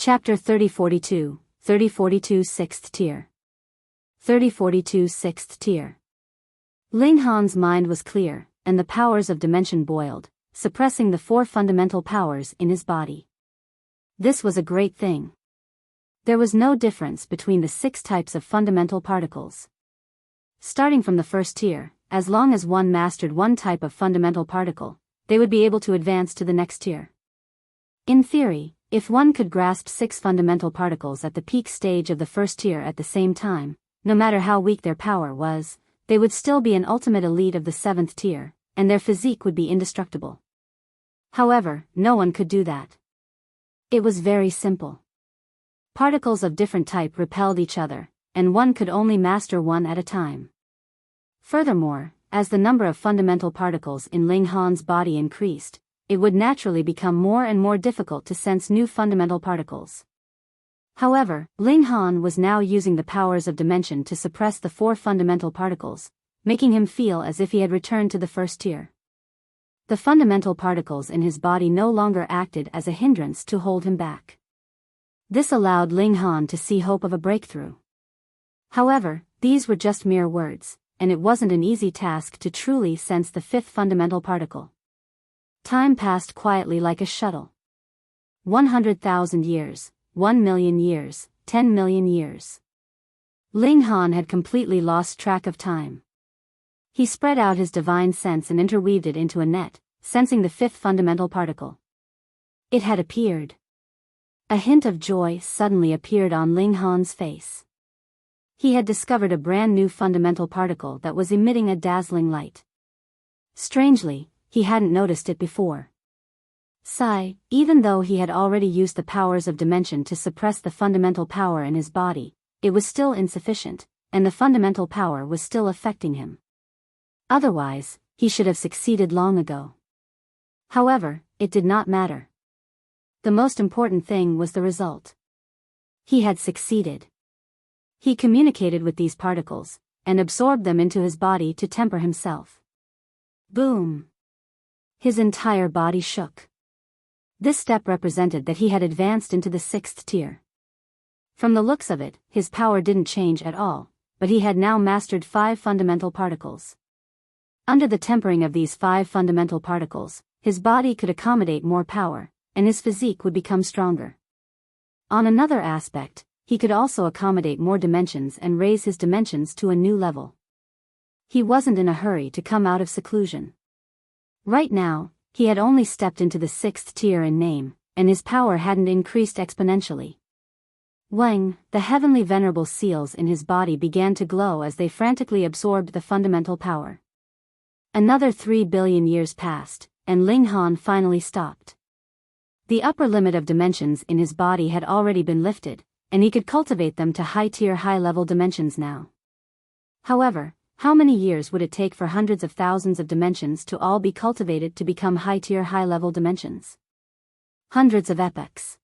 Chapter 3042, 3042 6th Tier. 3042 6th Tier. Ling Han's mind was clear, and the powers of dimension boiled, suppressing the 4 fundamental powers in his body. This was a great thing. There was no difference between the 6 types of fundamental particles. Starting from the first tier, as long as one mastered one type of fundamental particle, they would be able to advance to the next tier. In theory, if one could grasp 6 fundamental particles at the peak stage of the first tier at the same time, no matter how weak their power was, they would still be an ultimate elite of the 7th tier, and their physique would be indestructible. However, no one could do that. It was very simple. Particles of different type repelled each other, and one could only master one at a time. Furthermore, as the number of fundamental particles in Ling Han's body increased, it would naturally become more and more difficult to sense new fundamental particles. However, Ling Han was now using the powers of dimension to suppress the 4 fundamental particles, making him feel as if he had returned to the first tier. The fundamental particles in his body no longer acted as a hindrance to hold him back. This allowed Ling Han to see hope of a breakthrough. However, these were just mere words, and it wasn't an easy task to truly sense the 5th fundamental particle. Time passed quietly like a shuttle. 100,000 years, 1,000,000 years, 10 million years. Ling Han had completely lost track of time. He spread out his divine sense and interweaved it into a net, sensing the 5th fundamental particle. It had appeared. A hint of joy suddenly appeared on Ling Han's face. He had discovered a brand new fundamental particle that was emitting a dazzling light. Strangely, he hadn't noticed it before. Sigh, even though he had already used the powers of dimension to suppress the fundamental power in his body, it was still insufficient, and the fundamental power was still affecting him. Otherwise, he should have succeeded long ago. However, it did not matter. The most important thing was the result. He had succeeded. He communicated with these particles, and absorbed them into his body to temper himself. Boom! His entire body shook. This step represented that he had advanced into the 6th tier. From the looks of it, his power didn't change at all, but he had now mastered 5 fundamental particles. Under the tempering of these 5 fundamental particles, his body could accommodate more power, and his physique would become stronger. On another aspect, he could also accommodate more dimensions and raise his dimensions to a new level. He wasn't in a hurry to come out of seclusion. Right now, he had only stepped into the 6th tier in name, and his power hadn't increased exponentially. Wang, the heavenly venerable seals in his body began to glow as they frantically absorbed the fundamental power. Another 3 billion years passed, and Ling Han finally stopped. The upper limit of dimensions in his body had already been lifted, and he could cultivate them to high-tier high-level dimensions now. However, how many years would it take for hundreds of thousands of dimensions to all be cultivated to become high-tier high-level dimensions? Hundreds of epochs.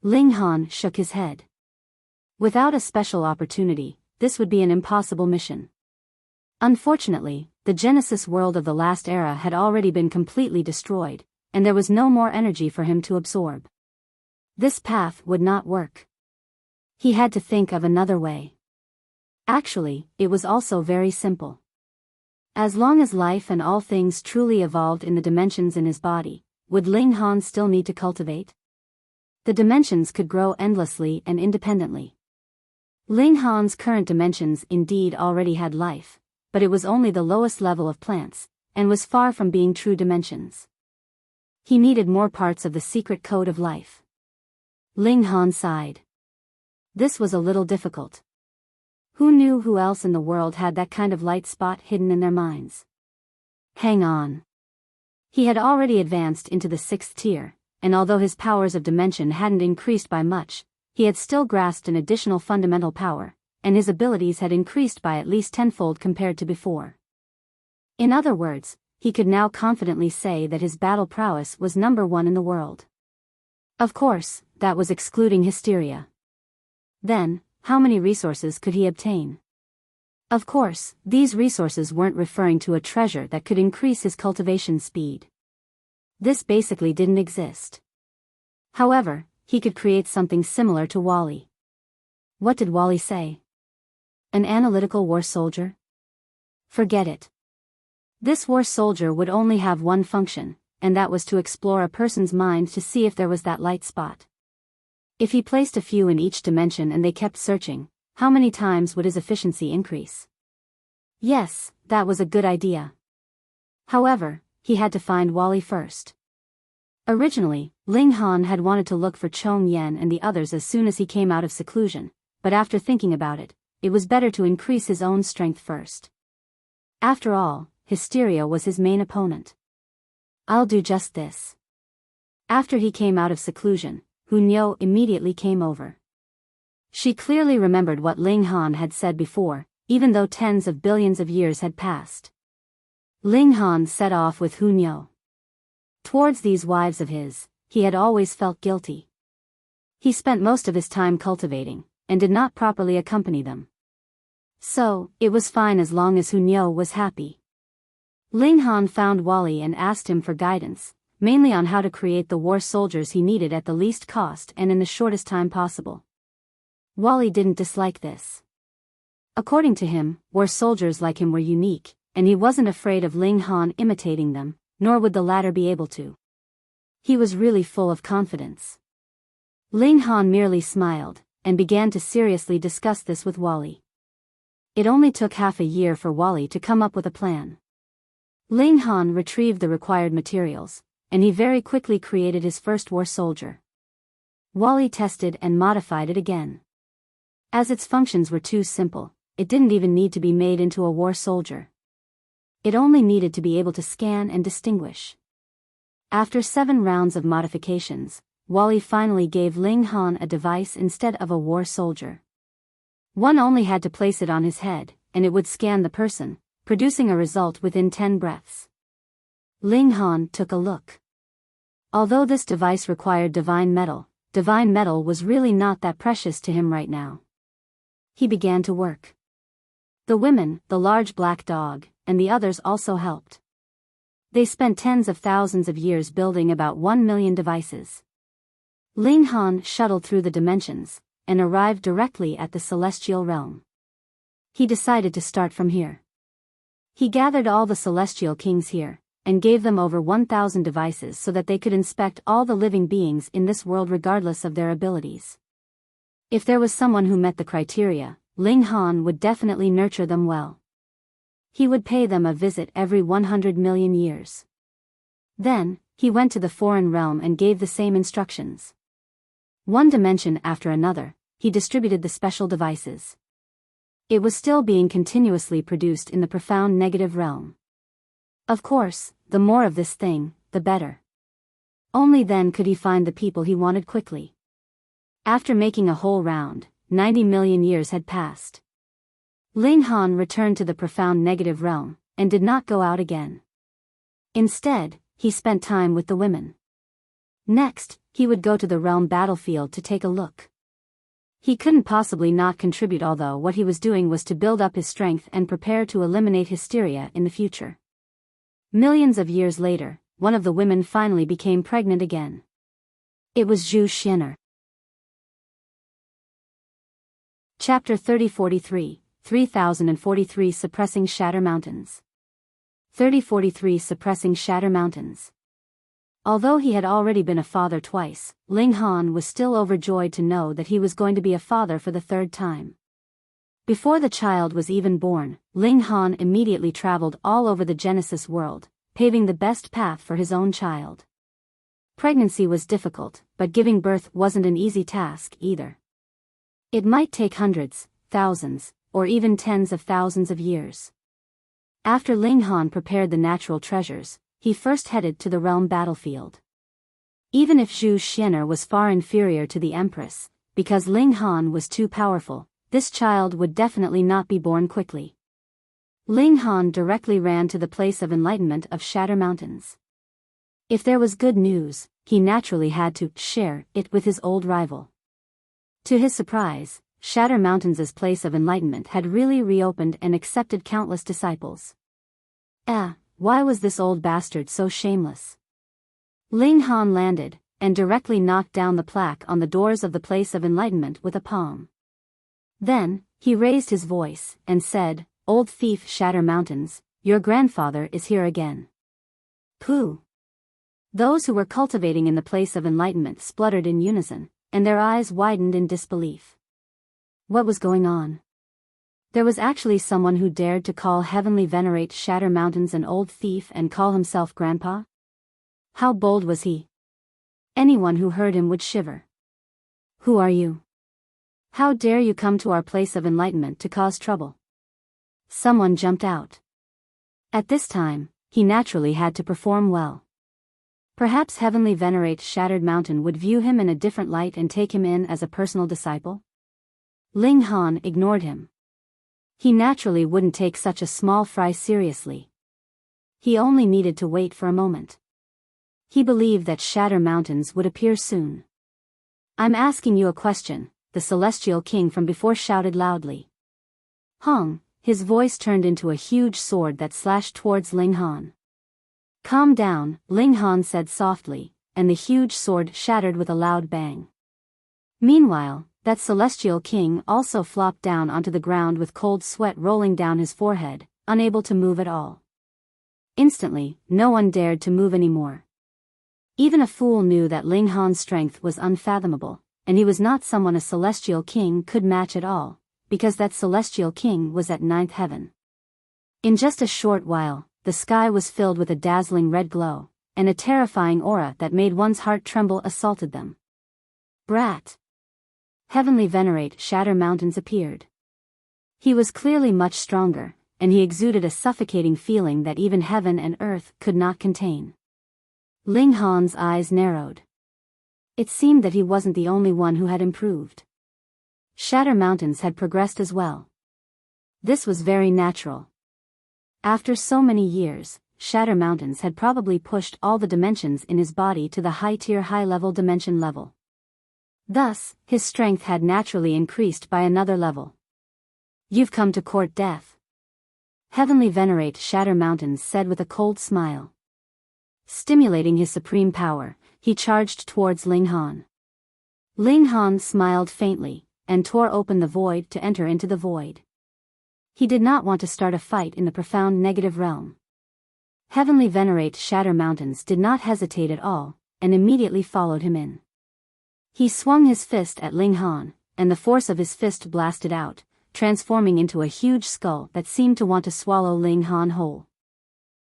Ling Han shook his head. Without a special opportunity, this would be an impossible mission. Unfortunately, the Genesis world of the last era had already been completely destroyed, and there was no more energy for him to absorb. This path would not work. He had to think of another way. Actually, it was also very simple. As long as life and all things truly evolved in the dimensions in his body, would Ling Han still need to cultivate? The dimensions could grow endlessly and independently. Ling Han's current dimensions indeed already had life, but it was only the lowest level of plants, and was far from being true dimensions. He needed more parts of the secret code of life. Ling Han sighed. This was a little difficult. Who knew who else in the world had that kind of light spot hidden in their minds? Hang on. He had already advanced into the 6th tier, and although his powers of dimension hadn't increased by much, he had still grasped an additional fundamental power, and his abilities had increased by at least tenfold compared to before. In other words, he could now confidently say that his battle prowess was number 1 in the world. Of course, that was excluding Hysteria. Then, how many resources could he obtain? Of course, these resources weren't referring to a treasure that could increase his cultivation speed. This basically didn't exist. However, he could create something similar to Wally. What did Wally say? An analytical war soldier? Forget it. This war soldier would only have one function, and that was to explore a person's mind to see if there was that light spot. If he placed a few in each dimension and they kept searching, how many times would his efficiency increase? Yes, that was a good idea. However, he had to find Wally first. Originally, Ling Han had wanted to look for Chong Yen and the others as soon as he came out of seclusion, but after thinking about it, it was better to increase his own strength first. After all, Hysteria was his main opponent. I'll do just this. After he came out of seclusion, Hunyo immediately came over. She clearly remembered what Ling Han had said before, even though tens of billions of years had passed. Ling Han set off with Hunyo. Towards these wives of his, he had always felt guilty. He spent most of his time cultivating, and did not properly accompany them. So, it was fine as long as Hunyo was happy. Ling Han found Wally and asked him for guidance, mainly on how to create the war soldiers he needed at the least cost and in the shortest time possible. Wally didn't dislike this. According to him, war soldiers like him were unique, and he wasn't afraid of Ling Han imitating them, nor would the latter be able to. He was really full of confidence. Ling Han merely smiled, and began to seriously discuss this with Wally. It only took half a year for Wally to come up with a plan. Ling Han retrieved the required materials, and he very quickly created his first war soldier. Wally tested and modified it again. As its functions were too simple, it didn't even need to be made into a war soldier. It only needed to be able to scan and distinguish. After 7 rounds of modifications, Wally finally gave Ling Han a device instead of a war soldier. One only had to place it on his head, and it would scan the person, producing a result within 10 breaths. Ling Han took a look. Although this device required divine metal was really not that precious to him right now. He began to work. The women, the large black dog, and the others also helped. They spent tens of thousands of years building about 1 million devices. Ling Han shuttled through the dimensions, and arrived directly at the celestial realm. He decided to start from here. He gathered all the celestial kings here, and gave them over 1,000 devices so that they could inspect all the living beings in this world regardless of their abilities. If there was someone who met the criteria, Ling Han would definitely nurture them well. He would pay them a visit every 100 million years. Then, he went to the foreign realm and gave the same instructions. One dimension after another, he distributed the special devices. It was still being continuously produced in the profound negative realm. Of course, the more of this thing, the better. Only then could he find the people he wanted quickly. After making a whole round, 90 million years had passed. Ling Han returned to the profound negative realm, and did not go out again. Instead, he spent time with the women. Next, he would go to the realm battlefield to take a look. He couldn't possibly not contribute, although what he was doing was to build up his strength and prepare to eliminate Hysteria in the future. Millions of years later, one of the women finally became pregnant again. It was Zhu Xian'er. Chapter 3043, 3043 Suppressing Shatter Mountains. 3043 Suppressing Shatter Mountains. Although he had already been a father twice, Ling Han was still overjoyed to know that he was going to be a father for the 3rd time. Before the child was even born, Ling Han immediately traveled all over the Genesis world, paving the best path for his own child. Pregnancy was difficult, but giving birth wasn't an easy task either. It might take hundreds, thousands, or even tens of thousands of years. After Ling Han prepared the natural treasures, he first headed to the realm battlefield. Even if Zhu Xian'er was far inferior to the Empress, because Ling Han was too powerful, this child would definitely not be born quickly. Ling Han directly ran to the place of enlightenment of Shatter Mountains. If there was good news, he naturally had to share it with his old rival. To his surprise, Shatter Mountains' place of enlightenment had really reopened and accepted countless disciples. Why was this old bastard so shameless? Ling Han landed, and directly knocked down the plaque on the doors of the Place of Enlightenment with a palm. Then, he raised his voice, and said, "Old thief Shatter Mountains, your grandfather is here again." Pooh! Those who were cultivating in the Place of Enlightenment spluttered in unison, and their eyes widened in disbelief. What was going on? There was actually someone who dared to call Heavenly Venerate Shatter Mountains an old thief and call himself Grandpa? How bold was he? Anyone who heard him would shiver. "Who are you? How dare you come to our Place of Enlightenment to cause trouble?" Someone jumped out. At this time, he naturally had to perform well. Perhaps Heavenly Venerate Shattered Mountain would view him in a different light and take him in as a personal disciple? Ling Han ignored him. He naturally wouldn't take such a small fry seriously. He only needed to wait for a moment. He believed that Shatter Mountains would appear soon. "I'm asking you a question," the Celestial King from before shouted loudly. Hong, his voice turned into a huge sword that slashed towards Ling Han. "Calm down," Ling Han said softly, and the huge sword shattered with a loud bang. Meanwhile, that Celestial King also flopped down onto the ground with cold sweat rolling down his forehead, unable to move at all. Instantly, no one dared to move anymore. Even a fool knew that Ling Han's strength was unfathomable, and he was not someone a Celestial King could match at all, because that Celestial King was at 9th heaven. In just a short while, the sky was filled with a dazzling red glow, and a terrifying aura that made one's heart tremble assaulted them. Brat! Heavenly Venerate Shatter Mountains appeared. He was clearly much stronger, and he exuded a suffocating feeling that even heaven and earth could not contain. Ling Han's eyes narrowed. It seemed that he wasn't the only one who had improved. Shatter Mountains had progressed as well. This was very natural. After so many years, Shatter Mountains had probably pushed all the dimensions in his body to the high-tier high-level dimension level. Thus, his strength had naturally increased by another level. "You've come to court death," Heavenly Venerate Shatter Mountains said with a cold smile. Stimulating his supreme power, he charged towards Ling Han. Ling Han smiled faintly, and tore open the void to enter into the void. He did not want to start a fight in the profound negative realm. Heavenly Venerate Shatter Mountains did not hesitate at all, and immediately followed him in. He swung his fist at Ling Han, and the force of his fist blasted out, transforming into a huge skull that seemed to want to swallow Ling Han whole.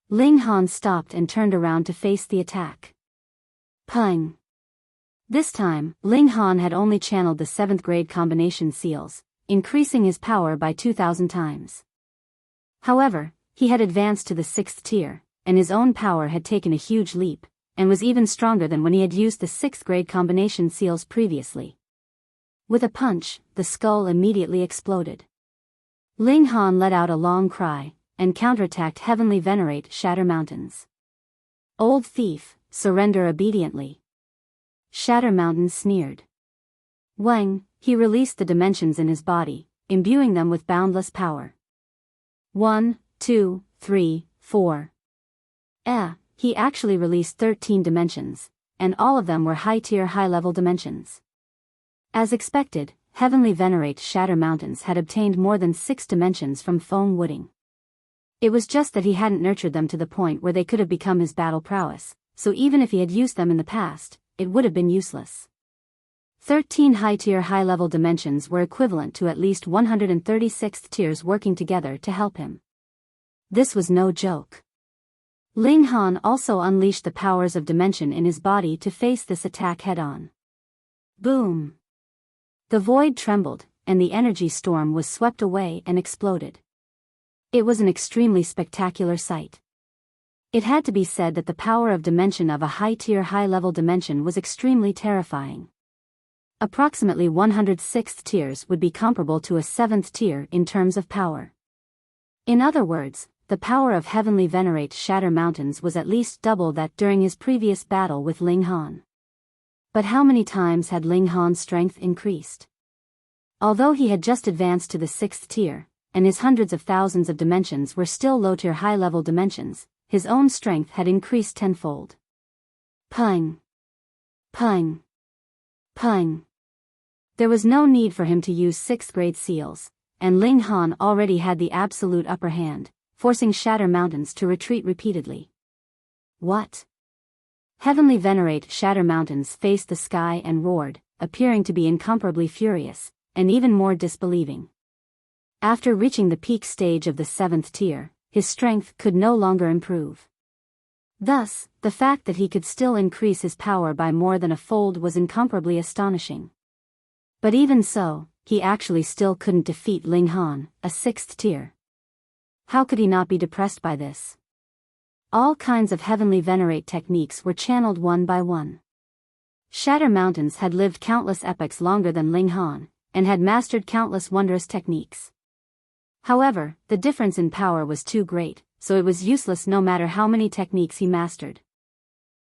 Ling Han stopped and turned around to face the attack. Pung! This time, Ling Han had only channeled the 7th grade combination seals, increasing his power by 2,000 times. However, he had advanced to the 6th tier, and his own power had taken a huge leap, and was even stronger than when he had used the 6th grade combination seals previously. With a punch, the skull immediately exploded. Ling Han let out a long cry, and counterattacked Heavenly Venerate Shatter Mountains. "Old thief, surrender obediently." Shatter Mountains sneered. Wang, he released the dimensions in his body, imbuing them with boundless power. 1, 2, 3, 4. He actually released 13 dimensions, and all of them were high-tier high-level dimensions. As expected, Heavenly Venerate Shatter Mountains had obtained more than 6 dimensions from Feng Wooding. It was just that he hadn't nurtured them to the point where they could have become his battle prowess, so even if he had used them in the past, it would have been useless. 13 high-tier high-level dimensions were equivalent to at least 136th tiers working together to help him. This was no joke. Ling Han also unleashed the powers of dimension in his body to face this attack head-on. Boom! The void trembled, and the energy storm was swept away and exploded. It was an extremely spectacular sight. It had to be said that the power of dimension of a high-tier high-level dimension was extremely terrifying. Approximately 106th tiers would be comparable to a 7th tier in terms of power. In other words, the power of Heavenly Venerate Shatter Mountains was at least double that during his previous battle with Ling Han. But how many times had Ling Han's strength increased? Although he had just advanced to the 6th tier, and his hundreds of thousands of dimensions were still low-tier high-level dimensions, his own strength had increased tenfold. Pung! Pung. Pung. There was no need for him to use 6th grade seals, and Ling Han already had the absolute upper hand, forcing Shatter Mountains to retreat repeatedly. What? Heavenly Venerate Shatter Mountains faced the sky and roared, appearing to be incomparably furious, and even more disbelieving. After reaching the peak stage of the 7th tier, his strength could no longer improve. Thus, the fact that he could still increase his power by more than a fold was incomparably astonishing. But even so, he actually still couldn't defeat Ling Han, a 6th tier. How could he not be depressed by this? All kinds of Heavenly Venerate techniques were channeled one by one. Shatter Mountains had lived countless epochs longer than Ling Han, and had mastered countless wondrous techniques. However, the difference in power was too great, so it was useless no matter how many techniques he mastered.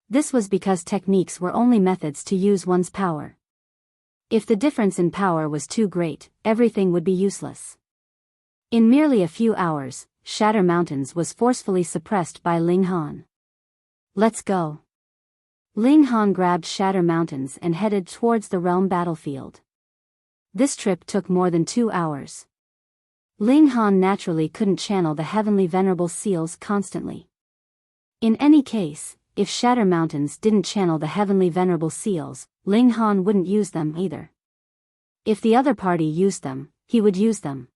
This was because techniques were only methods to use one's power. If the difference in power was too great, everything would be useless. In merely a few hours, Shatter Mountains was forcefully suppressed by Ling Han. Let's go. Ling Han grabbed Shatter Mountains and headed towards the realm battlefield. This trip took more than 2 hours. Ling Han naturally couldn't channel the Heavenly Venerable Seals constantly. In any case, if Shatter Mountains didn't channel the Heavenly Venerable Seals, Ling Han wouldn't use them either. If the other party used them, he would use them.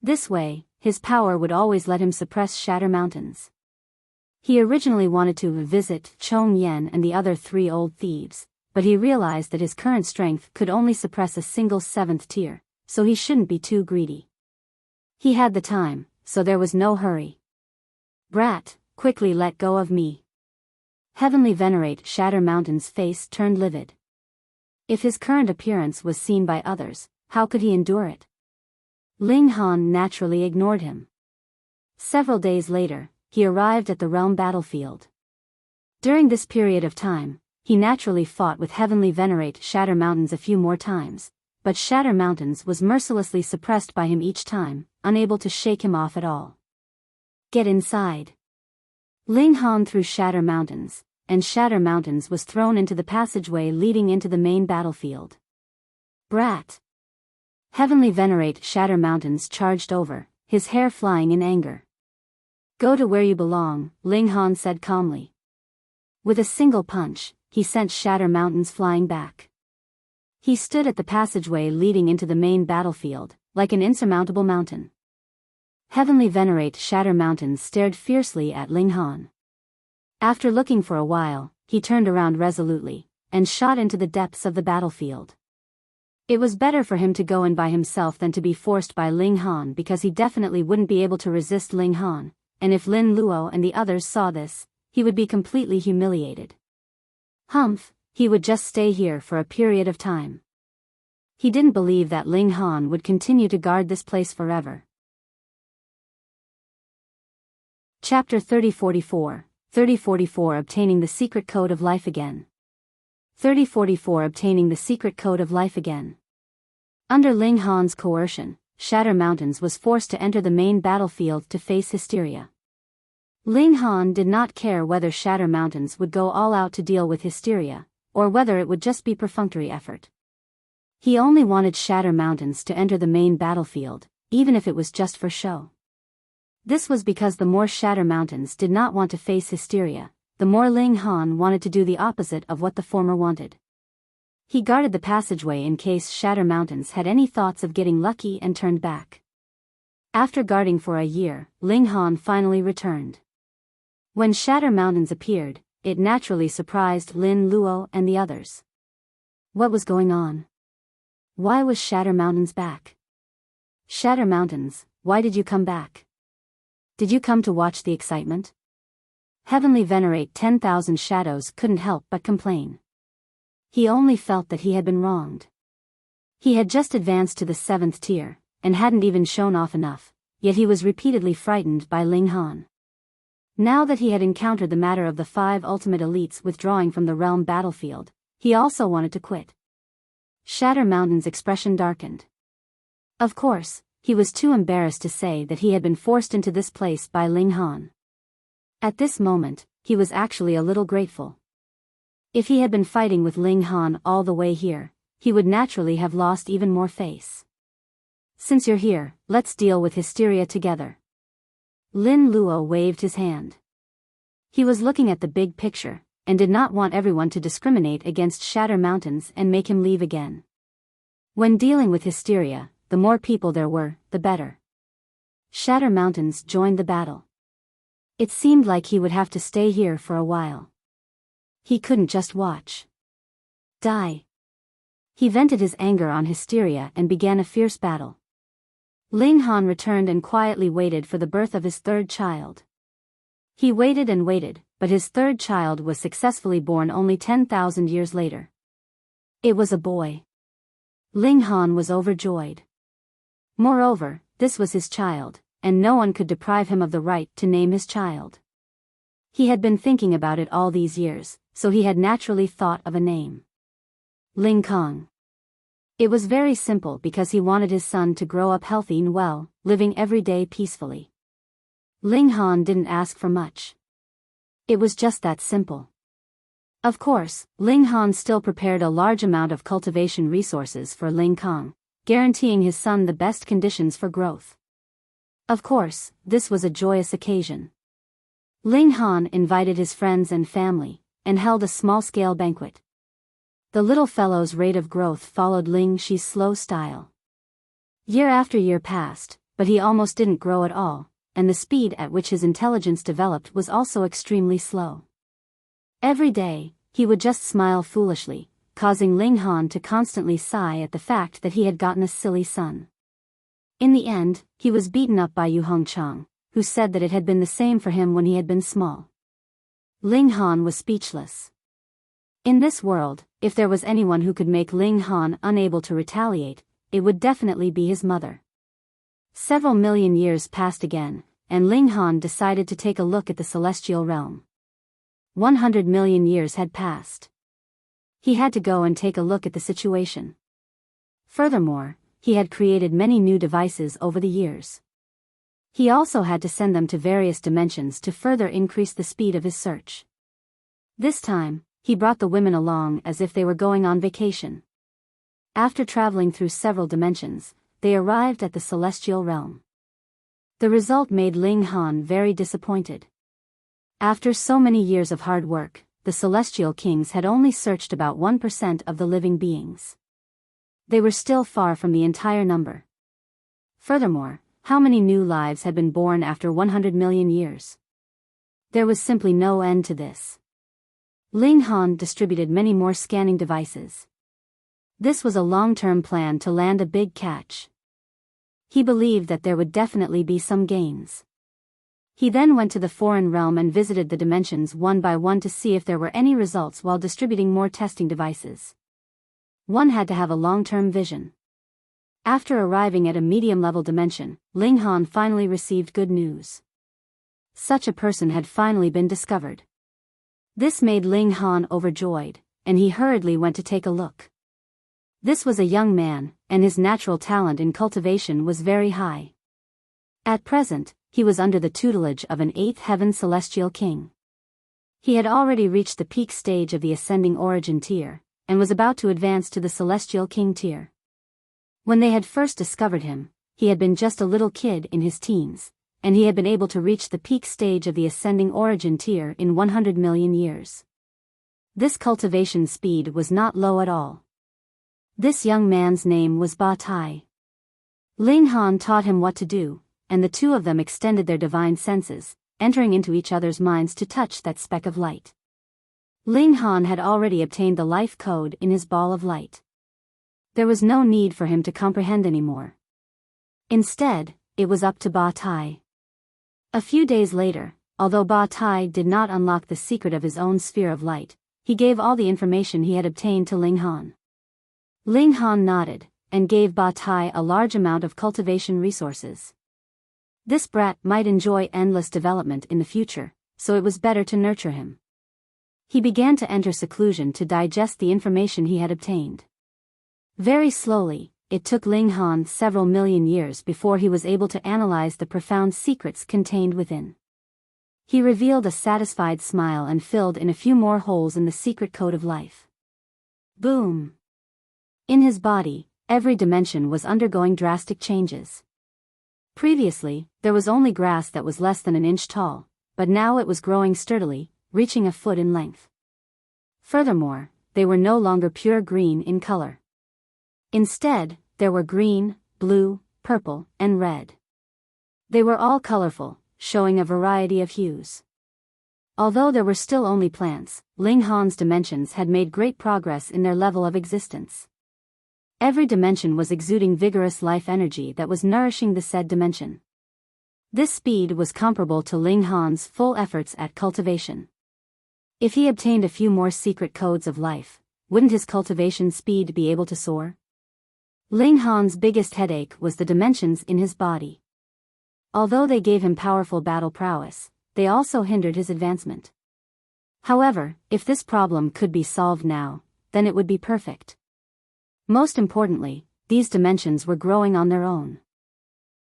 This way, his power would always let him suppress Shatter Mountains. He originally wanted to visit Chong Yen and the other 3 old thieves, but he realized that his current strength could only suppress a single 7th tier, so he shouldn't be too greedy. He had the time, so there was no hurry. Brat, quickly let go of me. Heavenly Venerate Shatter Mountain's face turned livid. If his current appearance was seen by others, how could he endure it? Ling Han naturally ignored him. Several days later, he arrived at the realm battlefield. During this period of time, he naturally fought with Heavenly Venerate Shatter Mountains a few more times, but Shatter Mountains was mercilessly suppressed by him each time, unable to shake him off at all. Get inside. Ling Han threw Shatter Mountains, and Shatter Mountains was thrown into the passageway leading into the main battlefield. Brat. Heavenly Venerate Shatter Mountains charged over, his hair flying in anger. Go to where you belong, Ling Han said calmly. With a single punch, he sent Shatter Mountains flying back. He stood at the passageway leading into the main battlefield, like an insurmountable mountain. Heavenly Venerate Shatter Mountains stared fiercely at Ling Han. After looking for a while, he turned around resolutely, and shot into the depths of the battlefield. It was better for him to go in by himself than to be forced by Ling Han because he definitely wouldn't be able to resist Ling Han, and if Lin Luo and the others saw this, he would be completely humiliated. Humph, he would just stay here for a period of time. He didn't believe that Ling Han would continue to guard this place forever. Chapter 3044, 3044 Obtaining the Secret Code of Life Again. 3044 Obtaining the Secret Code of Life Again. Under Ling Han's coercion, Shatter Mountains was forced to enter the main battlefield to face Hysteria. Ling Han did not care whether Shatter Mountains would go all out to deal with Hysteria, or whether it would just be perfunctory effort. He only wanted Shatter Mountains to enter the main battlefield, even if it was just for show. This was because the more Shatter Mountains did not want to face Hysteria, the more Ling Han wanted to do the opposite of what the former wanted. He guarded the passageway in case Shatter Mountains had any thoughts of getting lucky and turned back. After guarding for a year, Ling Han finally returned. When Shatter Mountains appeared, it naturally surprised Lin Luo and the others. What was going on? Why was Shatter Mountains back? Shatter Mountains, why did you come back? Did you come to watch the excitement? Heavenly Venerate 10,000 Shadows couldn't help but complain. He only felt that he had been wronged. He had just advanced to the 7th tier, and hadn't even shown off enough, yet he was repeatedly frightened by Ling Han. Now that he had encountered the matter of the 5 ultimate elites withdrawing from the realm battlefield, he also wanted to quit. Shatter Mountain's expression darkened. Of course, he was too embarrassed to say that he had been forced into this place by Ling Han. At this moment, he was actually a little grateful. If he had been fighting with Ling Han all the way here, he would naturally have lost even more face. Since you're here, let's deal with Hysteria together. Lin Luo waved his hand. He was looking at the big picture, and did not want everyone to discriminate against Shatter Mountains and make him leave again. When dealing with Hysteria, the more people there were, the better. Shatter Mountains joined the battle. It seemed like he would have to stay here for a while. He couldn't just watch. Die. He vented his anger on Hysteria and began a fierce battle. Ling Han returned and quietly waited for the birth of his third child. He waited and waited, but his third child was successfully born only 10,000 years later. It was a boy. Ling Han was overjoyed. Moreover, this was his child, and no one could deprive him of the right to name his child. He had been thinking about it all these years, so he had naturally thought of a name. Ling Kong. It was very simple because he wanted his son to grow up healthy and well, living every day peacefully. Ling Han didn't ask for much. It was just that simple. Of course, Ling Han still prepared a large amount of cultivation resources for Ling Kong, guaranteeing his son the best conditions for growth. Of course, this was a joyous occasion. Ling Han invited his friends and family, and held a small-scale banquet. The little fellow's rate of growth followed Ling Shi's slow style. Year after year passed, but he almost didn't grow at all, and the speed at which his intelligence developed was also extremely slow. Every day, he would just smile foolishly, causing Ling Han to constantly sigh at the fact that he had gotten a silly son. In the end, he was beaten up by Yu Hongchang, who said that it had been the same for him when he had been small. Ling Han was speechless. In this world, if there was anyone who could make Ling Han unable to retaliate, it would definitely be his mother. Several million years passed again, and Ling Han decided to take a look at the celestial realm. 100 million years had passed. He had to go and take a look at the situation. Furthermore, he had created many new devices over the years. He also had to send them to various dimensions to further increase the speed of his search. This time, he brought the women along as if they were going on vacation. After traveling through several dimensions, they arrived at the celestial realm. The result made Ling Han very disappointed. After so many years of hard work, the celestial kings had only searched about 1% of the living beings. They were still far from the entire number. Furthermore, how many new lives had been born after 100 million years? There was simply no end to this. Ling Han distributed many more scanning devices. This was a long-term plan to land a big catch. He believed that there would definitely be some gains. He then went to the foreign realm and visited the dimensions one by one to see if there were any results while distributing more testing devices. One had to have a long-term vision. After arriving at a medium-level dimension, Ling Han finally received good news. Such a person had finally been discovered. This made Ling Han overjoyed, and he hurriedly went to take a look. This was a young man, and his natural talent in cultivation was very high. At present, he was under the tutelage of an 8th heaven celestial king. He had already reached the peak stage of the ascending origin tier, and was about to advance to the celestial king tier. When they had first discovered him, he had been just a little kid in his teens, and he had been able to reach the peak stage of the ascending origin tier in 100 million years. This cultivation speed was not low at all. This young man's name was Ba Tai. Ling Han taught him what to do, and the two of them extended their divine senses, entering into each other's minds to touch that speck of light. Ling Han had already obtained the life code in his ball of light. There was no need for him to comprehend anymore. Instead, it was up to Ba Tai. A few days later, although Ba Tai did not unlock the secret of his own sphere of light, he gave all the information he had obtained to Ling Han. Ling Han nodded, and gave Ba Tai a large amount of cultivation resources. This brat might enjoy endless development in the future, so it was better to nurture him. He began to enter seclusion to digest the information he had obtained. Very slowly, it took Ling Han several million years before he was able to analyze the profound secrets contained within. He revealed a satisfied smile and filled in a few more holes in the secret code of life. Boom! In his body, every dimension was undergoing drastic changes. Previously, there was only grass that was less than an inch tall, but now it was growing sturdily, reaching a foot in length. Furthermore, they were no longer pure green in color. Instead, there were green, blue, purple, and red. They were all colorful, showing a variety of hues. Although there were still only plants, Ling Han's dimensions had made great progress in their level of existence. Every dimension was exuding vigorous life energy that was nourishing the said dimension. This speed was comparable to Ling Han's full efforts at cultivation. If he obtained a few more secret codes of life, wouldn't his cultivation speed be able to soar? Ling Han's biggest headache was the dimensions in his body. Although they gave him powerful battle prowess, they also hindered his advancement. However, if this problem could be solved now, then it would be perfect. Most importantly, these dimensions were growing on their own.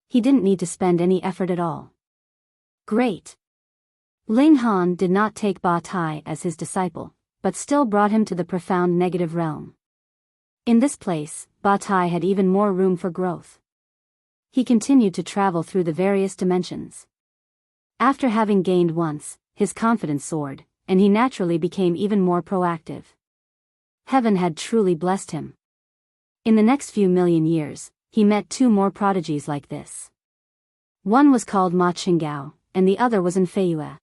He didn't need to spend any effort at all. Great! Ling Han did not take Ba Tai as his disciple, but still brought him to the profound negative realm. In this place, Ba Tai had even more room for growth. He continued to travel through the various dimensions. After having gained once, his confidence soared, and he naturally became even more proactive. Heaven had truly blessed him. In the next few million years, he met two more prodigies like this. One was called Ma Qinggao, and the other was Infeiyue.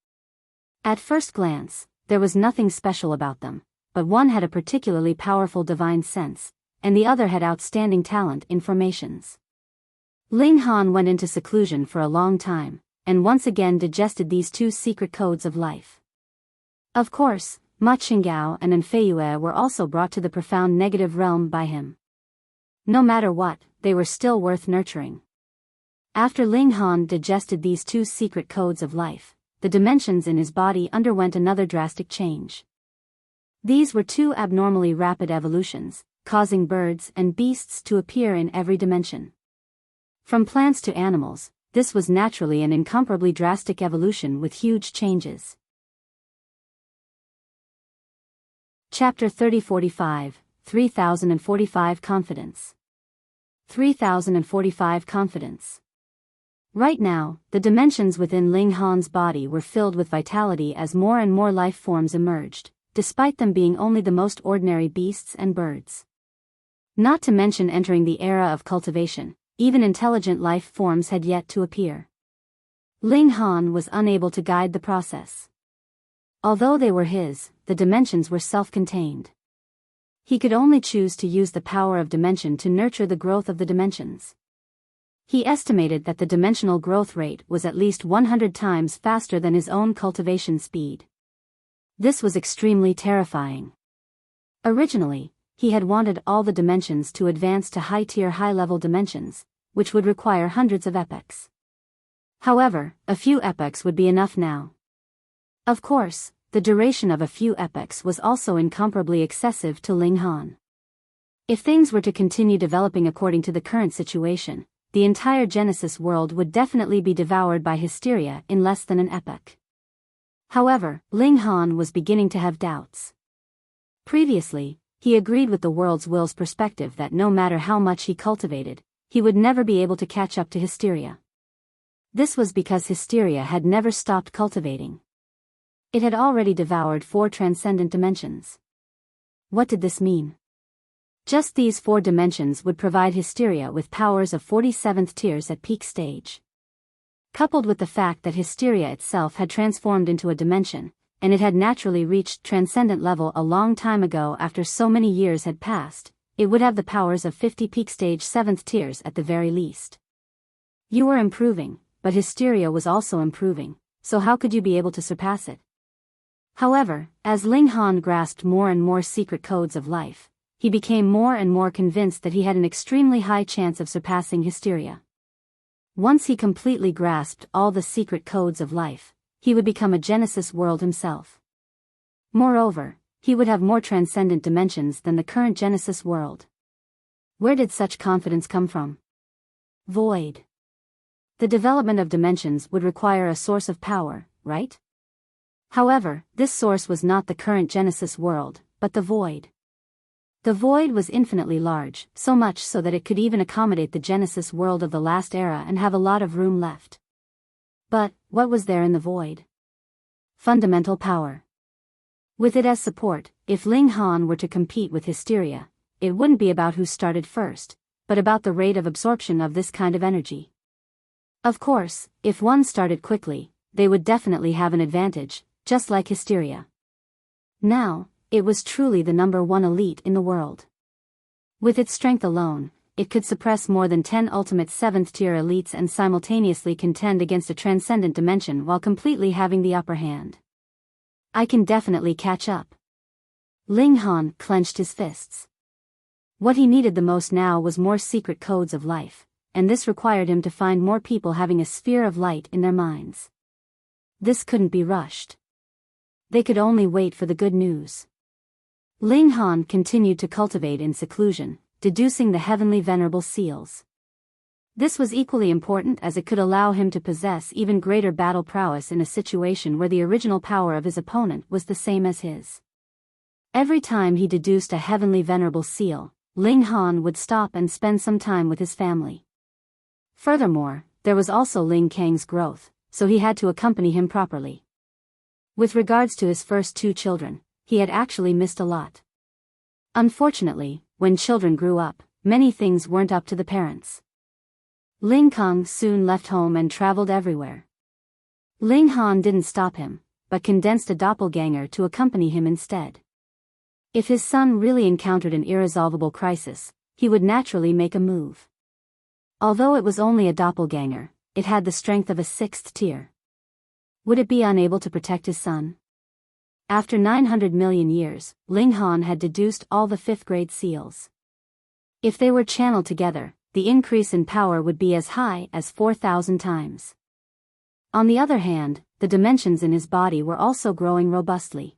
At first glance, there was nothing special about them, but one had a particularly powerful divine sense, and the other had outstanding talent in formations. Ling Han went into seclusion for a long time, and once again digested these two secret codes of life. Of course, Ma Qinggao and Infeiyue were also brought to the profound negative realm by him. No matter what, they were still worth nurturing. After Ling Han digested these two secret codes of life, the dimensions in his body underwent another drastic change. These were two abnormally rapid evolutions, causing birds and beasts to appear in every dimension. From plants to animals, this was naturally an incomparably drastic evolution with huge changes. Chapter 3045, 3045 Confidence. 3045 Confidence. Right now, the dimensions within Ling Han's body were filled with vitality as more and more life forms emerged, despite them being only the most ordinary beasts and birds. Not to mention entering the era of cultivation, even intelligent life forms had yet to appear. Ling Han was unable to guide the process. Although they were his, the dimensions were self-contained. He could only choose to use the power of dimension to nurture the growth of the dimensions. He estimated that the dimensional growth rate was at least 100 times faster than his own cultivation speed. This was extremely terrifying. Originally, he had wanted all the dimensions to advance to high-tier high-level dimensions, which would require hundreds of epochs. However, a few epochs would be enough now. Of course, the duration of a few epochs was also incomparably excessive to Ling Han. If things were to continue developing according to the current situation, the entire Genesis world would definitely be devoured by Hysteria in less than an epoch. However, Ling Han was beginning to have doubts. Previously, he agreed with the world's will's perspective that no matter how much he cultivated, he would never be able to catch up to Hysteria. This was because Hysteria had never stopped cultivating. It had already devoured 4 transcendent dimensions. What did this mean? Just these 4 dimensions would provide Hysteria with powers of 47th tiers at peak stage. Coupled with the fact that Hysteria itself had transformed into a dimension, and it had naturally reached transcendent level a long time ago after so many years had passed, it would have the powers of 50 peak stage 7th tiers at the very least. You were improving, but Hysteria was also improving, so how could you be able to surpass it? However, as Ling Han grasped more and more secret codes of life, he became more and more convinced that he had an extremely high chance of surpassing Hysteria. Once he completely grasped all the secret codes of life, he would become a Genesis world himself. Moreover, he would have more transcendent dimensions than the current Genesis world. Where did such confidence come from? Void. The development of dimensions would require a source of power, right? However, this source was not the current Genesis world, but the void. The void was infinitely large, so much so that it could even accommodate the Genesis world of the last era and have a lot of room left. But, what was there in the void? Fundamental power. With it as support, if Ling Han were to compete with Hysteria, it wouldn't be about who started first, but about the rate of absorption of this kind of energy. Of course, if one started quickly, they would definitely have an advantage, just like Hysteria. Now, it was truly the #1 elite in the world. With its strength alone, it could suppress more than 10 ultimate 7th-tier elites and simultaneously contend against a transcendent dimension while completely having the upper hand. I can definitely catch up. Ling Han clenched his fists. What he needed the most now was more secret codes of life, and this required him to find more people having a sphere of light in their minds. This couldn't be rushed. They could only wait for the good news. Ling Han continued to cultivate in seclusion, deducing the heavenly venerable seals. This was equally important as it could allow him to possess even greater battle prowess in a situation where the original power of his opponent was the same as his. Every time he deduced a heavenly venerable seal, Ling Han would stop and spend some time with his family. Furthermore, there was also Ling Kang's growth, so he had to accompany him properly. With regards to his first 2 children, he had actually missed a lot. Unfortunately, when children grew up, many things weren't up to the parents. Ling Kang soon left home and traveled everywhere. Ling Han didn't stop him, but condensed a doppelganger to accompany him instead. If his son really encountered an irresolvable crisis, he would naturally make a move. Although it was only a doppelganger, it had the strength of a 6th tier. Would it be unable to protect his son? After 900 million years, Ling Han had deduced all the 5th-grade seals. If they were channeled together, the increase in power would be as high as 4,000 times. On the other hand, the dimensions in his body were also growing robustly.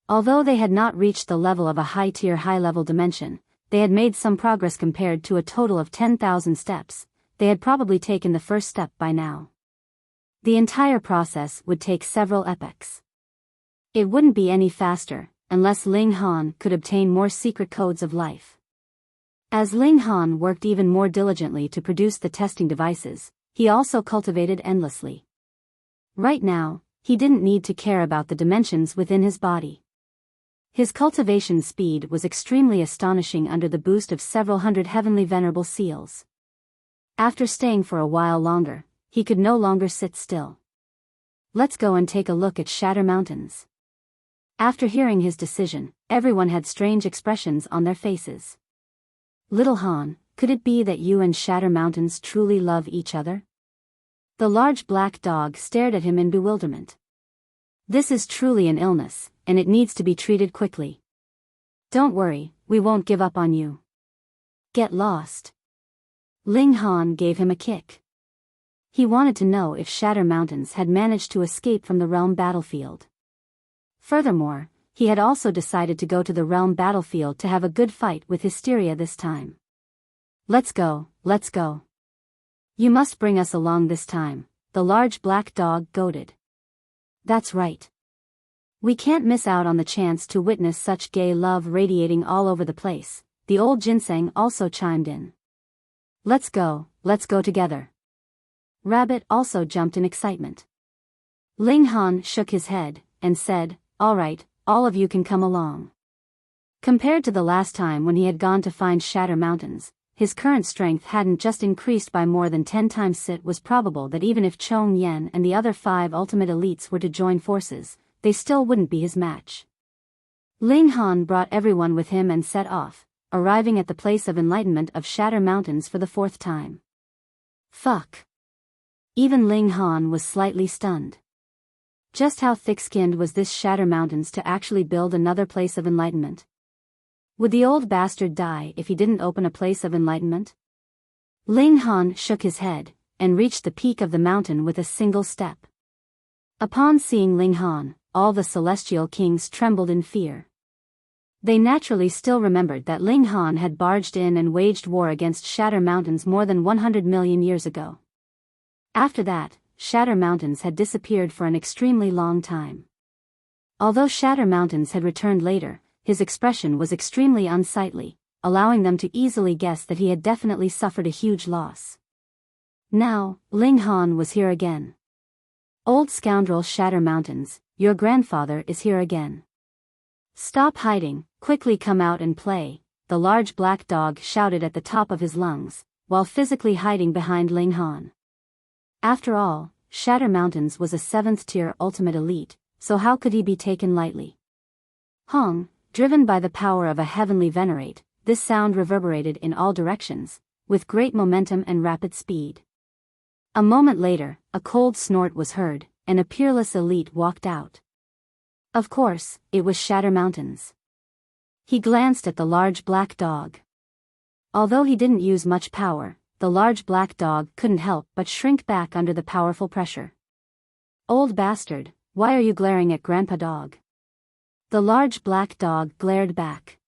Although they had not reached the level of a high-tier high-level dimension, they had made some progress compared to a total of 10,000 steps. They had probably taken the first step by now. The entire process would take several epochs. It wouldn't be any faster, unless Ling Han could obtain more secret codes of life. As Ling Han worked even more diligently to produce the testing devices, he also cultivated endlessly. Right now, he didn't need to care about the dimensions within his body. His cultivation speed was extremely astonishing under the boost of several hundred heavenly venerable seals. After staying for a while longer, he could no longer sit still. Let's go and take a look at Shatter Mountains. After hearing his decision, everyone had strange expressions on their faces. Little Han, could it be that you and Shatter Mountains truly love each other? The large black dog stared at him in bewilderment. This is truly an illness, and it needs to be treated quickly. Don't worry, we won't give up on you. Get lost. Ling Han gave him a kick. He wanted to know if Shatter Mountains had managed to escape from the realm battlefield. Furthermore, he had also decided to go to the realm battlefield to have a good fight with Hysteria this time. Let's go, let's go. You must bring us along this time, the large black dog goaded. That's right. We can't miss out on the chance to witness such gay love radiating all over the place, the old ginseng also chimed in. Let's go together. Rabbit also jumped in excitement. Ling Han shook his head, and said, all right, all of you can come along. Compared to the last time when he had gone to find Shatter Mountains, his current strength hadn't just increased by more than 10 times. It was probable that even if Chong Yen and the other 5 ultimate elites were to join forces, they still wouldn't be his match. Ling Han brought everyone with him and set off, arriving at the place of enlightenment of Shatter Mountains for the 4th time. Fuck. Even Ling Han was slightly stunned. Just how thick-skinned was this Shatter Mountains to actually build another place of enlightenment? Would the old bastard die if he didn't open a place of enlightenment? Ling Han shook his head, and reached the peak of the mountain with a single step. Upon seeing Ling Han, all the celestial kings trembled in fear. They naturally still remembered that Ling Han had barged in and waged war against Shatter Mountains more than 100 million years ago. After that, Shatter Mountains had disappeared for an extremely long time. Although Shatter Mountains had returned later, his expression was extremely unsightly, allowing them to easily guess that he had definitely suffered a huge loss. Now, Ling Han was here again. Old scoundrel Shatter Mountains, your grandfather is here again. Stop hiding, quickly come out and play, the large black dog shouted at the top of his lungs, while physically hiding behind Ling Han. After all, Shatter Mountains was a 7th tier ultimate elite, so how could he be taken lightly? Hong, driven by the power of a heavenly venerate, this sound reverberated in all directions, with great momentum and rapid speed. A moment later, a cold snort was heard, and a peerless elite walked out. Of course, it was Shatter Mountains. He glanced at the large black dog. Although he didn't use much power, the large black dog couldn't help but shrink back under the powerful pressure. Old bastard, why are you glaring at Grandpa Dog? The large black dog glared back.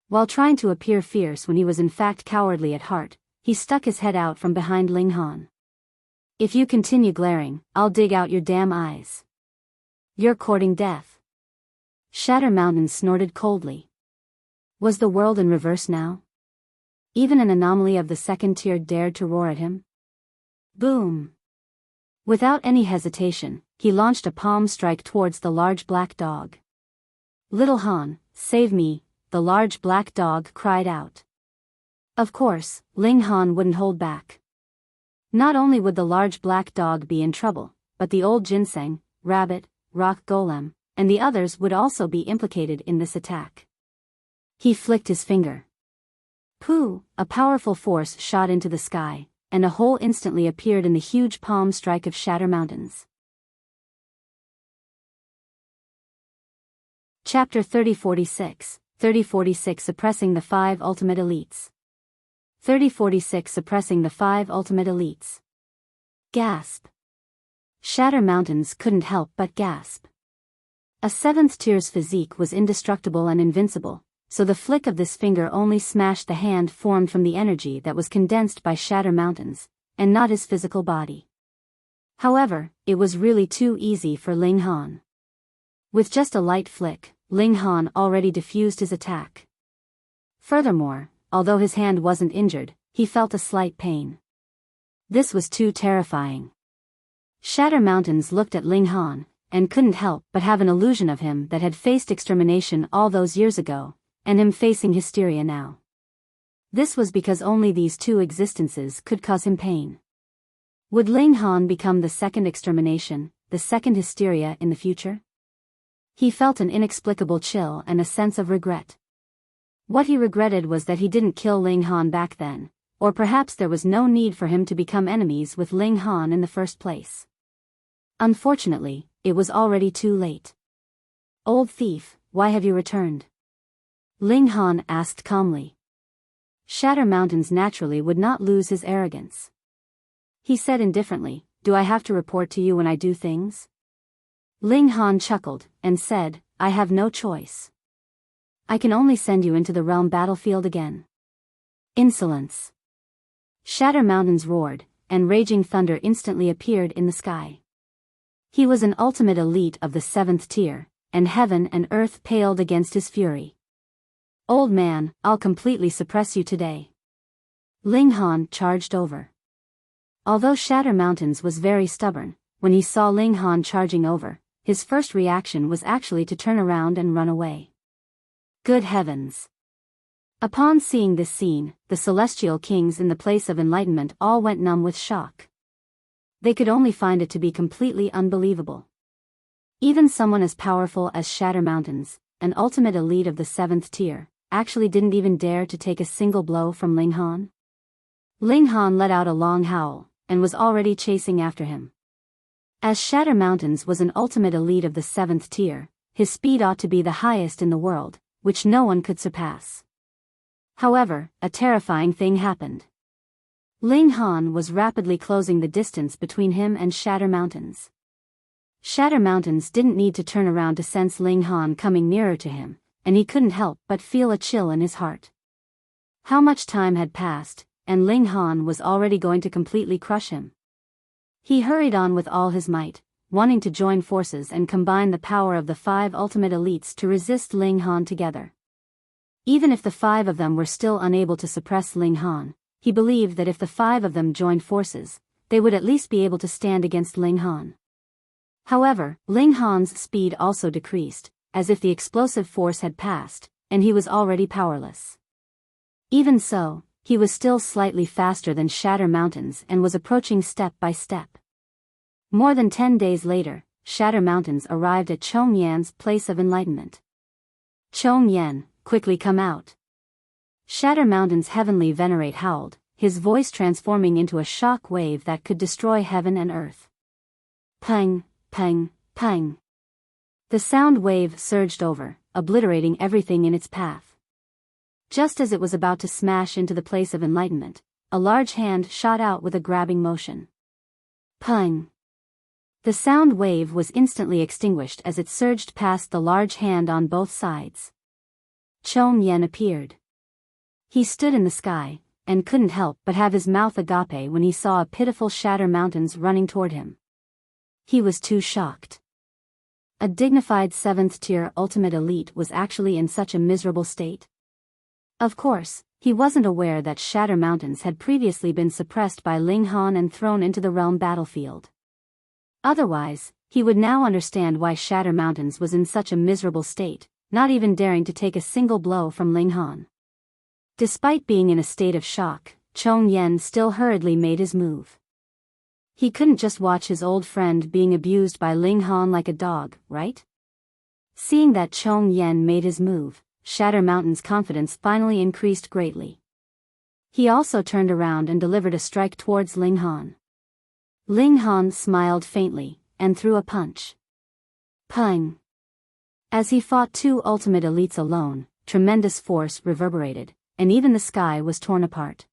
While trying to appear fierce when he was in fact cowardly at heart, he stuck his head out from behind Ling Han. If you continue glaring, I'll dig out your damn eyes. You're courting death. Shatter Mountains snorted coldly. Was the world in reverse now? Even an anomaly of the 2nd tier dared to roar at him? Boom! Without any hesitation, he launched a palm strike towards the large black dog. Little Han, save me, the large black dog cried out. Of course, Ling Han wouldn't hold back. Not only would the large black dog be in trouble, but the old ginseng, rabbit, rock golem, and the others would also be implicated in this attack. He flicked his finger. Pooh! A powerful force shot into the sky, and a hole instantly appeared in the huge palm strike of Shatter Mountains. Chapter 3046, 3046 Suppressing the 5 Ultimate Elites. 3046 Suppressing the 5 Ultimate Elites. Gasp. Shatter Mountains couldn't help but gasp. A 7th tier's physique was indestructible and invincible, so the flick of this finger only smashed the hand formed from the energy that was condensed by Shatter Mountains, and not his physical body. However, it was really too easy for Ling Han. With just a light flick, Ling Han already diffused his attack. Furthermore, although his hand wasn't injured, he felt a slight pain. This was too terrifying. Shatter Mountains looked at Ling Han, and couldn't help but have an illusion of him that had faced extermination all those years ago, and him facing Hysteria now. This was because only these 2 existences could cause him pain. Would Ling Han become the 2nd extermination, the 2nd Hysteria in the future? He felt an inexplicable chill and a sense of regret. What he regretted was that he didn't kill Ling Han back then, or perhaps there was no need for him to become enemies with Ling Han in the first place. Unfortunately, it was already too late. Old thief, why have you returned? Ling Han asked calmly. Shatter Mountains naturally would not lose his arrogance. He said indifferently, do I have to report to you when I do things? Ling Han chuckled, and said, I have no choice. I can only send you into the realm battlefield again. Insolence. Shatter Mountains roared, and raging thunder instantly appeared in the sky. He was an ultimate elite of the 7th tier, and heaven and earth paled against his fury. Old man, I'll completely suppress you today. Ling Han charged over. Although Shatter Mountains was very stubborn, when he saw Ling Han charging over, his first reaction was actually to turn around and run away. Good heavens! Upon seeing this scene, the celestial kings in the place of enlightenment all went numb with shock. They could only find it to be completely unbelievable. Even someone as powerful as Shatter Mountains, an ultimate elite of the 7th tier, actually didn't even dare to take a single blow from Ling Han. Ling Han let out a long howl, and was already chasing after him. As Shatter Mountains was an ultimate elite of the 7th tier, his speed ought to be the highest in the world, which no one could surpass. However, a terrifying thing happened. Ling Han was rapidly closing the distance between him and Shatter Mountains. Shatter Mountains didn't need to turn around to sense Ling Han coming nearer to him, and he couldn't help but feel a chill in his heart. How much time had passed, and Ling Han was already going to completely crush him. He hurried on with all his might, wanting to join forces and combine the power of the 5 ultimate elites to resist Ling Han together. Even if the 5 of them were still unable to suppress Ling Han, he believed that if the 5 of them joined forces, they would at least be able to stand against Ling Han. However, Ling Han's speed also decreased, as if the explosive force had passed, and he was already powerless. Even so, he was still slightly faster than Shatter Mountains and was approaching step by step. More than 10 days later, Shatter Mountains arrived at Chong Yan's place of enlightenment. Chong Yan, quickly come out. Shatter Mountain's heavenly venerate howled, his voice transforming into a shock wave that could destroy heaven and earth. Pang, pang, pang. The sound wave surged over, obliterating everything in its path. Just as it was about to smash into the place of enlightenment, a large hand shot out with a grabbing motion. Pang. The sound wave was instantly extinguished as it surged past the large hand on both sides. Chong Yan appeared. He stood in the sky, and couldn't help but have his mouth agape when he saw a pitiful Shatter Mountains running toward him. He was too shocked. A dignified 7th tier ultimate elite was actually in such a miserable state. Of course, he wasn't aware that Shatter Mountains had previously been suppressed by Ling Han and thrown into the realm battlefield. Otherwise, he would now understand why Shatter Mountains was in such a miserable state, not even daring to take a single blow from Ling Han. Despite being in a state of shock, Chong Yan still hurriedly made his move. He couldn't just watch his old friend being abused by Ling Han like a dog, right? Seeing that Chong Yan made his move, Shatter Mountain's confidence finally increased greatly. He also turned around and delivered a strike towards Ling Han. Ling Han smiled faintly, and threw a punch. Pang! As he fought 2 ultimate elites alone, tremendous force reverberated, and even the sky was torn apart.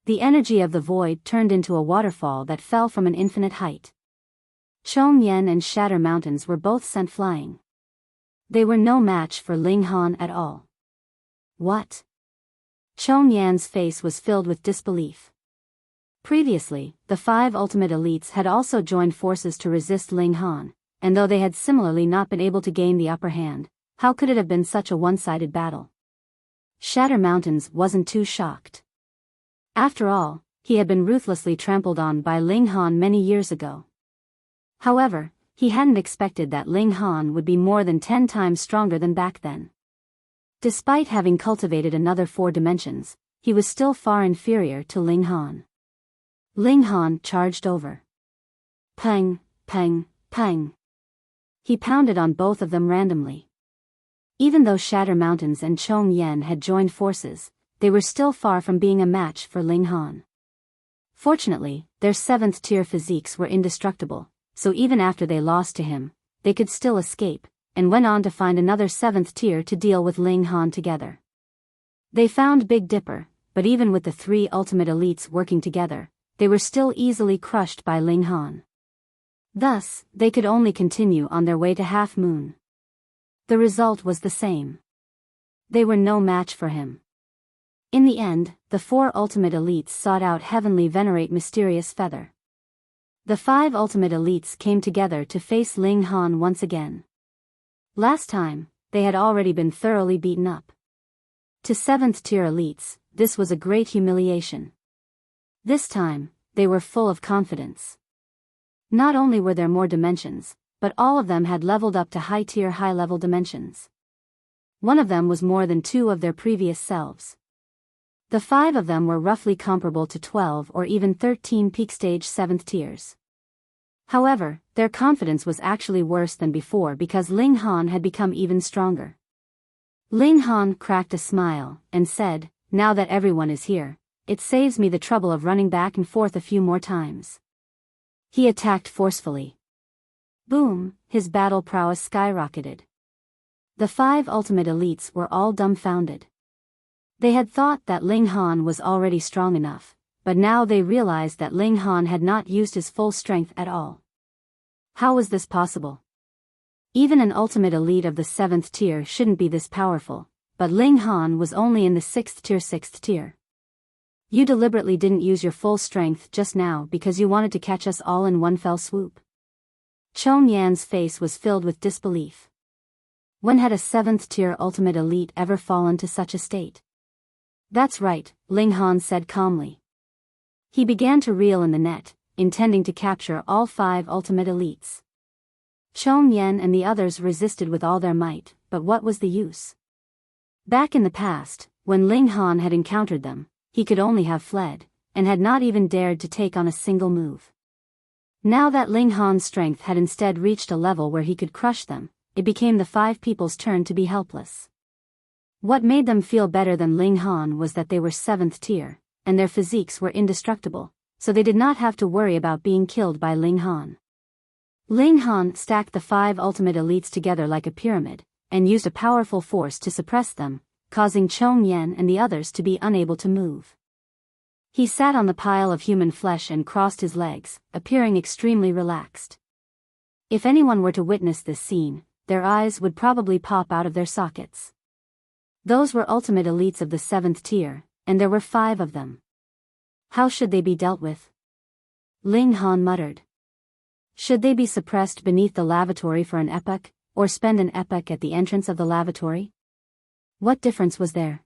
The energy of the void turned into a waterfall that fell from an infinite height. Chong Yan and Shatter Mountains were both sent flying. They were no match for Ling Han at all. What? Chong Yan's face was filled with disbelief. Previously, the 5 ultimate elites had also joined forces to resist Ling Han, and though they had similarly not been able to gain the upper hand, how could it have been such a one-sided battle? Shatter Mountains wasn't too shocked. After all, he had been ruthlessly trampled on by Ling Han many years ago. However, he hadn't expected that Ling Han would be more than 10 times stronger than back then. Despite having cultivated another 4 dimensions, he was still far inferior to Ling Han. Ling Han charged over. Pang, pang, pang. He pounded on both of them randomly. Even though Shatter Mountains and Chong Yan had joined forces, they were still far from being a match for Ling Han. Fortunately, their 7th tier physiques were indestructible, so even after they lost to him, they could still escape, and went on to find another 7th tier to deal with Ling Han together. They found Big Dipper, but even with the 3 ultimate elites working together, they were still easily crushed by Ling Han. Thus, they could only continue on their way to Half Moon. The result was the same. They were no match for him. In the end, the 4 ultimate elites sought out Heavenly Venerate Mysterious Feather. The 5 ultimate elites came together to face Ling Han once again. Last time, they had already been thoroughly beaten up. To 7th tier elites, this was a great humiliation. This time, they were full of confidence. Not only were there more dimensions, but all of them had leveled up to high-tier high-level dimensions. One of them was more than 2 of their previous selves. The 5 of them were roughly comparable to 12 or even 13 peak stage 7th tiers. However, their confidence was actually worse than before because Ling Han had become even stronger. Ling Han cracked a smile, and said, "Now that everyone is here, it saves me the trouble of running back and forth a few more times." He attacked forcefully. Boom, his battle prowess skyrocketed. The 5 ultimate elites were all dumbfounded. They had thought that Ling Han was already strong enough, but now they realized that Ling Han had not used his full strength at all. How was this possible? Even an ultimate elite of the 7th tier shouldn't be this powerful, but Ling Han was only in the 6th tier. You deliberately didn't use your full strength just now because you wanted to catch us all in one fell swoop. Chong Yan's face was filled with disbelief. When had a 7th-tier ultimate elite ever fallen to such a state? That's right, Ling Han said calmly. He began to reel in the net, intending to capture all 5 ultimate elites. Chong Yan and the others resisted with all their might, but what was the use? Back in the past, when Ling Han had encountered them, he could only have fled, and had not even dared to take on a single move. Now that Ling Han's strength had instead reached a level where he could crush them, it became the 5 people's turn to be helpless. What made them feel better than Ling Han was that they were 7th tier, and their physiques were indestructible, so they did not have to worry about being killed by Ling Han. Ling Han stacked the 5 ultimate elites together like a pyramid, and used a powerful force to suppress them, causing Chong Yan and the others to be unable to move. He sat on the pile of human flesh and crossed his legs, appearing extremely relaxed. If anyone were to witness this scene, their eyes would probably pop out of their sockets. Those were ultimate elites of the 7th tier, and there were 5 of them. How should they be dealt with? Ling Han muttered. Should they be suppressed beneath the lavatory for an epoch, or spend an epoch at the entrance of the lavatory? What difference was there?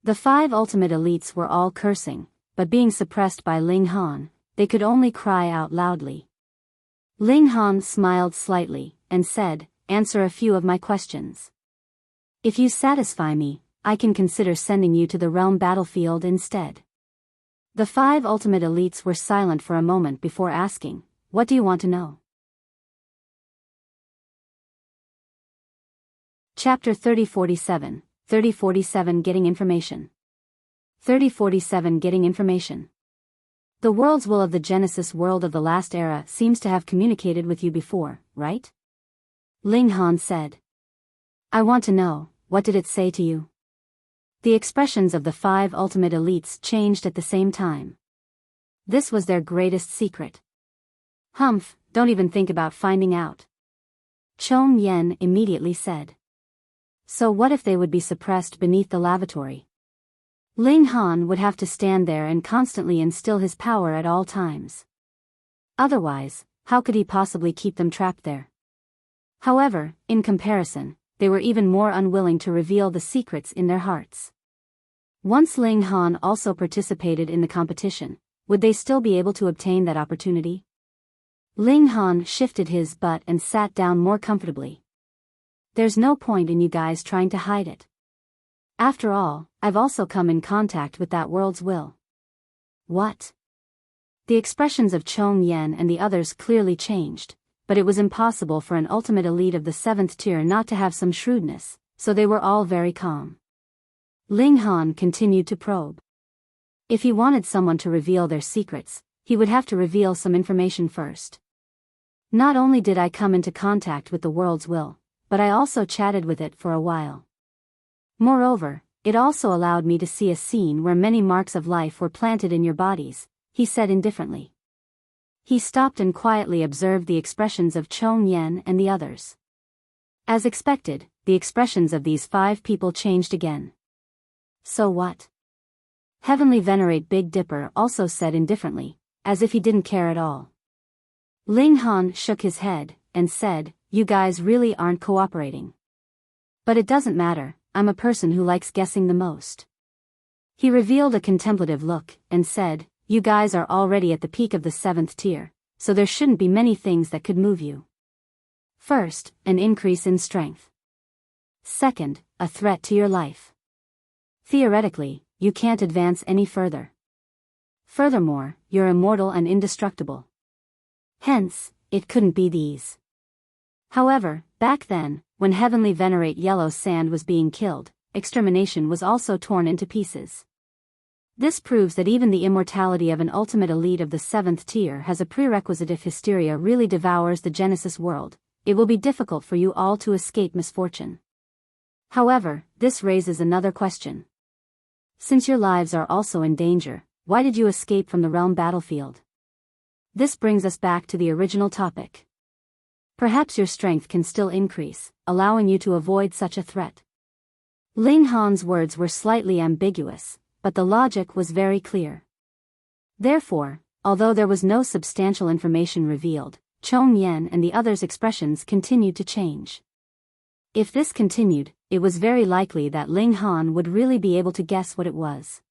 The 5 ultimate elites were all cursing, but being suppressed by Ling Han, they could only cry out loudly. Ling Han smiled slightly, and said, "Answer a few of my questions. If you satisfy me, I can consider sending you to the realm battlefield instead." The 5 ultimate elites were silent for a moment before asking, "What do you want to know?" Chapter 3047, 3047 Getting Information. 3047 Getting Information. The world's will of the Genesis world of the last era seems to have communicated with you before, right? Ling Han said. I want to know, what did it say to you? The expressions of the 5 ultimate elites changed at the same time. This was their greatest secret. Humph, don't even think about finding out. Chong Yan immediately said. So what if they would be suppressed beneath the lavatory? Ling Han would have to stand there and constantly instill his power at all times. Otherwise, how could he possibly keep them trapped there? However, in comparison, they were even more unwilling to reveal the secrets in their hearts. Once Ling Han also participated in the competition, would they still be able to obtain that opportunity? Ling Han shifted his butt and sat down more comfortably. There's no point in you guys trying to hide it. After all, I've also come in contact with that world's will. What? The expressions of Chong Yan and the others clearly changed, but it was impossible for an ultimate elite of the 7th tier not to have some shrewdness, so they were all very calm. Ling Han continued to probe. If he wanted someone to reveal their secrets, he would have to reveal some information first. Not only did I come into contact with the world's will, but I also chatted with it for a while. Moreover, it also allowed me to see a scene where many marks of life were planted in your bodies, he said indifferently. He stopped and quietly observed the expressions of Chong Yan and the others. As expected, the expressions of these 5 people changed again. So what? Heavenly Venerate Big Dipper also said indifferently, as if he didn't care at all. Ling Han shook his head, and said, You guys really aren't cooperating. But it doesn't matter, I'm a person who likes guessing the most. He revealed a contemplative look, and said, You guys are already at the peak of the 7th tier, so there shouldn't be many things that could move you. First, an increase in strength. Second, a threat to your life. Theoretically, you can't advance any further. Furthermore, you're immortal and indestructible. Hence, it couldn't be these. However, back then, when Heavenly Venerate Yellow Sand was being killed, extermination was also torn into pieces. This proves that even the immortality of an ultimate elite of the 7th tier has a prerequisite. If Hysteria really devours the Genesis world, it will be difficult for you all to escape misfortune. However, this raises another question. Since your lives are also in danger, why did you escape from the realm battlefield? This brings us back to the original topic. Perhaps your strength can still increase, allowing you to avoid such a threat. Ling Han's words were slightly ambiguous, but the logic was very clear. Therefore, although there was no substantial information revealed, Chong Yen and the others' expressions continued to change. If this continued, it was very likely that Ling Han would really be able to guess what it was.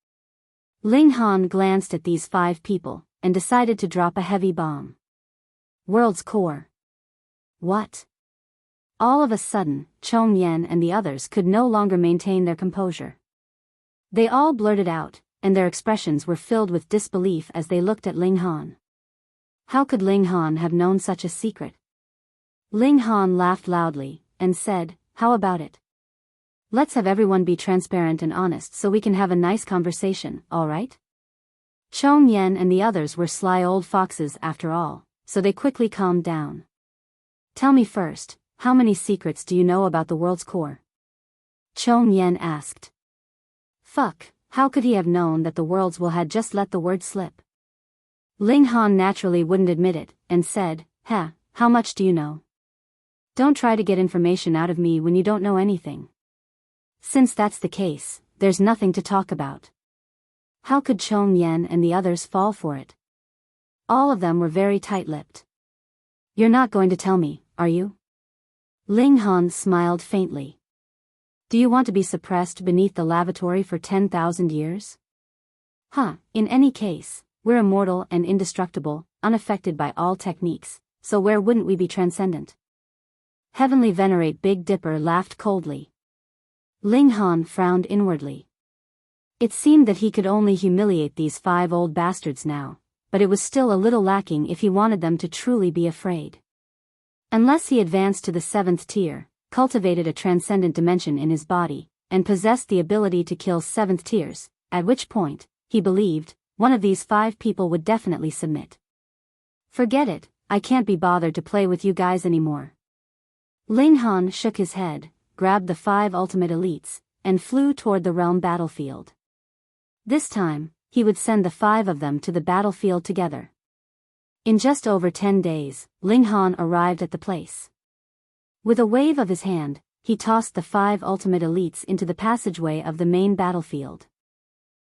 Ling Han glanced at these 5 people, and decided to drop a heavy bomb. World's core. What? All of a sudden, Chong Yen and the others could no longer maintain their composure. They all blurted out, and their expressions were filled with disbelief as they looked at Ling Han. How could Ling Han have known such a secret? Ling Han laughed loudly, and said, "How about it? Let's have everyone be transparent and honest so we can have a nice conversation, alright?" Chong Yen and the others were sly old foxes after all, so they quickly calmed down. "Tell me first, how many secrets do you know about the world's core?" Chong Yen asked. Fuck, how could he have known that the worlds will had just let the word slip? Ling Han naturally wouldn't admit it, and said, how much do you know? Don't try to get information out of me when you don't know anything. Since that's the case, there's nothing to talk about. How could Chong Yen and the others fall for it? All of them were very tight-lipped. You're not going to tell me, are you? Ling Han smiled faintly. Do you want to be suppressed beneath the lavatory for 10,000 years? In any case, we're immortal and indestructible, unaffected by all techniques, so where wouldn't we be transcendent? Heavenly Venerate Big Dipper laughed coldly. Ling Han frowned inwardly. It seemed that he could only humiliate these 5 old bastards now, but it was still a little lacking if he wanted them to truly be afraid. Unless he advanced to the 7th tier, cultivated a transcendent dimension in his body, and possessed the ability to kill 7th tiers, at which point, he believed, one of these 5 people would definitely submit. Forget it, I can't be bothered to play with you guys anymore. Ling Han shook his head, grabbed the 5 ultimate elites, and flew toward the realm battlefield. This time, he would send the 5 of them to the battlefield together. In just over 10 days, Ling Han arrived at the place. With a wave of his hand, he tossed the 5 ultimate elites into the passageway of the main battlefield.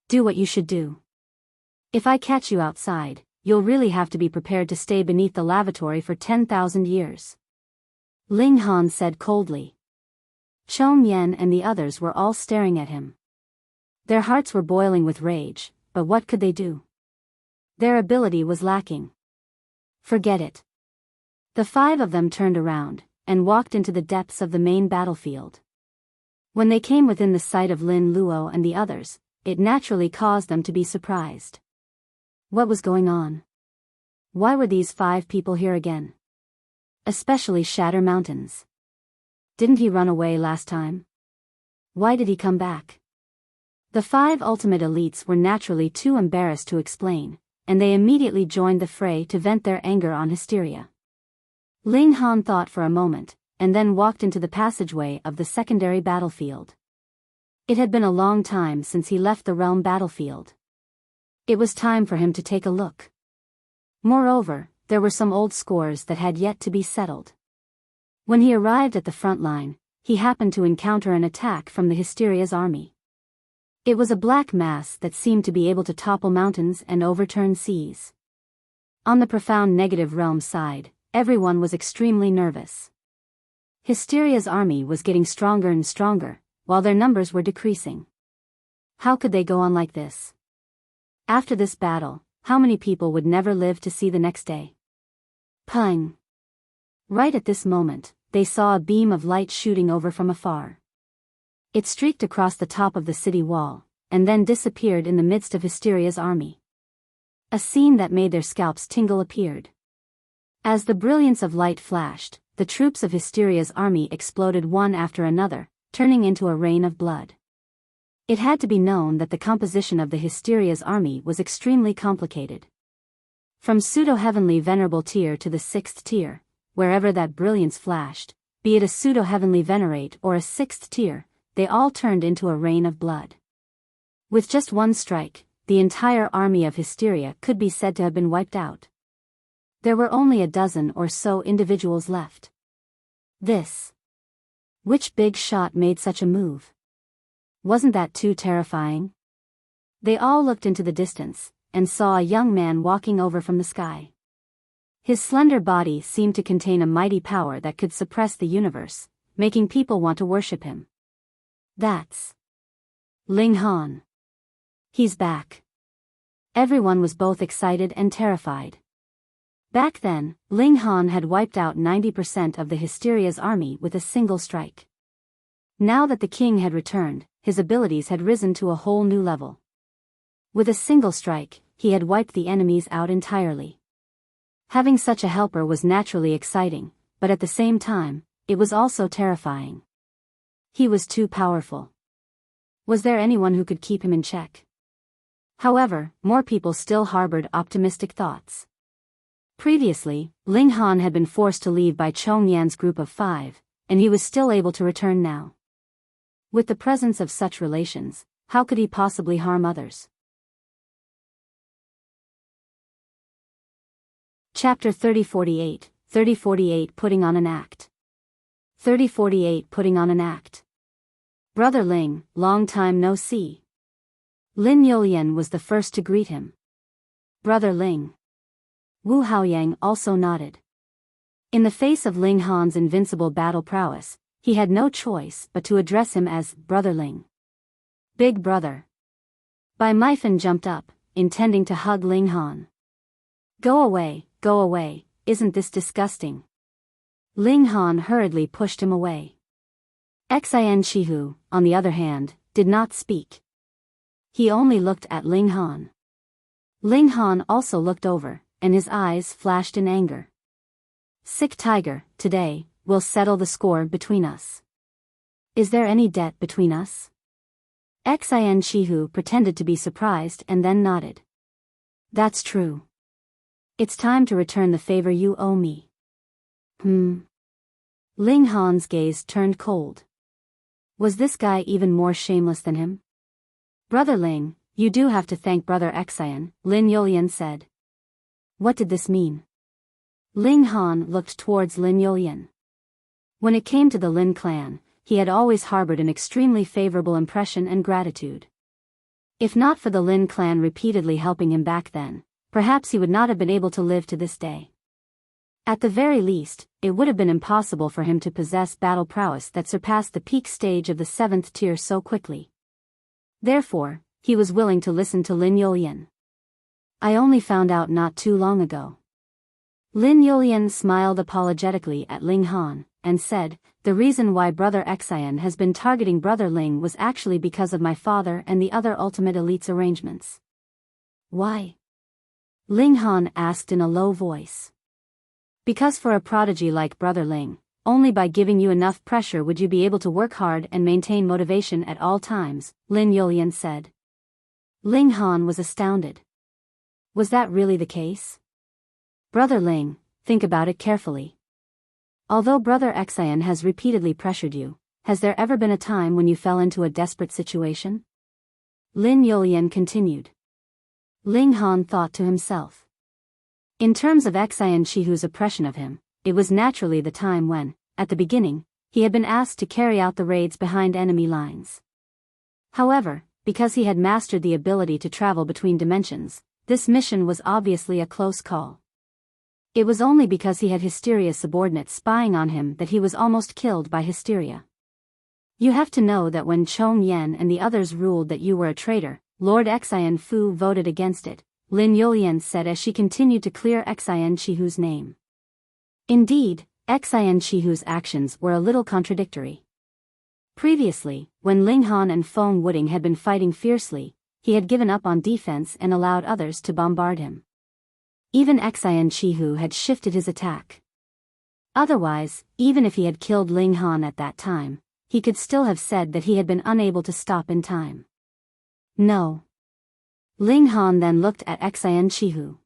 Do what you should do. If I catch you outside, you'll really have to be prepared to stay beneath the lavatory for 10,000 years. Ling Han said coldly. Chong Yen and the others were all staring at him. Their hearts were boiling with rage, but what could they do? Their ability was lacking. Forget it. The 5 of them turned around, and walked into the depths of the main battlefield. When they came within the sight of Lin Luo and the others, it naturally caused them to be surprised. What was going on? Why were these 5 people here again? Especially Shatter Mountains. Didn't he run away last time? Why did he come back? The 5 ultimate elites were naturally too embarrassed to explain, and they immediately joined the fray to vent their anger on Hysteria. Ling Han thought for a moment, and then walked into the passageway of the secondary battlefield. It had been a long time since he left the realm battlefield. It was time for him to take a look. Moreover, there were some old scores that had yet to be settled. When he arrived at the front line, he happened to encounter an attack from the Hysteria's army. It was a black mass that seemed to be able to topple mountains and overturn seas. On the profound negative realm side, everyone was extremely nervous. Hysteria's army was getting stronger and stronger, while their numbers were decreasing. How could they go on like this? After this battle, how many people would never live to see the next day? Pung! Right at this moment, they saw a beam of light shooting over from afar. It streaked across the top of the city wall, and then disappeared in the midst of Hysteria's army. A scene that made their scalps tingle appeared. As the brilliance of light flashed, the troops of Hysteria's army exploded one after another, turning into a rain of blood. It had to be known that the composition of the Hysteria's army was extremely complicated. From pseudo-heavenly venerable tier to the 6th tier, wherever that brilliance flashed, be it a pseudo-heavenly venerate or a 6th tier, they all turned into a rain of blood. With just one strike, the entire army of Hysteria could be said to have been wiped out. There were only a dozen or so individuals left. Which big shot made such a move? Wasn't that too terrifying? They all looked into the distance, and saw a young man walking over from the sky. His slender body seemed to contain a mighty power that could suppress the universe, making people want to worship him. That's Ling Han. He's back. Everyone was both excited and terrified. Back then, Ling Han had wiped out 90% of the Hysteria's army with a single strike. Now that the king had returned, his abilities had risen to a whole new level. With a single strike, he had wiped the enemies out entirely. Having such a helper was naturally exciting, but at the same time, it was also terrifying. He was too powerful. Was there anyone who could keep him in check? However, more people still harbored optimistic thoughts. Previously, Ling Han had been forced to leave by Chong Yan's group of 5, and he was still able to return now. With the presence of such relations, how could he possibly harm others? Chapter 3048, 3048 Putting on an Act. 3048 Putting on an Act. Brother Ling, long time no see. Lin Yulian was the first to greet him. Brother Ling. Wu Haoyang also nodded. In the face of Ling Han's invincible battle prowess, he had no choice but to address him as Brother Ling. Big brother. Bai Meifan jumped up, intending to hug Ling Han. Go away, isn't this disgusting? Ling Han hurriedly pushed him away. Xian Shihu, on the other hand, did not speak. He only looked at Ling Han. Ling Han also looked over, and his eyes flashed in anger. Sick tiger, today, we'll settle the score between us. Is there any debt between us? Xian Shihu pretended to be surprised and then nodded. That's true. It's time to return the favor you owe me. Ling Han's gaze turned cold. Was this guy even more shameless than him? Brother Ling, you do have to thank Brother Xian, Lin Yulian said. What did this mean? Ling Han looked towards Lin Yulian. When it came to the Lin clan, he had always harbored an extremely favorable impression and gratitude. If not for the Lin clan repeatedly helping him back then, perhaps he would not have been able to live to this day. At the very least, it would have been impossible for him to possess battle prowess that surpassed the peak stage of the 7th tier so quickly. Therefore, he was willing to listen to Lin Yulian. I only found out not too long ago. Lin Yulian smiled apologetically at Ling Han, and said, the reason why Brother Xian has been targeting Brother Ling was actually because of my father and the other ultimate elites arrangements. Why? Ling Han asked in a low voice. Because for a prodigy like Brother Ling, only by giving you enough pressure would you be able to work hard and maintain motivation at all times, Lin Yulian said. Ling Han was astounded. Was that really the case? Brother Ling, think about it carefully. Although Brother Xian has repeatedly pressured you, has there ever been a time when you fell into a desperate situation? Lin Yulian continued. Ling Han thought to himself. In terms of Xian Shihu's oppression of him, it was naturally the time when, at the beginning, he had been asked to carry out the raids behind enemy lines. However, because he had mastered the ability to travel between dimensions, this mission was obviously a close call. It was only because he had Hysteria's subordinates spying on him that he was almost killed by Hysteria. You have to know that when Chong Yan and the others ruled that you were a traitor, Lord Xian Fu voted against it, Lin Yulian said as she continued to clear Xian Shihu's name. Indeed, Xian Shihu's actions were a little contradictory. Previously, when Ling Han and Feng Wuding had been fighting fiercely, he had given up on defense and allowed others to bombard him. Even Xian Shihu had shifted his attack. Otherwise, even if he had killed Ling Han at that time, he could still have said that he had been unable to stop in time. No. Ling Han then looked at Xian Shihu.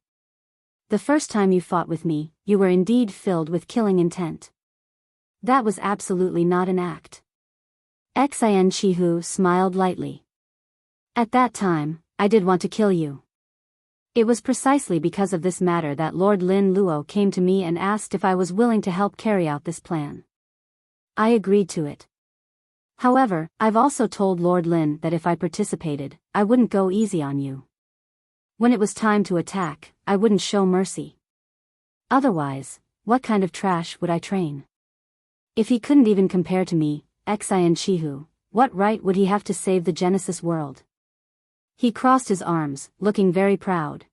The first time you fought with me, you were indeed filled with killing intent. That was absolutely not an act. Xian Shihu smiled lightly. At that time, I did want to kill you. It was precisely because of this matter that Lord Lin Luo came to me and asked if I was willing to help carry out this plan. I agreed to it. However, I've also told Lord Lin that if I participated, I wouldn't go easy on you. When it was time to attack, I wouldn't show mercy. Otherwise, what kind of trash would I train? If he couldn't even compare to me, Xian Chihu, what right would he have to save the Genesis world? He crossed his arms, looking very proud.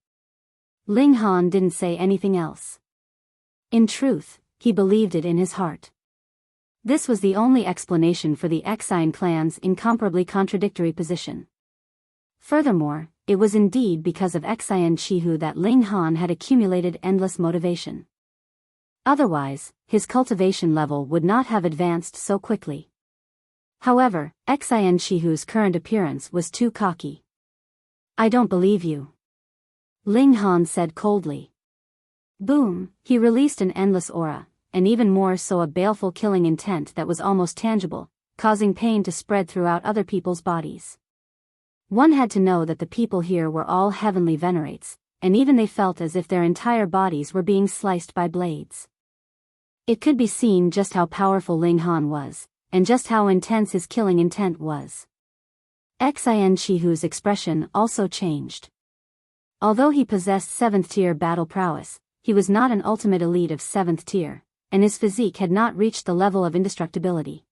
Ling Han didn't say anything else. In truth, he believed it in his heart. This was the only explanation for the Xian clan's incomparably contradictory position. Furthermore, it was indeed because of Xian Chihu that Ling Han had accumulated endless motivation. Otherwise, his cultivation level would not have advanced so quickly. However, Xian Chihu's current appearance was too cocky. I don't believe you. Ling Han said coldly. Boom, he released an endless aura, and even more so a baleful killing intent that was almost tangible, causing pain to spread throughout other people's bodies. One had to know that the people here were all heavenly venerates, and even they felt as if their entire bodies were being sliced by blades. It could be seen just how powerful Ling Han was, and just how intense his killing intent was. Xian Chihu's expression also changed. Although he possessed 7th tier battle prowess, he was not an ultimate elite of 7th tier, and his physique had not reached the level of indestructibility.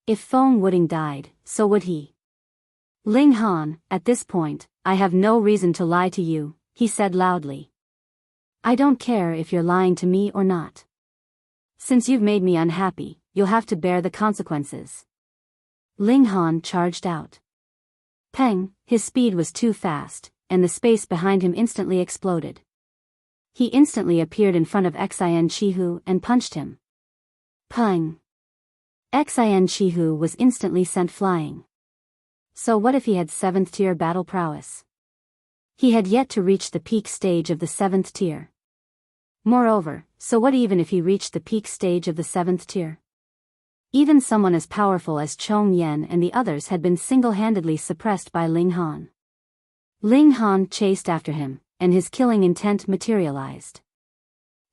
If Feng Wuding died, so would he. Ling Han, at this point, I have no reason to lie to you, he said loudly. I don't care if you're lying to me or not. Since you've made me unhappy, you'll have to bear the consequences. Ling Han charged out. Peng, his speed was too fast, and the space behind him instantly exploded. He instantly appeared in front of Xian Chihu and punched him. Peng. Xian Chihu was instantly sent flying. So what if he had 7th tier battle prowess? He had yet to reach the peak stage of the 7th tier. Moreover, so what even if he reached the peak stage of the 7th tier? Even someone as powerful as Chong Yen and the others had been single-handedly suppressed by Ling Han. Ling Han chased after him, and his killing intent materialized.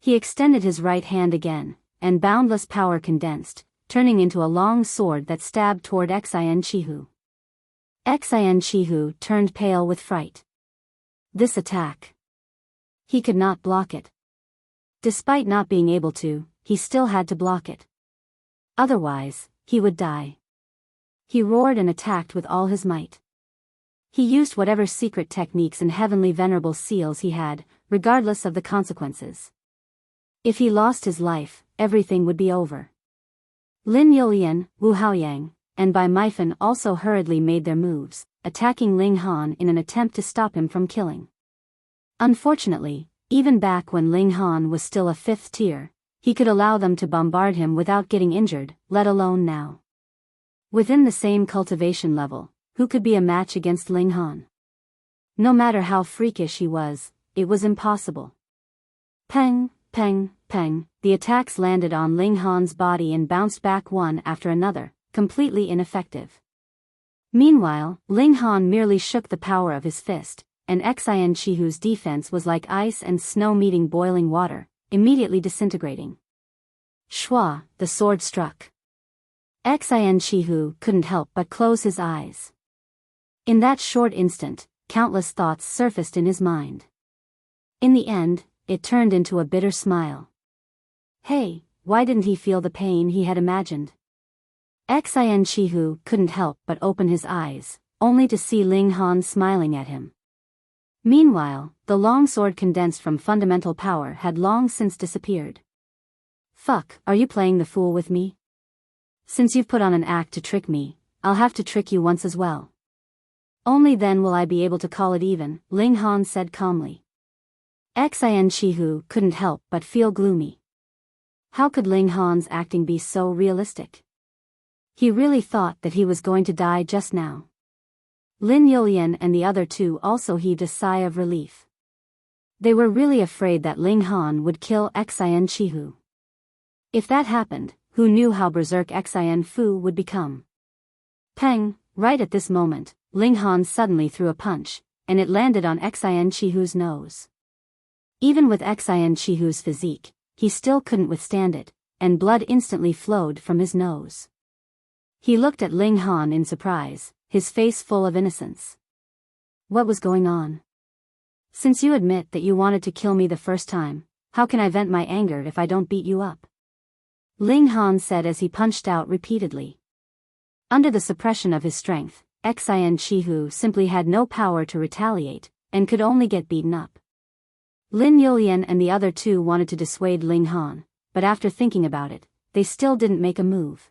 He extended his right hand again, and boundless power condensed, turning into a long sword that stabbed toward Xian Chihu. Xian Chihu turned pale with fright. This attack. He could not block it. Despite not being able to, he still had to block it. Otherwise, he would die. He roared and attacked with all his might. He used whatever secret techniques and heavenly venerable seals he had, regardless of the consequences. If he lost his life, everything would be over. Lin Yulian, Wu Haoyang, and Bai Maifen also hurriedly made their moves, attacking Ling Han in an attempt to stop him from killing. Unfortunately, even back when Ling Han was still a 5th tier, he could allow them to bombard him without getting injured, let alone now. Within the same cultivation level, who could be a match against Ling Han? No matter how freakish he was, it was impossible. Peng, peng, peng, the attacks landed on Ling Han's body and bounced back one after another, completely ineffective. Meanwhile, Ling Han merely shook the power of his fist, and Xian Chihu's defense was like ice and snow meeting boiling water, immediately disintegrating. Shua, the sword struck. Xian Chihu couldn't help but close his eyes. In that short instant, countless thoughts surfaced in his mind. In the end, it turned into a bitter smile. Hey, why didn't he feel the pain he had imagined? Xian Chihu couldn't help but open his eyes, only to see Ling Han smiling at him. Meanwhile, the longsword condensed from fundamental power had long since disappeared. Fuck, are you playing the fool with me? Since you've put on an act to trick me, I'll have to trick you once as well. Only then will I be able to call it even, Ling Han said calmly. Xian Chihu couldn't help but feel gloomy. How could Ling Han's acting be so realistic? He really thought that he was going to die just now. Lin Yulian and the other two also heaved a sigh of relief. They were really afraid that Ling Han would kill Xian Chihu. If that happened, who knew how berserk Xian Fu would become? Peng, right at this moment, Ling Han suddenly threw a punch, and it landed on Xian Chihu's nose. Even with Xian Chihu's physique, he still couldn't withstand it, and blood instantly flowed from his nose. He looked at Ling Han in surprise, his face full of innocence. What was going on? Since you admit that you wanted to kill me the first time, How can I vent my anger if I don't beat you up? Ling Han said as he punched out repeatedly. Under the suppression of his strength, Xian Chihu simply had no power to retaliate, and could only get beaten up. Lin Yulian and the other two wanted to dissuade Ling Han, but after thinking about it, they still didn't make a move.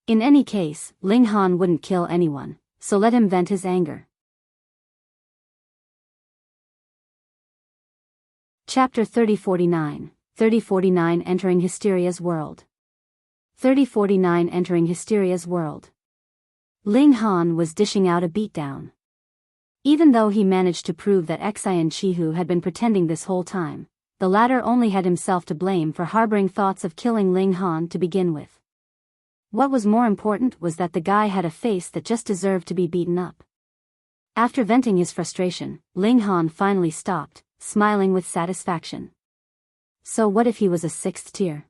In any case, Ling Han wouldn't kill anyone, so let him vent his anger. Chapter 3049, 3049 Entering Hysteria's World. 3049 Entering Hysteria's World. Ling Han was dishing out a beatdown. Even though he managed to prove that Xian Chihu had been pretending this whole time, the latter only had himself to blame for harboring thoughts of killing Ling Han to begin with. What was more important was that the guy had a face that just deserved to be beaten up. After venting his frustration, Ling Han finally stopped, smiling with satisfaction. So what if he was a 6th tier?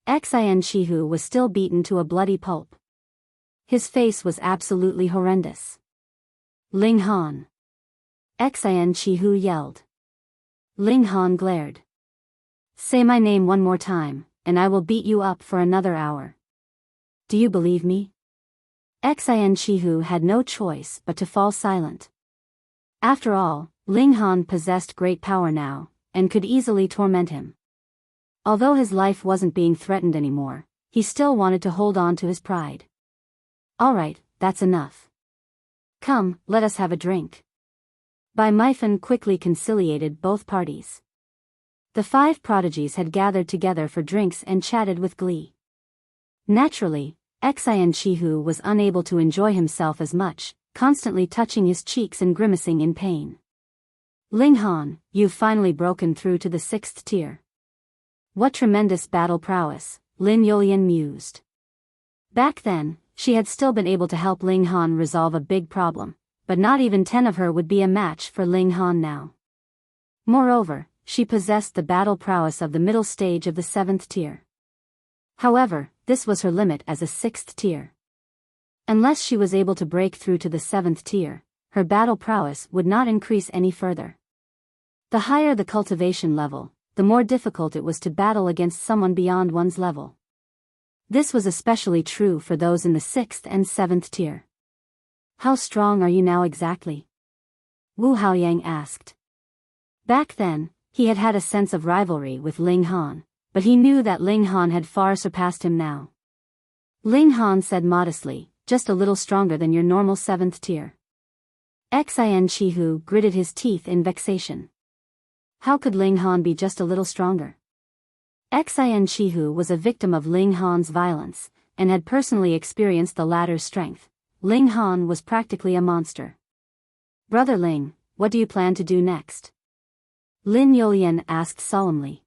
Xian Chihu was still beaten to a bloody pulp. His face was absolutely horrendous. Ling Han. Xian Chihu yelled. Ling Han glared. Say my name one more time, and I will beat you up for another hour. Do you believe me? Xian Chihu had no choice but to fall silent. After all, Ling Han possessed great power now, and could easily torment him. Although his life wasn't being threatened anymore, he still wanted to hold on to his pride. Alright, that's enough. Come, let us have a drink. Bai Meifan quickly conciliated both parties. The 5 prodigies had gathered together for drinks and chatted with glee. Naturally, Xian Chihu was unable to enjoy himself as much, constantly touching his cheeks and grimacing in pain. Ling Han, you've finally broken through to the 6th tier. What tremendous battle prowess, Lin Yulian mused. Back then, she had still been able to help Ling Han resolve a big problem, but not even 10 of her would be a match for Ling Han now. Moreover, she possessed the battle prowess of the middle stage of the 7th tier. However, this was her limit as a 6th tier. Unless she was able to break through to the 7th tier, her battle prowess would not increase any further. The higher the cultivation level, the more difficult it was to battle against someone beyond one's level. This was especially true for those in the 6th and 7th tier. How strong are you now exactly? Wu Haoyang asked. Back then, he had had a sense of rivalry with Ling Han, but he knew that Ling Han had far surpassed him now. Ling Han said modestly, just a little stronger than your normal 7th tier. Xian Chihu gritted his teeth in vexation. How could Ling Han be just a little stronger? Xian Chihu was a victim of Ling Han's violence, and had personally experienced the latter's strength. Ling Han was practically a monster. Brother Ling, what do you plan to do next? Lin Yulian asked solemnly.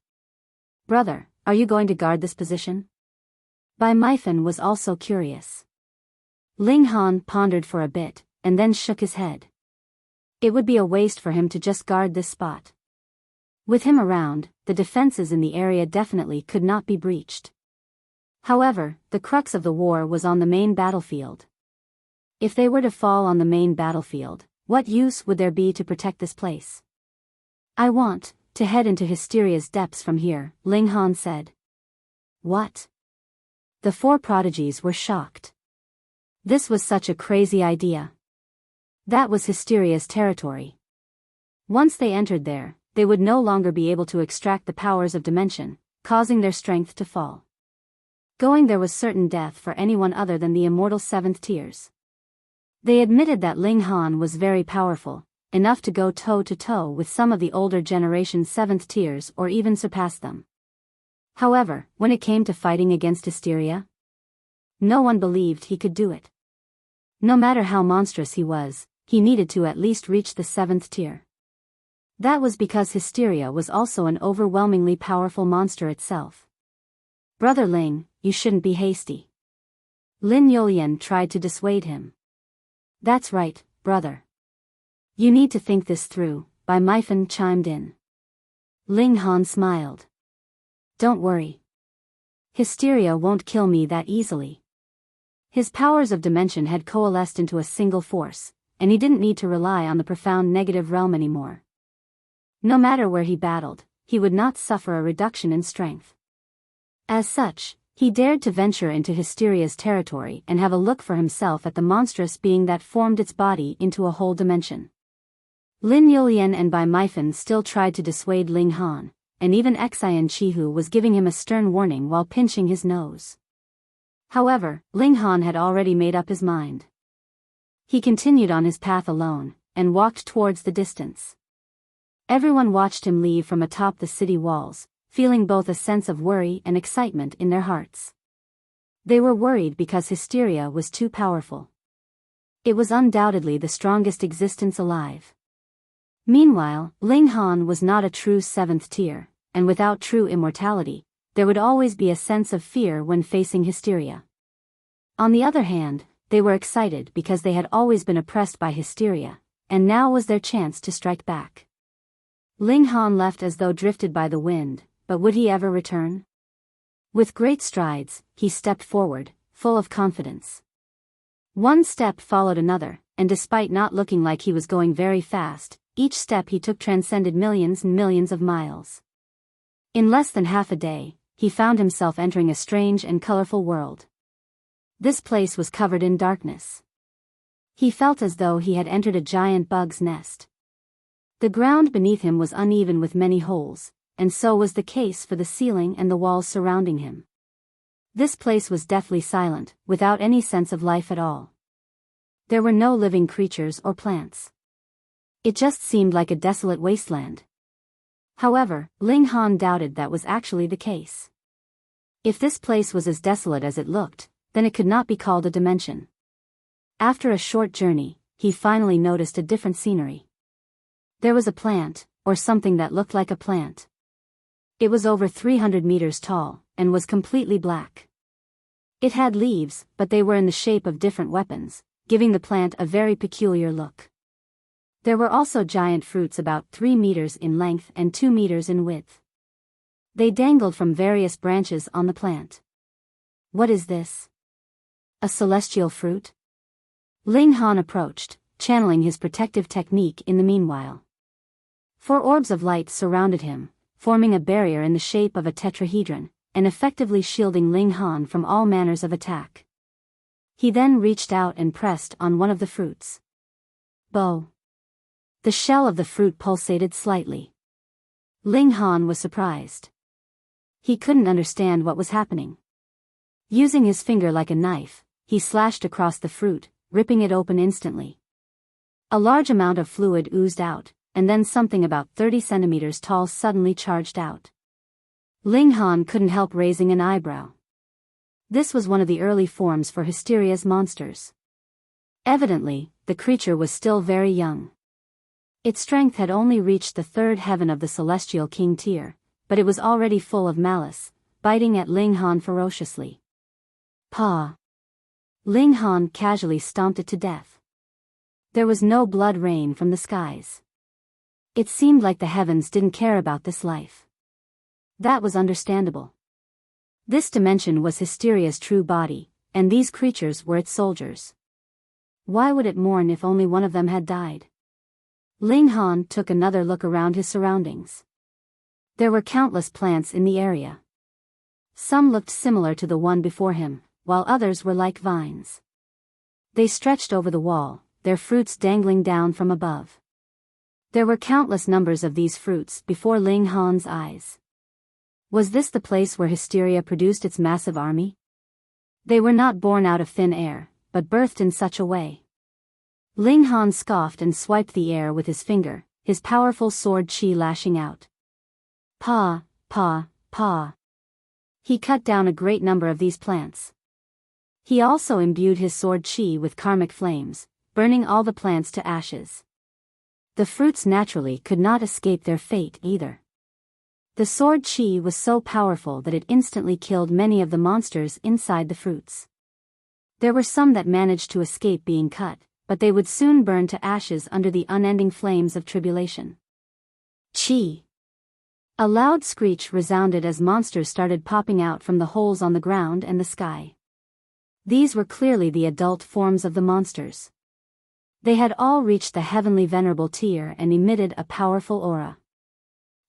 Brother, are you going to guard this position? Bai Meifan was also curious. Ling Han pondered for a bit, and then shook his head. It would be a waste for him to just guard this spot. With him around, the defenses in the area definitely could not be breached. However, the crux of the war was on the main battlefield. If they were to fall on the main battlefield, what use would there be to protect this place? I want to head into Hysteria's depths from here, Ling Han said. What? The 4 prodigies were shocked. This was such a crazy idea. That was Hysteria's territory. Once they entered there, they would no longer be able to extract the powers of dimension, causing their strength to fall. Going there was certain death for anyone other than the immortal 7th tiers. They admitted that Ling Han was very powerful, enough to go toe-to-toe with some of the older generation 7th tiers or even surpass them. However, when it came to fighting against Hysteria, no one believed he could do it. No matter how monstrous he was, he needed to at least reach the 7th tier. That was because Hysteria was also an overwhelmingly powerful monster itself. Brother Ling, you shouldn't be hasty. Lin Yulian tried to dissuade him. That's right, brother. You need to think this through, Bai Meifan chimed in. Ling Han smiled. Don't worry. Hysteria won't kill me that easily. His powers of dimension had coalesced into a single force, and he didn't need to rely on the profound negative realm anymore. No matter where he battled, he would not suffer a reduction in strength. As such, he dared to venture into Hysteria's territory and have a look for himself at the monstrous being that formed its body into a whole dimension. Lin Yulian and Bai Meifan still tried to dissuade Ling Han, and even Xian Chihu was giving him a stern warning while pinching his nose. However, Ling Han had already made up his mind. He continued on his path alone, and walked towards the distance. Everyone watched him leave from atop the city walls, feeling both a sense of worry and excitement in their hearts. They were worried because Hysteria was too powerful. It was undoubtedly the strongest existence alive. Meanwhile, Ling Han was not a true 7th tier, and without true immortality, there would always be a sense of fear when facing Hysteria. On the other hand, they were excited because they had always been oppressed by Hysteria, and now was their chance to strike back. Ling Han left as though drifted by the wind, but would he ever return? With great strides, he stepped forward, full of confidence. One step followed another, and despite not looking like he was going very fast, each step he took transcended millions and millions of miles. In less than half a day, he found himself entering a strange and colorful world. This place was covered in darkness. He felt as though he had entered a giant bug's nest. The ground beneath him was uneven with many holes, and so was the case for the ceiling and the walls surrounding him. This place was deathly silent, without any sense of life at all. There were no living creatures or plants. It just seemed like a desolate wasteland. However, Ling Han doubted that was actually the case. If this place was as desolate as it looked, then it could not be called a dimension. After a short journey, he finally noticed a different scenery. There was a plant, or something that looked like a plant. It was over 300 meters tall, and was completely black. It had leaves, but they were in the shape of different weapons, giving the plant a very peculiar look. There were also giant fruits about 3 meters in length and 2 meters in width. They dangled from various branches on the plant. What is this? A celestial fruit? Ling Han approached, channeling his protective technique in the meanwhile. 4 orbs of light surrounded him, forming a barrier in the shape of a tetrahedron, and effectively shielding Ling Han from all manners of attack. He then reached out and pressed on one of the fruits. Bo. The shell of the fruit pulsated slightly. Ling Han was surprised. He couldn't understand what was happening. Using his finger like a knife, he slashed across the fruit, ripping it open instantly. A large amount of fluid oozed out, and then something about 30 centimeters tall suddenly charged out. Ling Han couldn't help raising an eyebrow. This was one of the early forms for Hysteria's monsters. Evidently, the creature was still very young. Its strength had only reached the 3rd heaven of the Celestial King tier, but it was already full of malice, biting at Ling Han ferociously. Paw! Ling Han casually stomped it to death. There was no blood rain from the skies. It seemed like the heavens didn't care about this life. That was understandable. This dimension was Hysteria's true body, and these creatures were its soldiers. Why would it mourn if only one of them had died? Ling Han took another look around his surroundings. There were countless plants in the area. Some looked similar to the one before him, while others were like vines. They stretched over the wall, their fruits dangling down from above. There were countless numbers of these fruits before Ling Han's eyes. Was this the place where Hysteria produced its massive army? They were not born out of thin air, but birthed in such a way. Ling Han scoffed and swiped the air with his finger, his powerful sword chi lashing out. Paw, paw, paw. He cut down a great number of these plants. He also imbued his sword chi with karmic flames, burning all the plants to ashes. The fruits naturally could not escape their fate either. The sword chi was so powerful that it instantly killed many of the monsters inside the fruits. There were some that managed to escape being cut, but they would soon burn to ashes under the unending flames of tribulation. Chi! A loud screech resounded as monsters started popping out from the holes on the ground and the sky. These were clearly the adult forms of the monsters. They had all reached the heavenly venerable tier and emitted a powerful aura.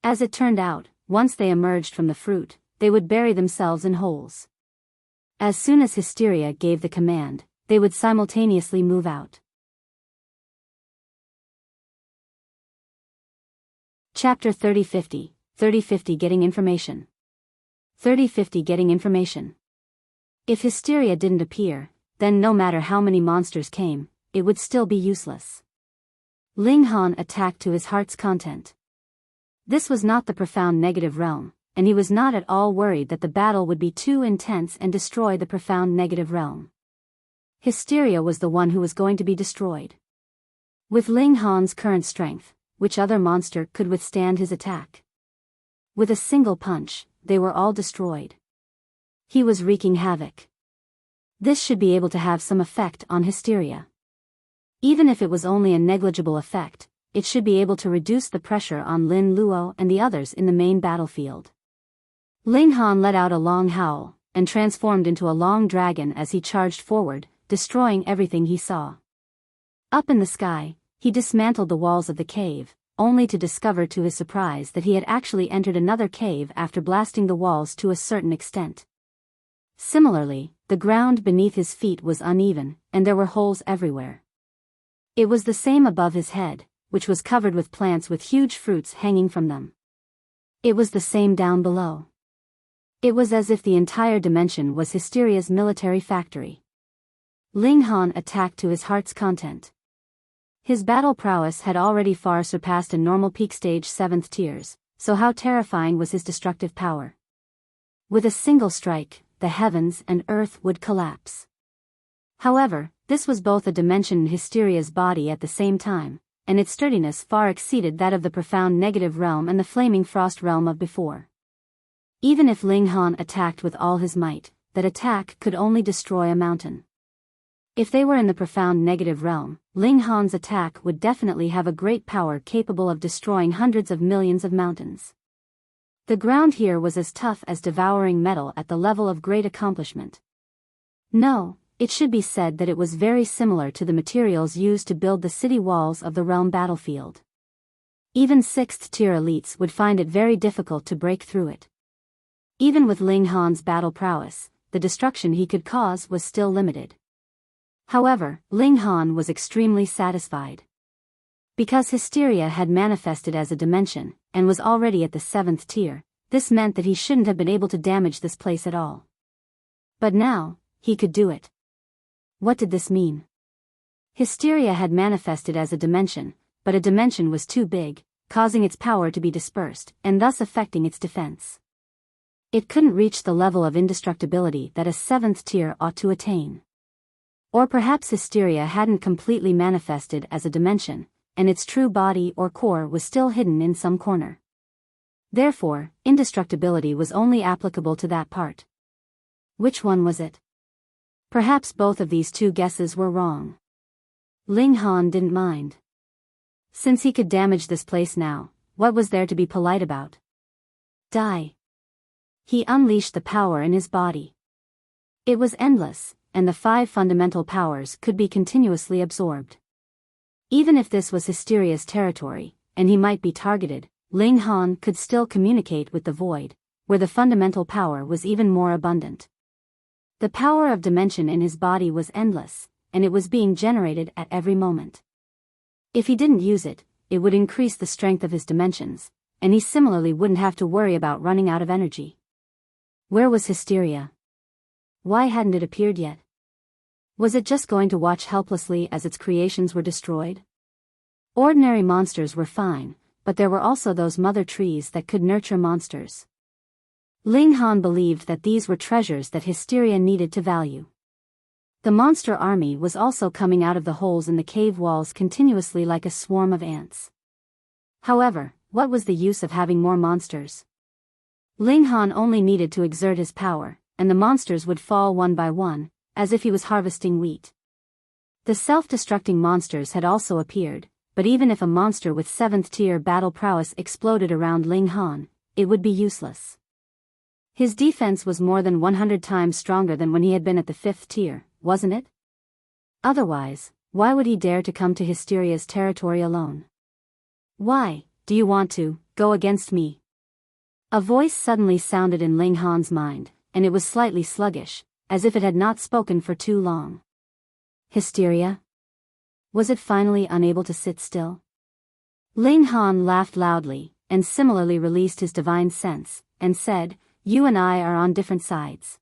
As it turned out, once they emerged from the fruit, they would bury themselves in holes. As soon as Hysteria gave the command, they would simultaneously move out. Chapter 3050, 3050 Getting Information. 3050 Getting Information. If Hysteria didn't appear, then no matter how many monsters came, it would still be useless. Ling Han attacked to his heart's content. This was not the profound negative realm, and he was not at all worried that the battle would be too intense and destroy the profound negative realm. Hysteria was the one who was going to be destroyed. With Ling Han's current strength, which other monster could withstand his attack? With a single punch, they were all destroyed. He was wreaking havoc. This should be able to have some effect on Hysteria. Even if it was only a negligible effect, it should be able to reduce the pressure on Lin Luo and the others in the main battlefield. Ling Han let out a long howl, and transformed into a long dragon as he charged forward, destroying everything he saw. Up in the sky, he dismantled the walls of the cave, only to discover to his surprise that he had actually entered another cave after blasting the walls to a certain extent. Similarly, the ground beneath his feet was uneven, and there were holes everywhere. It was the same above his head, which was covered with plants with huge fruits hanging from them. It was the same down below. It was as if the entire dimension was Hysteria's military factory. Ling Han attacked to his heart's content. His battle prowess had already far surpassed a normal peak stage 7th tiers, so how terrifying was his destructive power. With a single strike, the heavens and earth would collapse. However, this was both a dimension in Hysteria's body at the same time, and its sturdiness far exceeded that of the profound negative realm and the flaming frost realm of before. Even if Ling Han attacked with all his might, that attack could only destroy a mountain. If they were in the profound negative realm, Ling Han's attack would definitely have a great power capable of destroying hundreds of millions of mountains. The ground here was as tough as devouring metal at the level of great accomplishment. No, it should be said that it was very similar to the materials used to build the city walls of the realm battlefield. Even 6th tier elites would find it very difficult to break through it. Even with Ling Han's battle prowess, the destruction he could cause was still limited. However, Ling Han was extremely satisfied. Because Hysteria had manifested as a dimension, and was already at the 7th tier, this meant that he shouldn't have been able to damage this place at all. But now, he could do it. What did this mean? Hysteria had manifested as a dimension, but a dimension was too big, causing its power to be dispersed, and thus affecting its defense. It couldn't reach the level of indestructibility that a 7th tier ought to attain. Or perhaps Hysteria hadn't completely manifested as a dimension, and its true body or core was still hidden in some corner. Therefore, indestructibility was only applicable to that part. Which one was it? Perhaps both of these two guesses were wrong. Ling Han didn't mind. Since he could damage this place now, what was there to be polite about? Die. He unleashed the power in his body. It was endless, and the 5 fundamental powers could be continuously absorbed. Even if this was Hysteria's territory, and he might be targeted, Ling Han could still communicate with the void, where the fundamental power was even more abundant. The power of dimension in his body was endless, and it was being generated at every moment. If he didn't use it, it would increase the strength of his dimensions, and he similarly wouldn't have to worry about running out of energy. Where was Hysteria? Why hadn't it appeared yet? Was it just going to watch helplessly as its creations were destroyed? Ordinary monsters were fine, but there were also those mother trees that could nurture monsters. Ling Han believed that these were treasures that Hysteria needed to value. The monster army was also coming out of the holes in the cave walls continuously like a swarm of ants. However, what was the use of having more monsters? Ling Han only needed to exert his power, and the monsters would fall one by one, as if he was harvesting wheat. The self-destructing monsters had also appeared, but even if a monster with 7th tier battle prowess exploded around Ling Han, it would be useless. His defense was more than 100 times stronger than when he had been at the 5th tier, wasn't it? Otherwise, why would he dare to come to Hysteria's territory alone? Why, do you want to go against me? A voice suddenly sounded in Ling Han's mind, and it was slightly sluggish, as if it had not spoken for too long. Hysteria? Was it finally unable to sit still? Ling Han laughed loudly, and similarly released his divine sense, and said, "You and I are on different sides.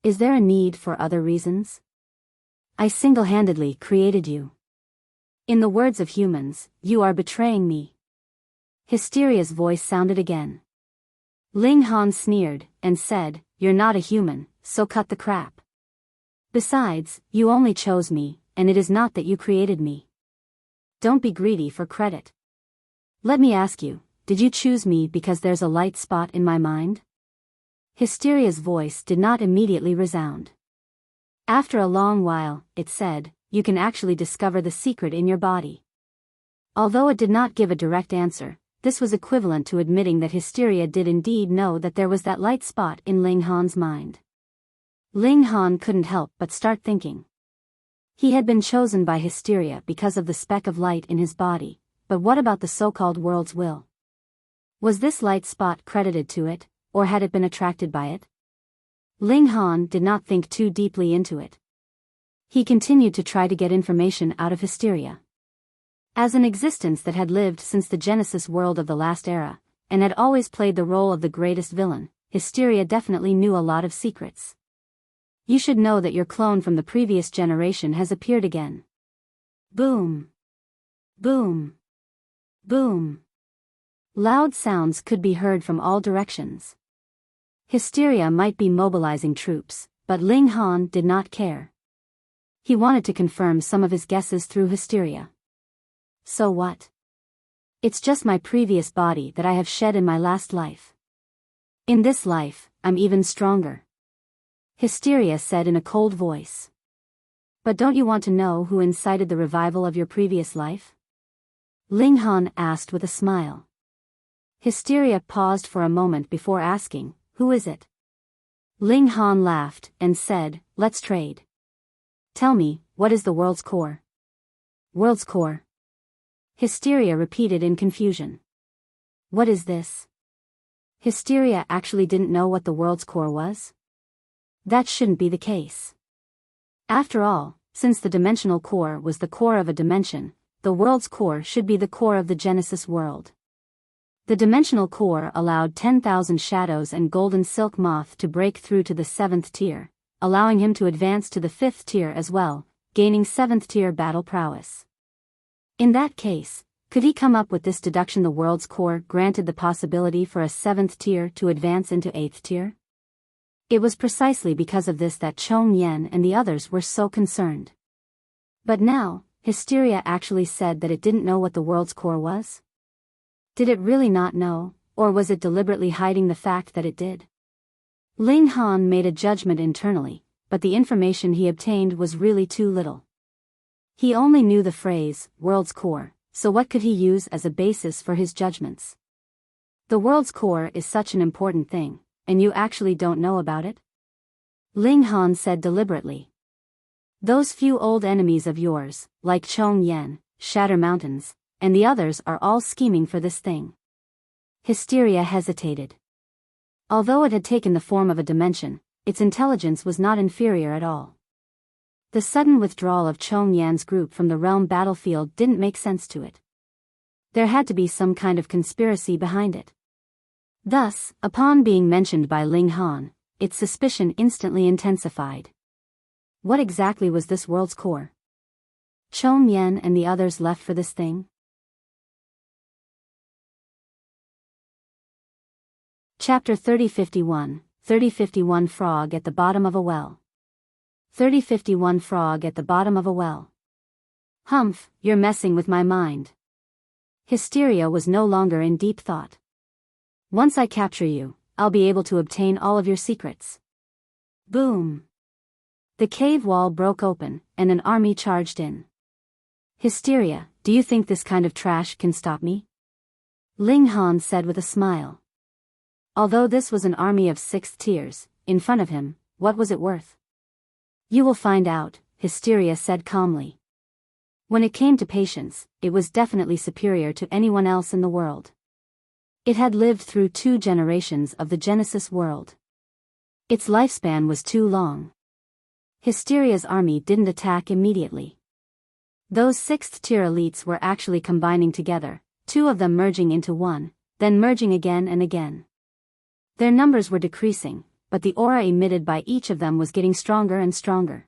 Is there a need for other reasons? I single-handedly created you. In the words of humans, you are betraying me." Hysteria's voice sounded again. Ling Han sneered, and said, "You're not a human, so cut the crap. Besides, you only chose me, and it is not that you created me. Don't be greedy for credit. Let me ask you, did you choose me because there's a light spot in my mind?" Hysteria's voice did not immediately resound. After a long while, it said, "You can actually discover the secret in your body." Although it did not give a direct answer, this was equivalent to admitting that Hysteria did indeed know that there was that light spot in Ling Han's mind. Ling Han couldn't help but start thinking. He had been chosen by Hysteria because of the speck of light in his body, but what about the so-called world's will? Was this light spot credited to it, or had it been attracted by it? Ling Han did not think too deeply into it. He continued to try to get information out of Hysteria. As an existence that had lived since the Genesis world of the last era, and had always played the role of the greatest villain, Hysteria definitely knew a lot of secrets. "You should know that your clone from the previous generation has appeared again." Boom. Boom. Boom. Loud sounds could be heard from all directions. Hysteria might be mobilizing troops, but Ling Han did not care. He wanted to confirm some of his guesses through Hysteria. So what? It's just my previous body that I have shed in my last life. In this life, I'm even stronger. Hysteria said in a cold voice. "But don't you want to know who incited the revival of your previous life?" Ling Han asked with a smile. Hysteria paused for a moment before asking, "Who is it?" Ling Han laughed and said, "Let's trade. Tell me, what is the world's core?" "World's core?" Hysteria repeated in confusion. "What is this?" Hysteria actually didn't know what the world's core was? That shouldn't be the case. After all, since the dimensional core was the core of a dimension, the world's core should be the core of the Genesis world. The dimensional core allowed 10,000 shadows and golden silk moth to break through to the 7th tier, allowing him to advance to the 5th tier as well, gaining 7th tier battle prowess. In that case, could he come up with this deduction? The world's core granted the possibility for a 7th tier to advance into 8th tier? It was precisely because of this that Chong Yen and the others were so concerned. But now, Hysteria actually said that it didn't know what the world's core was? Did it really not know, or was it deliberately hiding the fact that it did? Ling Han made a judgment internally, but the information he obtained was really too little. He only knew the phrase, world's core, so what could he use as a basis for his judgments? The world's core is such an important thing, and you actually don't know about it? Ling Han said deliberately. Those few old enemies of yours, like Chong Yen, Shatter Mountains, and the others are all scheming for this thing. Hysteria hesitated. Although it had taken the form of a dimension, its intelligence was not inferior at all. The sudden withdrawal of Chong Yan's group from the realm battlefield didn't make sense to it. There had to be some kind of conspiracy behind it. Thus, upon being mentioned by Ling Han, its suspicion instantly intensified. What exactly was this world's core? Chong Yan and the others left for this thing? Chapter 3051, 3051 Frog at the Bottom of a Well. 3051 Frog at the Bottom of a Well. Humph, you're messing with my mind. Hysteria was no longer in deep thought. Once I capture you, I'll be able to obtain all of your secrets. Boom. The cave wall broke open, and an army charged in. Hysteria, do you think this kind of trash can stop me? Ling Han said with a smile. Although this was an army of 6th tiers, in front of him, what was it worth? You will find out, Hysteria said calmly. When it came to patience, it was definitely superior to anyone else in the world. It had lived through 2 generations of the Genesis world. Its lifespan was too long. Hysteria's army didn't attack immediately. Those 6th-tier elites were actually combining together, 2 of them merging into one, then merging again and again. Their numbers were decreasing, but the aura emitted by each of them was getting stronger and stronger.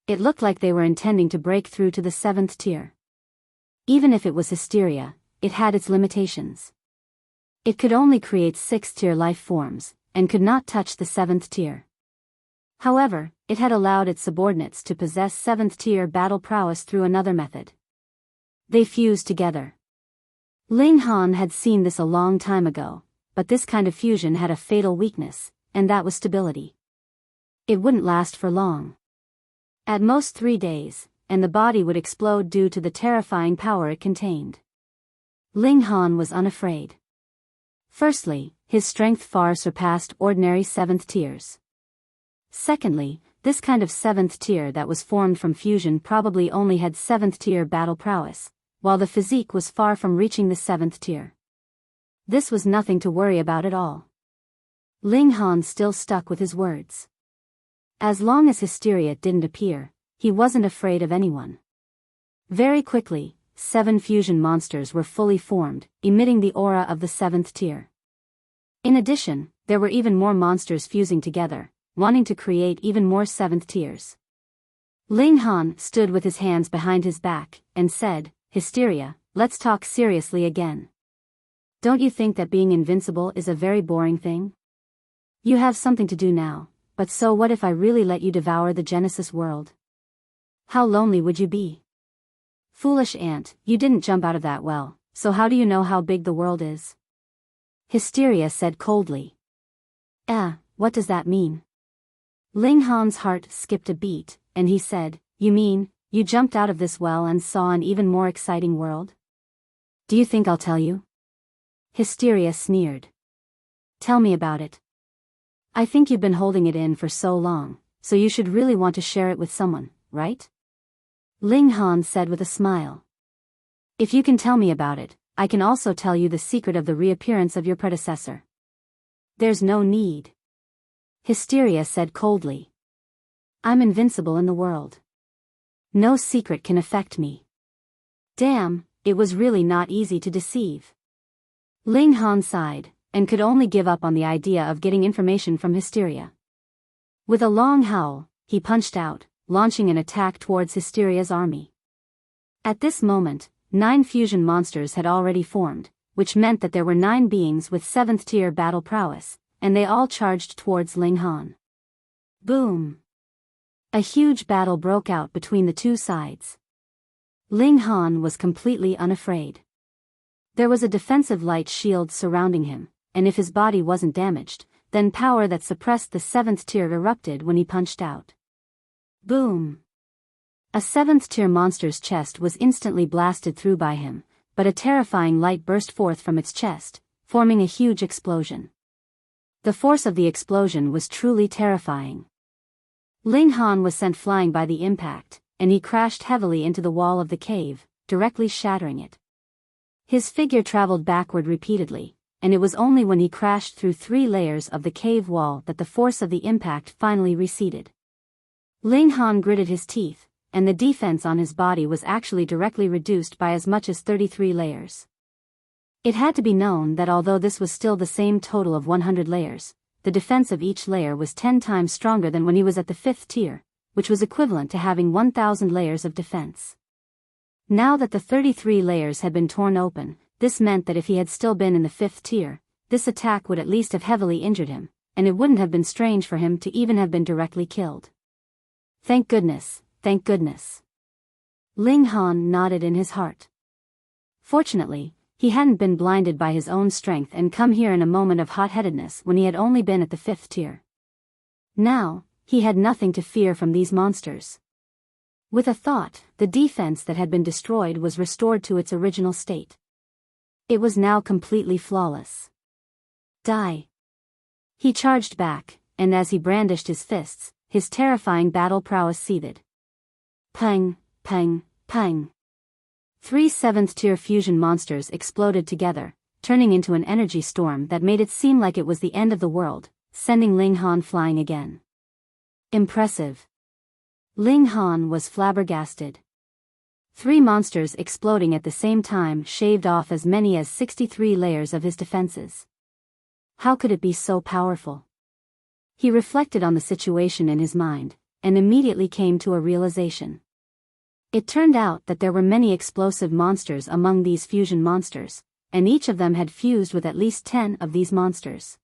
It looked like they were intending to break through to the 7th tier. Even if it was Hysteria, it had its limitations. It could only create 6th-tier life forms, and could not touch the 7th tier. However, it had allowed its subordinates to possess 7th-tier battle prowess through another method. They fused together. Ling Han had seen this a long time ago, but this kind of fusion had a fatal weakness, and that was stability. It wouldn't last for long. At most 3 days, and the body would explode due to the terrifying power it contained. Ling Han was unafraid. Firstly, his strength far surpassed ordinary 7th tiers. Secondly, this kind of 7th tier that was formed from fusion probably only had 7th tier battle prowess, while the physique was far from reaching the 7th tier. This was nothing to worry about at all. Ling Han still stuck with his words. As long as Hysteria didn't appear, he wasn't afraid of anyone. Very quickly, 7 fusion monsters were fully formed, emitting the aura of the 7th tier. In addition, there were even more monsters fusing together, wanting to create even more 7th tiers. Ling Han stood with his hands behind his back, and said, "Hysteria, let's talk seriously again. Don't you think that being invincible is a very boring thing? You have something to do now, but so what if I really let you devour the Genesis world? How lonely would you be? Foolish ant, you didn't jump out of that well, so how do you know how big the world is?" Hysteria said coldly. What does that mean?" Ling Han's heart skipped a beat, and he said, "You mean, you jumped out of this well and saw an even more exciting world? Do you think I'll tell you?" Hysteria sneered. "Tell me about it. I think you've been holding it in for so long, so you should really want to share it with someone, right?" Ling Han said with a smile. "If you can tell me about it, I can also tell you the secret of the reappearance of your predecessor." "There's no need." Hysteria said coldly. "I'm invincible in the world. No secret can affect me." Damn, it was really not easy to deceive. Ling Han sighed, and could only give up on the idea of getting information from Hysteria. With a long howl, he punched out, launching an attack towards Hysteria's army. At this moment, 9 fusion monsters had already formed, which meant that there were 9 beings with 7th tier battle prowess, and they all charged towards Ling Han. Boom! A huge battle broke out between the 2 sides. Ling Han was completely unafraid. There was a defensive light shield surrounding him, and if his body wasn't damaged, then power that suppressed the 7th tier erupted when he punched out. Boom! A 7th tier monster's chest was instantly blasted through by him, but a terrifying light burst forth from its chest, forming a huge explosion. The force of the explosion was truly terrifying. Ling Han was sent flying by the impact, and he crashed heavily into the wall of the cave, directly shattering it. His figure traveled backward repeatedly, and it was only when he crashed through 3 layers of the cave wall that the force of the impact finally receded. Ling Han gritted his teeth, and the defense on his body was actually directly reduced by as much as 33 layers. It had to be known that although this was still the same total of 100 layers, the defense of each layer was 10 times stronger than when he was at the 5th tier, which was equivalent to having 1,000 layers of defense. Now that the 33 layers had been torn open, this meant that if he had still been in the 5th tier, this attack would at least have heavily injured him, and it wouldn't have been strange for him to even have been directly killed. Thank goodness, thank goodness. Ling Han nodded in his heart. Fortunately, he hadn't been blinded by his own strength and come here in a moment of hot-headedness when he had only been at the 5th tier. Now, he had nothing to fear from these monsters. With a thought, the defense that had been destroyed was restored to its original state. It was now completely flawless. Die! He charged back, and as he brandished his fists, his terrifying battle prowess seethed. Pang, pang, pang. 3 7th tier fusion monsters exploded together, turning into an energy storm that made it seem like it was the end of the world, sending Ling Han flying again. Impressive. Ling Han was flabbergasted. 3 monsters exploding at the same time shaved off as many as 63 layers of his defenses. How could it be so powerful? He reflected on the situation in his mind, and immediately came to a realization. It turned out that there were many explosive monsters among these fusion monsters, and each of them had fused with at least 10 of these monsters.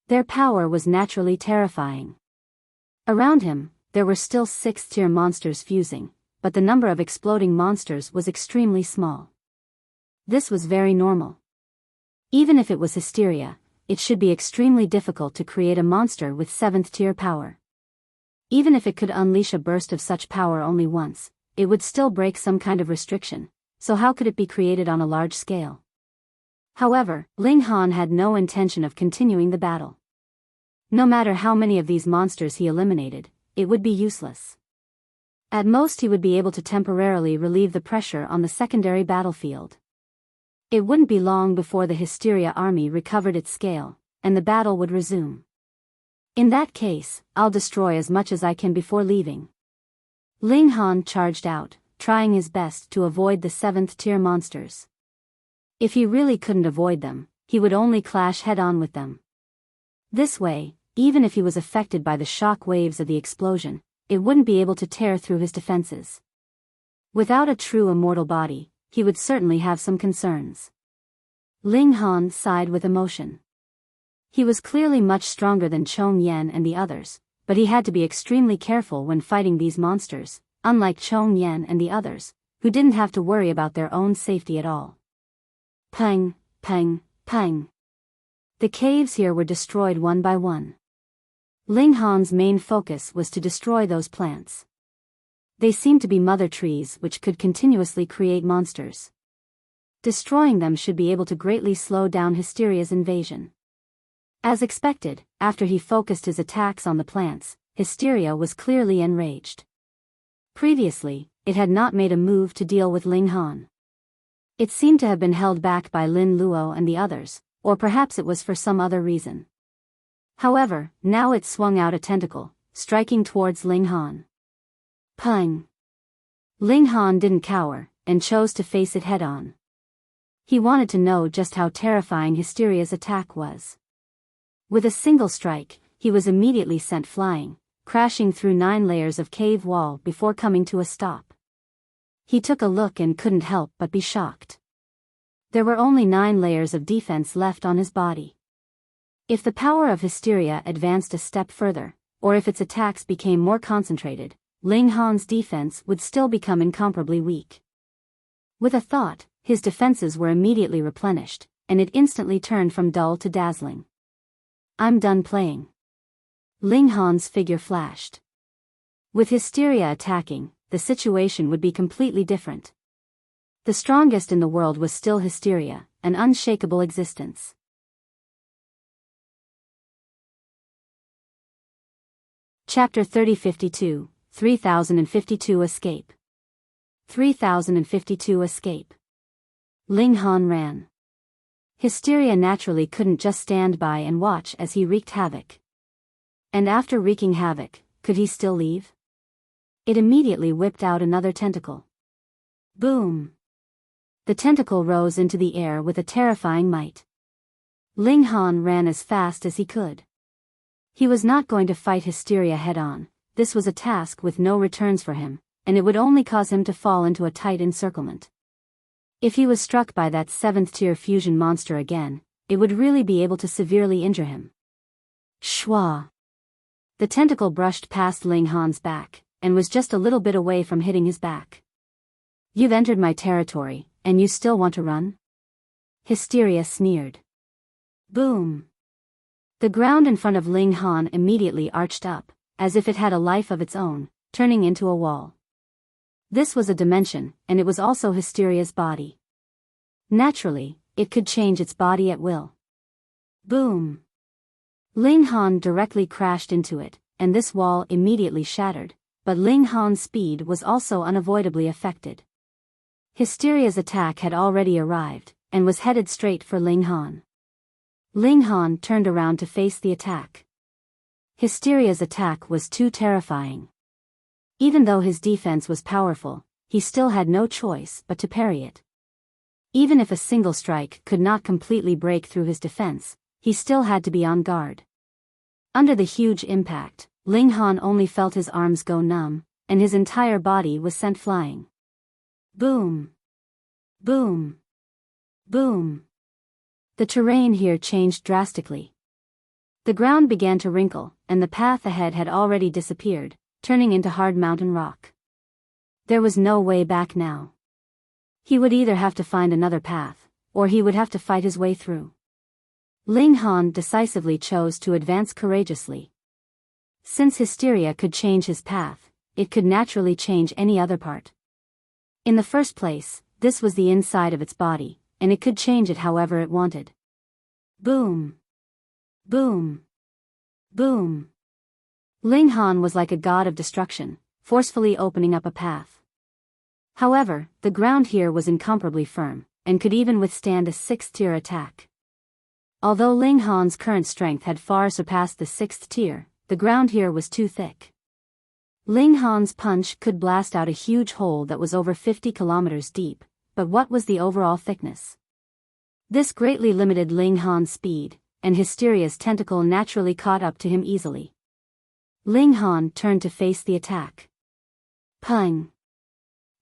Their power was naturally terrifying. Around him, there were still 6th-tier monsters fusing, but the number of exploding monsters was extremely small. This was very normal. Even if it was Hysteria, it should be extremely difficult to create a monster with 7th-tier power. Even if it could unleash a burst of such power only once, it would still break some kind of restriction, so how could it be created on a large scale? However, Ling Han had no intention of continuing the battle. No matter how many of these monsters he eliminated, it would be useless. At most he would be able to temporarily relieve the pressure on the secondary battlefield. It wouldn't be long before the Hysteria army recovered its scale, and the battle would resume. In that case, I'll destroy as much as I can before leaving. Ling Han charged out, trying his best to avoid the 7th-tier monsters. If he really couldn't avoid them, he would only clash head-on with them. This way, even if he was affected by the shock waves of the explosion, it wouldn't be able to tear through his defenses. Without a true immortal body, he would certainly have some concerns. Ling Han sighed with emotion. He was clearly much stronger than Chong Yen and the others, but he had to be extremely careful when fighting these monsters, unlike Chong Yen and the others, who didn't have to worry about their own safety at all. Pang, pang, pang. The caves here were destroyed one by one. Ling Han's main focus was to destroy those plants. They seemed to be mother trees which could continuously create monsters. Destroying them should be able to greatly slow down Hysteria's invasion. As expected, after he focused his attacks on the plants, Hysteria was clearly enraged. Previously, it had not made a move to deal with Ling Han. It seemed to have been held back by Lin Luo and the others, or perhaps it was for some other reason. However, now it swung out a tentacle, striking towards Ling Han. Pang! Ling Han didn't cower, and chose to face it head-on. He wanted to know just how terrifying Hysteria's attack was. With a single strike, he was immediately sent flying, crashing through 9 layers of cave wall before coming to a stop. He took a look and couldn't help but be shocked. There were only 9 layers of defense left on his body. If the power of Hysteria advanced a step further, or if its attacks became more concentrated, Ling Han's defense would still become incomparably weak. With a thought, his defenses were immediately replenished, and it instantly turned from dull to dazzling. I'm done playing. Ling Han's figure flashed. With Hysteria attacking, the situation would be completely different. The strongest in the world was still Hysteria, an unshakable existence. Chapter 3052, 3052 Escape. 3052 Escape. Ling Han ran. Hysteria naturally couldn't just stand by and watch as he wreaked havoc. And after wreaking havoc, could he still leave? It immediately whipped out another tentacle. Boom! The tentacle rose into the air with a terrifying might. Ling Han ran as fast as he could. He was not going to fight Hysteria head-on. This was a task with no returns for him, and it would only cause him to fall into a tight encirclement. If he was struck by that 7th-tier fusion monster again, it would really be able to severely injure him. Shwa! The tentacle brushed past Ling Han's back, and was just a little bit away from hitting his back. You've entered my territory, and you still want to run? Hysteria sneered. Boom! The ground in front of Ling Han immediately arched up, as if it had a life of its own, turning into a wall. This was a dimension, and it was also Hysteria's body. Naturally, it could change its body at will. Boom! Ling Han directly crashed into it, and this wall immediately shattered, but Ling Han's speed was also unavoidably affected. Hysteria's attack had already arrived, and was headed straight for Ling Han. Ling Han turned around to face the attack. Hysteria's attack was too terrifying. Even though his defense was powerful, he still had no choice but to parry it. Even if a single strike could not completely break through his defense, he still had to be on guard. Under the huge impact, Ling Han only felt his arms go numb, and his entire body was sent flying. Boom! Boom! Boom! The terrain here changed drastically. The ground began to wrinkle, and the path ahead had already disappeared, turning into hard mountain rock. There was no way back now. He would either have to find another path, or he would have to fight his way through. Ling Han decisively chose to advance courageously. Since Hysteria could change his path, it could naturally change any other part. In the first place, this was the inside of its body, and it could change it however it wanted. Boom! Boom! Boom! Ling Han was like a god of destruction, forcefully opening up a path. However, the ground here was incomparably firm, and could even withstand a 6th-tier attack. Although Ling Han's current strength had far surpassed the 6th tier, the ground here was too thick. Ling Han's punch could blast out a huge hole that was over 50 kilometers deep, but what was the overall thickness? This greatly limited Ling Han's speed, and Hysteria's tentacle naturally caught up to him easily. Ling Han turned to face the attack. Pung!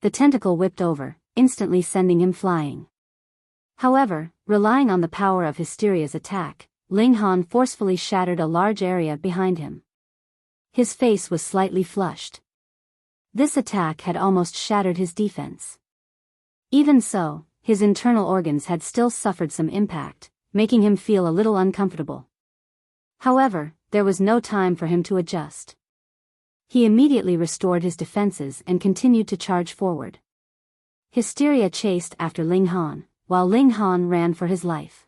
The tentacle whipped over, instantly sending him flying. However, relying on the power of Hysteria's attack, Ling Han forcefully shattered a large area behind him. His face was slightly flushed. This attack had almost shattered his defense. Even so, his internal organs had still suffered some impact, making him feel a little uncomfortable. However, there was no time for him to adjust. He immediately restored his defenses and continued to charge forward. Hysteria chased after Ling Han, while Ling Han ran for his life.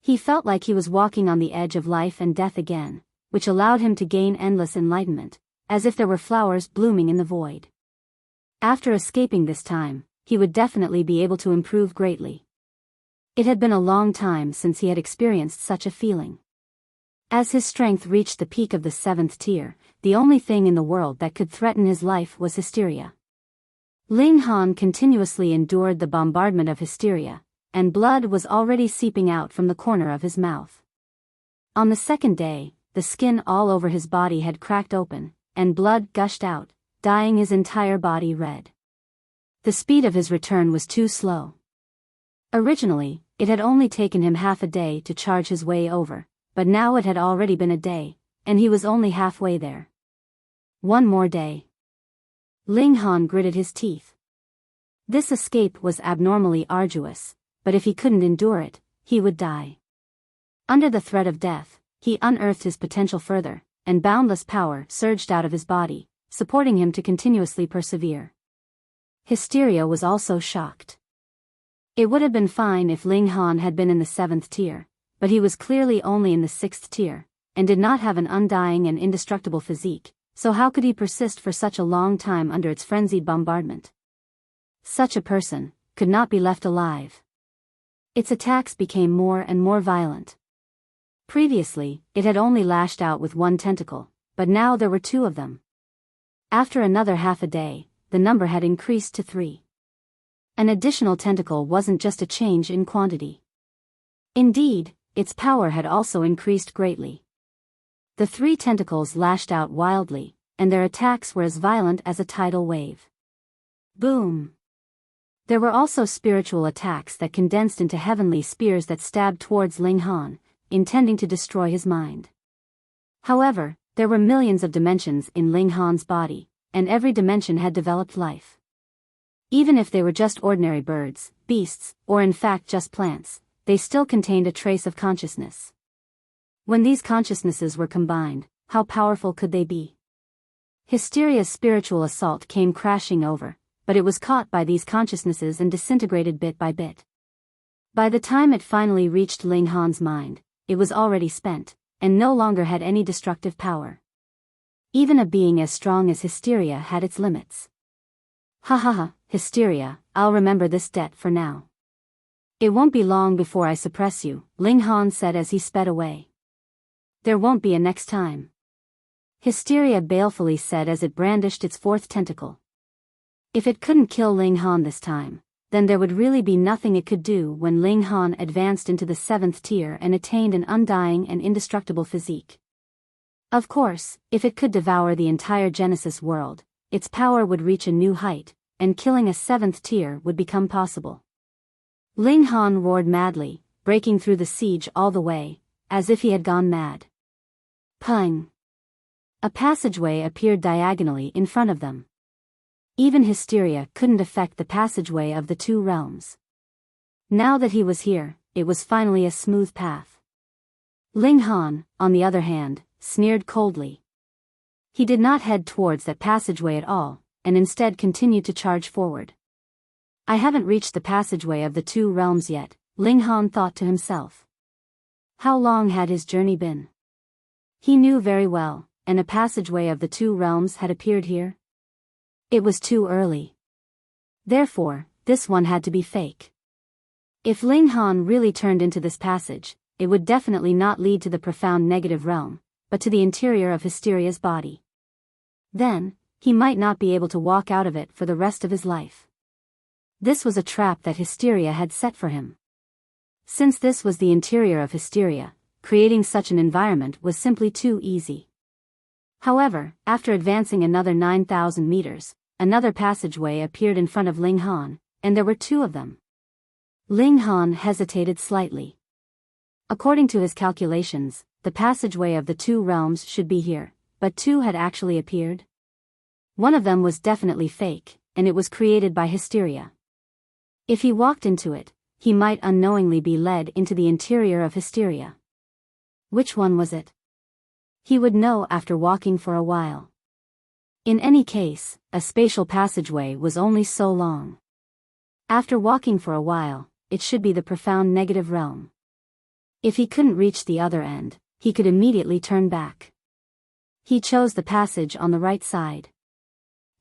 He felt like he was walking on the edge of life and death again, which allowed him to gain endless enlightenment, as if there were flowers blooming in the void. After escaping this time, he would definitely be able to improve greatly. It had been a long time since he had experienced such a feeling. As his strength reached the peak of the 7th tier, the only thing in the world that could threaten his life was Hysteria. Ling Han continuously endured the bombardment of Hysteria, and blood was already seeping out from the corner of his mouth. On the second day, the skin all over his body had cracked open, and blood gushed out, dyeing his entire body red. The speed of his return was too slow. Originally, it had only taken him half a day to charge his way over, but now it had already been a day, and he was only halfway there. One more day. Ling Han gritted his teeth. This escape was abnormally arduous, but if he couldn't endure it, he would die. Under the threat of death, he unearthed his potential further, and boundless power surged out of his body, supporting him to continuously persevere. Hysteria was also shocked. It would have been fine if Ling Han had been in the 7th tier, but he was clearly only in the 6th tier, and did not have an undying and indestructible physique, so how could he persist for such a long time under its frenzied bombardment? Such a person could not be left alive. Its attacks became more and more violent. Previously, it had only lashed out with one tentacle, but now there were 2 of them. After another half a day, the number had increased to 3. An additional tentacle wasn't just a change in quantity. Indeed, its power had also increased greatly. The 3 tentacles lashed out wildly, and their attacks were as violent as a tidal wave. Boom! There were also spiritual attacks that condensed into heavenly spears that stabbed towards Ling Han, intending to destroy his mind. However, there were millions of dimensions in Ling Han's body, and every dimension had developed life. Even if they were just ordinary birds, beasts, or in fact just plants, they still contained a trace of consciousness. When these consciousnesses were combined, how powerful could they be? Hysteria's spiritual assault came crashing over, but it was caught by these consciousnesses and disintegrated bit by bit. By the time it finally reached Ling Han's mind, it was already spent, and no longer had any destructive power. Even a being as strong as Hysteria had its limits. Ha ha ha, Hysteria, I'll remember this debt for now. It won't be long before I suppress you, Ling Han said as he sped away. There won't be a next time. Hysteria balefully said as it brandished its fourth tentacle. If it couldn't kill Ling Han this time, then there would really be nothing it could do when Ling Han advanced into the 7th tier and attained an undying and indestructible physique. Of course, if it could devour the entire Genesis world, its power would reach a new height, and killing a 7th tier would become possible. Ling Han roared madly, breaking through the siege all the way, as if he had gone mad. Pung! A passageway appeared diagonally in front of them. Even Hysteria couldn't affect the passageway of the two realms. Now that he was here, it was finally a smooth path. Ling Han, on the other hand, sneered coldly. He did not head towards that passageway at all, and instead continued to charge forward. I haven't reached the passageway of the two realms yet, Ling Han thought to himself. How long had his journey been? He knew very well, and a passageway of the two realms had appeared here. It was too early. Therefore, this one had to be fake. If Ling Han really turned into this passage, it would definitely not lead to the profound negative realm, but to the interior of Hysteria's body. Then, he might not be able to walk out of it for the rest of his life. This was a trap that Hysteria had set for him. Since this was the interior of Hysteria, creating such an environment was simply too easy. However, after advancing another 9,000 meters, another passageway appeared in front of Ling Han, and there were two of them. Ling Han hesitated slightly. According to his calculations, the passageway of the two realms should be here, but two had actually appeared. One of them was definitely fake, and it was created by Hysteria. If he walked into it, he might unknowingly be led into the interior of Hysteria. Which one was it? He would know after walking for a while. In any case, a spatial passageway was only so long. After walking for a while, it should be the profound negative realm. If he couldn't reach the other end, he could immediately turn back. He chose the passage on the right side.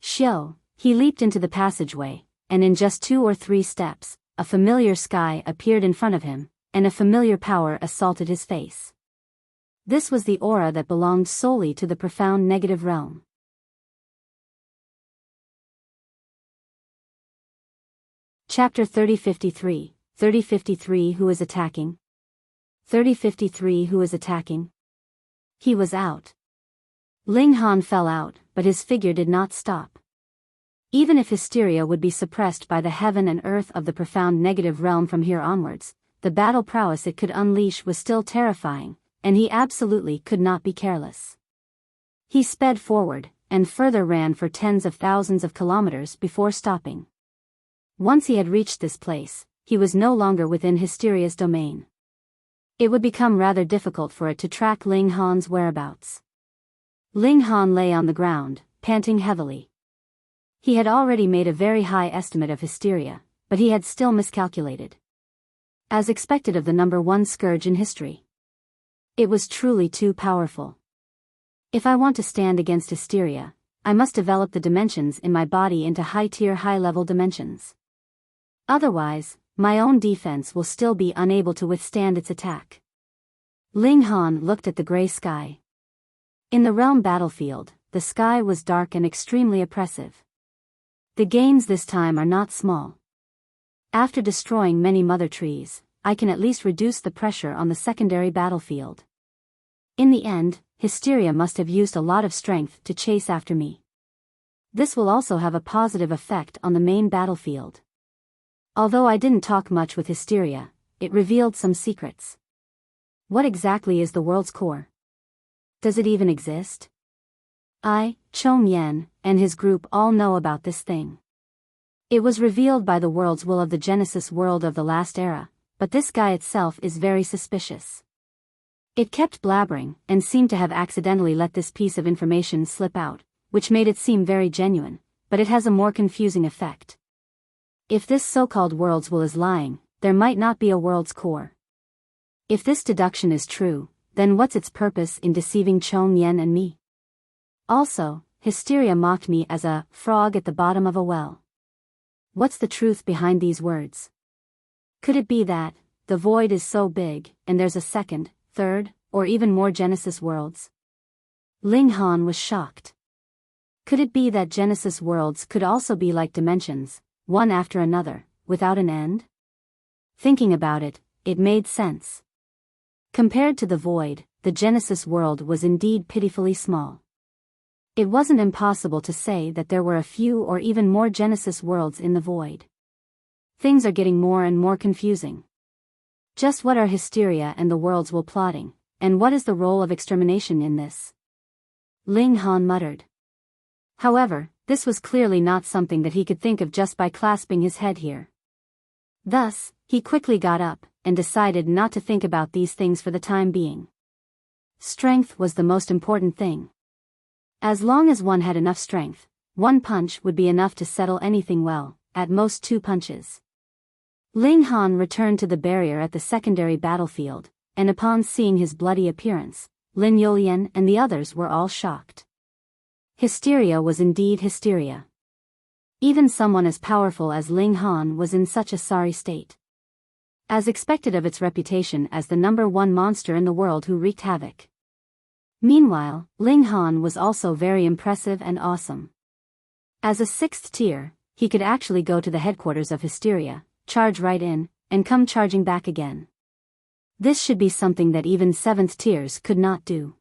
Shio, he leaped into the passageway, and in just 2 or 3 steps, a familiar sky appeared in front of him, and a familiar power assaulted his face. This was the aura that belonged solely to the profound negative realm. Chapter 3053, 3053 Who is attacking? 3053 Who is attacking? He was out. Ling Han fell out, but his figure did not stop. Even if Hysteria would be suppressed by the heaven and earth of the profound negative realm from here onwards, the battle prowess it could unleash was still terrifying, and he absolutely could not be careless. He sped forward, and further ran for tens of thousands of kilometers before stopping. Once he had reached this place, he was no longer within Hysteria's domain. It would become rather difficult for it to track Ling Han's whereabouts. Ling Han lay on the ground, panting heavily. He had already made a very high estimate of Hysteria, but he had still miscalculated. As expected of the number 1 scourge in history. It was truly too powerful. If I want to stand against Hysteria, I must develop the dimensions in my body into high-tier high-level dimensions. Otherwise, my own defense will still be unable to withstand its attack. Ling Han looked at the gray sky. In the realm battlefield, the sky was dark and extremely oppressive. The gains this time are not small. After destroying many mother trees, I can at least reduce the pressure on the secondary battlefield. In the end, Hysteria must have used a lot of strength to chase after me. This will also have a positive effect on the main battlefield. Although I didn't talk much with Hysteria, it revealed some secrets. What exactly is the world's core? Does it even exist? Chong Yen, and his group all know about this thing. It was revealed by the world's will of the Genesis world of the last era, but this guy itself is very suspicious. It kept blabbering, and seemed to have accidentally let this piece of information slip out, which made it seem very genuine, but it has a more confusing effect. If this so-called world's will is lying, there might not be a world's core. If this deduction is true, then what's its purpose in deceiving Chong Yen and me? Also, Hysteria mocked me as a frog at the bottom of a well. What's the truth behind these words? Could it be that the void is so big, and there's a second, third, or even more Genesis worlds? Ling Han was shocked. Could it be that Genesis worlds could also be like dimensions, one after another, without an end? Thinking about it, it made sense. Compared to the void, the Genesis world was indeed pitifully small. It wasn't impossible to say that there were a few or even more Genesis worlds in the void. Things are getting more and more confusing. Just what are Hysteria and the worlds while plotting, and what is the role of extermination in this? Ling Han muttered. However, this was clearly not something that he could think of just by clasping his head here. Thus, he quickly got up, and decided not to think about these things for the time being. Strength was the most important thing. As long as one had enough strength, one punch would be enough to settle anything well, at most 2 punches. Ling Han returned to the barrier at the secondary battlefield, and upon seeing his bloody appearance, Lin Yulian and the others were all shocked. Hysteria was indeed hysteria. Even someone as powerful as Ling Han was in such a sorry state. As expected of its reputation as the #1 monster in the world who wreaked havoc. Meanwhile, Ling Han was also very impressive and awesome. As a 6th tier, he could actually go to the headquarters of Hysteria, charge right in, and come charging back again. This should be something that even 7th tiers could not do.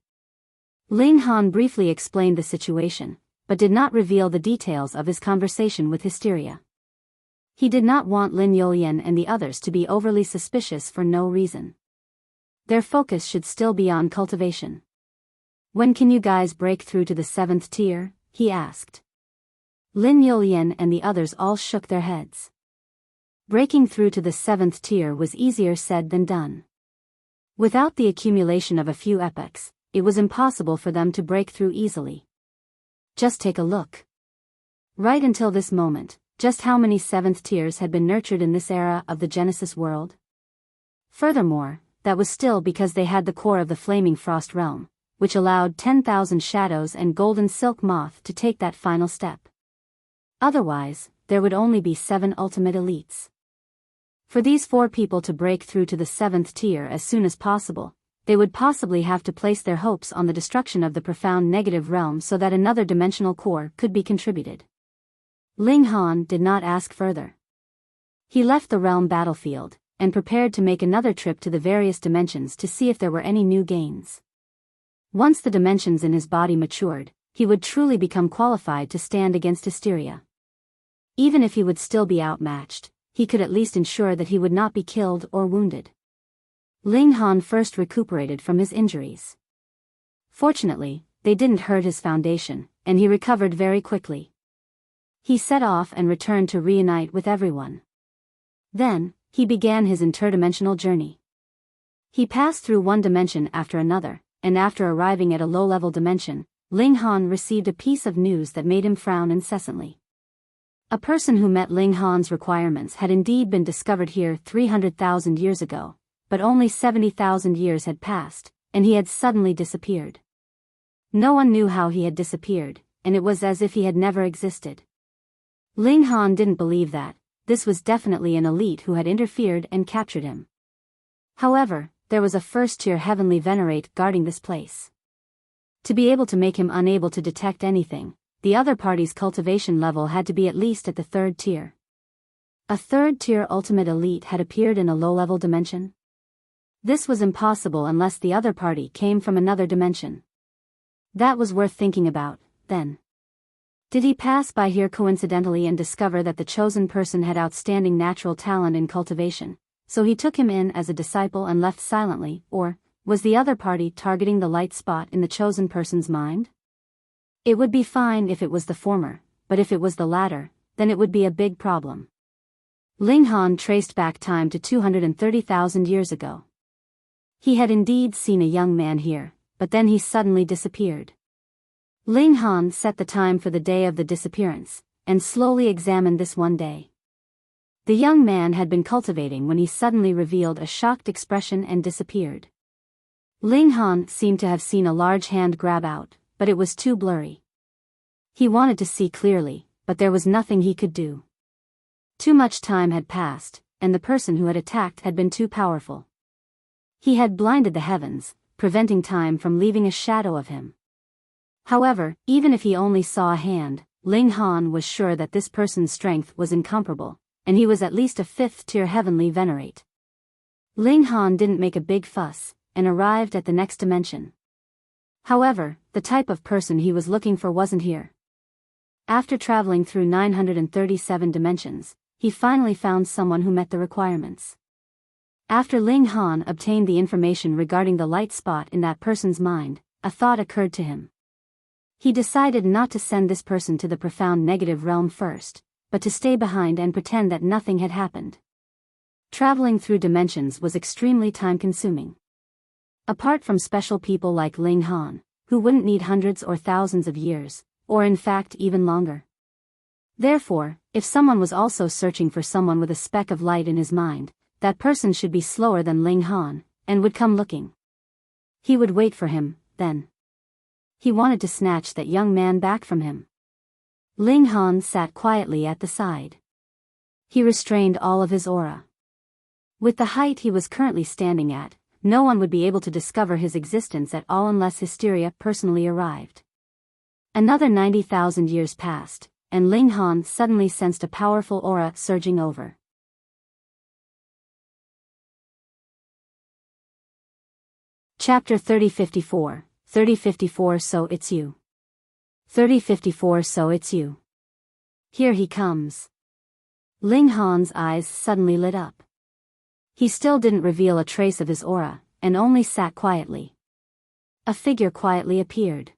Ling Han briefly explained the situation, but did not reveal the details of his conversation with Hysteria. He did not want Lin Yulian and the others to be overly suspicious for no reason. Their focus should still be on cultivation. When can you guys break through to the 7th tier? He asked. Lin Yulian and the others all shook their heads. Breaking through to the 7th tier was easier said than done. Without the accumulation of a few epochs, it was impossible for them to break through easily. Just take a look. Right until this moment, just how many 7th tiers had been nurtured in this era of the Genesis world? Furthermore, that was still because they had the core of the Flaming Frost realm, which allowed 10,000 shadows and golden silk moth to take that final step. Otherwise, there would only be 7 ultimate elites. For these 4 people to break through to the 7th tier as soon as possible, they would possibly have to place their hopes on the destruction of the profound negative realm so that another dimensional core could be contributed. Ling Han did not ask further. He left the realm battlefield, and prepared to make another trip to the various dimensions to see if there were any new gains. Once the dimensions in his body matured, he would truly become qualified to stand against Hysteria. Even if he would still be outmatched, he could at least ensure that he would not be killed or wounded. Ling Han first recuperated from his injuries. Fortunately, they didn't hurt his foundation, and he recovered very quickly. He set off and returned to reunite with everyone. Then, he began his interdimensional journey. He passed through one dimension after another, and after arriving at a low-level dimension, Ling Han received a piece of news that made him frown incessantly. A person who met Ling Han's requirements had indeed been discovered here 300,000 years ago, but only 70,000 years had passed, and he had suddenly disappeared. No one knew how he had disappeared, and it was as if he had never existed. Ling Han didn't believe that. This was definitely an elite who had interfered and captured him. However, there was a 1st-tier heavenly venerate guarding this place. To be able to make him unable to detect anything, the other party's cultivation level had to be at least at the 3rd tier. A 3rd-tier ultimate elite had appeared in a low-level dimension. This was impossible unless the other party came from another dimension. That was worth thinking about, then. Did he pass by here coincidentally and discover that the chosen person had outstanding natural talent in cultivation, so he took him in as a disciple and left silently, or was the other party targeting the light spot in the chosen person's mind? It would be fine if it was the former, but if it was the latter, then it would be a big problem. Ling Han traced back time to 230,000 years ago. He had indeed seen a young man here, but then he suddenly disappeared. Ling Han set the time for the day of the disappearance, and slowly examined this one day. The young man had been cultivating when he suddenly revealed a shocked expression and disappeared. Ling Han seemed to have seen a large hand grab out, but it was too blurry. He wanted to see clearly, but there was nothing he could do. Too much time had passed, and the person who had attacked had been too powerful. He had blinded the heavens, preventing time from leaving a shadow of him. However, even if he only saw a hand, Ling Han was sure that this person's strength was incomparable, and he was at least a 5th-tier heavenly venerate. Ling Han didn't make a big fuss, and arrived at the next dimension. However, the type of person he was looking for wasn't here. After traveling through 937 dimensions, he finally found someone who met the requirements. After Ling Han obtained the information regarding the light spot in that person's mind, a thought occurred to him. He decided not to send this person to the profound negative realm first, but to stay behind and pretend that nothing had happened. Traveling through dimensions was extremely time-consuming. Apart from special people like Ling Han, who wouldn't need hundreds or thousands of years, or in fact even longer. Therefore, if someone was also searching for someone with a speck of light in his mind, that person should be slower than Ling Han, and would come looking. He would wait for him, then. He wanted to snatch that young man back from him. Ling Han sat quietly at the side. He restrained all of his aura. With the height he was currently standing at, no one would be able to discover his existence at all unless Hysteria personally arrived. Another 90,000 years passed, and Ling Han suddenly sensed a powerful aura surging over. Chapter 3054, 3054 So it's you. 3054 So it's you. Here he comes. Ling Han's eyes suddenly lit up. He still didn't reveal a trace of his aura, and only sat quietly. A figure quietly appeared.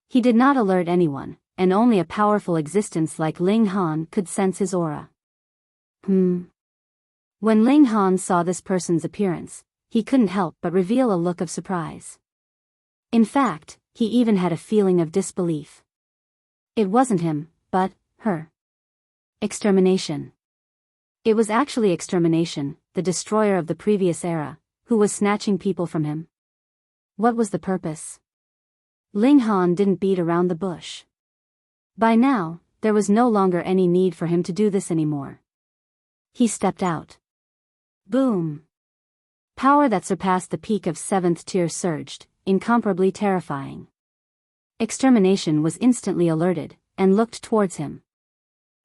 He did not alert anyone, and only a powerful existence like Ling Han could sense his aura. When Ling Han saw this person's appearance, he couldn't help but reveal a look of surprise. In fact, he even had a feeling of disbelief. It wasn't him, but her. Extermination. It was actually Extermination, the destroyer of the previous era, who was snatching people from him. What was the purpose? Ling Han didn't beat around the bush. By now, there was no longer any need for him to do this anymore. He stepped out. Boom! Power that surpassed the peak of 7th tier surged, incomparably terrifying. Extermination was instantly alerted, and looked towards him.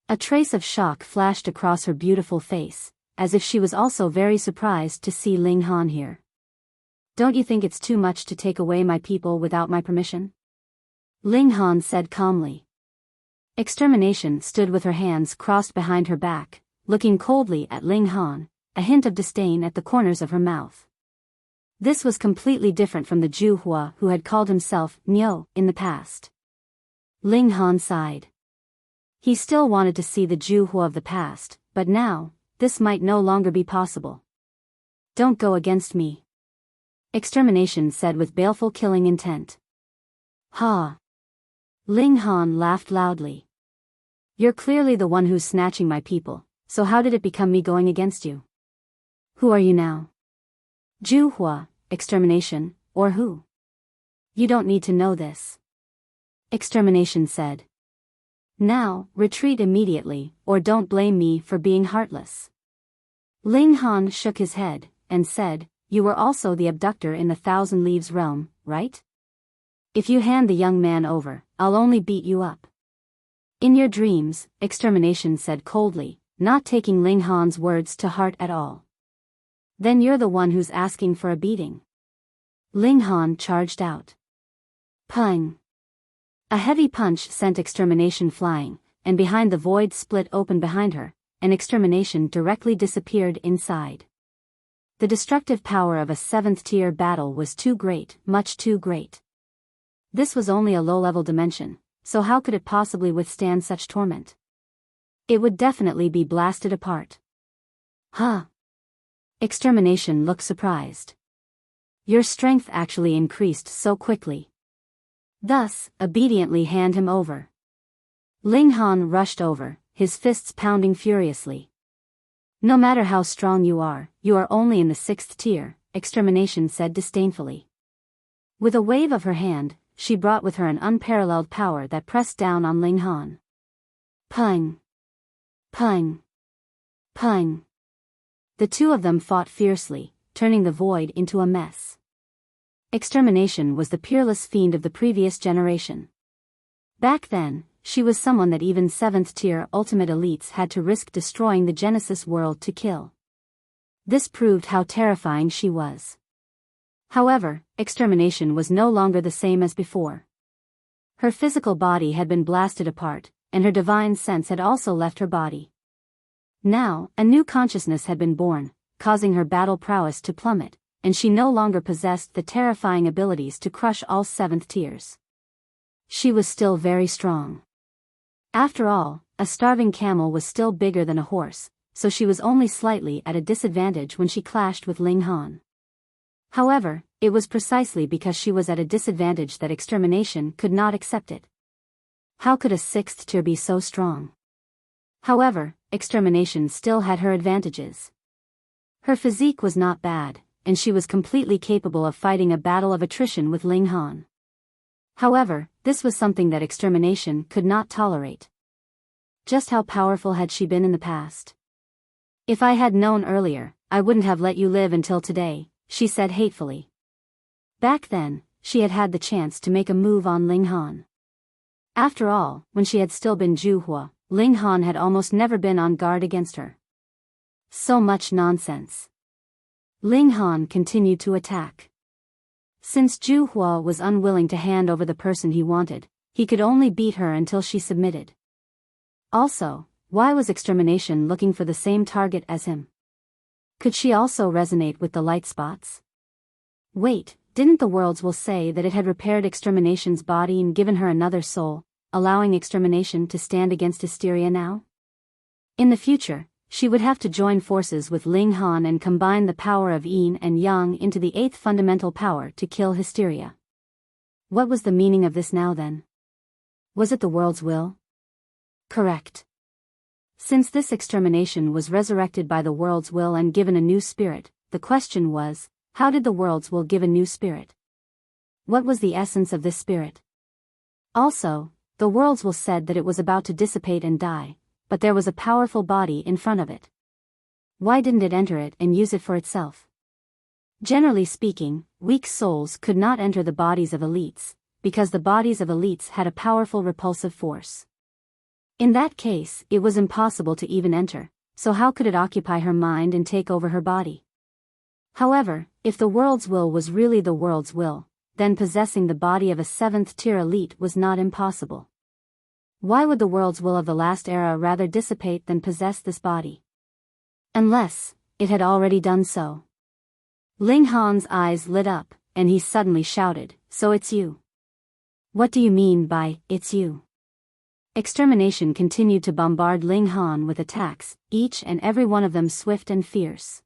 A trace of shock flashed across her beautiful face, as if she was also very surprised to see Ling Han here. Don't you think it's too much to take away my people without my permission? Ling Han said calmly. Extermination stood with her hands crossed behind her back, looking coldly at Ling Han, a hint of disdain at the corners of her mouth. This was completely different from the Zhu Hua who had called himself Niu in the past. Ling Han sighed. He still wanted to see the Zhu Hua of the past, but now, this might no longer be possible. Don't go against me. Extermination said with baleful killing intent. Ha! Ling Han laughed loudly. You're clearly the one who's snatching my people, so how did it become me going against you? Who are you now? Zhu Hua, Extermination, or who? You don't need to know this. Extermination said. Now, retreat immediately, or don't blame me for being heartless. Ling Han shook his head, and said, You were also the abductor in the Thousand Leaves realm, right? If you hand the young man over, I'll only beat you up. In your dreams, Extermination said coldly, not taking Ling Han's words to heart at all. Then you're the one who's asking for a beating. Ling Han charged out. Pung! A heavy punch sent Extermination flying, and behind the void split open behind her, and Extermination directly disappeared inside. The destructive power of a 7th tier battle was too great, much too great. This was only a low-level dimension, so how could it possibly withstand such torment? It would definitely be blasted apart. Huh? Extermination looked surprised. Your strength actually increased so quickly. Thus, obediently hand him over. Ling Han rushed over, his fists pounding furiously. No matter how strong you are only in the 6th tier, Extermination said disdainfully. With a wave of her hand, she brought with her an unparalleled power that pressed down on Ling Han. Pung! Pung! Pung! The two of them fought fiercely, turning the void into a mess. Extermination was the peerless fiend of the previous generation. Back then, she was someone that even 7th-tier ultimate elites had to risk destroying the Genesis world to kill. This proved how terrifying she was. However, extermination was no longer the same as before. Her physical body had been blasted apart, and her divine sense had also left her body. Now, a new consciousness had been born, causing her battle prowess to plummet, and she no longer possessed the terrifying abilities to crush all 7th tiers. She was still very strong. After all, a starving camel was still bigger than a horse, so she was only slightly at a disadvantage when she clashed with Ling Han. However, it was precisely because she was at a disadvantage that extermination could not accept it. How could a 6th tier be so strong? However, extermination still had her advantages. Her physique was not bad, and she was completely capable of fighting a battle of attrition with Ling Han. However, this was something that extermination could not tolerate. Just how powerful had she been in the past? If I had known earlier, I wouldn't have let you live until today, she said hatefully. Back then, she had had the chance to make a move on Ling Han. After all, when she had still been Zhuhua, Ling Han had almost never been on guard against her. So much nonsense. Ling Han continued to attack. Since Zhuhua was unwilling to hand over the person he wanted, he could only beat her until she submitted. Also, why was extermination looking for the same target as him? Could she also resonate with the light spots? Wait, didn't the world's will say that it had repaired extermination's body and given her another soul, allowing extermination to stand against Hysteria now? In the future, she would have to join forces with Ling Han and combine the power of Yin and Yang into the 8th fundamental power to kill Hysteria. What was the meaning of this now then? Was it the world's will? Correct. Since this extermination was resurrected by the world's will and given a new spirit, the question was, how did the world's will give a new spirit? What was the essence of this spirit? Also, the world's will said that it was about to dissipate and die, but there was a powerful body in front of it. Why didn't it enter it and use it for itself? Generally speaking, weak souls could not enter the bodies of elites, because the bodies of elites had a powerful repulsive force. In that case, it was impossible to even enter, so how could it occupy her mind and take over her body? However, if the world's will was really the world's will, then possessing the body of a 7th-tier elite was not impossible. Why would the world's will of the last era rather dissipate than possess this body? Unless it had already done so. Ling Han's eyes lit up, and he suddenly shouted, "So it's you." What do you mean by, "it's you"? Extermination continued to bombard Ling Han with attacks, each and every one of them swift and fierce.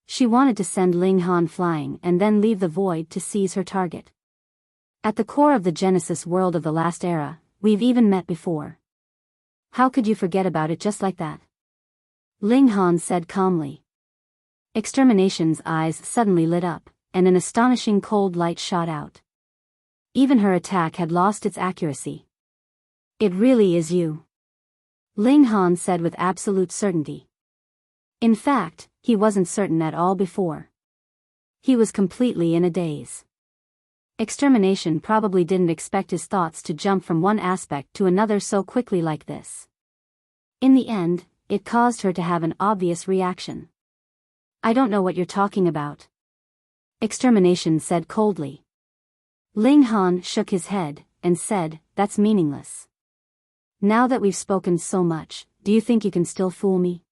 She wanted to send Ling Han flying and then leave the void to seize her target. At the core of the Genesis world of the last era, we've even met before. How could you forget about it just like that? Ling Han said calmly. Extermination's eyes suddenly lit up, and an astonishing cold light shot out. Even her attack had lost its accuracy. It really is you. Ling Han said with absolute certainty. In fact, he wasn't certain at all before. He was completely in a daze. Extermination probably didn't expect his thoughts to jump from one aspect to another so quickly like this. In the end, it caused her to have an obvious reaction. I don't know what you're talking about. Extermination said coldly. Ling Han shook his head, and said, "That's meaningless. Now that we've spoken so much, do you think you can still fool me?"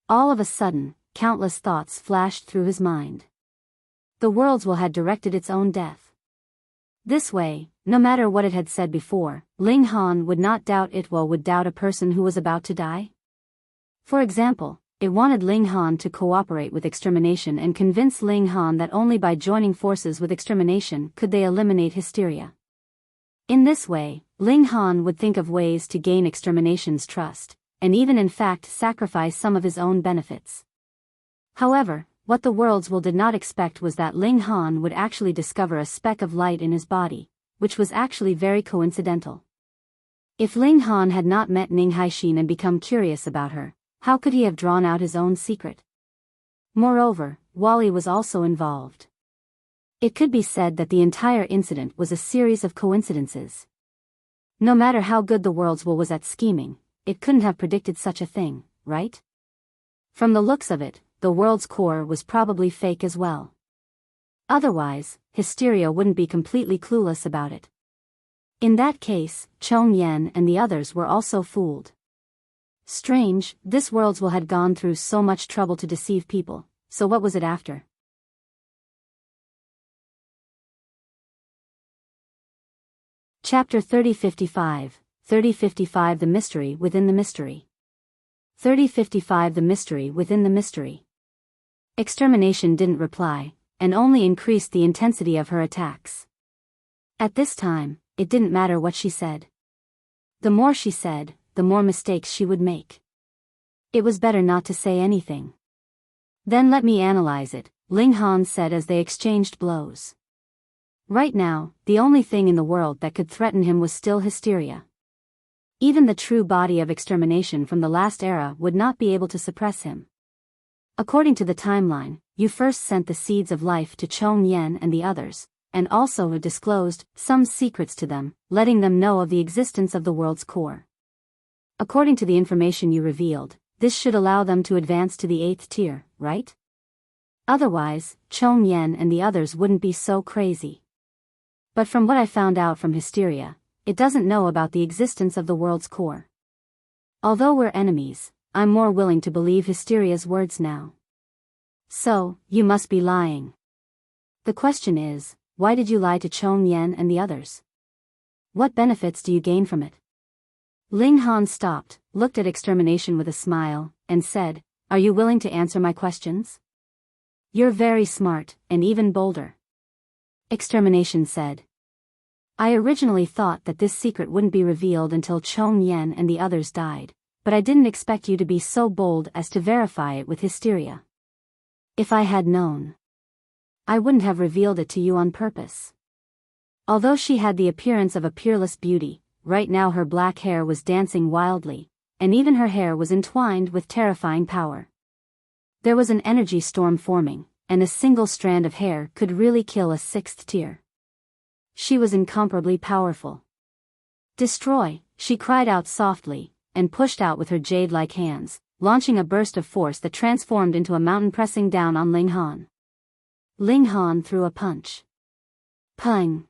All of a sudden, countless thoughts flashed through his mind. The world's will had directed its own death. This way, no matter what it had said before, Ling Han would not doubt it would doubt a person who was about to die. For example, it wanted Ling Han to cooperate with extermination and convince Ling Han that only by joining forces with extermination could they eliminate Hysteria. In this way, Ling Han would think of ways to gain extermination's trust, and even in fact sacrifice some of his own benefits. However, what the world's will did not expect was that Ling Han would actually discover a speck of light in his body, which was actually very coincidental. If Ling Han had not met Ning Haixin and become curious about her, how could he have drawn out his own secret? Moreover, Wally was also involved. It could be said that the entire incident was a series of coincidences. No matter how good the world's will was at scheming, it couldn't have predicted such a thing, right? From the looks of it, the world's core was probably fake as well. Otherwise, Hysteria wouldn't be completely clueless about it. In that case, Chong Yen and the others were also fooled. Strange, this world's will had gone through so much trouble to deceive people, so what was it after? Chapter 3055, 3055 The Mystery Within the Mystery. 3055 The Mystery Within the Mystery. Extermination didn't reply, and only increased the intensity of her attacks. At this time, it didn't matter what she said. The more she said, the more mistakes she would make. It was better not to say anything. Then let me analyze it, Ling Han said as they exchanged blows. Right now, the only thing in the world that could threaten him was still Hysteria. Even the true body of extermination from the last era would not be able to suppress him. According to the timeline, you first sent the seeds of life to Chong Yen and the others, and also disclosed some secrets to them, letting them know of the existence of the world's core. According to the information you revealed, this should allow them to advance to the 8th tier, right? Otherwise, Chong Yen and the others wouldn't be so crazy. But from what I found out from Hysteria, it doesn't know about the existence of the world's core. Although we're enemies, I'm more willing to believe Hysteria's words now. So, you must be lying. The question is, why did you lie to Chong Yen and the others? What benefits do you gain from it? Ling Han stopped, looked at extermination with a smile, and said, "Are you willing to answer my questions? You're very smart, and even bolder." Extermination said. I originally thought that this secret wouldn't be revealed until Chong Yen and the others died, but I didn't expect you to be so bold as to verify it with Hysteria. If I had known, I wouldn't have revealed it to you on purpose. Although she had the appearance of a peerless beauty, right now her black hair was dancing wildly, and even her hair was entwined with terrifying power. There was an energy storm forming, and a single strand of hair could really kill a 6th tier. She was incomparably powerful. "Destroy," she cried out softly, and pushed out with her jade-like hands, launching a burst of force that transformed into a mountain pressing down on Ling Han. Ling Han threw a punch. Pang!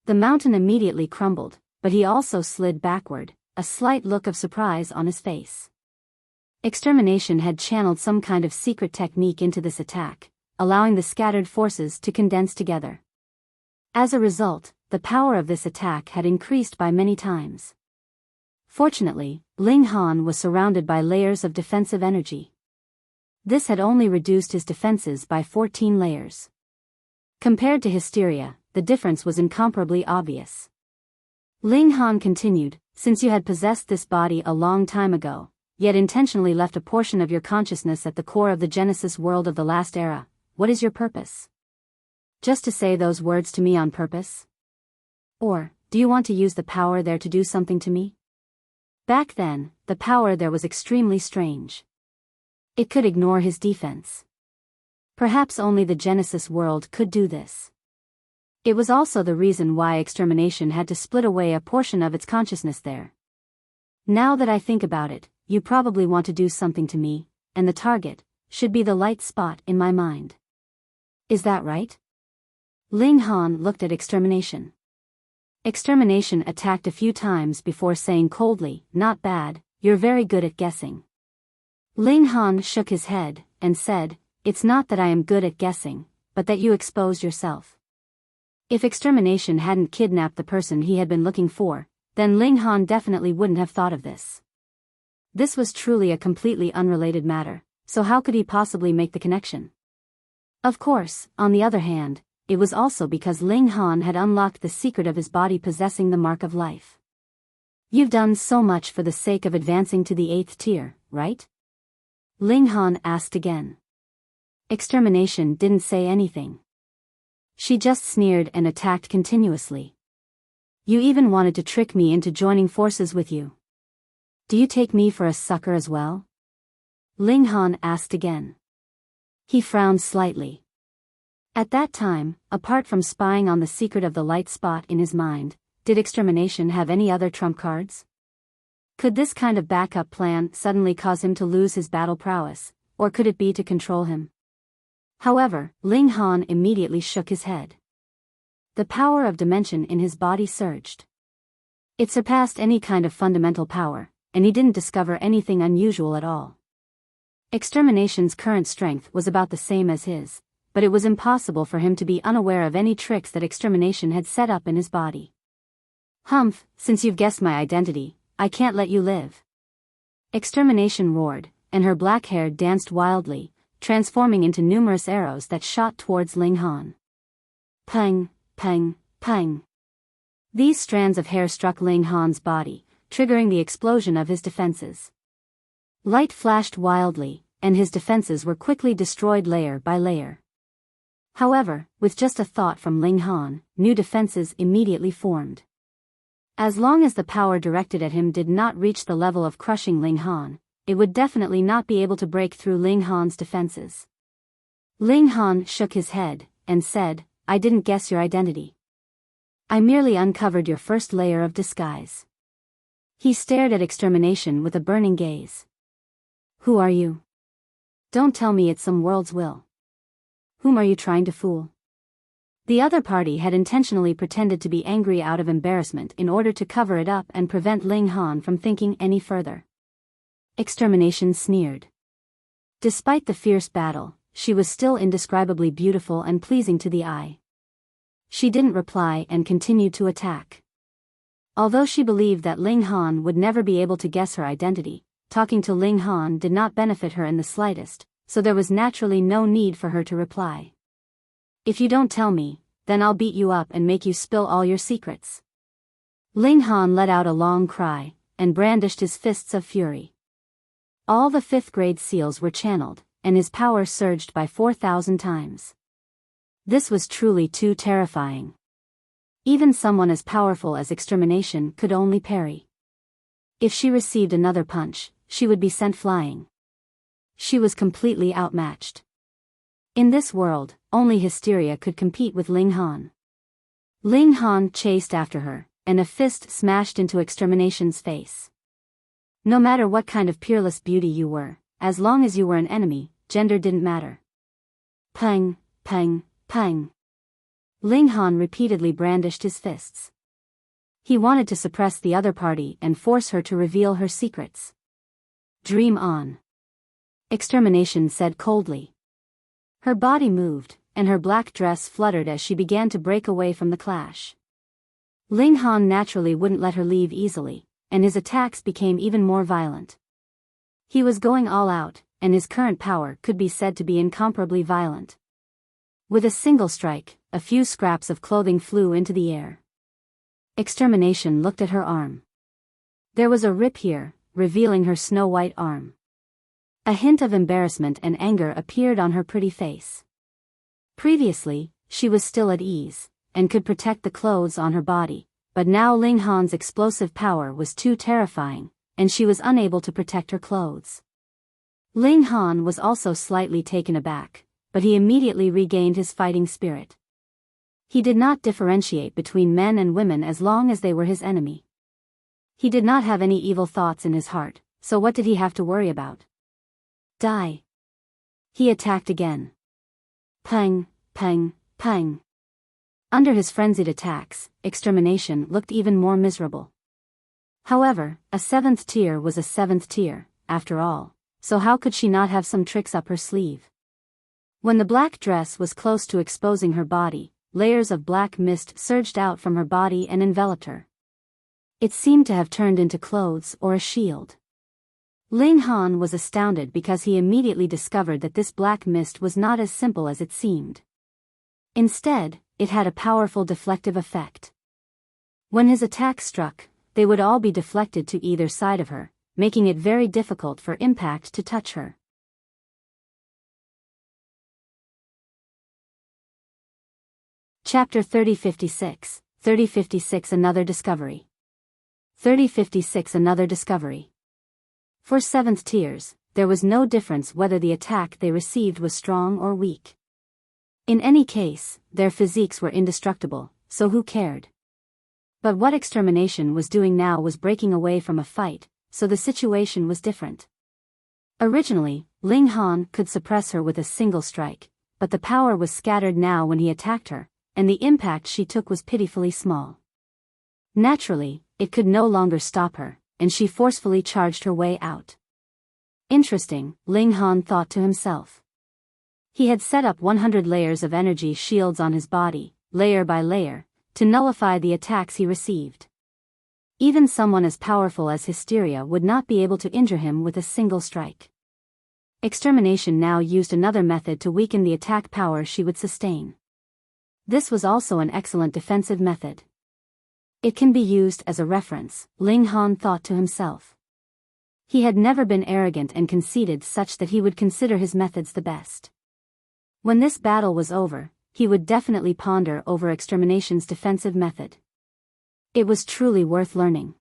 The mountain immediately crumbled, but he also slid backward, a slight look of surprise on his face. Extermination had channeled some kind of secret technique into this attack, allowing the scattered forces to condense together. As a result, the power of this attack had increased by many times. Fortunately, Ling Han was surrounded by layers of defensive energy. This had only reduced his defenses by 14 layers. Compared to Hysteria, the difference was incomparably obvious. Ling Han continued, "Since you had possessed this body a long time ago, yet intentionally left a portion of your consciousness at the core of the Genesis world of the last era, what is your purpose? Just to say those words to me on purpose? Or, do you want to use the power there to do something to me?" Back then, the power there was extremely strange. It could ignore his defense. Perhaps only the Genesis world could do this. It was also the reason why extermination had to split away a portion of its consciousness there. Now that I think about it, you probably want to do something to me, and the target should be the light spot in my mind. Is that right? Ling Han looked at extermination. Extermination attacked a few times before saying coldly, "Not bad, you're very good at guessing." Ling Han shook his head, and said, "It's not that I am good at guessing, but that you expose yourself." If extermination hadn't kidnapped the person he had been looking for, then Ling Han definitely wouldn't have thought of this. This was truly a completely unrelated matter, so how could he possibly make the connection? Of course, on the other hand, it was also because Ling Han had unlocked the secret of his body possessing the mark of life. You've done so much for the sake of advancing to the 8th tier, right? Ling Han asked again. Extermination didn't say anything. She just sneered and attacked continuously. You even wanted to trick me into joining forces with you. Do you take me for a sucker as well? Ling Han asked again. He frowned slightly. At that time, apart from spying on the secret of the light spot in his mind, did extermination have any other trump cards? Could this kind of backup plan suddenly cause him to lose his battle prowess, or could it be to control him? However, Ling Han immediately shook his head. The power of dimension in his body surged. It surpassed any kind of fundamental power, and he didn't discover anything unusual at all. Extermination's current strength was about the same as his, but it was impossible for him to be unaware of any tricks that extermination had set up in his body. Humph, since you've guessed my identity, I can't let you live. Extermination roared, and her black hair danced wildly, transforming into numerous arrows that shot towards Ling Han. Pang, pang, pang. These strands of hair struck Ling Han's body, triggering the explosion of his defenses. Light flashed wildly, and his defenses were quickly destroyed layer by layer. However, with just a thought from Ling Han, new defenses immediately formed. As long as the power directed at him did not reach the level of crushing Ling Han, it would definitely not be able to break through Ling Han's defenses. Ling Han shook his head, and said, I didn't guess your identity. I merely uncovered your first layer of disguise. He stared at extermination with a burning gaze. Who are you? Don't tell me it's some world's will. Whom are you trying to fool? The other party had intentionally pretended to be angry out of embarrassment in order to cover it up and prevent Ling Han from thinking any further. Extermination sneered. Despite the fierce battle, she was still indescribably beautiful and pleasing to the eye. She didn't reply and continued to attack. Although she believed that Ling Han would never be able to guess her identity, talking to Ling Han did not benefit her in the slightest, so there was naturally no need for her to reply. If you don't tell me, then I'll beat you up and make you spill all your secrets. Ling Han let out a long cry, and brandished his fists of fury. All the 5th grade seals were channeled, and his power surged by 4,000 times. This was truly too terrifying. Even someone as powerful as extermination could only parry. If she received another punch, she would be sent flying. She was completely outmatched. In this world, only Hysteria could compete with Ling Han. Ling Han chased after her, and a fist smashed into extermination's face. No matter what kind of peerless beauty you were, as long as you were an enemy, gender didn't matter. Pang, pang, pang. Ling Han repeatedly brandished his fists. He wanted to suppress the other party and force her to reveal her secrets. Dream on. Extermination said coldly. Her body moved, and her black dress fluttered as she began to break away from the clash. Ling Han naturally wouldn't let her leave easily, and his attacks became even more violent. He was going all out, and his current power could be said to be incomparably violent. With a single strike, a few scraps of clothing flew into the air. Extermination looked at her arm. There was a rip here, revealing her snow-white arm. A hint of embarrassment and anger appeared on her pretty face. Previously, she was still at ease, and could protect the clothes on her body, but now Ling Han's explosive power was too terrifying, and she was unable to protect her clothes. Ling Han was also slightly taken aback, but he immediately regained his fighting spirit. He did not differentiate between men and women as long as they were his enemy. He did not have any evil thoughts in his heart, so what did he have to worry about? Die. He attacked again. Pang, pang, pang. Under his frenzied attacks, extermination looked even more miserable. However, a 7th tier was a 7th tier, after all, so how could she not have some tricks up her sleeve? When the black dress was close to exposing her body, layers of black mist surged out from her body and enveloped her. It seemed to have turned into clothes or a shield. Ling Han was astounded because he immediately discovered that this black mist was not as simple as it seemed. Instead, it had a powerful deflective effect. When his attacks struck, they would all be deflected to either side of her, making it very difficult for impact to touch her. Chapter 3056, 3056 Another Discovery. 3056 Another Discovery. For 7th tiers, there was no difference whether the attack they received was strong or weak. In any case, their physiques were indestructible, so who cared? But what Extermination was doing now was breaking away from a fight, so the situation was different. Originally, Ling Han could suppress her with a single strike, but the power was scattered now when he attacked her, and the impact she took was pitifully small. Naturally, it could no longer stop her, and she forcefully charged her way out. Interesting, Ling Han thought to himself. He had set up 100 layers of energy shields on his body, layer by layer, to nullify the attacks he received. Even someone as powerful as Hysteria would not be able to injure him with a single strike. Extermination now used another method to weaken the attack power she would sustain. This was also an excellent defensive method. It can be used as a reference, Ling Han thought to himself. He had never been arrogant and conceited such that he would consider his methods the best. When this battle was over, he would definitely ponder over Extermination's defensive method. It was truly worth learning.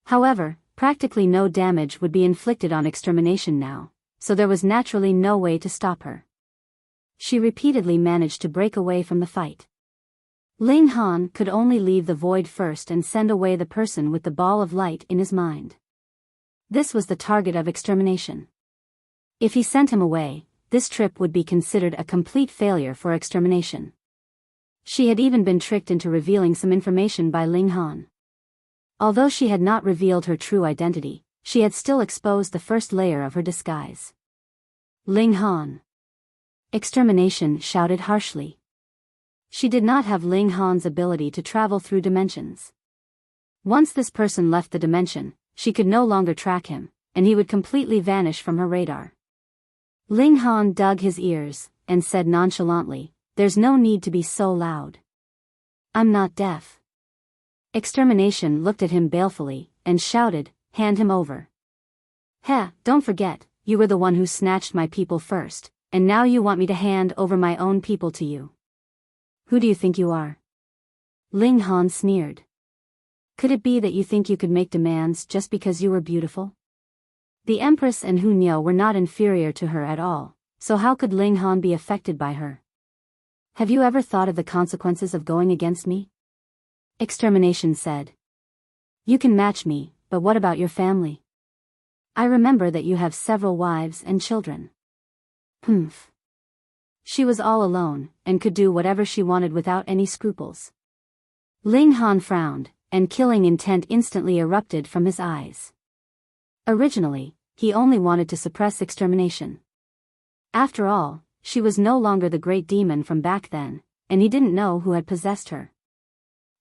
However, practically no damage would be inflicted on Extermination now, so there was naturally no way to stop her. She repeatedly managed to break away from the fight. Ling Han could only leave the void first and send away the person with the ball of light in his mind. This was the target of Extermination. If he sent him away, this trip would be considered a complete failure for Extermination. She had even been tricked into revealing some information by Ling Han. Although she had not revealed her true identity, she had still exposed the first layer of her disguise. Ling Han! Extermination shouted harshly. She did not have Ling Han's ability to travel through dimensions. Once this person left the dimension, she could no longer track him, and he would completely vanish from her radar. Ling Han dug his ears, and said nonchalantly, "There's no need to be so loud. I'm not deaf." Extermination looked at him balefully, and shouted, "Hand him over." "Heh, don't forget, you were the one who snatched my people first, and now you want me to hand over my own people to you. Who do you think you are?" Ling Han sneered. "Could it be that you think you could make demands just because you were beautiful?" The Empress and Hu Niu were not inferior to her at all, so how could Ling Han be affected by her? "Have you ever thought of the consequences of going against me?" Extermination said. "You can match me, but what about your family? I remember that you have several wives and children." Humph. She was all alone, and could do whatever she wanted without any scruples. Ling Han frowned, and killing intent instantly erupted from his eyes. Originally, he only wanted to suppress Extermination. After all, she was no longer the great demon from back then, and he didn't know who had possessed her.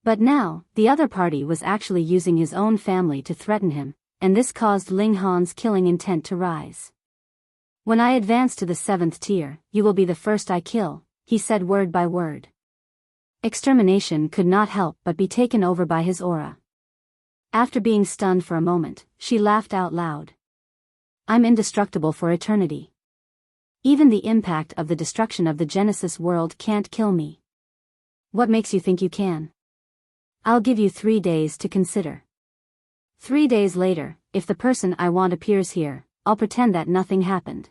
But now, the other party was actually using his own family to threaten him, and this caused Ling Han's killing intent to rise. "When I advance to the 7th tier, you will be the first I kill," he said word by word. Extermination could not help but be taken over by his aura. After being stunned for a moment, she laughed out loud. "I'm indestructible for eternity. Even the impact of the destruction of the Genesis world can't kill me. What makes you think you can? I'll give you 3 days to consider. 3 days later, if the person I want appears here, I'll pretend that nothing happened.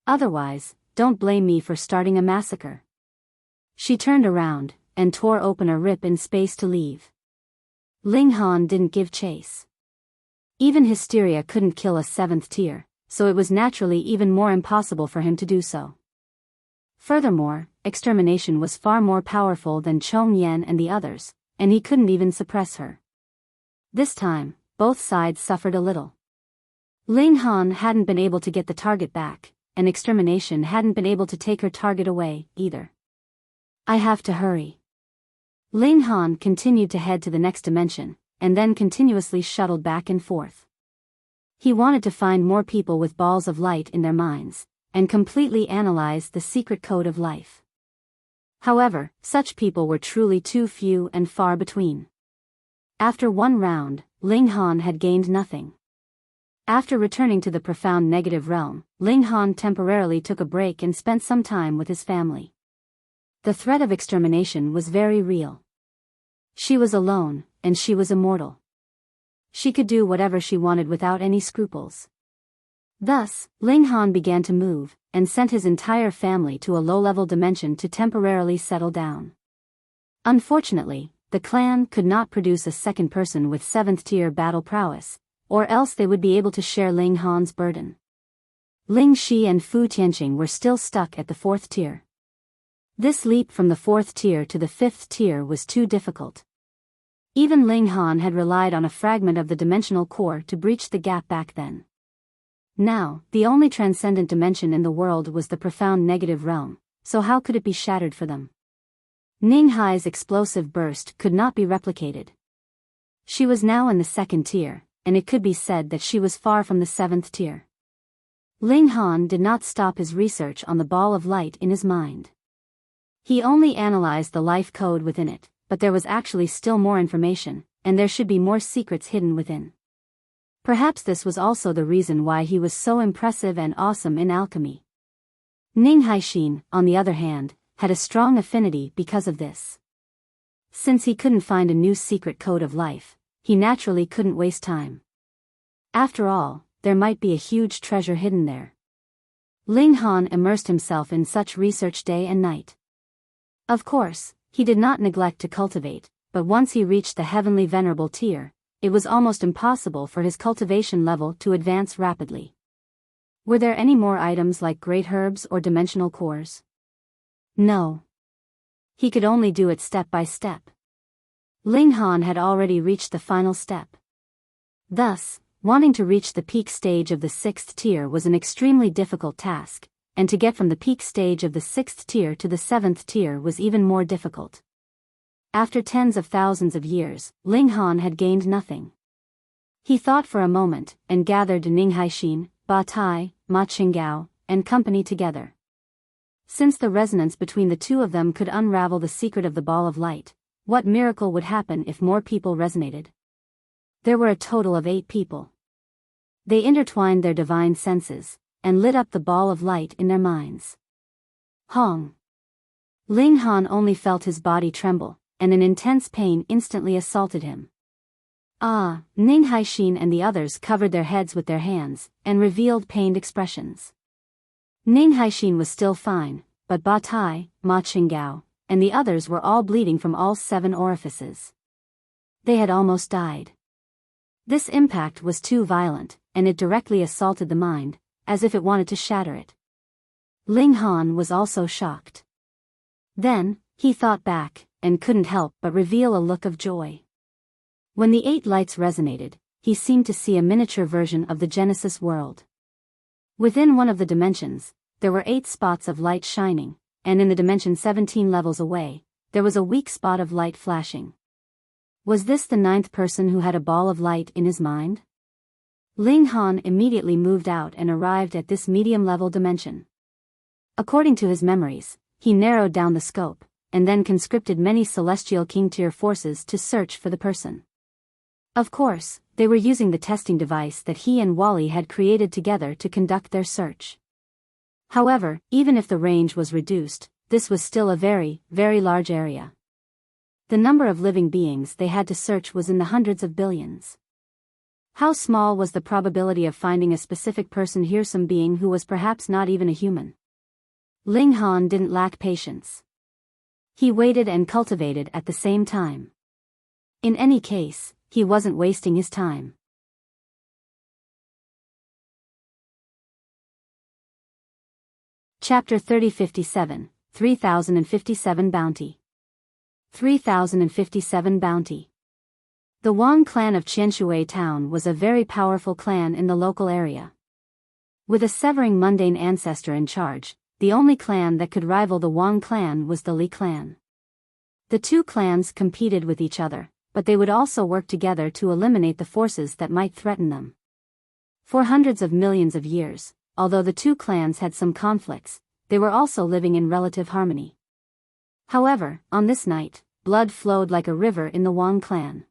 Otherwise, don't blame me for starting a massacre." She turned around, and tore open a rip in space to leave. Ling Han didn't give chase. Even Hysteria couldn't kill a 7th tier, so it was naturally even more impossible for him to do so. Furthermore, Extermination was far more powerful than Chong Yan and the others, and he couldn't even suppress her. This time, both sides suffered a little. Ling Han hadn't been able to get the target back, and Extermination hadn't been able to take her target away, either. "I have to hurry." Ling Han continued to head to the next dimension, and then continuously shuttled back and forth. He wanted to find more people with balls of light in their minds, and completely analyze the secret code of life. However, such people were truly too few and far between. After one round, Ling Han had gained nothing. After returning to the profound negative realm, Ling Han temporarily took a break and spent some time with his family. The threat of Extermination was very real. She was alone, and she was immortal. She could do whatever she wanted without any scruples. Thus, Ling Han began to move, and sent his entire family to a low-level dimension to temporarily settle down. Unfortunately, the clan could not produce a second person with 7th-tier battle prowess, or else they would be able to share Ling Han's burden. Ling Shi and Fu Tianqing were still stuck at the 4th tier. This leap from the 4th tier to the 5th tier was too difficult. Even Ling Han had relied on a fragment of the dimensional core to breach the gap back then. Now, the only transcendent dimension in the world was the profound negative realm, so how could it be shattered for them? Ninghai's explosive burst could not be replicated. She was now in the 2nd tier, and it could be said that she was far from the 7th tier. Ling Han did not stop his research on the ball of light in his mind. He only analyzed the life code within it, but there was actually still more information, and there should be more secrets hidden within. Perhaps this was also the reason why he was so impressive and awesome in alchemy. Ning Haixin, on the other hand, had a strong affinity because of this. Since he couldn't find a new secret code of life, he naturally couldn't waste time. After all, there might be a huge treasure hidden there. Ling Han immersed himself in such research day and night. Of course, he did not neglect to cultivate, but once he reached the heavenly venerable tier, it was almost impossible for his cultivation level to advance rapidly. Were there any more items like great herbs or dimensional cores? No. He could only do it step by step. Ling Han had already reached the final step. Thus, wanting to reach the peak stage of the 6th tier was an extremely difficult task, and to get from the peak stage of the 6th tier to the 7th tier was even more difficult. After tens of thousands of years, Ling Han had gained nothing. He thought for a moment, and gathered Ning Haixin, Ba Tai, Ma Qinggao, and company together. Since the resonance between the two of them could unravel the secret of the ball of light, what miracle would happen if more people resonated? There were a total of 8 people. They intertwined their divine senses, and lit up the ball of light in their minds. Hong! Ling Han only felt his body tremble, and an intense pain instantly assaulted him. Ning Haixin and the others covered their heads with their hands, and revealed pained expressions. Ning Haixin was still fine, but Ba Tai, Ma Qinggao, and the others were all bleeding from all 7 orifices. They had almost died. This impact was too violent, and it directly assaulted the mind, as if it wanted to shatter it. Ling Han was also shocked. Then, he thought back, and couldn't help but reveal a look of joy. When the 8 lights resonated, he seemed to see a miniature version of the Genesis world. Within one of the dimensions, there were 8 spots of light shining, and in the dimension 17 levels away, there was a weak spot of light flashing. Was this the 9th person who had a ball of light in his mind? Ling Han immediately moved out and arrived at this medium-level dimension. According to his memories, he narrowed down the scope, and then conscripted many celestial king-tier forces to search for the person. Of course, they were using the testing device that he and Wally had created together to conduct their search. However, even if the range was reduced, this was still a very, very large area. The number of living beings they had to search was in the hundreds of billions. How small was the probability of finding a specific person here, some being who was perhaps not even a human? Ling Han didn't lack patience. He waited and cultivated at the same time. In any case, he wasn't wasting his time. Chapter 3057, 3057 Bounty. 3057 Bounty. The Wang clan of Qianshui town was a very powerful clan in the local area. With a severing mundane ancestor in charge, the only clan that could rival the Wang clan was the Li clan. The two clans competed with each other, but they would also work together to eliminate the forces that might threaten them. For hundreds of millions of years, although the two clans had some conflicts, they were also living in relative harmony. However, on this night, blood flowed like a river in the Wang clan.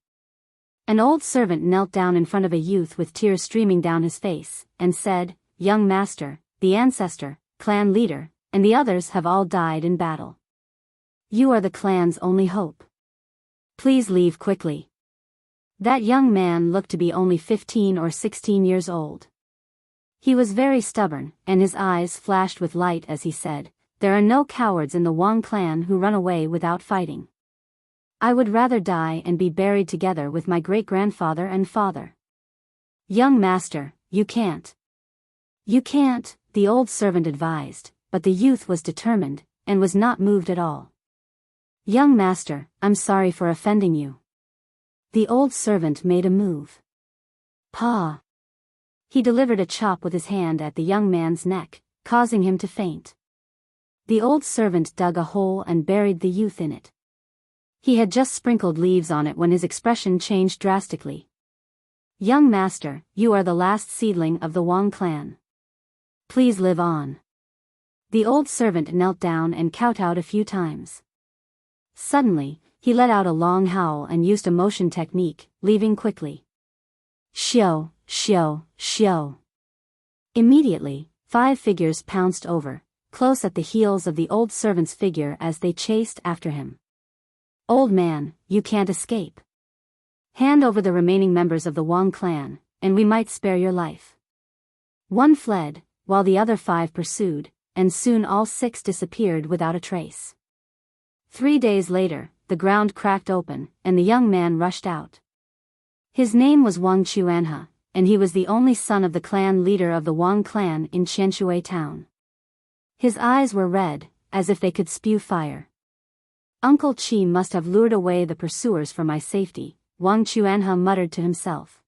An old servant knelt down in front of a youth with tears streaming down his face, and said, "Young master, the ancestor, clan leader, and the others have all died in battle. You are the clan's only hope. Please leave quickly." That young man looked to be only 15 or 16 years old. He was very stubborn, and his eyes flashed with light as he said, "There are no cowards in the Wang clan who run away without fighting. I would rather die and be buried together with my great-grandfather and father." "Young master, you can't. You can't," the old servant advised, but the youth was determined, and was not moved at all. "Young master, I'm sorry for offending you." The old servant made a move. "Pa!" He delivered a chop with his hand at the young man's neck, causing him to faint. The old servant dug a hole and buried the youth in it. He had just sprinkled leaves on it when his expression changed drastically. "Young master, you are the last seedling of the Wang clan. Please live on." The old servant knelt down and kowtowed a few times. Suddenly, he let out a long howl and used a motion technique, leaving quickly. Shio, shio, shio. Immediately, 5 figures pounced over, close at the heels of the old servant's figure as they chased after him. "Old man, you can't escape. Hand over the remaining members of the Wang clan, and we might spare your life." One fled, while the other 5 pursued, and soon all 6 disappeared without a trace. 3 days later, the ground cracked open, and the young man rushed out. His name was Wang Chuanhe, and he was the only son of the clan leader of the Wang clan in Qianshui town. His eyes were red, as if they could spew fire. "Uncle Qi must have lured away the pursuers for my safety," Wang Chuanhe muttered to himself.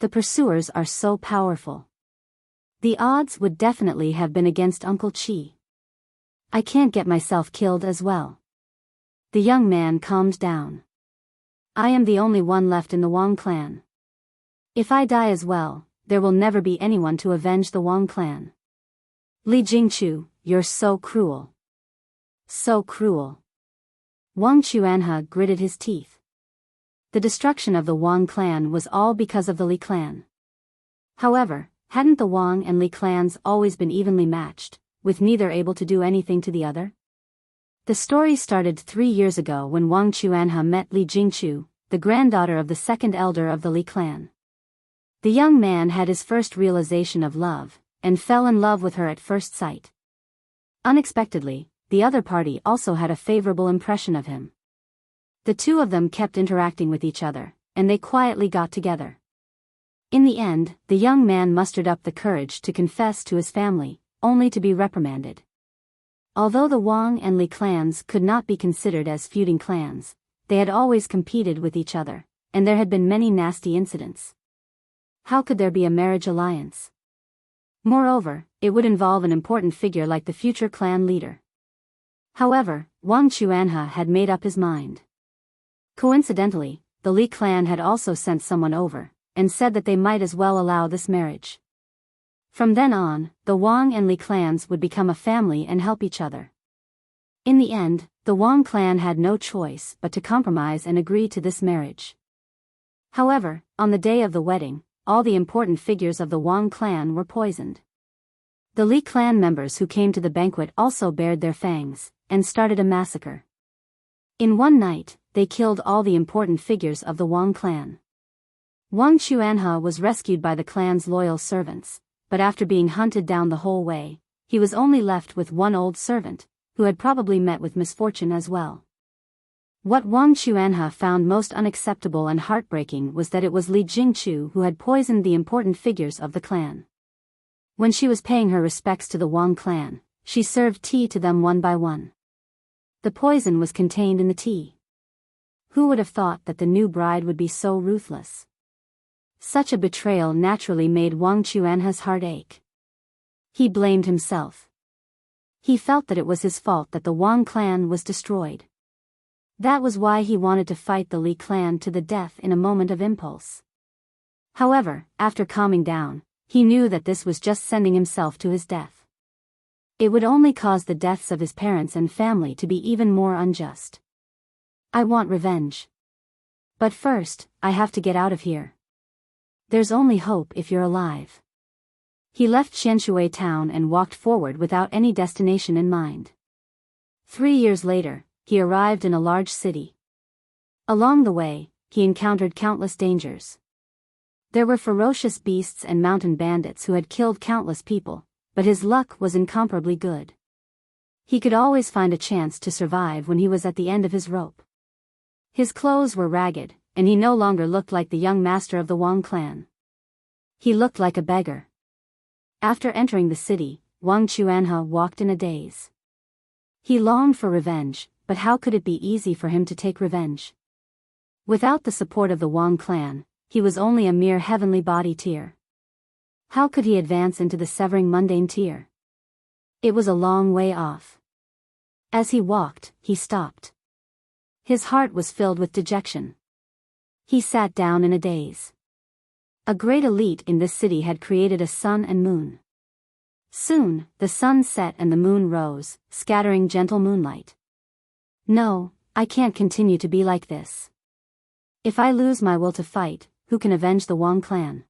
"The pursuers are so powerful. The odds would definitely have been against Uncle Qi. I can't get myself killed as well." The young man calmed down. "I am the only one left in the Wang clan. If I die as well, there will never be anyone to avenge the Wang clan. Li Jingchu, you're so cruel. So cruel." Wang Chuanhe gritted his teeth. The destruction of the Wang clan was all because of the Li clan. However, hadn't the Wang and Li clans always been evenly matched, with neither able to do anything to the other? The story started 3 years ago when Wang Chuanhe met Li Jingchu, the granddaughter of the second elder of the Li clan. The young man had his first realization of love, and fell in love with her at first sight. Unexpectedly, the other party also had a favorable impression of him. The two of them kept interacting with each other, and they quietly got together. In the end, the young man mustered up the courage to confess to his family, only to be reprimanded. Although the Wang and Li clans could not be considered as feuding clans, they had always competed with each other, and there had been many nasty incidents. How could there be a marriage alliance? Moreover, it would involve an important figure like the future clan leader. However, Wang Chuanhe had made up his mind. Coincidentally, the Li clan had also sent someone over, and said that they might as well allow this marriage. From then on, the Wang and Li clans would become a family and help each other. In the end, the Wang clan had no choice but to compromise and agree to this marriage. However, on the day of the wedding, all the important figures of the Wang clan were poisoned. The Li clan members who came to the banquet also bared their fangs, and started a massacre. In one night, they killed all the important figures of the Wang clan. Wang Chuanhe was rescued by the clan's loyal servants, but after being hunted down the whole way, he was only left with one old servant, who had probably met with misfortune as well. What Wang Chuanhe found most unacceptable and heartbreaking was that it was Li Jingchu who had poisoned the important figures of the clan. When she was paying her respects to the Wang clan, she served tea to them one by one. The poison was contained in the tea. Who would have thought that the new bride would be so ruthless? Such a betrayal naturally made Wang Chuanhe's heart ache. He blamed himself. He felt that it was his fault that the Wang clan was destroyed. That was why he wanted to fight the Li clan to the death in a moment of impulse. However, after calming down, he knew that this was just sending himself to his death. It would only cause the deaths of his parents and family to be even more unjust. "I want revenge. But first, I have to get out of here. There's only hope if you're alive." He left Qianshui town and walked forward without any destination in mind. 3 years later, he arrived in a large city. Along the way, he encountered countless dangers. There were ferocious beasts and mountain bandits who had killed countless people, but his luck was incomparably good. He could always find a chance to survive when he was at the end of his rope. His clothes were ragged, and he no longer looked like the young master of the Wang clan. He looked like a beggar. After entering the city, Wang Chuanhe walked in a daze. He longed for revenge, but how could it be easy for him to take revenge? Without the support of the Wang clan, he was only a mere heavenly body tier. How could he advance into the severing mundane tier? It was a long way off. As he walked, he stopped. His heart was filled with dejection. He sat down in a daze. A great elite in this city had created a sun and moon. Soon, the sun set and the moon rose, scattering gentle moonlight. No, I can't continue to be like this. If I lose my will to fight, who can avenge the Wang clan?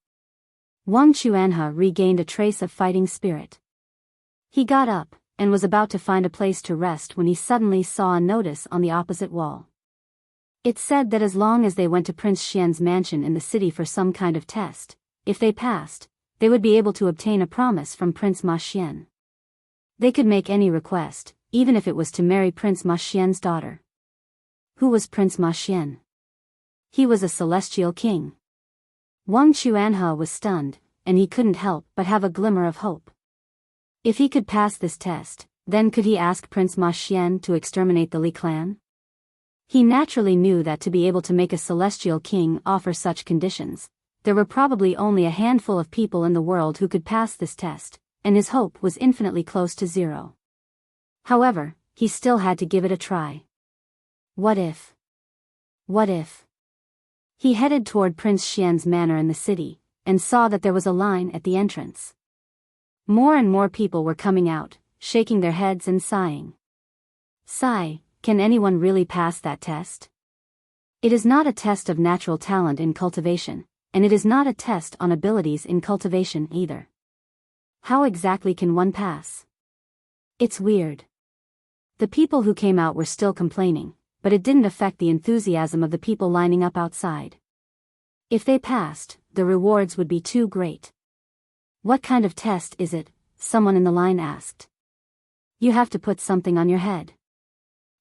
Wang Chuanhe regained a trace of fighting spirit. He got up, and was about to find a place to rest when he suddenly saw a notice on the opposite wall. It said that as long as they went to Prince Xian's mansion in the city for some kind of test, if they passed, they would be able to obtain a promise from Prince Ma Xian. They could make any request, even if it was to marry Prince Ma Xian's daughter. Who was Prince Ma Xian? He was a celestial king. Wang Chuanhe was stunned, and he couldn't help but have a glimmer of hope. If he could pass this test, then could he ask Prince Ma Xian to exterminate the Li clan? He naturally knew that to be able to make a celestial king offer such conditions, there were probably only a handful of people in the world who could pass this test, and his hope was infinitely close to zero. However, he still had to give it a try. What if? What if? He headed toward Prince Xian's manor in the city, and saw that there was a line at the entrance. More and more people were coming out, shaking their heads and sighing. Sigh, can anyone really pass that test? It is not a test of natural talent in cultivation, and it is not a test on abilities in cultivation either. How exactly can one pass? It's weird. The people who came out were still complaining, but it didn't affect the enthusiasm of the people lining up outside. If they passed, the rewards would be too great. What kind of test is it? Someone in the line asked. You have to put something on your head.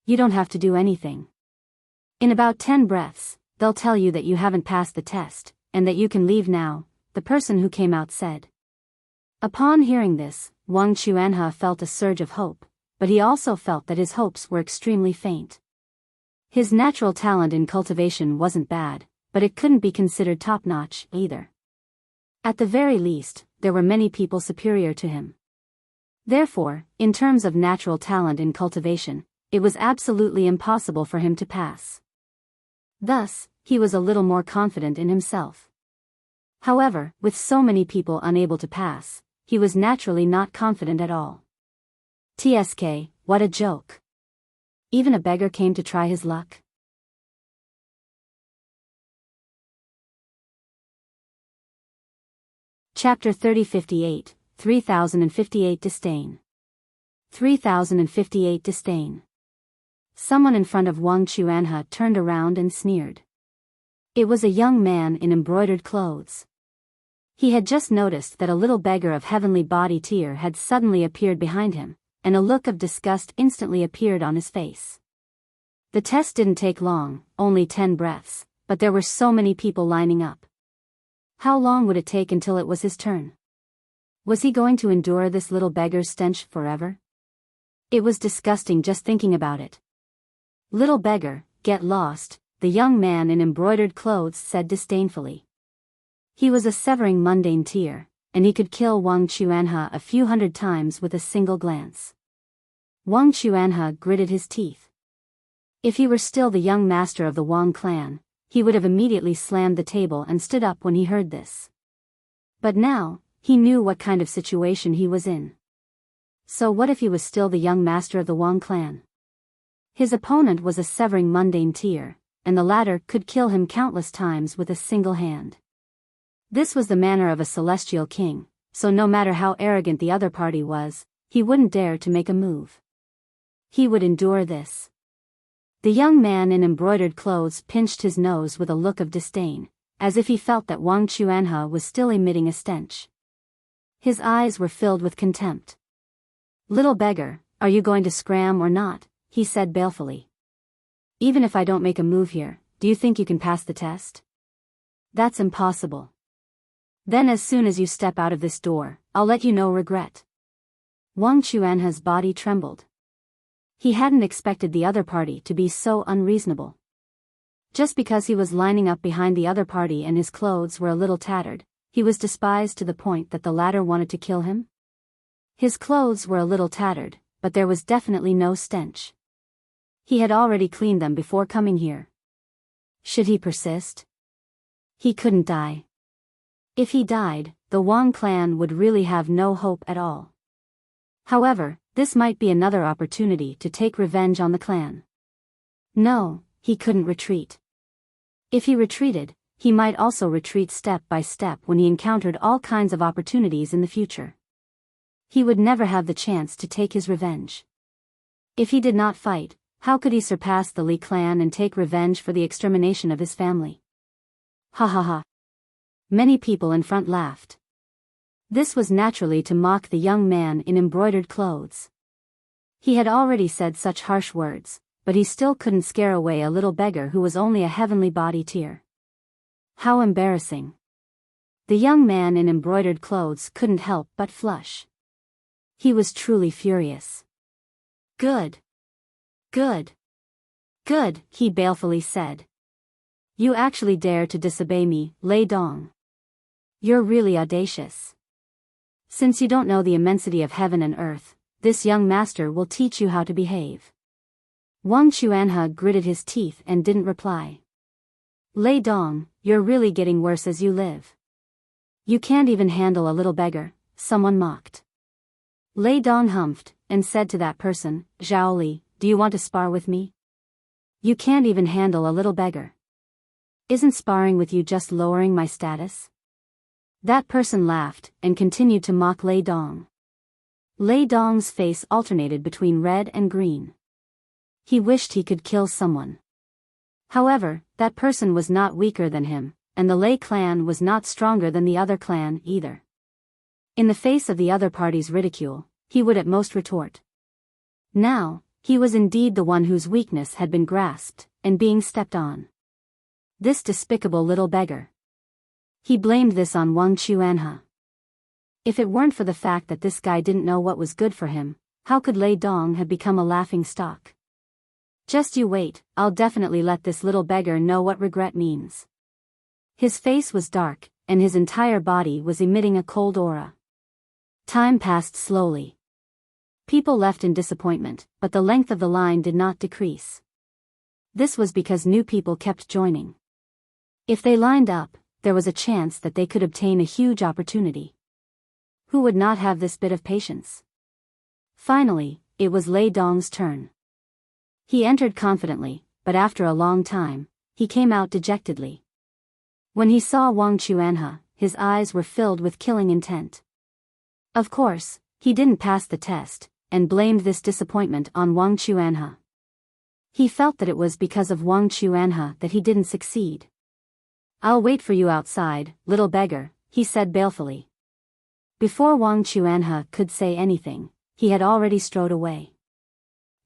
You don't have to do anything. In about 10 breaths, they'll tell you that you haven't passed the test, and that you can leave now, the person who came out said. Upon hearing this, Wang Chuanhe felt a surge of hope, but he also felt that his hopes were extremely faint. His natural talent in cultivation wasn't bad, but it couldn't be considered top-notch either. At the very least, there were many people superior to him. Therefore, in terms of natural talent in cultivation, it was absolutely impossible for him to pass. Thus, he was a little more confident in himself. However, with so many people unable to pass, he was naturally not confident at all. TSK, what a joke. Even a beggar came to try his luck. Chapter 3058, 3058 Disdain. 3058 Disdain. Someone in front of Wang Chuanhe turned around and sneered. It was a young man in embroidered clothes. He had just noticed that a little beggar of heavenly body tier had suddenly appeared behind him, and a look of disgust instantly appeared on his face. The test didn't take long, only 10 breaths, but there were so many people lining up. How long would it take until it was his turn? Was he going to endure this little beggar's stench forever? It was disgusting just thinking about it. Little beggar, get lost, the young man in embroidered clothes said disdainfully. He was a severing mundane tier, and he could kill Wang Chuanhe a few hundred times with a single glance. Wang Chuanhe gritted his teeth. If he were still the young master of the Wang clan, he would have immediately slammed the table and stood up when he heard this. But now, he knew what kind of situation he was in. So what if he was still the young master of the Wang clan? His opponent was a severing mundane tier, and the latter could kill him countless times with a single hand. This was the manner of a celestial king, so no matter how arrogant the other party was, he wouldn't dare to make a move. He would endure this. The young man in embroidered clothes pinched his nose with a look of disdain, as if he felt that Wang Chuanhe was still emitting a stench. His eyes were filled with contempt. "Little beggar, are you going to scram or not?" he said balefully. "Even if I don't make a move here, do you think you can pass the test?" "That's impossible. Then as soon as you step out of this door, I'll let you know regret." Wang Chuanhe's body trembled. He hadn't expected the other party to be so unreasonable. Just because he was lining up behind the other party and his clothes were a little tattered, he was despised to the point that the latter wanted to kill him? His clothes were a little tattered, but there was definitely no stench. He had already cleaned them before coming here. Should he persist? He couldn't die. If he died, the Wang clan would really have no hope at all. However, this might be another opportunity to take revenge on the clan. No, he couldn't retreat. If he retreated, he might also retreat step by step when he encountered all kinds of opportunities in the future. He would never have the chance to take his revenge. If he did not fight, how could he surpass the Li clan and take revenge for the extermination of his family? Ha ha ha. Many people in front laughed. This was naturally to mock the young man in embroidered clothes. He had already said such harsh words, but he still couldn't scare away a little beggar who was only a heavenly body tier. How embarrassing. The young man in embroidered clothes couldn't help but flush. He was truly furious. Good. Good. Good, he balefully said. You actually dare to disobey me, Lei Dong. You're really audacious. Since you don't know the immensity of heaven and earth, this young master will teach you how to behave. Wang Chuanhe gritted his teeth and didn't reply. Lei Dong, you're really getting worse as you live. You can't even handle a little beggar, someone mocked. Lei Dong humphed, and said to that person, Zhao Li, do you want to spar with me? You can't even handle a little beggar. Isn't sparring with you just lowering my status? That person laughed, and continued to mock Lei Dong. Lei Dong's face alternated between red and green. He wished he could kill someone. However, that person was not weaker than him, and the Lei clan was not stronger than the other clan either. In the face of the other party's ridicule, he would at most retort. Now, he was indeed the one whose weakness had been grasped, and being stepped on. This despicable little beggar. He blamed this on Wang Chuanhe. If it weren't for the fact that this guy didn't know what was good for him, how could Lei Dong have become a laughing stock? Just you wait, I'll definitely let this little beggar know what regret means. His face was dark, and his entire body was emitting a cold aura. Time passed slowly. People left in disappointment, but the length of the line did not decrease. This was because new people kept joining. If they lined up, there was a chance that they could obtain a huge opportunity. Who would not have this bit of patience? Finally, it was Lei Dong's turn. He entered confidently, but after a long time, he came out dejectedly. When he saw Wang Chuanhe, his eyes were filled with killing intent. Of course, he didn't pass the test, and blamed this disappointment on Wang Chuanhe. He felt that it was because of Wang Chuanhe that he didn't succeed. I'll wait for you outside, little beggar, he said balefully. Before Wang Chuanhe could say anything, he had already strode away.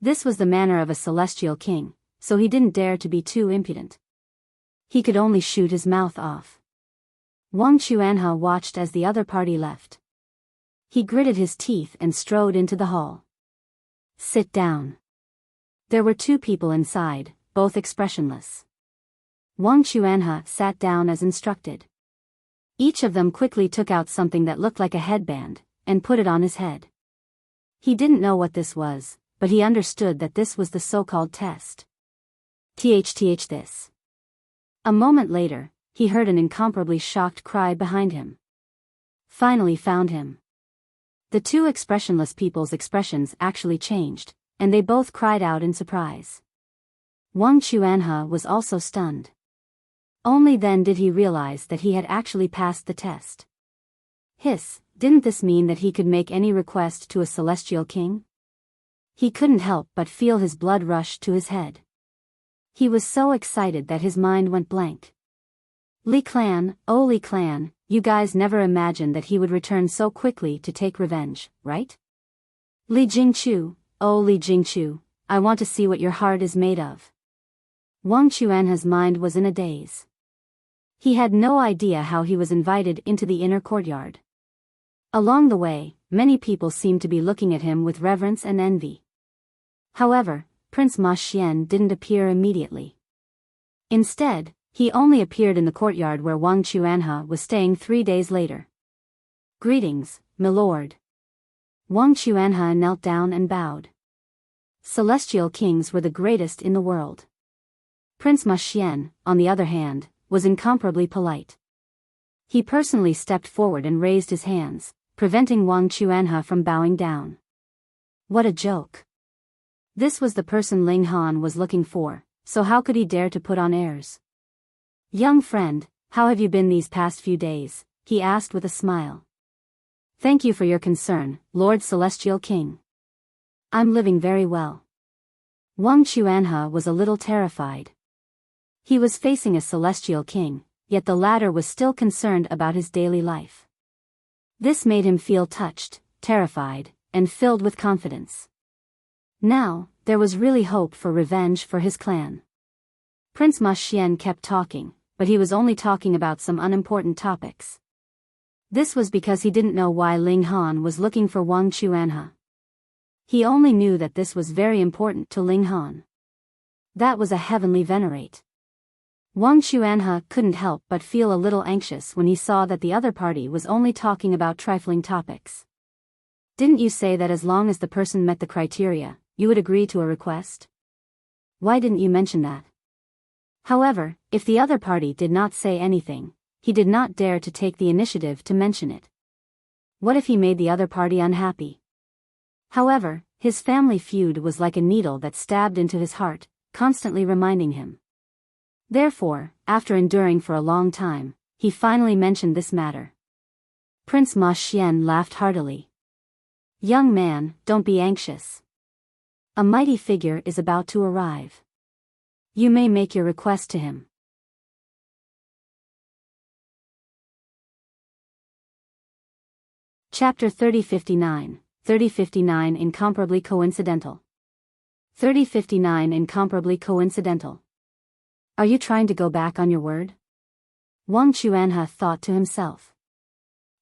This was the manner of a celestial king, so he didn't dare to be too impudent. He could only shoot his mouth off. Wang Chuanhe watched as the other party left. He gritted his teeth and strode into the hall. Sit down. There were two people inside, both expressionless. Wang Chuanhe sat down as instructed. Each of them quickly took out something that looked like a headband, and put it on his head. He didn't know what this was, but he understood that this was the so-called test. This. A moment later, he heard an incomparably shocked cry behind him. Finally found him. The two expressionless people's expressions actually changed, and they both cried out in surprise. Wang Chuanhe was also stunned. Only then did he realize that he had actually passed the test. Didn't this mean that he could make any request to a celestial king? He couldn't help but feel his blood rush to his head. He was so excited that his mind went blank. Li Clan, oh Li Clan, you guys never imagined that he would return so quickly to take revenge, right? Li Jingchu, oh Li Jingchu, I want to see what your heart is made of. Wang Chuanha's mind was in a daze. He had no idea how he was invited into the inner courtyard. Along the way, many people seemed to be looking at him with reverence and envy. However, Prince Ma Xian didn't appear immediately. Instead, he only appeared in the courtyard where Wang Chuanha was staying 3 days later. Greetings, milord. Wang Chuanha knelt down and bowed. Celestial kings were the greatest in the world. Prince Ma Xian, on the other hand, was incomparably polite. He personally stepped forward and raised his hands, preventing Wang Chuanha from bowing down. What a joke. This was the person Ling Han was looking for, so how could he dare to put on airs? Young friend, how have you been these past few days? He asked with a smile. Thank you for your concern, Lord Celestial King. I'm living very well. Wang Chuanha was a little terrified. He was facing a celestial king, yet the latter was still concerned about his daily life. This made him feel touched, terrified, and filled with confidence. Now, there was really hope for revenge for his clan. Prince Ma Xian kept talking, but he was only talking about some unimportant topics. This was because he didn't know why Ling Han was looking for Wang Chuanha. He only knew that this was very important to Ling Han. That was a heavenly venerate. Wang Chuanha couldn't help but feel a little anxious when he saw that the other party was only talking about trifling topics. Didn't you say that as long as the person met the criteria, you would agree to a request? Why didn't you mention that? However, if the other party did not say anything, he did not dare to take the initiative to mention it. What if he made the other party unhappy? However, his family feud was like a needle that stabbed into his heart, constantly reminding him. Therefore, after enduring for a long time, he finally mentioned this matter. Prince Ma Xian laughed heartily. Young man, don't be anxious. A mighty figure is about to arrive. You may make your request to him. Chapter 3059, 3059 Incomparably Coincidental. 3059 Incomparably Coincidental. Are you trying to go back on your word? Wang Chuanha thought to himself.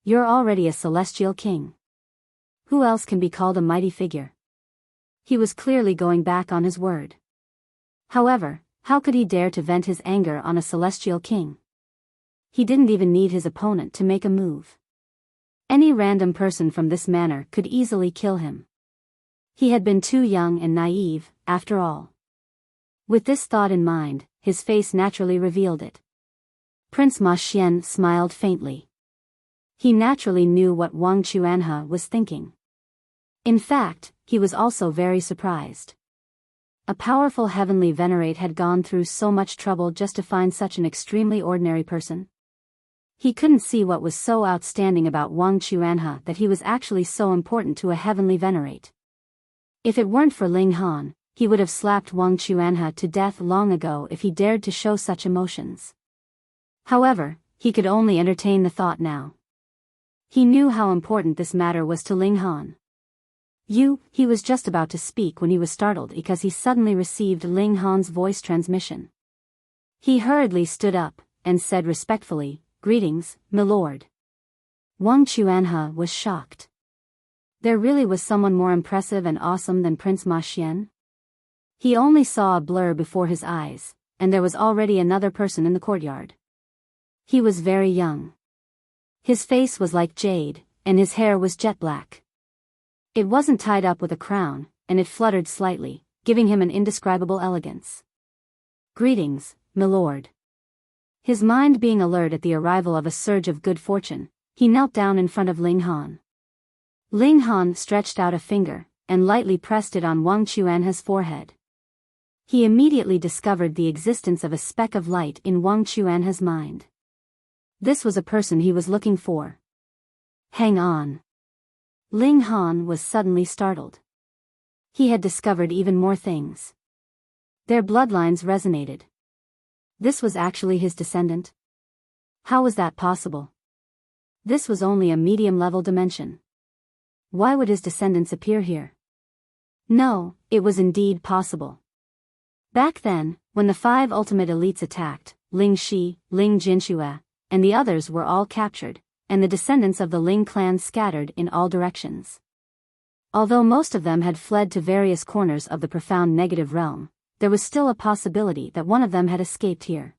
You're already a celestial king. Who else can be called a mighty figure? He was clearly going back on his word. However, how could he dare to vent his anger on a celestial king? He didn't even need his opponent to make a move. Any random person from this manner could easily kill him. He had been too young and naive, after all. With this thought in mind, his face naturally revealed it. Prince Ma Xian smiled faintly. He naturally knew what Wang Chuanha was thinking. In fact, he was also very surprised. A powerful heavenly venerate had gone through so much trouble just to find such an extremely ordinary person. He couldn't see what was so outstanding about Wang Chuanha that he was actually so important to a heavenly venerate. If it weren't for Ling Han, he would have slapped Wang Chuanha to death long ago if he dared to show such emotions. However, he could only entertain the thought now. He knew how important this matter was to Ling Han. He was just about to speak when he was startled because he suddenly received Ling Han's voice transmission. He hurriedly stood up, and said respectfully, Greetings, milord. Wang Chuanha was shocked. There really was someone more impressive and awesome than Prince Ma Xian? He only saw a blur before his eyes, and there was already another person in the courtyard. He was very young. His face was like jade, and his hair was jet black. It wasn't tied up with a crown, and it fluttered slightly, giving him an indescribable elegance. Greetings, milord. His mind being alert at the arrival of a surge of good fortune, he knelt down in front of Ling Han. Ling Han stretched out a finger, and lightly pressed it on Wang Chuanha's forehead. He immediately discovered the existence of a speck of light in Wang Chuanha's mind. This was a person he was looking for. Hang on. Ling Han was suddenly startled. He had discovered even more things. Their bloodlines resonated. This was actually his descendant. How was that possible? This was only a medium-level dimension. Why would his descendants appear here? No, it was indeed possible. Back then, when the 5 ultimate elites attacked, Ling Shi, Ling Jinxue, and the others were all captured, and the descendants of the Ling clan scattered in all directions. Although most of them had fled to various corners of the profound negative realm, there was still a possibility that one of them had escaped here.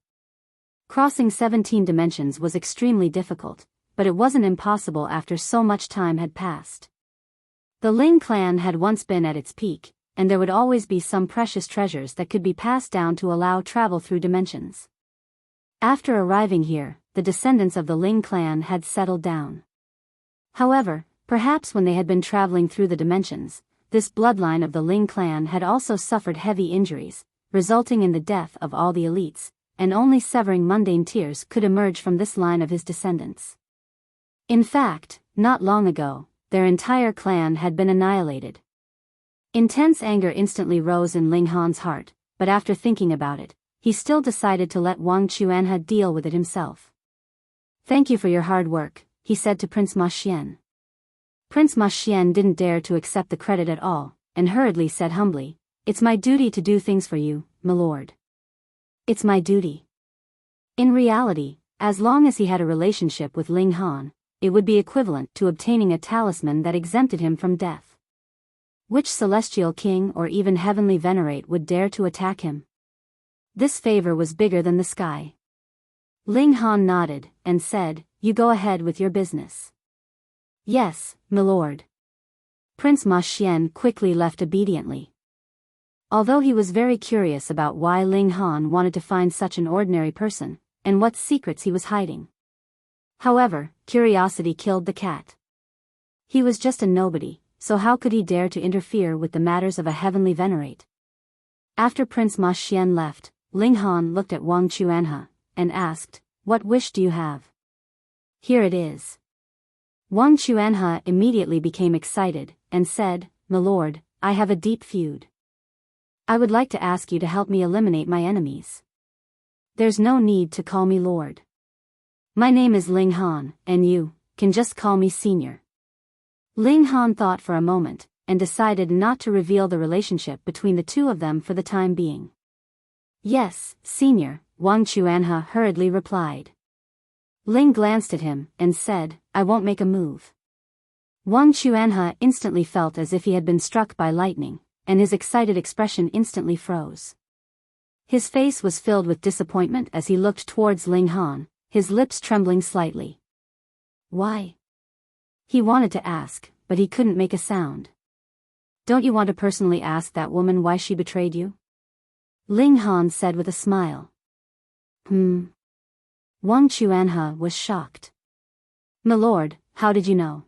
Crossing 17 dimensions was extremely difficult, but it wasn't impossible after so much time had passed. The Ling clan had once been at its peak, and there would always be some precious treasures that could be passed down to allow travel through dimensions. After arriving here, the descendants of the Ling clan had settled down. However, perhaps when they had been traveling through the dimensions, this bloodline of the Ling clan had also suffered heavy injuries, resulting in the death of all the elites, and only severing mundane tears could emerge from this line of his descendants. In fact, not long ago, their entire clan had been annihilated. Intense anger instantly rose in Ling Han's heart, but after thinking about it, he still decided to let Wang Chuanhe deal with it himself. "Thank you for your hard work," he said to Prince Ma Xian. Prince Ma Xian didn't dare to accept the credit at all, and hurriedly said humbly, "It's my duty to do things for you, my lord. It's my duty." In reality, as long as he had a relationship with Ling Han, it would be equivalent to obtaining a talisman that exempted him from death. Which celestial king or even heavenly venerate would dare to attack him? This favor was bigger than the sky. Ling Han nodded, and said, "You go ahead with your business." "Yes, my lord." Prince Ma Xian quickly left obediently. Although he was very curious about why Ling Han wanted to find such an ordinary person, and what secrets he was hiding. However, curiosity killed the cat. He was just a nobody, so how could he dare to interfere with the matters of a heavenly venerate? After Prince Ma Xian left, Ling Han looked at Wang Chuanhe, and asked, "What wish do you have?" "Here it is." Wang Chuanhe immediately became excited, and said, "My lord, I have a deep feud. I would like to ask you to help me eliminate my enemies." "There's no need to call me lord. My name is Ling Han, and you can just call me senior." Ling Han thought for a moment, and decided not to reveal the relationship between the two of them for the time being. "Yes, senior," Wang Chuanhe hurriedly replied. Ling glanced at him, and said, "I won't make a move." Wang Chuanhe instantly felt as if he had been struck by lightning, and his excited expression instantly froze. His face was filled with disappointment as he looked towards Ling Han, his lips trembling slightly. "Why?" He wanted to ask, but he couldn't make a sound. "Don't you want to personally ask that woman why she betrayed you?" Ling Han said with a smile. Wang Chuanhe was shocked. "My lord, how did you know?"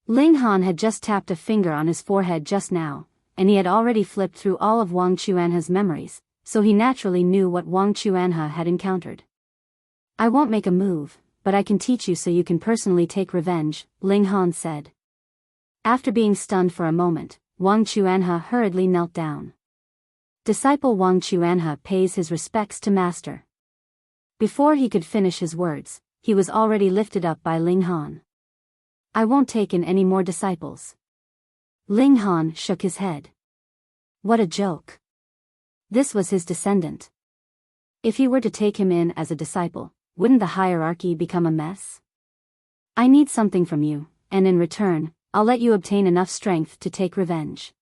Ling Han had just tapped a finger on his forehead just now, and he had already flipped through all of Wang Chuanhe's memories, so he naturally knew what Wang Chuanhe had encountered. "I won't make a move, but I can teach you so you can personally take revenge," Ling Han said. After being stunned for a moment, Wang Chuanhe hurriedly knelt down. Disciple Wang Chuanhe pays his respects to master. Before he could finish his words, he was already lifted up by Ling Han. "I won't take in any more disciples." Ling Han shook his head. What a joke. This was his descendant. If he were to take him in as a disciple, wouldn't the hierarchy become a mess? "I need something from you, and in return, I'll let you obtain enough strength to take revenge."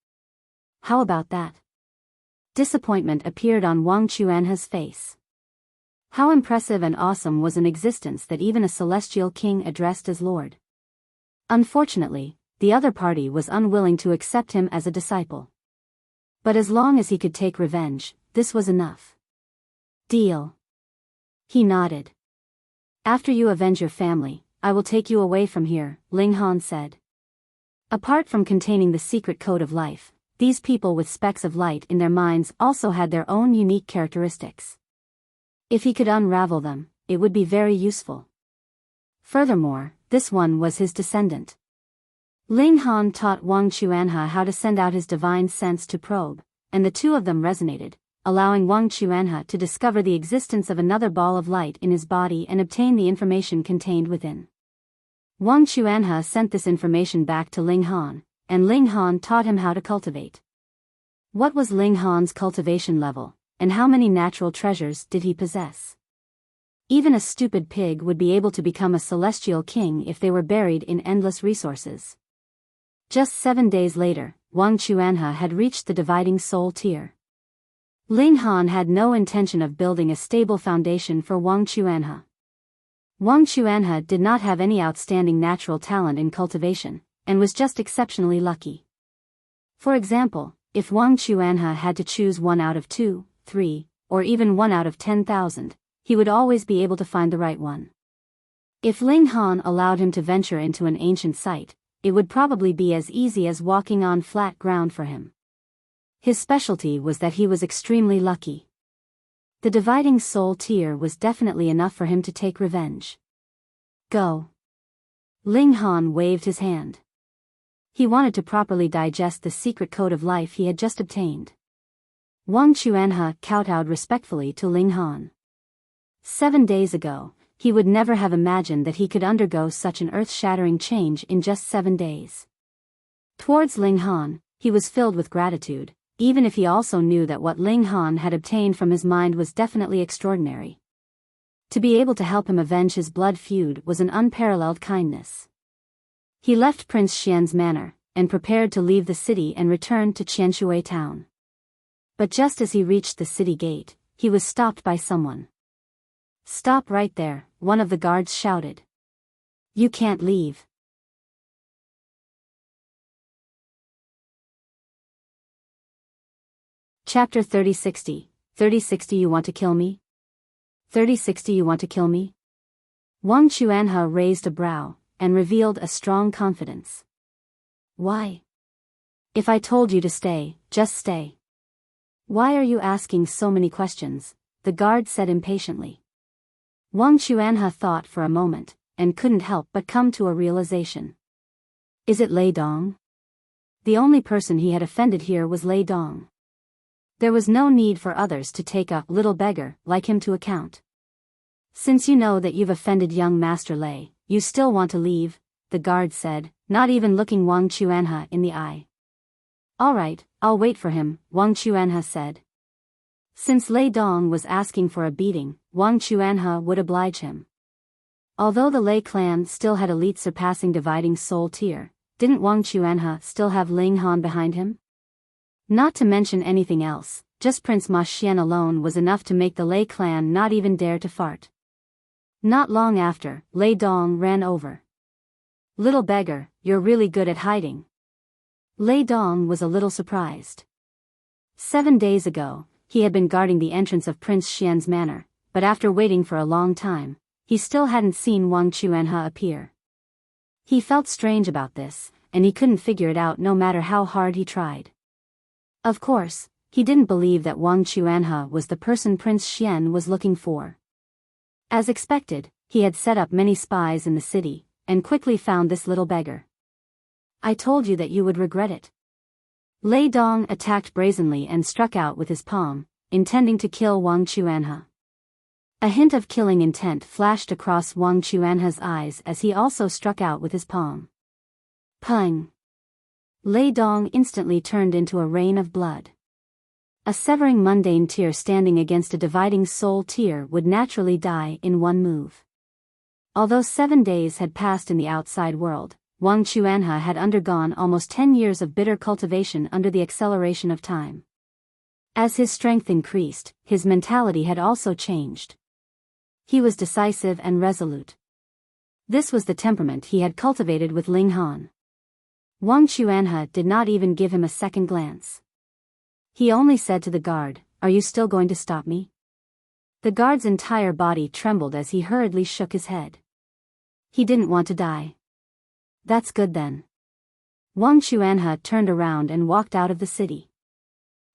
"How about that?" Disappointment appeared on Wang Chuanhe's face. How impressive and awesome was an existence that even a celestial king addressed as lord. Unfortunately, the other party was unwilling to accept him as a disciple. But as long as he could take revenge, this was enough. "Deal." He nodded. "After you avenge your family, I will take you away from here," Ling Han said. Apart from containing the secret code of life, these people with specks of light in their minds also had their own unique characteristics. If he could unravel them, it would be very useful. Furthermore, this one was his descendant. Ling Han taught Wang Chuanhe how to send out his divine sense to probe, and the two of them resonated, allowing Wang Chuanhe to discover the existence of another ball of light in his body and obtain the information contained within. Wang Chuanhe sent this information back to Ling Han, and Ling Han taught him how to cultivate. What was Ling Han's cultivation level, and how many natural treasures did he possess? Even a stupid pig would be able to become a celestial king if they were buried in endless resources. Just 7 days later, Wang Chuanhe had reached the dividing soul tier. Ling Han had no intention of building a stable foundation for Wang Chuanhe. Wang Chuanhe did not have any outstanding natural talent in cultivation, and was just exceptionally lucky. For example, if Wang Chuanhe had to choose 1 out of 2, 3, or even 1 out of 10,000, he would always be able to find the right one. If Ling Han allowed him to venture into an ancient site, it would probably be as easy as walking on flat ground for him. His specialty was that he was extremely lucky. The dividing soul tier was definitely enough for him to take revenge. Go. Ling Han waved his hand. He wanted to properly digest the secret code of life he had just obtained. Wang Chuanhe kowtowed respectfully to Ling Han. 7 days ago, he would never have imagined that he could undergo such an earth-shattering change in just 7 days. Towards Ling Han, he was filled with gratitude, even if he also knew that what Ling Han had obtained from his mind was definitely extraordinary. To be able to help him avenge his blood feud was an unparalleled kindness. He left Prince Xian's manor, and prepared to leave the city and return to Qianshui town. But just as he reached the city gate, he was stopped by someone. "Stop right there," one of the guards shouted. "You can't leave." Chapter 3060, 3060 You want to kill me? 3060 You want to kill me? Wang Chuanhe raised a brow, and revealed a strong confidence. Why? If I told you to stay, just stay. Why are you asking so many questions? The guard said impatiently. Wang Chuanhe thought for a moment, and couldn't help but come to a realization. Is it Lei Dong? The only person he had offended here was Lei Dong. There was no need for others to take a little beggar like him to account. Since you know that you've offended young Master Lei, you still want to leave, the guard said, not even looking Wang Chuanhe in the eye. All right, I'll wait for him, Wang Chuanhe said. Since Lei Dong was asking for a beating, Wang Chuanhe would oblige him. Although the Lei clan still had elite surpassing dividing soul tier, didn't Wang Chuanhe still have Ling Han behind him? Not to mention anything else, just Prince Ma Xian alone was enough to make the Lei clan not even dare to fart. Not long after, Lei Dong ran over. Little beggar, you're really good at hiding. Lei Dong was a little surprised. 7 days ago, he had been guarding the entrance of Prince Xian's manor, but after waiting for a long time, he still hadn't seen Wang Chuanhe appear. He felt strange about this, and he couldn't figure it out no matter how hard he tried. Of course, he didn't believe that Wang Chuanhe was the person Prince Xian was looking for. As expected, he had set up many spies in the city, and quickly found this little beggar. I told you that you would regret it. Lei Dong attacked brazenly and struck out with his palm, intending to kill Wang Chuanhe. A hint of killing intent flashed across Wang Chuanhe's eyes as he also struck out with his palm. Pung! Lei Dong instantly turned into a rain of blood. A severing mundane tear standing against a dividing soul tear would naturally die in one move. Although 7 days had passed in the outside world, Wang Chuanhe had undergone almost 10 years of bitter cultivation under the acceleration of time. As his strength increased, his mentality had also changed. He was decisive and resolute. This was the temperament he had cultivated with Ling Han. Wang Chuanhe did not even give him a second glance. He only said to the guard, "Are you still going to stop me?" The guard's entire body trembled as he hurriedly shook his head. He didn't want to die. That's good then. Wang Chuanhe turned around and walked out of the city.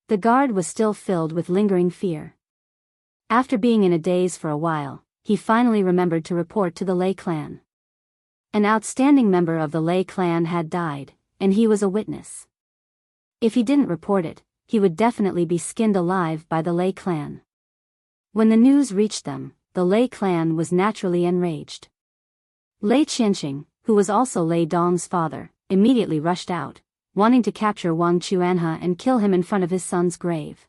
The guard was still filled with lingering fear. After being in a daze for a while, he finally remembered to report to the Lei clan. An outstanding member of the Lei clan had died, and he was a witness. If he didn't report it, he would definitely be skinned alive by the Lei clan. When the news reached them, the Lei clan was naturally enraged. Lei Qianqing, who was also Lei Dong's father, immediately rushed out, wanting to capture Wang Chuanhe and kill him in front of his son's grave.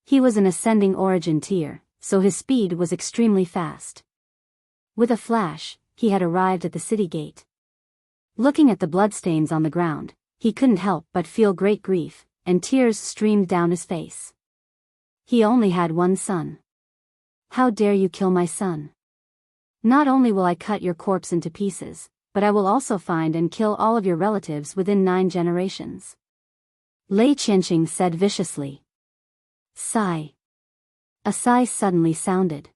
He was an ascending origin tier, so his speed was extremely fast. With a flash, he had arrived at the city gate. Looking at the bloodstains on the ground, he couldn't help but feel great grief, and tears streamed down his face. He only had one son. How dare you kill my son? Not only will I cut your corpse into pieces, but I will also find and kill all of your relatives within 9 generations. Lei Qianqing said viciously. Sigh. A sigh suddenly sounded.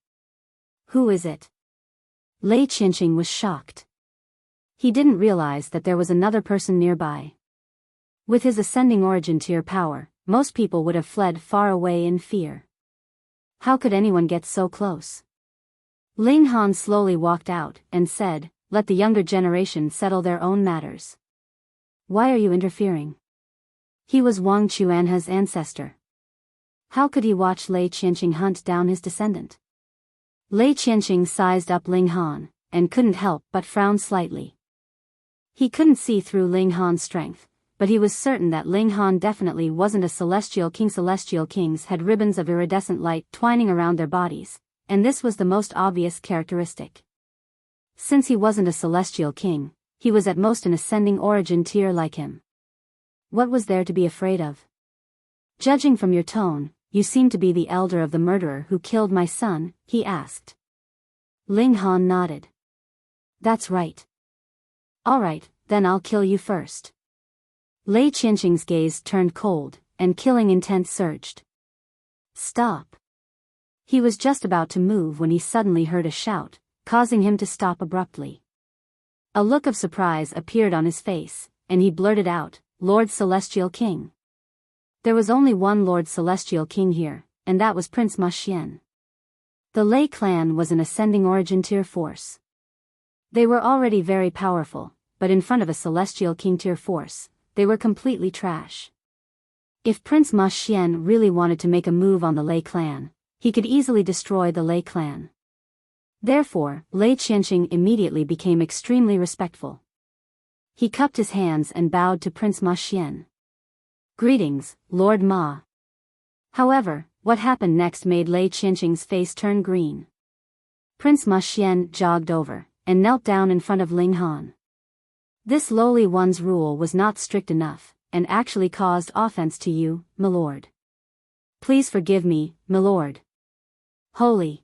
Who is it? Lei Qianqing was shocked. He didn't realize that there was another person nearby. With his ascending origin tier power, most people would have fled far away in fear. How could anyone get so close? Ling Han slowly walked out and said, "Let the younger generation settle their own matters. Why are you interfering?" He was Wang Chuanhe's ancestor. How could he watch Lei Qianqing hunt down his descendant? Lei Qianqing sized up Ling Han, and couldn't help but frown slightly. He couldn't see through Ling Han's strength, but he was certain that Ling Han definitely wasn't a celestial king. Celestial kings had ribbons of iridescent light twining around their bodies, and this was the most obvious characteristic. Since he wasn't a celestial king, he was at most an ascending origin tier like him. What was there to be afraid of? Judging from your tone, you seem to be the elder of the murderer who killed my son, he asked. Ling Han nodded. That's right. Alright, then I'll kill you first. Lei Qianqing's gaze turned cold, and killing intent surged. Stop. He was just about to move when he suddenly heard a shout, causing him to stop abruptly. A look of surprise appeared on his face, and he blurted out, Lord Celestial King. There was only one Lord Celestial King here, and that was Prince Ma Xian. The Lei clan was an ascending origin tier force. They were already very powerful, but in front of a Celestial King tier force, they were completely trash. If Prince Ma Xian really wanted to make a move on the Lei clan, he could easily destroy the Lei clan. Therefore, Lei Qianqing immediately became extremely respectful. He cupped his hands and bowed to Prince Ma Xian. Greetings, Lord Ma. However, what happened next made Lei Qianqing's face turn green. Prince Ma Xian jogged over, and knelt down in front of Ling Han. This lowly one's rule was not strict enough, and actually caused offense to you, milord. Please forgive me, milord. Holy.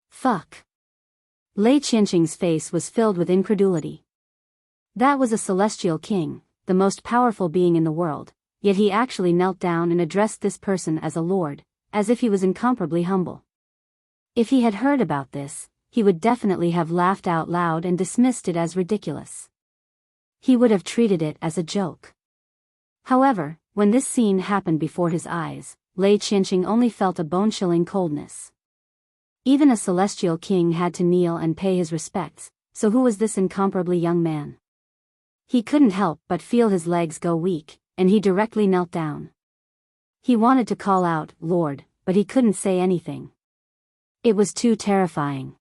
Fuck. Lei Qianqing's face was filled with incredulity. That was a celestial king, the most powerful being in the world, yet he actually knelt down and addressed this person as a lord, as if he was incomparably humble. If he had heard about this, he would definitely have laughed out loud and dismissed it as ridiculous. He would have treated it as a joke. However, when this scene happened before his eyes, Lei Qianqing only felt a bone-chilling coldness. Even a celestial king had to kneel and pay his respects, so who was this incomparably young man? He couldn't help but feel his legs go weak, and he directly knelt down. He wanted to call out, Lord, but he couldn't say anything. It was too terrifying.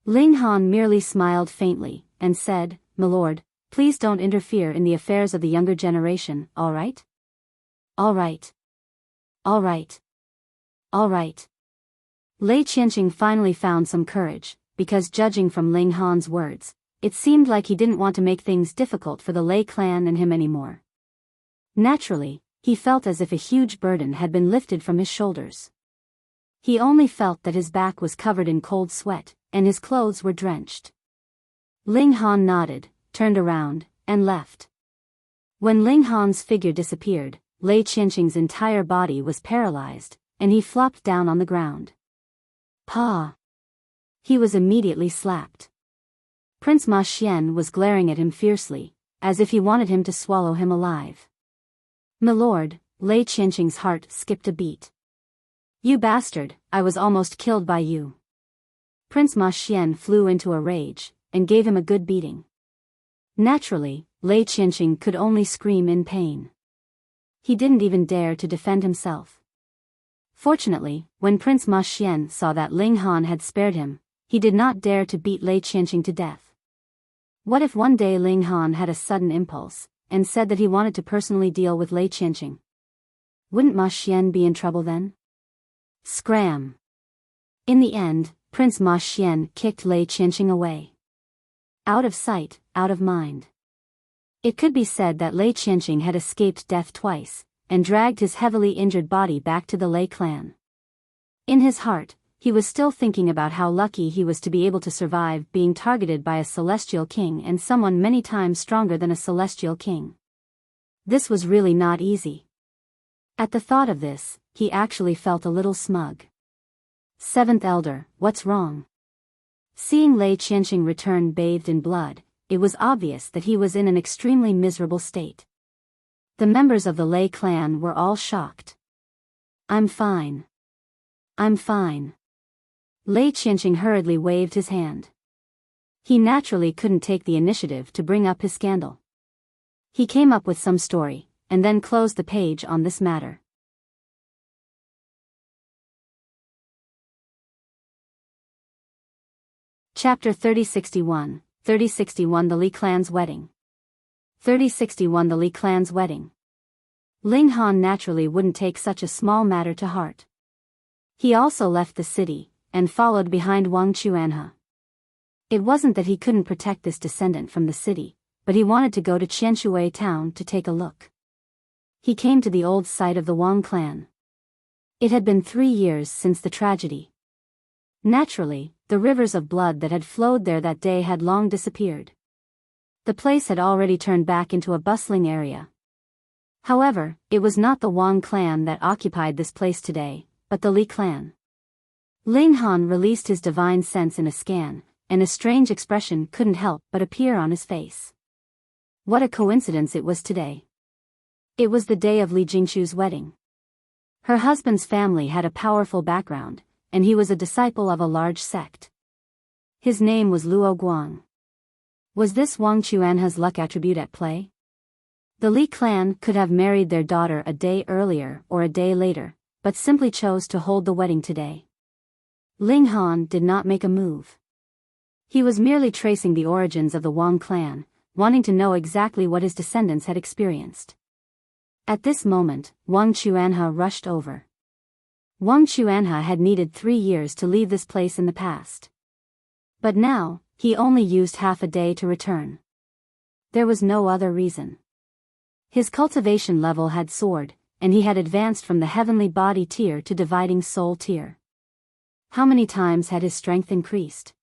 Ling Han merely smiled faintly, and said, Milord, please don't interfere in the affairs of the younger generation, all right? All right. All right. All right. Lei Qianqing finally found some courage, because judging from Ling Han's words, it seemed like he didn't want to make things difficult for the Lei clan and him anymore. Naturally, he felt as if a huge burden had been lifted from his shoulders. He only felt that his back was covered in cold sweat, and his clothes were drenched. Ling Han nodded, turned around, and left. When Ling Han's figure disappeared, Lei Qianqing's entire body was paralyzed, and he flopped down on the ground. Pa! He was immediately slapped. Prince Ma Xian was glaring at him fiercely, as if he wanted him to swallow him alive. Milord, Lei Qianqing's heart skipped a beat. You bastard, I was almost killed by you. Prince Ma Xian flew into a rage, and gave him a good beating. Naturally, Lei Qianqing could only scream in pain. he didn't even dare to defend himself. Fortunately, when Prince Ma Xian saw that Ling Han had spared him, he did not dare to beat Lei Qianqing to death. What if one day Ling Han had a sudden impulse, and said that he wanted to personally deal with Lei Qianqing? Wouldn't Ma Xian be in trouble then? Scram! In the end, Prince Ma Xian kicked Lei Qianqing away. Out of sight, out of mind. It could be said that Lei Qianqing had escaped death twice, and dragged his heavily injured body back to the Lei clan. In his heart, he was still thinking about how lucky he was to be able to survive being targeted by a celestial king and someone many times stronger than a celestial king. This was really not easy. At the thought of this, he actually felt a little smug. Seventh Elder, what's wrong? Seeing Lei Qianqing return bathed in blood, it was obvious that he was in an extremely miserable state. The members of the Lei clan were all shocked. I'm fine. I'm fine. Lei Qianqing hurriedly waved his hand. He naturally couldn't take the initiative to bring up his scandal. He came up with some story, and then closed the page on this matter. Chapter 3061, 3061 The Li clan's wedding. 3061 The Li clan's wedding. Ling Han naturally wouldn't take such a small matter to heart. He also left the city, and followed behind Wang Chuanhe. It wasn't that he couldn't protect this descendant from the city, but he wanted to go to Qianshui town to take a look. He came to the old site of the Wang clan. It had been 3 years since the tragedy. Naturally, the rivers of blood that had flowed there that day had long disappeared. The place had already turned back into a bustling area. However, it was not the Wang clan that occupied this place today, but the Li clan. Ling Han released his divine sense in a scan, and a strange expression couldn't help but appear on his face. What a coincidence it was today. It was the day of Li Jingchu's wedding. Her husband's family had a powerful background, and he was a disciple of a large sect. His name was Luo Guang. Was this Wang Chuanhe's luck attribute at play? The Li clan could have married their daughter a day earlier or a day later, but simply chose to hold the wedding today. Ling Han did not make a move. He was merely tracing the origins of the Wang clan, wanting to know exactly what his descendants had experienced. At this moment, Wang Chuanhe rushed over. Wang Chuanhe had needed 3 years to leave this place in the past. But now, he only used half a day to return. There was no other reason. His cultivation level had soared, and he had advanced from the heavenly body tier to dividing soul tier. How many times had his strength increased?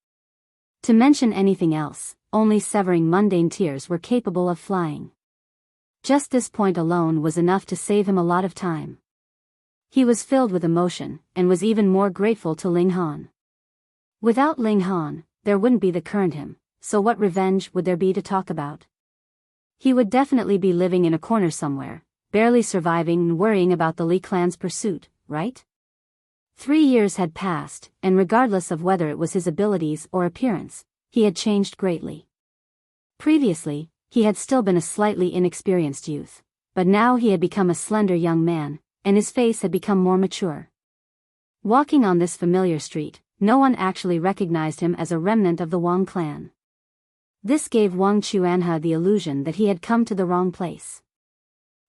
To mention anything else, only severing mundane tiers were capable of flying. Just this point alone was enough to save him a lot of time. He was filled with emotion, and was even more grateful to Ling Han. Without Ling Han, there wouldn't be the current him, so what revenge would there be to talk about? He would definitely be living in a corner somewhere, barely surviving and worrying about the Li clan's pursuit, right? 3 years had passed, and regardless of whether it was his abilities or appearance, he had changed greatly. Previously, he had still been a slightly inexperienced youth, but now he had become a slender young man, and his face had become more mature. Walking on this familiar street, no one actually recognized him as a remnant of the Wang clan. This gave Wang Chuanhe the illusion that he had come to the wrong place.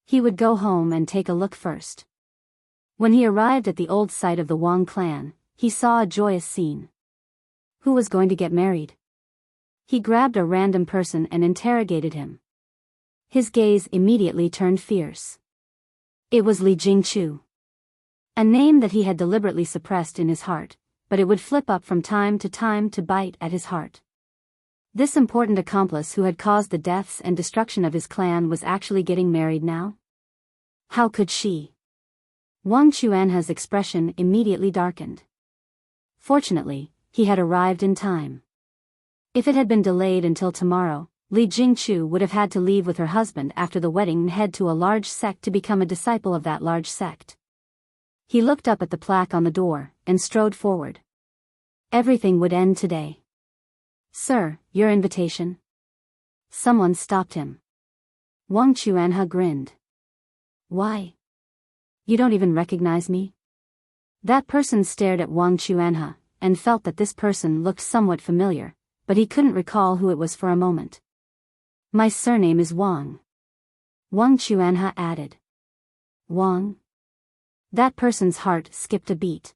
He would go home and take a look first. When he arrived at the old site of the Wang clan, he saw a joyous scene. Who was going to get married? He grabbed a random person and interrogated him. His gaze immediately turned fierce. It was Li Jingchu. A name that he had deliberately suppressed in his heart, but it would flip up from time to bite at his heart. This important accomplice who had caused the deaths and destruction of his clan was actually getting married now? How could she? Wang Chuanhe's expression immediately darkened. Fortunately, he had arrived in time. If it had been delayed until tomorrow, Li Jingchu would have had to leave with her husband after the wedding and head to a large sect to become a disciple of that large sect. He looked up at the plaque on the door, and strode forward. Everything would end today. Sir, your invitation? Someone stopped him. Wang Chuanhe grinned. Why? You don't even recognize me? That person stared at Wang Chuanhe, and felt that this person looked somewhat familiar, but he couldn't recall who it was for a moment. My surname is Wang. Wang Chuanhe added. Wang? That person's heart skipped a beat.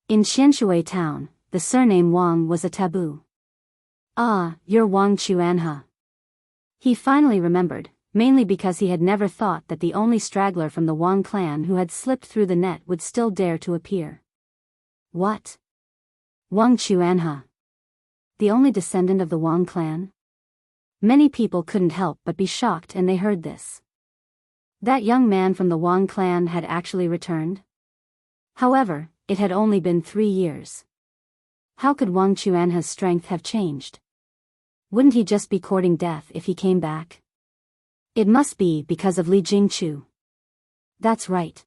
In Qianshui town, the surname Wang was a taboo. Ah, you're Wang Chuanhe. He finally remembered, mainly because he had never thought that the only straggler from the Wang clan who had slipped through the net would still dare to appear. What? Wang Chuanhe. The only descendant of the Wang clan? Many people couldn't help but be shocked and they heard this. That young man from the Wang clan had actually returned? However, it had only been 3 years. How could Wang Chuanhe's strength have changed? Wouldn't he just be courting death if he came back? It must be because of Li Jingchu. That's right.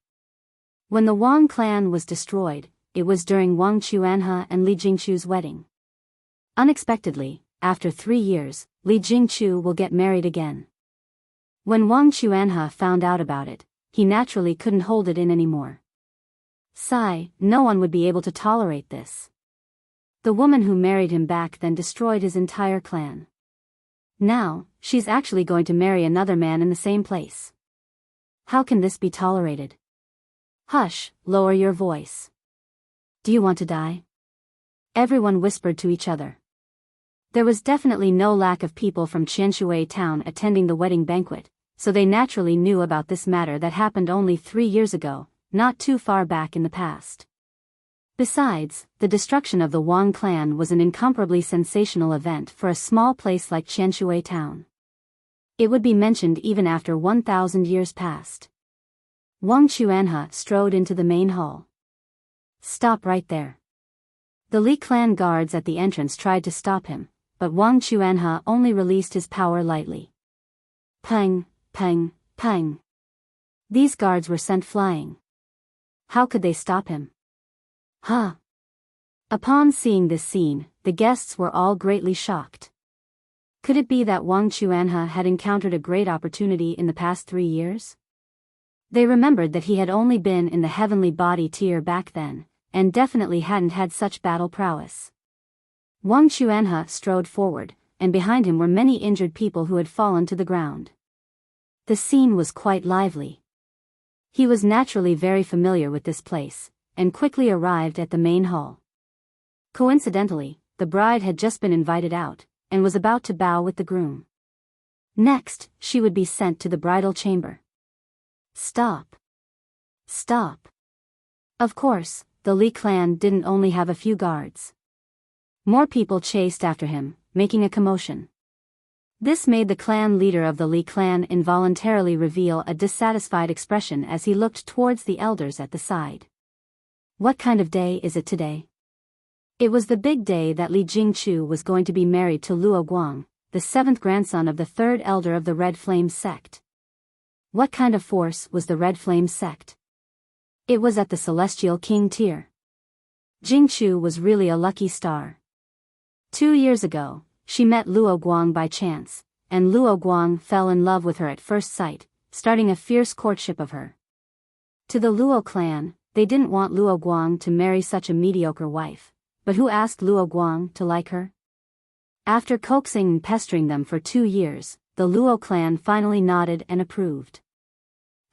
When the Wang clan was destroyed, it was during Wang Chuanhe and Li Jingchu's wedding. Unexpectedly, after 3 years, Li Jingchu will get married again. When Wang Chuanhe found out about it, he naturally couldn't hold it in anymore. Sigh, no one would be able to tolerate this. The woman who married him back then destroyed his entire clan. Now, she's actually going to marry another man in the same place. How can this be tolerated? Hush, lower your voice. Do you want to die? Everyone whispered to each other. There was definitely no lack of people from Qianshui town attending the wedding banquet, so they naturally knew about this matter that happened only 3 years ago, not too far back in the past. Besides, the destruction of the Wang clan was an incomparably sensational event for a small place like Qianshui town. It would be mentioned even after 1,000 years passed. Wang Chuanhe strode into the main hall. Stop right there. The Li clan guards at the entrance tried to stop him, but Wang Chuanhe only released his power lightly. Peng, peng, peng. These guards were sent flying. How could they stop him? Huh. Upon seeing this scene, the guests were all greatly shocked. Could it be that Wang Chuanhe had encountered a great opportunity in the past 3 years? They remembered that he had only been in the heavenly body tier back then, and definitely hadn't had such battle prowess. Wang Chuanhe strode forward, and behind him were many injured people who had fallen to the ground. The scene was quite lively. He was naturally very familiar with this place, and quickly arrived at the main hall. Coincidentally, the bride had just been invited out, and was about to bow with the groom. Next, she would be sent to the bridal chamber. Stop. Stop. Of course, the Li clan didn't only have a few guards. More people chased after him, making a commotion. This made the clan leader of the Li clan involuntarily reveal a dissatisfied expression as he looked towards the elders at the side. What kind of day is it today? It was the big day that Li Jingchu was going to be married to Luo Guang, the 7th grandson of the 3rd elder of the Red Flame sect. What kind of force was the Red Flame sect? It was at the Celestial King tier. Jingchu was really a lucky star. 2 years ago, she met Luo Guang by chance, and Luo Guang fell in love with her at first sight, starting a fierce courtship of her. To the Luo clan, they didn't want Luo Guang to marry such a mediocre wife, but who asked Luo Guang to like her? After coaxing and pestering them for 2 years, the Luo clan finally nodded and approved.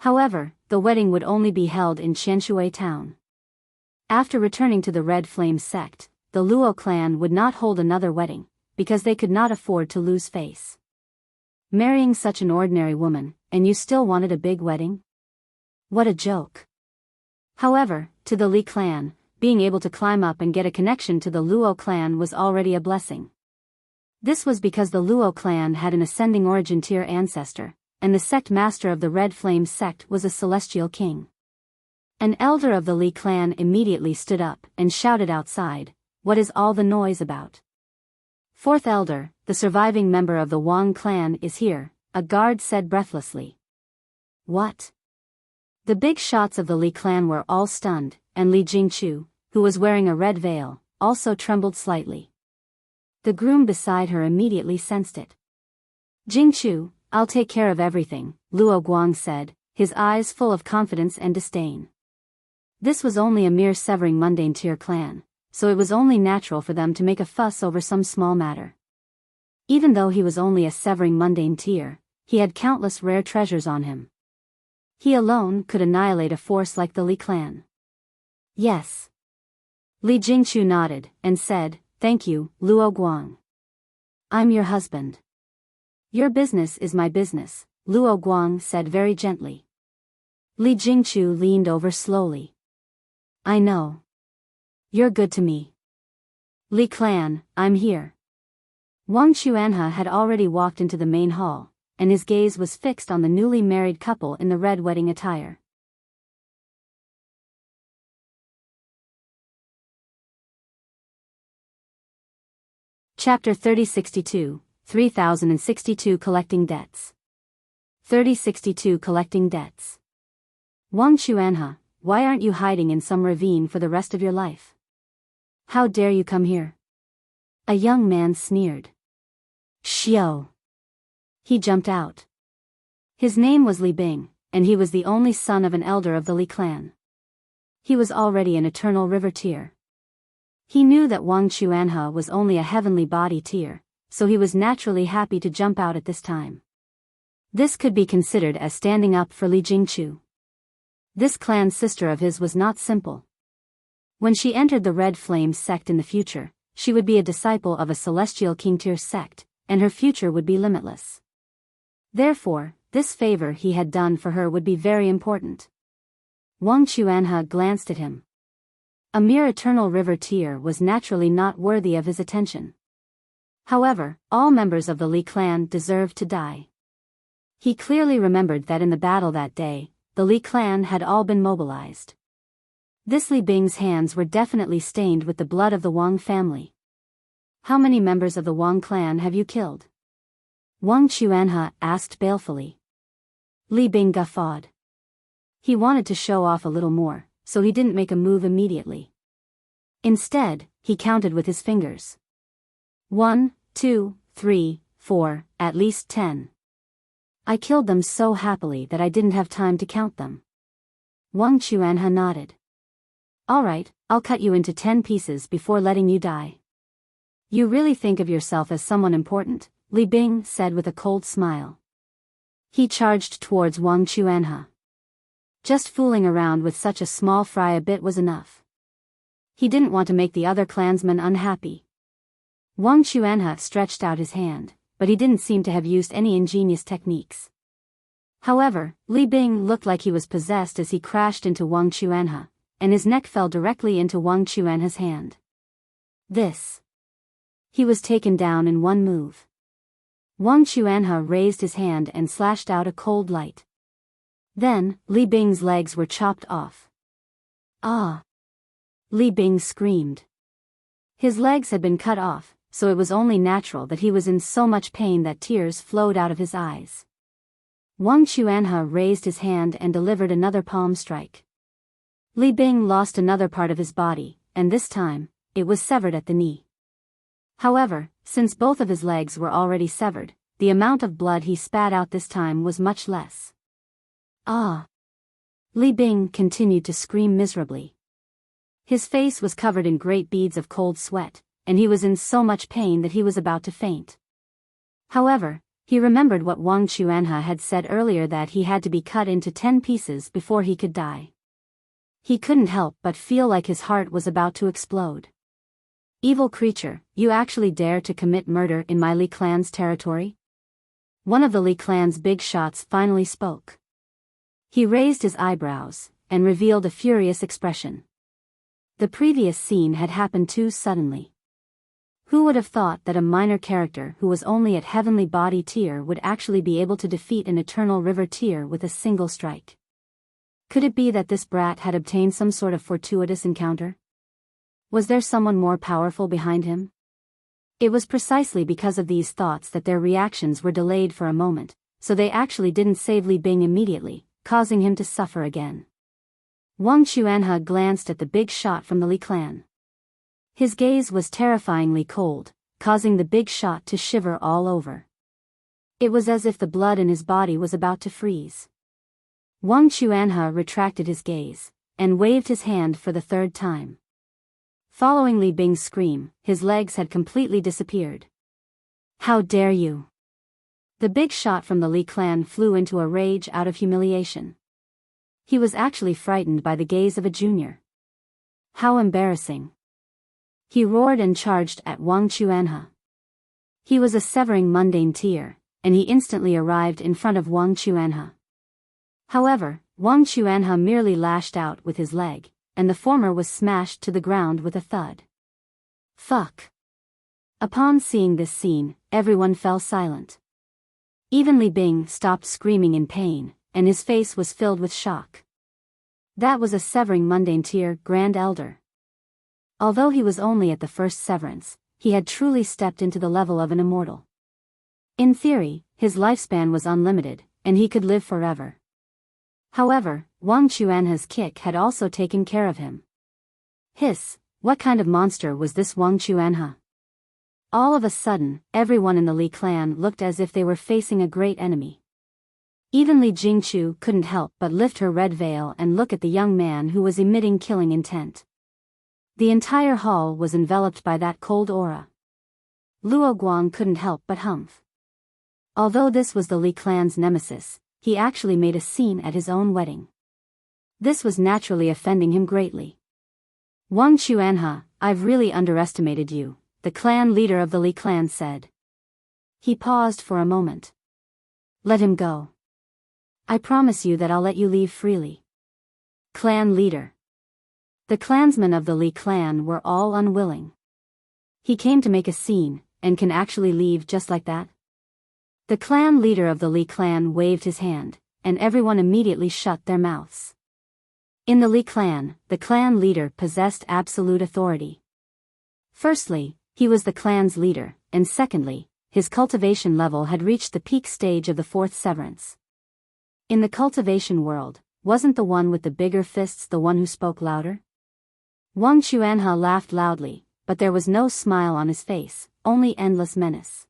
However, the wedding would only be held in Qianshui town. After returning to the Red Flame sect, the Luo clan would not hold another wedding, because they could not afford to lose face. Marrying such an ordinary woman, and you still wanted a big wedding? What a joke. However, to the Li clan, being able to climb up and get a connection to the Luo clan was already a blessing. This was because the Luo clan had an ascending origin tier ancestor, and the sect master of the Red Flame sect was a celestial king. An elder of the Li clan immediately stood up and shouted outside, "What is all the noise about?" "4th elder, the surviving member of the Wang clan is here," a guard said breathlessly. What? The big shots of the Li clan were all stunned, and Li Jingchu, who was wearing a red veil, also trembled slightly. The groom beside her immediately sensed it. "Jingchu, I'll take care of everything," Luo Guang said, his eyes full of confidence and disdain. This was only a mere severing mundane tier clan, so it was only natural for them to make a fuss over some small matter. Even though he was only a severing mundane tier, he had countless rare treasures on him. He alone could annihilate a force like the Li clan. Yes. Li Jingchu nodded, and said, "Thank you, Luo Guang. I'm your husband." "Your business is my business," Luo Guang said very gently. Li Jingchu leaned over slowly. "I know. You're good to me. Li clan, I'm here." Wang Chuanhe had already walked into the main hall, and his gaze was fixed on the newly married couple in the red wedding attire. Chapter 3062, 3062 Collecting Debts. 3062 Collecting Debts. Wang Chuanhe, why aren't you hiding in some ravine for the rest of your life? How dare you come here? A young man sneered. Xiao. He jumped out. His name was Li Bing, and he was the only son of an elder of the Li clan. He was already an eternal river tier. He knew that Wang Chuanhe was only a heavenly body tier, so he was naturally happy to jump out at this time. This could be considered as standing up for Li Jingchu. This clan sister of his was not simple. When she entered the Red Flame sect in the future, she would be a disciple of a celestial king tier sect, and her future would be limitless. Therefore, this favor he had done for her would be very important. Wang Chuanhe glanced at him. A mere eternal river tier was naturally not worthy of his attention. However, all members of the Li clan deserved to die. He clearly remembered that in the battle that day, the Li clan had all been mobilized. This Li Bing's hands were definitely stained with the blood of the Wang family. "How many members of the Wang clan have you killed?" Wang Chuanhe asked balefully. Li Bing guffawed. He wanted to show off a little more, so he didn't make a move immediately. Instead, he counted with his fingers. 1, 2, 3, 4, at least 10. I killed them so happily that I didn't have time to count them. Wang Chuanhe nodded. "All right, I'll cut you into 10 pieces before letting you die." "You really think of yourself as someone important?" Li Bing said with a cold smile. He charged towards Wang Chuanhe. Just fooling around with such a small fry a bit was enough. He didn't want to make the other clansmen unhappy. Wang Chuanhe stretched out his hand, but he didn't seem to have used any ingenious techniques. However, Li Bing looked like he was possessed as he crashed into Wang Chuanhe, and his neck fell directly into Wang Chuanhe's hand. This. He was taken down in one move. Wang Chuanhe raised his hand and slashed out a cold light. Then, Li Bing's legs were chopped off. "Ah!" Li Bing screamed. His legs had been cut off, so it was only natural that he was in so much pain that tears flowed out of his eyes. Wang Chuanhe raised his hand and delivered another palm strike. Li Bing lost another part of his body, and this time, it was severed at the knee. However, since both of his legs were already severed, the amount of blood he spat out this time was much less. "Ah!" Li Bing continued to scream miserably. His face was covered in great beads of cold sweat, and he was in so much pain that he was about to faint. However, he remembered what Wang Chuanhe had said earlier, that he had to be cut into 10 pieces before he could die. He couldn't help but feel like his heart was about to explode. "Evil creature, you actually dare to commit murder in my Li clan's territory?" One of the Li clan's big shots finally spoke. He raised his eyebrows, and revealed a furious expression. The previous scene had happened too suddenly. Who would have thought that a minor character who was only at heavenly body tier would actually be able to defeat an eternal river tier with a single strike? Could it be that this brat had obtained some sort of fortuitous encounter? Was there someone more powerful behind him? It was precisely because of these thoughts that their reactions were delayed for a moment, so they actually didn't save Li Bing immediately, causing him to suffer again. Wang Chuanhe glanced at the big shot from the Li clan. His gaze was terrifyingly cold, causing the big shot to shiver all over. It was as if the blood in his body was about to freeze. Wang Chuanhe retracted his gaze, and waved his hand for the third time. Following Li Bing's scream, his legs had completely disappeared. How dare you! The big shot from the Li clan flew into a rage out of humiliation. He was actually frightened by the gaze of a junior. How embarrassing! He roared and charged at Wang Chuanhe. He was a severing mundane tier, and he instantly arrived in front of Wang Chuanhe. However, Wang Chuanhe merely lashed out with his leg, and the former was smashed to the ground with a thud. Fuck! Upon seeing this scene, everyone fell silent. Even Li Bing stopped screaming in pain, and his face was filled with shock. That was a severing mundane tier Grand Elder. Although he was only at the first severance, he had truly stepped into the level of an immortal. In theory, his lifespan was unlimited, and he could live forever. However, Wang Chuanhe's kick had also taken care of him. Hiss, what kind of monster was this Wang Chuanhe? All of a sudden, everyone in the Li clan looked as if they were facing a great enemy. Even Li Jingchu couldn't help but lift her red veil and look at the young man who was emitting killing intent. The entire hall was enveloped by that cold aura. Luo Guang couldn't help but humph. Although this was the Li clan's nemesis, he actually made a scene at his own wedding. This was naturally offending him greatly. Wang Chuanhe, I've really underestimated you, the clan leader of the Li clan said. He paused for a moment. Let him go. I promise you that I'll let you leave freely. Clan leader. The clansmen of the Li clan were all unwilling. He came to make a scene, and can actually leave just like that? The clan leader of the Li clan waved his hand, and everyone immediately shut their mouths. In the Li clan, the clan leader possessed absolute authority. Firstly, he was the clan's leader, and secondly, his cultivation level had reached the peak stage of the fourth severance. In the cultivation world, wasn't the one with the bigger fists the one who spoke louder? Wang Chuanhe laughed loudly, but there was no smile on his face, only endless menace.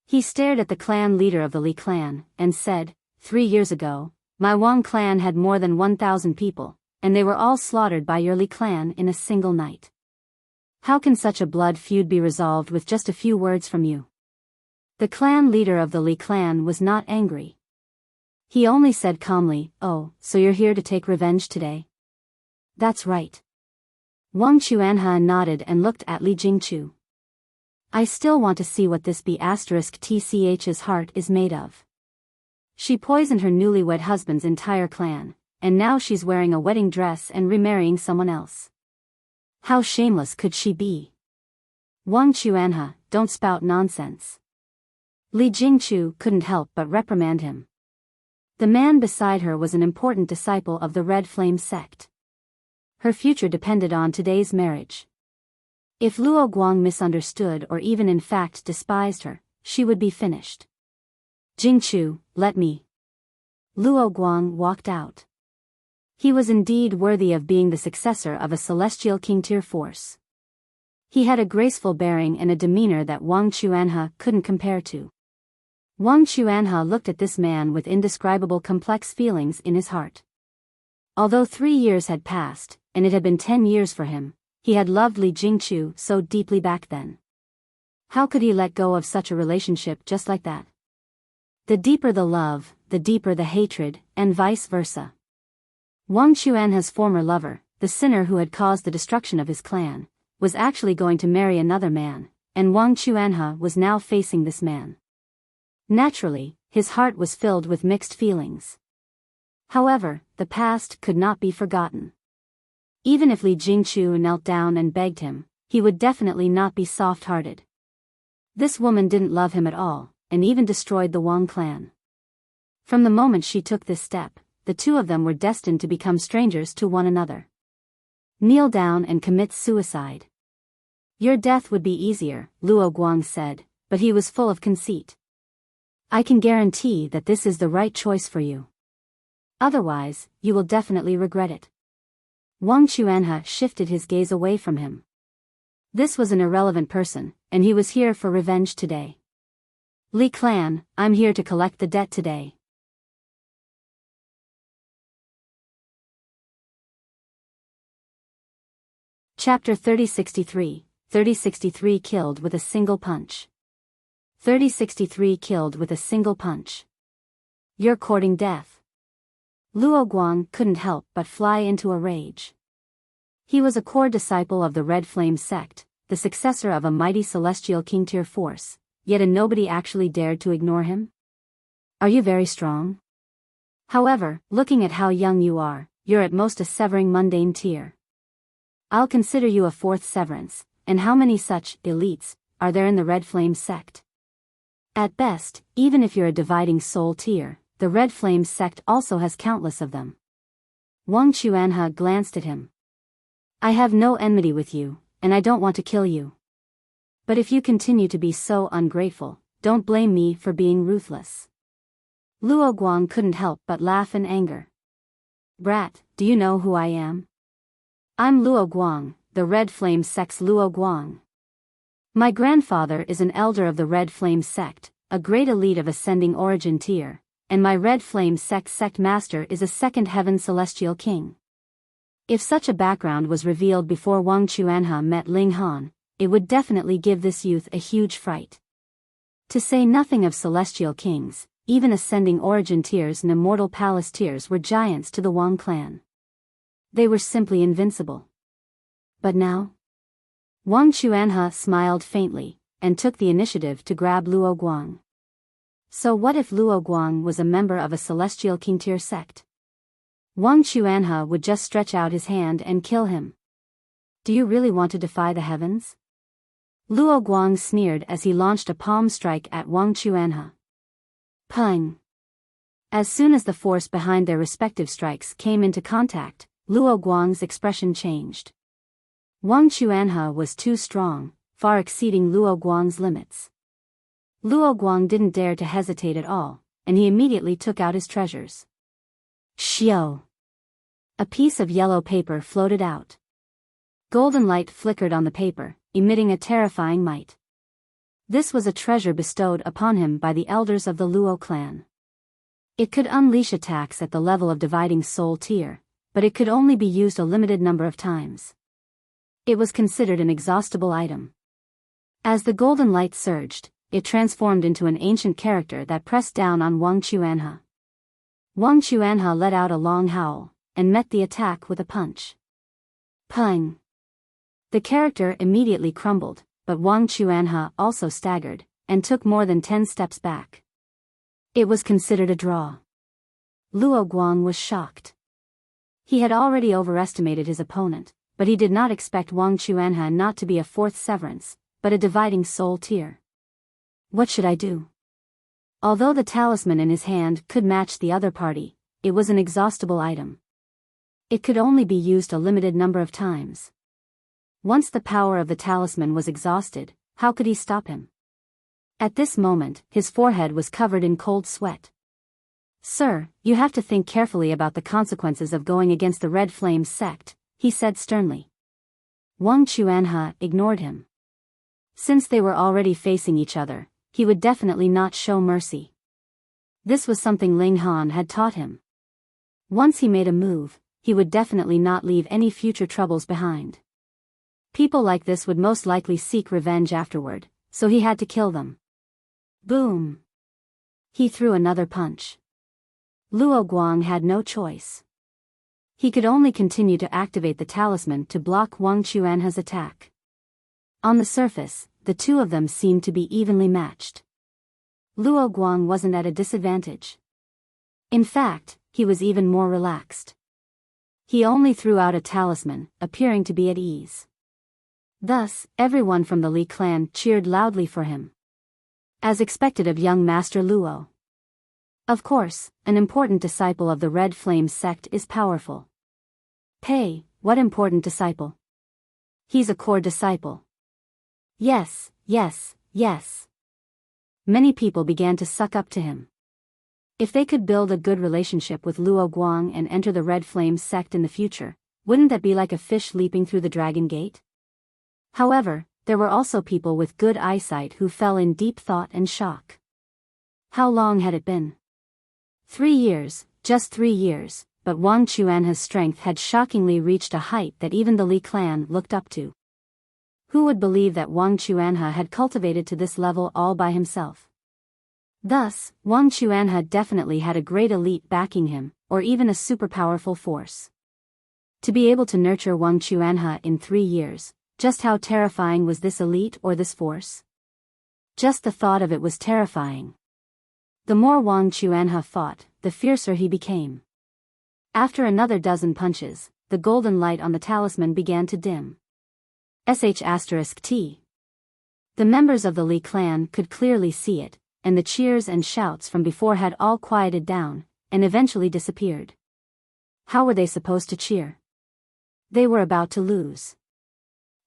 He stared at the clan leader of the Li clan, and said, 3 years ago, my Wang clan had more than 1,000 people, and they were all slaughtered by your Li clan in a single night. How can such a blood feud be resolved with just a few words from you? The clan leader of the Li clan was not angry. He only said calmly, oh, so you're here to take revenge today? That's right. Wang Chuanhe nodded and looked at Li Jingchu. I still want to see what this B***TCH's heart is made of. She poisoned her newlywed husband's entire clan, and now she's wearing a wedding dress and remarrying someone else. How shameless could she be? Wang Chuanhe, don't spout nonsense. Li Jingchu couldn't help but reprimand him. The man beside her was an important disciple of the Red Flame sect. Her future depended on today's marriage. If Luo Guang misunderstood or even in fact despised her, she would be finished. Jingchu, let me. Luo Guang walked out. He was indeed worthy of being the successor of a celestial king-tier force. He had a graceful bearing and a demeanor that Wang Chuanhe couldn't compare to. Wang Chuanhe looked at this man with indescribable complex feelings in his heart. Although 3 years had passed, and it had been 10 years for him, he had loved Li Jingchu so deeply back then. How could he let go of such a relationship just like that? The deeper the love, the deeper the hatred, and vice versa. Wang Chuanhe's former lover, the sinner who had caused the destruction of his clan, was actually going to marry another man, and Wang Chuanhe was now facing this man. Naturally, his heart was filled with mixed feelings. However, the past could not be forgotten. Even if Li Jingchu knelt down and begged him, he would definitely not be soft-hearted. This woman didn't love him at all, and even destroyed the Wang clan. From the moment she took this step, the two of them were destined to become strangers to one another. Kneel down and commit suicide. Your death would be easier, Luo Guang said, but he was full of conceit. I can guarantee that this is the right choice for you. Otherwise, you will definitely regret it. Wang Chuanhe shifted his gaze away from him. This was an irrelevant person, and he was here for revenge today. Li clan, I'm here to collect the debt today. Chapter 3063, 3063 killed with a single punch. 3063 killed with a single punch. You're courting death. Luo Guang couldn't help but fly into a rage. He was a core disciple of the Red Flame sect, the successor of a mighty celestial king tier force, yet nobody actually dared to ignore him. Are you very strong? However, looking at how young you are, you're at most a severing mundane tier. I'll consider you a fourth severance, and how many such elites are there in the Red Flame sect? At best, even if you're a dividing soul tier, the Red Flame sect also has countless of them. Wang Chuanhe glanced at him. I have no enmity with you, and I don't want to kill you. But if you continue to be so ungrateful, don't blame me for being ruthless. Luo Guang couldn't help but laugh in anger. Brat, do you know who I am? I'm Luo Guang, the Red Flame sect's Luo Guang. My grandfather is an elder of the Red Flame sect, a great elite of ascending origin tier, and my Red Flame sect master is a second heaven celestial king. If such a background was revealed before Wang Chuanhe met Ling Han, it would definitely give this youth a huge fright. To say nothing of celestial kings, even ascending origin tiers and immortal palace tiers were giants to the Wang clan. They were simply invincible. But now? Wang Chuanhe smiled faintly, and took the initiative to grab Luo Guang. So what if Luo Guang was a member of a celestial king tier sect? Wang Chuanhe would just stretch out his hand and kill him. Do you really want to defy the heavens? Luo Guang sneered as he launched a palm strike at Wang Chuanhe. Pung! As soon as the force behind their respective strikes came into contact, Luo Guang's expression changed. Wang Chuanhe was too strong, far exceeding Luo Guang's limits. Luo Guang didn't dare to hesitate at all, and he immediately took out his treasures. Xiao! A piece of yellow paper floated out. Golden light flickered on the paper, emitting a terrifying might. This was a treasure bestowed upon him by the elders of the Luo clan. It could unleash attacks at the level of dividing soul tier, but it could only be used a limited number of times. It was considered an exhaustible item. As the golden light surged, it transformed into an ancient character that pressed down on Wang Chuanhe. Wang Chuanhe let out a long howl, and met the attack with a punch. Pung! The character immediately crumbled, but Wang Chuanhe also staggered, and took more than 10 steps back. It was considered a draw. Luo Guang was shocked. He had already overestimated his opponent, but he did not expect Wang Chuanhe not to be a fourth severance, but a dividing soul tier. What should I do? Although the talisman in his hand could match the other party, it was an exhaustible item. It could only be used a limited number of times. Once the power of the talisman was exhausted, how could he stop him? At this moment, his forehead was covered in cold sweat. Sir, you have to think carefully about the consequences of going against the Red Flame sect, he said sternly. Wang Chuanhe ignored him. Since they were already facing each other, he would definitely not show mercy. This was something Ling Han had taught him. Once he made a move, he would definitely not leave any future troubles behind. People like this would most likely seek revenge afterward, so he had to kill them. Boom! He threw another punch. Luo Guang had no choice. He could only continue to activate the talisman to block Wang Chuanhe's attack. On the surface, the two of them seemed to be evenly matched. Luo Guang wasn't at a disadvantage. In fact, he was even more relaxed. He only threw out a talisman, appearing to be at ease. Thus, everyone from the Li clan cheered loudly for him. As expected of young Master Luo. Of course, an important disciple of the Red Flame sect is powerful. Hey, what important disciple? He's a core disciple. Yes, yes, yes. Many people began to suck up to him. If they could build a good relationship with Luo Guang and enter the Red Flame sect in the future, wouldn't that be like a fish leaping through the dragon gate? However, there were also people with good eyesight who fell in deep thought and shock. How long had it been? 3 years, just 3 years, but Wang Chuanha's strength had shockingly reached a height that even the Li clan looked up to. Who would believe that Wang Chuanha had cultivated to this level all by himself? Thus, Wang Chuanha definitely had a great elite backing him, or even a super powerful force. To be able to nurture Wang Chuanha in 3 years, just how terrifying was this elite or this force? Just the thought of it was terrifying. The more Wang Chuanha fought, the fiercer he became. After another dozen punches, the golden light on the talisman began to dim. *T. The members of the Li clan could clearly see it, and the cheers and shouts from before had all quieted down, and eventually disappeared. How were they supposed to cheer? They were about to lose.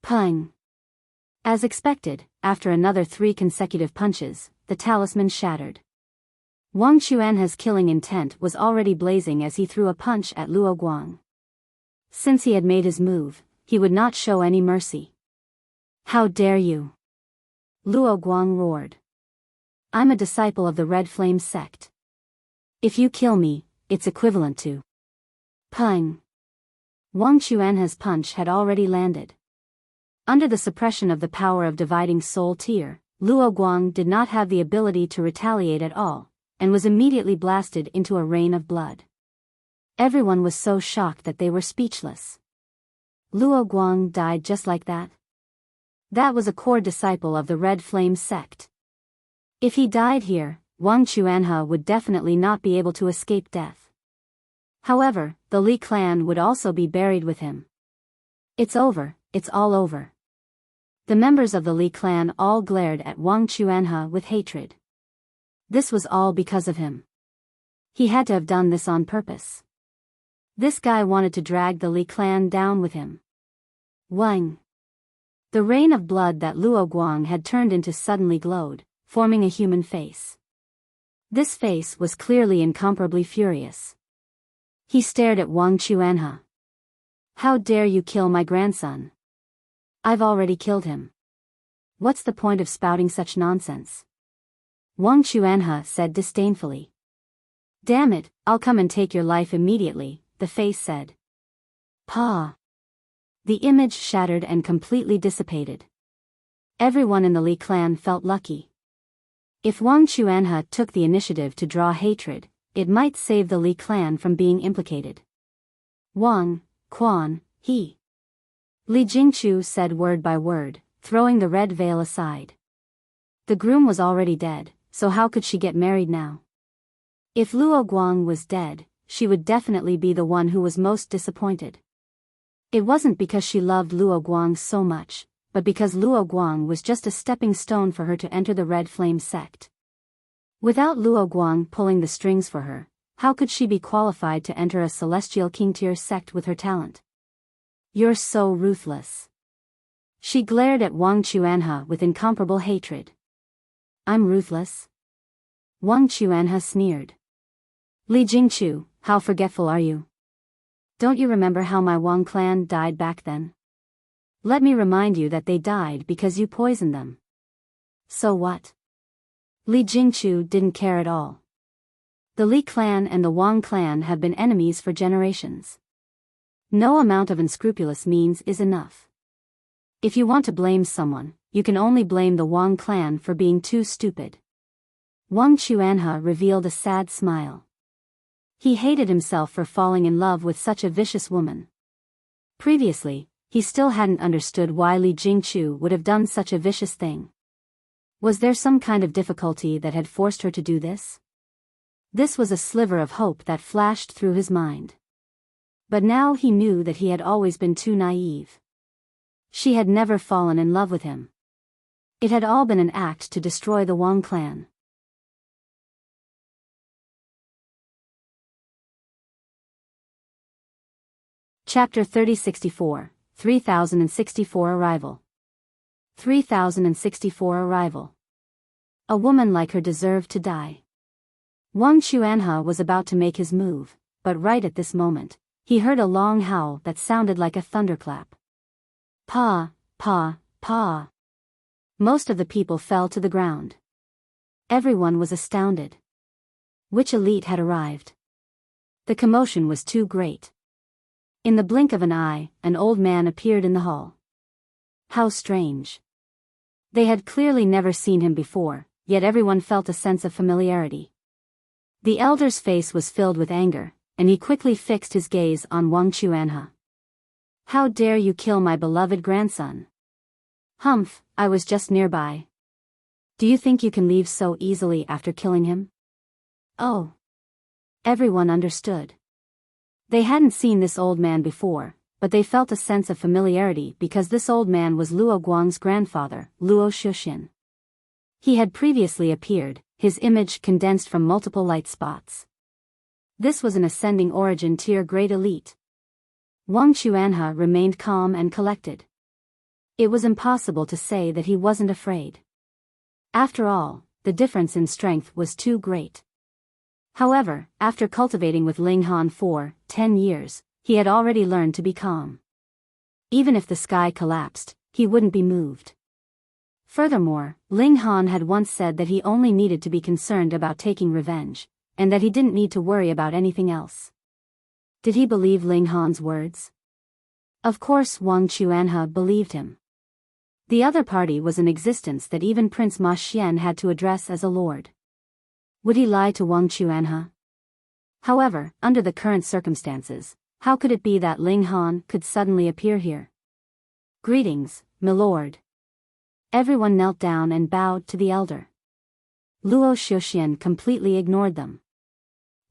Pung. As expected, after another 3 consecutive punches, the talisman shattered. Wang Chuanha's killing intent was already blazing as he threw a punch at Luo Guang. Since he had made his move, he would not show any mercy. How dare you? Luo Guang roared. I'm a disciple of the Red Flame sect. If you kill me, it's equivalent to Pung. Wang Chuanha's punch had already landed. Under the suppression of the power of dividing soul tier, Luo Guang did not have the ability to retaliate at all, and was immediately blasted into a rain of blood. Everyone was so shocked that they were speechless. Luo Guang died just like that? That was a core disciple of the Red Flame sect. If he died here, Wang Chuanha would definitely not be able to escape death. However, the Li clan would also be buried with him. It's over, it's all over. The members of the Li clan all glared at Wang Chuanha with hatred. This was all because of him. He had to have done this on purpose. This guy wanted to drag the Li clan down with him. Wang. The rain of blood that Luo Guang had turned into suddenly glowed, forming a human face. This face was clearly incomparably furious. He stared at Wang Chuanha. How dare you kill my grandson? I've already killed him. What's the point of spouting such nonsense? Wang Chuanha said disdainfully. Damn it, I'll come and take your life immediately, the face said. Pa. The image shattered and completely dissipated. Everyone in the Li clan felt lucky. If Wang Chuanha took the initiative to draw hatred, it might save the Li clan from being implicated. Wang, Quan, he. Li Jingchu said word by word, throwing the red veil aside. The groom was already dead, so how could she get married now? If Luo Guang was dead, she would definitely be the one who was most disappointed. It wasn't because she loved Luo Guang so much, but because Luo Guang was just a stepping stone for her to enter the Red Flame sect. Without Luo Guang pulling the strings for her, how could she be qualified to enter a celestial king tier sect with her talent? You're so ruthless. She glared at Wang Chuanha with incomparable hatred. I'm ruthless? Wang Chuanha sneered. Li Jingchu, how forgetful are you? Don't you remember how my Wang clan died back then? Let me remind you that they died because you poisoned them. So what? Li Jingchu didn't care at all. The Li clan and the Wang clan have been enemies for generations. No amount of unscrupulous means is enough. If you want to blame someone, you can only blame the Wang clan for being too stupid. Wang Chuanha revealed a sad smile. He hated himself for falling in love with such a vicious woman. Previously, he still hadn't understood why Li Jingchu would have done such a vicious thing. Was there some kind of difficulty that had forced her to do this? This was a sliver of hope that flashed through his mind. But now he knew that he had always been too naive. She had never fallen in love with him. It had all been an act to destroy the Wang clan. Chapter 3064, 3064 Arrival. 3064 Arrival. A woman like her deserved to die. Wang Chuanha was about to make his move, but right at this moment, he heard a long howl that sounded like a thunderclap. Pa, pa, pa. Most of the people fell to the ground. Everyone was astounded. Which elite had arrived? The commotion was too great. In the blink of an eye, an old man appeared in the hall. How strange. They had clearly never seen him before, yet everyone felt a sense of familiarity. The elder's face was filled with anger, and he quickly fixed his gaze on Wang Chuanhe. How dare you kill my beloved grandson? Humph, I was just nearby. Do you think you can leave so easily after killing him? Oh. Everyone understood. They hadn't seen this old man before, but they felt a sense of familiarity because this old man was Luo Guang's grandfather, Luo Shuxian. He had previously appeared, his image condensed from multiple light spots. This was an ascending origin tier grade elite. Wang Chuanhe remained calm and collected. It was impossible to say that he wasn't afraid. After all, the difference in strength was too great. However, after cultivating with Ling Han for 10 years, he had already learned to be calm. Even if the sky collapsed, he wouldn't be moved. Furthermore, Ling Han had once said that he only needed to be concerned about taking revenge, and that he didn't need to worry about anything else. Did he believe Ling Han's words? Of course Wang Chuanhe believed him. The other party was an existence that even Prince Ma Xian had to address as a lord. Would he lie to Wang Chuanhe? However, under the current circumstances, how could it be that Ling Han could suddenly appear here? Greetings, milord. Everyone knelt down and bowed to the elder. Luo Shuxian completely ignored them.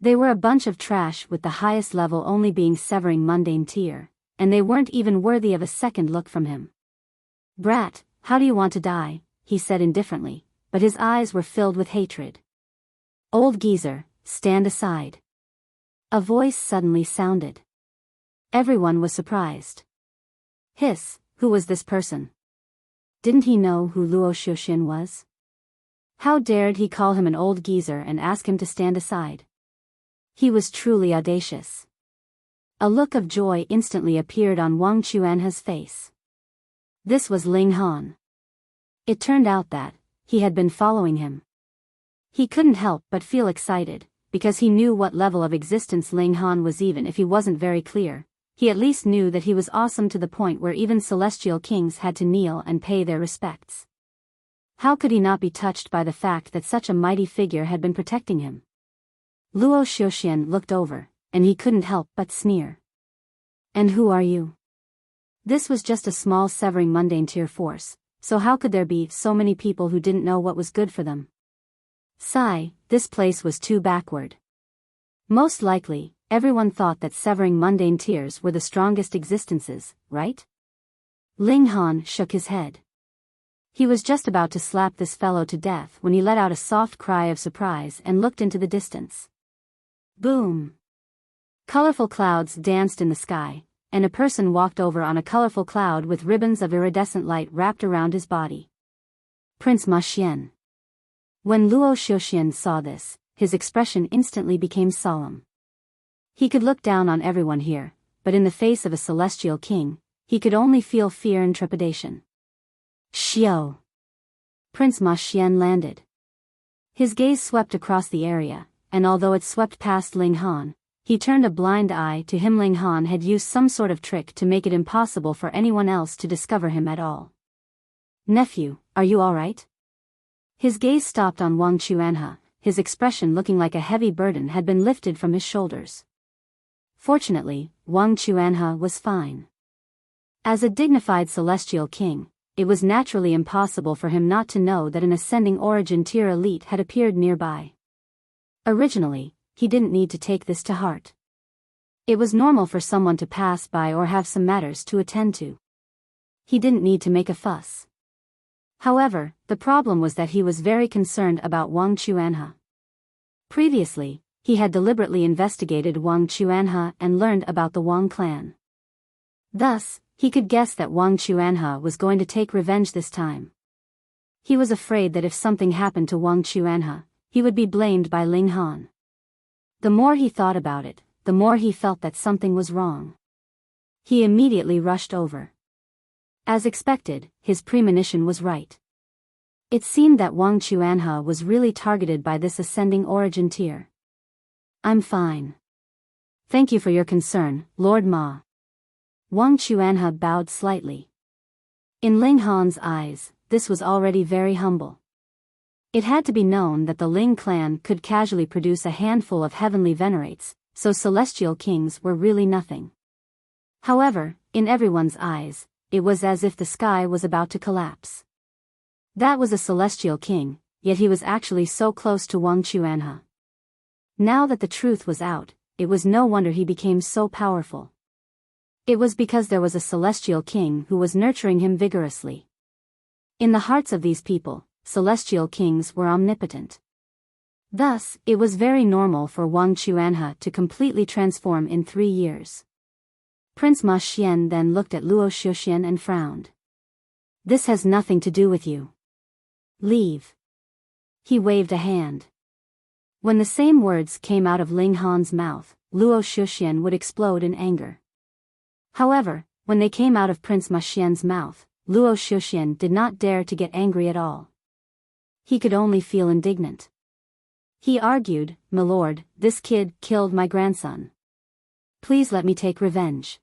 They were a bunch of trash with the highest level only being severing mundane tier, and they weren't even worthy of a second look from him. Brat, how do you want to die? He said indifferently, but his eyes were filled with hatred. Old geezer, stand aside. A voice suddenly sounded. Everyone was surprised. Hiss, who was this person? Didn't he know who Luo Shuxian was? How dared he call him an old geezer and ask him to stand aside? He was truly audacious. A look of joy instantly appeared on Wang Chuanhe's face. This was Ling Han. It turned out that he had been following him. He couldn't help but feel excited, because he knew what level of existence Ling Han was. Even if he wasn't very clear, he at least knew that he was awesome to the point where even celestial kings had to kneel and pay their respects. How could he not be touched by the fact that such a mighty figure had been protecting him? Luo Shuxian looked over, and he couldn't help but sneer. And who are you? This was just a small severing mundane tier force, so how could there be so many people who didn't know what was good for them? Sigh, this place was too backward. Most likely, everyone thought that severing mundane tiers were the strongest existences, right? Ling Han shook his head. He was just about to slap this fellow to death when he let out a soft cry of surprise and looked into the distance. Boom! Colorful clouds danced in the sky, and a person walked over on a colorful cloud with ribbons of iridescent light wrapped around his body. Prince Ma Xian. When Luo Shuxian saw this, his expression instantly became solemn. He could look down on everyone here, but in the face of a celestial king, he could only feel fear and trepidation. Xiao! Prince Ma Xian landed. His gaze swept across the area, and although it swept past Ling Han, he turned a blind eye to him. Ling Han had used some sort of trick to make it impossible for anyone else to discover him at all. Nephew, are you all right? His gaze stopped on Wang Chuanhe, his expression looking like a heavy burden had been lifted from his shoulders. Fortunately, Wang Chuanhe was fine. As a dignified celestial king, it was naturally impossible for him not to know that an ascending origin tier elite had appeared nearby. Originally, he didn't need to take this to heart. It was normal for someone to pass by or have some matters to attend to. He didn't need to make a fuss. However, the problem was that he was very concerned about Wang Chuanhe. Previously, he had deliberately investigated Wang Chuanhe and learned about the Wang clan. Thus, he could guess that Wang Chuanhe was going to take revenge this time. He was afraid that if something happened to Wang Chuanhe, he would be blamed by Ling Han. The more he thought about it, the more he felt that something was wrong. He immediately rushed over. As expected, his premonition was right. It seemed that Wang Chuanhe was really targeted by this ascending origin tier. I'm fine. Thank you for your concern, Lord Ma. Wang Chuanhe bowed slightly. In Ling Han's eyes, this was already very humble. It had to be known that the Ling clan could casually produce a handful of heavenly venerates, so celestial kings were really nothing. However, in everyone's eyes, it was as if the sky was about to collapse. That was a celestial king, yet he was actually so close to Wang Chuanhe. Now that the truth was out, it was no wonder he became so powerful. It was because there was a celestial king who was nurturing him vigorously. In the hearts of these people, celestial kings were omnipotent. Thus, it was very normal for Wang Chuanhe to completely transform in 3 years. Prince Ma Xian then looked at Luo Xiuxian and frowned. This has nothing to do with you. Leave. He waved a hand. When the same words came out of Ling Han's mouth, Luo Xiuxian would explode in anger. However, when they came out of Prince Ma Xian's mouth, Luo Xiuxian did not dare to get angry at all. He could only feel indignant. He argued, "My lord, this kid killed my grandson. Please let me take revenge."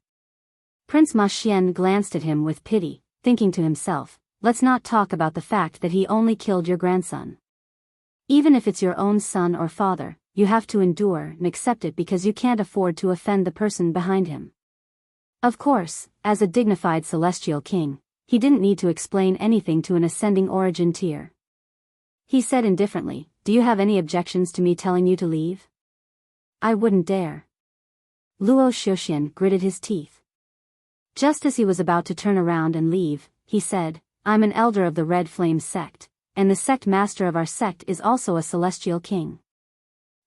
Prince Ma Xian glanced at him with pity, thinking to himself, let's not talk about the fact that he only killed your grandson. Even if it's your own son or father, you have to endure and accept it because you can't afford to offend the person behind him. Of course, as a dignified celestial king, he didn't need to explain anything to an ascending origin tier. He said indifferently, "Do you have any objections to me telling you to leave?" "I wouldn't dare." Luo Xiuxian gritted his teeth. Just as he was about to turn around and leave, he said, "I'm an elder of the Red Flame sect, and the sect master of our sect is also a celestial king.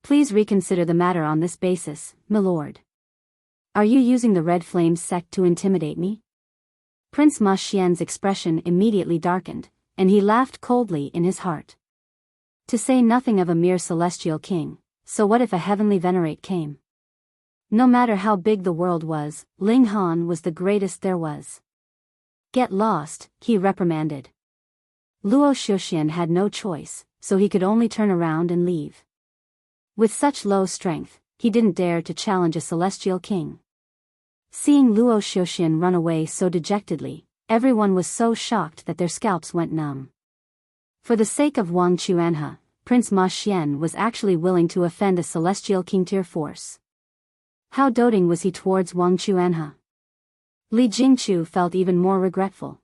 Please reconsider the matter on this basis, my lord. Are you using the Red Flame sect to intimidate me?" Prince Ma Xian's expression immediately darkened, and he laughed coldly in his heart. To say nothing of a mere celestial king, so what if a heavenly venerate came? No matter how big the world was, Ling Han was the greatest there was. "Get lost," he reprimanded. Luo Xiuxian had no choice, so he could only turn around and leave. With such low strength, he didn't dare to challenge a celestial king. Seeing Luo Xiuxian run away so dejectedly, everyone was so shocked that their scalps went numb. For the sake of Wang Chuanhe, Prince Ma Xian was actually willing to offend a celestial king tier force. How doting was he towards Wang Chuanhe? Li Jingchu felt even more regretful.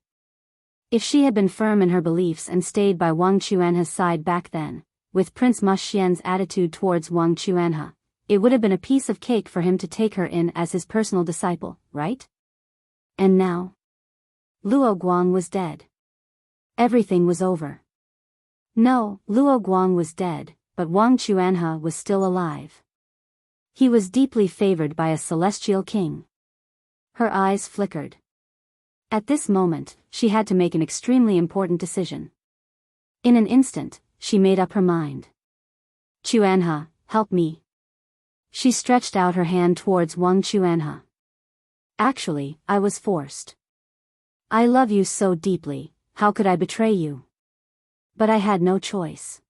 If she had been firm in her beliefs and stayed by Wang Chuanhe's side back then, with Prince Ma Xian's attitude towards Wang Chuanhe, it would have been a piece of cake for him to take her in as his personal disciple, right? And now? Luo Guang was dead. Everything was over. No, Luo Guang was dead, but Wang Chuanhe was still alive. He was deeply favored by a celestial king. Her eyes flickered. At this moment, she had to make an extremely important decision. In an instant, she made up her mind. "Chuanhe, help me." She stretched out her hand towards Wang Chuanhe. "Actually, I was forced. I love you so deeply, how could I betray you? But I had no choice.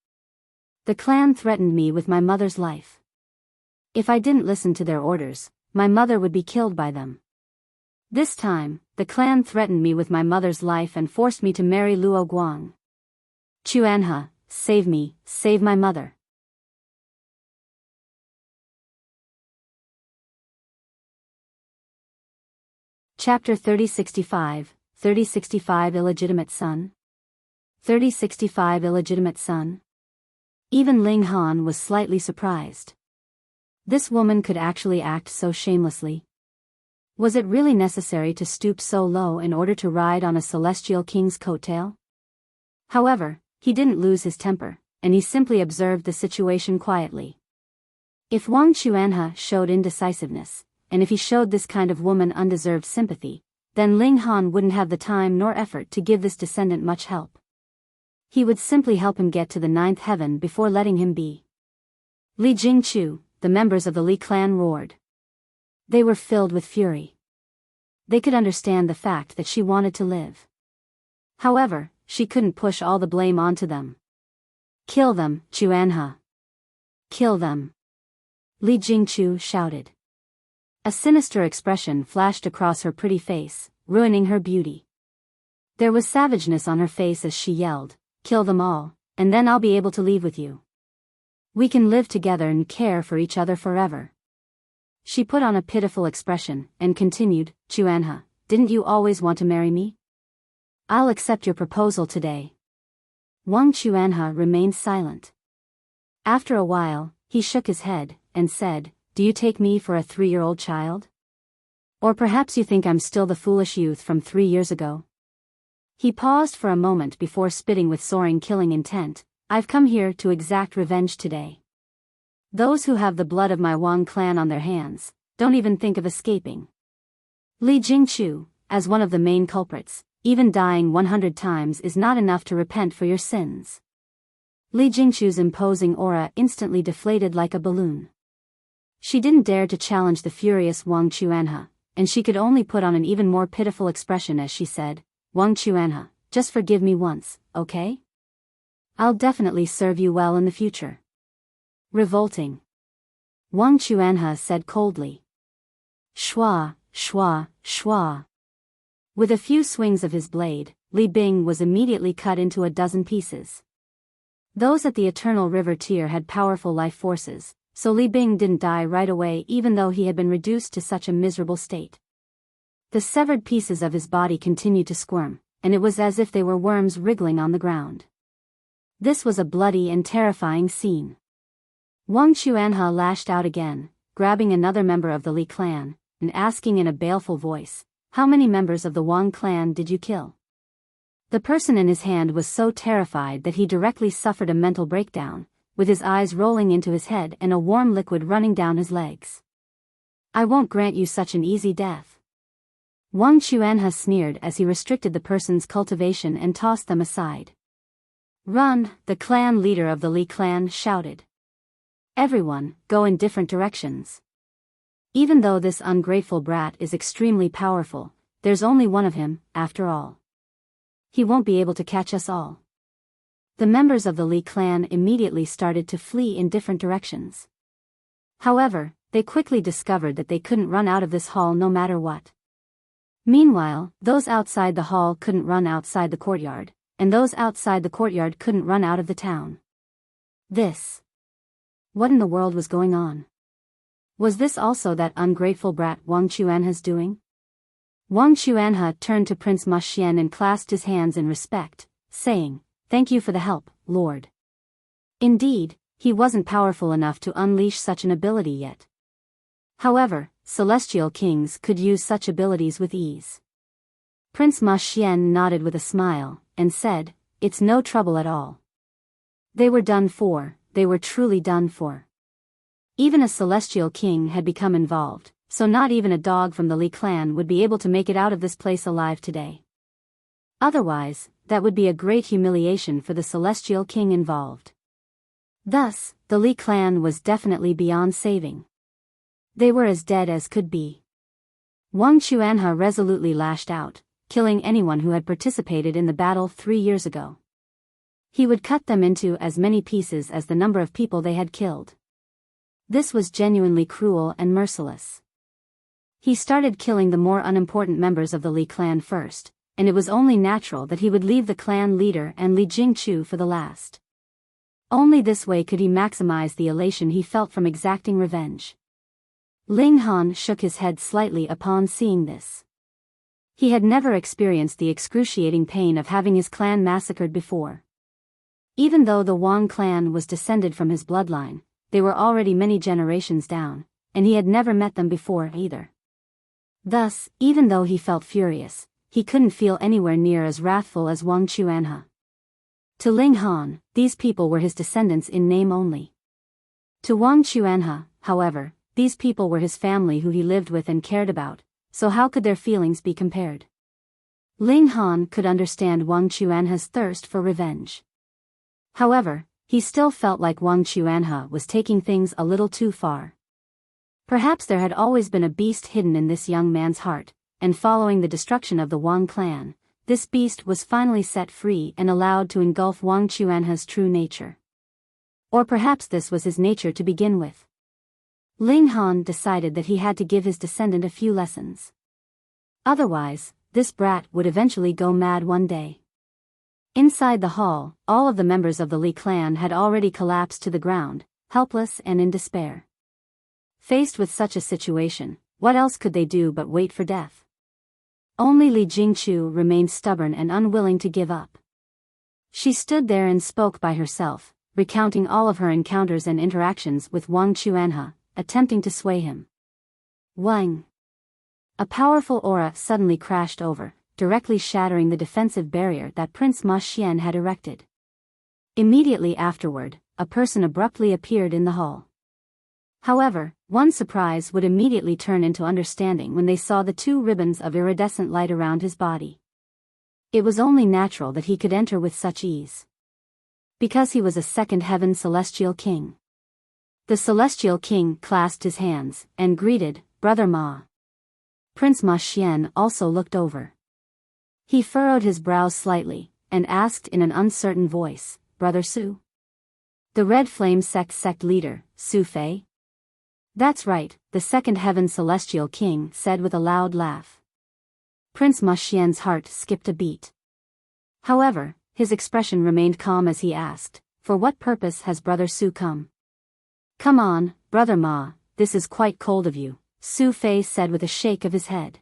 The clan threatened me with my mother's life. If I didn't listen to their orders, my mother would be killed by them. This time, the clan threatened me with my mother's life and forced me to marry Luo Guang. Chuanhe, save me, save my mother." Chapter 3065, 3065 Illegitimate Son. 3065 Illegitimate Son. Even Ling Han was slightly surprised. This woman could actually act so shamelessly. Was it really necessary to stoop so low in order to ride on a celestial king's coattail? However, he didn't lose his temper, and he simply observed the situation quietly. If Wang Chuanhe showed indecisiveness, and if he showed this kind of woman undeserved sympathy, then Ling Han wouldn't have the time nor effort to give this descendant much help. He would simply help him get to the 9th heaven before letting him be. Li Jingchu, the members of the Li clan roared. They were filled with fury. They could understand the fact that she wanted to live. However, she couldn't push all the blame onto them. "Kill them, Chuanhe. Kill them!" Li Jingchu shouted. A sinister expression flashed across her pretty face, ruining her beauty. There was savageness on her face as she yelled, "Kill them all, and then I'll be able to leave with you. We can live together and care for each other forever." She put on a pitiful expression, and continued, "Chuanha, didn't you always want to marry me? I'll accept your proposal today." Wang Chuanha remained silent. After a while, he shook his head, and said, "Do you take me for a 3-year-old child? Or perhaps you think I'm still the foolish youth from 3 years ago?" He paused for a moment before spitting with soaring killing intent. "I've come here to exact revenge today. Those who have the blood of my Wang clan on their hands, don't even think of escaping. Li Jingchu, as one of the main culprits, even dying 100 times is not enough to repent for your sins." Li Jingchu's imposing aura instantly deflated like a balloon. She didn't dare to challenge the furious Wang Chuanha, and she could only put on an even more pitiful expression as she said, "Wang Chuanha, just forgive me once, okay? I'll definitely serve you well in the future." "Revolting," Wang Chuanha said coldly. Shua, shua, shua. With a few swings of his blade, Li Bing was immediately cut into a dozen pieces. Those at the Eternal River tier had powerful life forces, so Li Bing didn't die right away even though he had been reduced to such a miserable state. The severed pieces of his body continued to squirm, and it was as if they were worms wriggling on the ground. This was a bloody and terrifying scene. Wang Chuanha lashed out again, grabbing another member of the Li clan, and asking in a baleful voice, "How many members of the Wang clan did you kill?" The person in his hand was so terrified that he directly suffered a mental breakdown, with his eyes rolling into his head and a warm liquid running down his legs. "I won't grant you such an easy death." Wang Chuanha sneered as he restricted the person's cultivation and tossed them aside. "Run!" the clan leader of the Li clan shouted. "Everyone, go in different directions. Even though this ungrateful brat is extremely powerful, there's only one of him, after all. He won't be able to catch us all." The members of the Li clan immediately started to flee in different directions. However, they quickly discovered that they couldn't run out of this hall no matter what. Meanwhile, those outside the hall couldn't run outside the courtyard, and those outside the courtyard couldn't run out of the town. What in the world was going on? Was this also that ungrateful brat Wang Chuanha's doing? Wang Chuanha turned to Prince Ma Xian and clasped his hands in respect, saying, "Thank you for the help, Lord." Indeed, he wasn't powerful enough to unleash such an ability yet. However, celestial kings could use such abilities with ease. Prince Ma Xian nodded with a smile, and said, "It's no trouble at all." They were done for, they were truly done for. Even a celestial king had become involved, so not even a dog from the Li clan would be able to make it out of this place alive today. Otherwise, that would be a great humiliation for the celestial king involved. Thus, the Li clan was definitely beyond saving. They were as dead as could be. Wang Chuanha resolutely lashed out, killing anyone who had participated in the battle 3 years ago. He would cut them into as many pieces as the number of people they had killed. This was genuinely cruel and merciless. He started killing the more unimportant members of the Li clan first, and it was only natural that he would leave the clan leader and Li Jingchu for the last. Only this way could he maximize the elation he felt from exacting revenge. Ling Han shook his head slightly upon seeing this. He had never experienced the excruciating pain of having his clan massacred before. Even though the Wang clan was descended from his bloodline, they were already many generations down, and he had never met them before either. Thus, even though he felt furious, he couldn't feel anywhere near as wrathful as Wang Chuanha. To Ling Han, these people were his descendants in name only. To Wang Chuanha, however, these people were his family who he lived with and cared about, so how could their feelings be compared? Ling Han could understand Wang Chuanha's thirst for revenge. However, he still felt like Wang Chuanha was taking things a little too far. Perhaps there had always been a beast hidden in this young man's heart, and following the destruction of the Wang clan, this beast was finally set free and allowed to engulf Wang Chuanha's true nature. Or perhaps this was his nature to begin with. Ling Han decided that he had to give his descendant a few lessons. Otherwise, this brat would eventually go mad one day. Inside the hall, all of the members of the Li clan had already collapsed to the ground, helpless and in despair. Faced with such a situation, what else could they do but wait for death? Only Li Jingchu remained stubborn and unwilling to give up. She stood there and spoke by herself, recounting all of her encounters and interactions with Wang Chuanhe, attempting to sway him. Wang! A powerful aura suddenly crashed over, directly shattering the defensive barrier that Prince Ma Xian had erected. Immediately afterward, a person abruptly appeared in the hall. However, one's surprise would immediately turn into understanding when they saw the two ribbons of iridescent light around his body. It was only natural that he could enter with such ease. Because he was a second heaven celestial king. The celestial king clasped his hands and greeted, "Brother Ma." Prince Ma Xian also looked over. He furrowed his brows slightly, and asked in an uncertain voice, "Brother Su?" "The Red Flame sect leader, Su Fei?" "That's right," the second heaven celestial king said with a loud laugh. Prince Ma Xian's heart skipped a beat. However, his expression remained calm as he asked, "For what purpose has Brother Su come?" "Come on, Brother Ma, this is quite cold of you," Su Fei said with a shake of his head.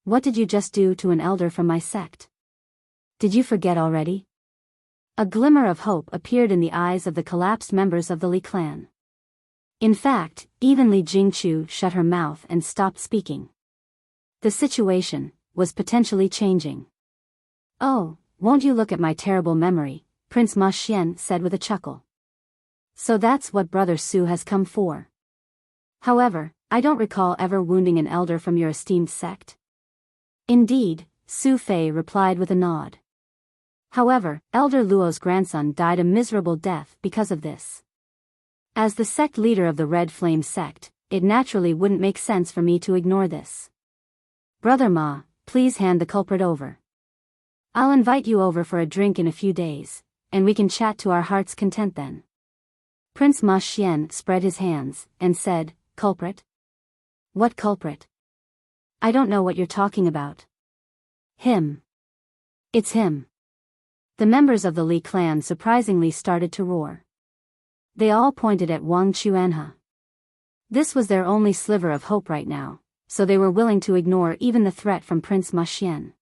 "What did you just do to an elder from my sect? Did you forget already?" A glimmer of hope appeared in the eyes of the collapsed members of the Li clan. In fact, even Li Jingchu shut her mouth and stopped speaking. The situation was potentially changing. "Oh, won't you look at my terrible memory," Prince Ma Xian said with a chuckle. "So that's what Brother Su has come for. However, I don't recall ever wounding an elder from your esteemed sect." "Indeed," Su Fei replied with a nod. "However, Elder Luo's grandson died a miserable death because of this. As the sect leader of the Red Flame sect, it naturally wouldn't make sense for me to ignore this. Brother Ma, please hand the culprit over. I'll invite you over for a drink in a few days, and we can chat to our heart's content then." Prince Ma Xian spread his hands, and said, "Culprit? What culprit? I don't know what you're talking about." "Him. It's him." The members of the Li clan surprisingly started to roar. They all pointed at Wang Chuanhe. This was their only sliver of hope right now, so they were willing to ignore even the threat from Prince Ma Xian.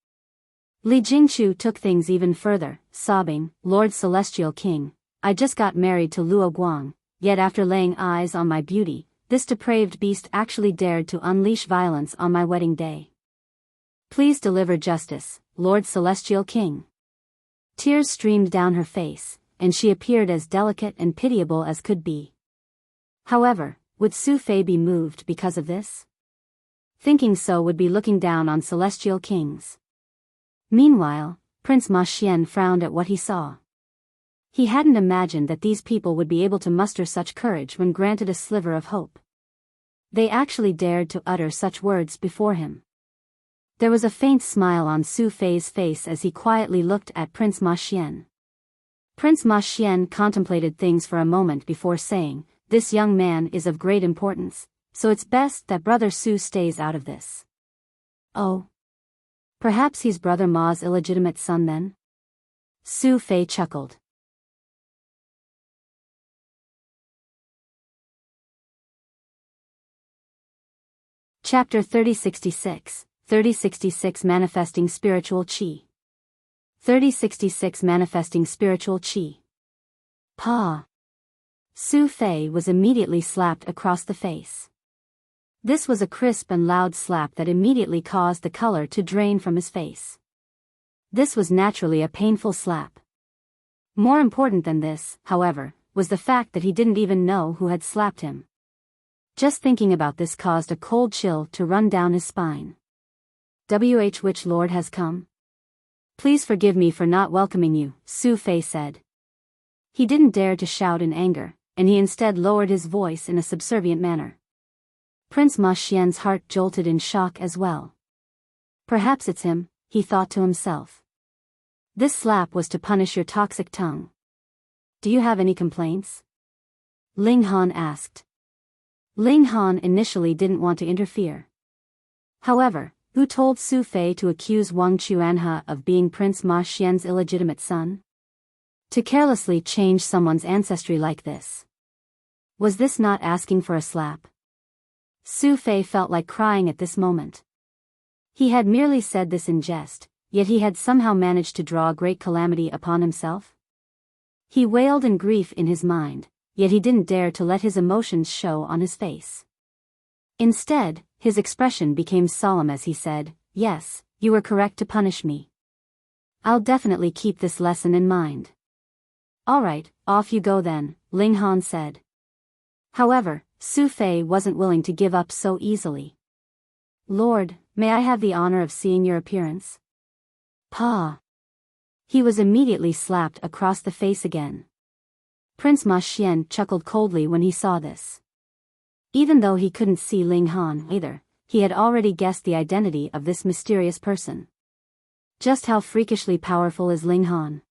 Li Jingchu took things even further, sobbing, "Lord Celestial King, I just got married to Luo Guang, yet after laying eyes on my beauty, this depraved beast actually dared to unleash violence on my wedding day. Please deliver justice, Lord Celestial King." Tears streamed down her face, and she appeared as delicate and pitiable as could be. However, would Su Fei be moved because of this? Thinking so would be looking down on celestial kings. Meanwhile, Prince Ma Xian frowned at what he saw. He hadn't imagined that these people would be able to muster such courage when granted a sliver of hope. They actually dared to utter such words before him. There was a faint smile on Su Fei's face as he quietly looked at Prince Ma Xian. Prince Ma Xian contemplated things for a moment before saying, "This young man is of great importance, so it's best that Brother Su stays out of this." "Oh. Perhaps he's Brother Ma's illegitimate son then?" Su Fei chuckled. Chapter 3066, 3066 Manifesting Spiritual Qi. 3066 Manifesting Spiritual Qi. Pa. Su Fei was immediately slapped across the face. This was a crisp and loud slap that immediately caused the color to drain from his face. This was naturally a painful slap. More important than this, however, was the fact that he didn't even know who had slapped him. Just thinking about this caused a cold chill to run down his spine. Which lord has come? Please forgive me for not welcoming you, Su Fei said. He didn't dare to shout in anger, and he instead lowered his voice in a subservient manner. Prince Ma Xian's heart jolted in shock as well. Perhaps it's him, he thought to himself. This slap was to punish your toxic tongue. Do you have any complaints? Ling Han asked. Ling Han initially didn't want to interfere. However, who told Su Fei to accuse Wang Chuanhe of being Prince Ma Xian's illegitimate son? To carelessly change someone's ancestry like this. Was this not asking for a slap? Su Fei felt like crying at this moment. He had merely said this in jest, yet he had somehow managed to draw great calamity upon himself. He wailed in grief in his mind, yet he didn't dare to let his emotions show on his face. Instead, his expression became solemn as he said, "Yes, you were correct to punish me. I'll definitely keep this lesson in mind." "Alright, off you go then," Ling Han said. However, Su Fei wasn't willing to give up so easily. "Lord, may I have the honor of seeing your appearance?" "Pa!" He was immediately slapped across the face again. Prince Ma Xian chuckled coldly when he saw this. Even though he couldn't see Ling Han either, he had already guessed the identity of this mysterious person. Just how freakishly powerful is Ling Han?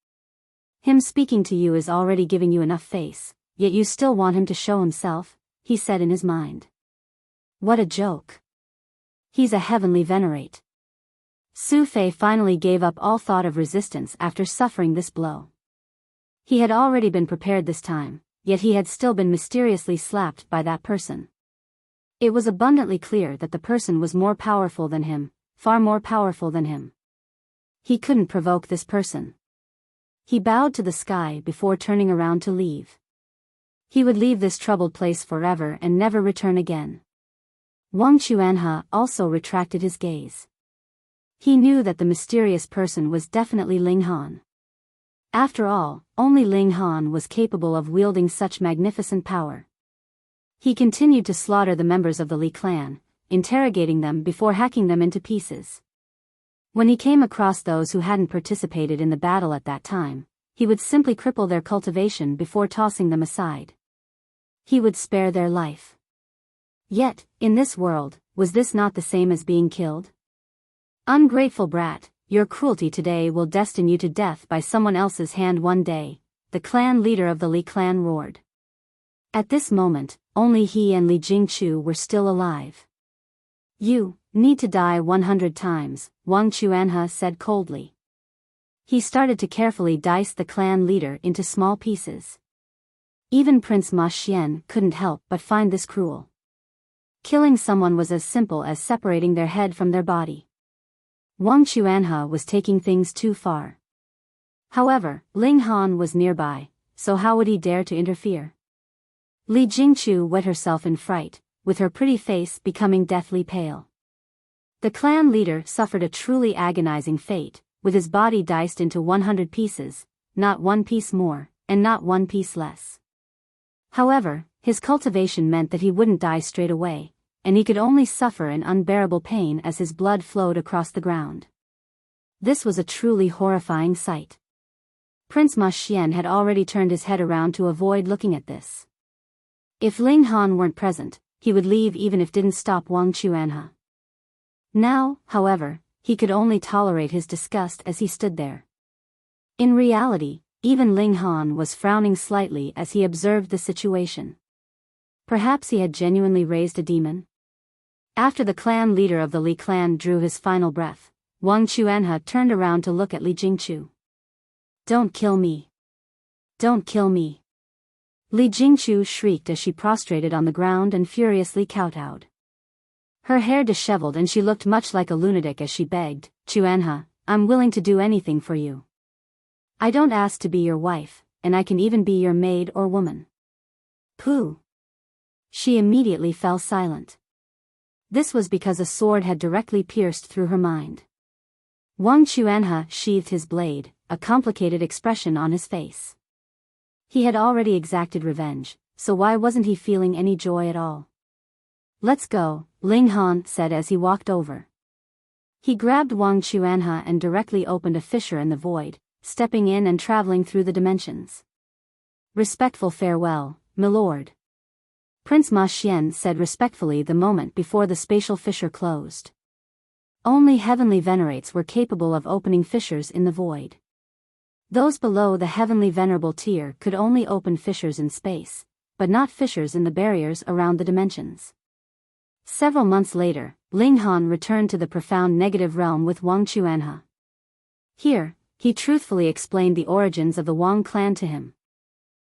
Him speaking to you is already giving you enough face, yet you still want him to show himself, he said in his mind. What a joke. He's a heavenly venerate. Su Fei finally gave up all thought of resistance after suffering this blow. He had already been prepared this time, yet he had still been mysteriously slapped by that person. It was abundantly clear that the person was more powerful than him, far more powerful than him. He couldn't provoke this person. He bowed to the sky before turning around to leave. He would leave this troubled place forever and never return again. Wang Chuanhe also retracted his gaze. He knew that the mysterious person was definitely Ling Han. After all, only Ling Han was capable of wielding such magnificent power. He continued to slaughter the members of the Li clan, interrogating them before hacking them into pieces. When he came across those who hadn't participated in the battle at that time, he would simply cripple their cultivation before tossing them aside. He would spare their life. Yet, in this world, was this not the same as being killed? Ungrateful brat, your cruelty today will destine you to death by someone else's hand one day, the clan leader of the Li clan roared. At this moment, only he and Li Jingchu were still alive. You need to die 100 times, Wang Chuanhe said coldly. He started to carefully dice the clan leader into small pieces. Even Prince Ma Xian couldn't help but find this cruel. Killing someone was as simple as separating their head from their body. Wang Chuanhe was taking things too far. However, Ling Han was nearby, so how would he dare to interfere? Li Jingchu wet herself in fright, with her pretty face becoming deathly pale. The clan leader suffered a truly agonizing fate, with his body diced into 100 pieces, not one piece more, and not one piece less. However, his cultivation meant that he wouldn't die straight away, and he could only suffer an unbearable pain as his blood flowed across the ground. This was a truly horrifying sight. Prince Ma Xian had already turned his head around to avoid looking at this. If Ling Han weren't present, he would leave even if didn't stop Wang Chuanhe. Now, however, he could only tolerate his disgust as he stood there. In reality, even Ling Han was frowning slightly as he observed the situation. Perhaps he had genuinely raised a demon? After the clan leader of the Li clan drew his final breath, Wang Chuanhe turned around to look at Li Jingchu. Don't kill me. Don't kill me. Li Jingchu shrieked as she prostrated on the ground and furiously kowtowed. Her hair disheveled and she looked much like a lunatic as she begged, Chuanhe, I'm willing to do anything for you. I don't ask to be your wife, and I can even be your maid or woman. Pooh. She immediately fell silent. This was because a sword had directly pierced through her mind. Wang Chuanhe sheathed his blade, a complicated expression on his face. He had already exacted revenge, so why wasn't he feeling any joy at all? Let's go, Ling Han said as he walked over. He grabbed Wang Chuanhe and directly opened a fissure in the void, stepping in and traveling through the dimensions. Respectful farewell, milord. Prince Ma Xian said respectfully the moment before the spatial fissure closed. Only heavenly venerates were capable of opening fissures in the void. Those below the heavenly venerable tier could only open fissures in space, but not fissures in the barriers around the dimensions. Several months later, Ling Han returned to the profound negative realm with Wang Chuanhe. Here, he truthfully explained the origins of the Wang clan to him.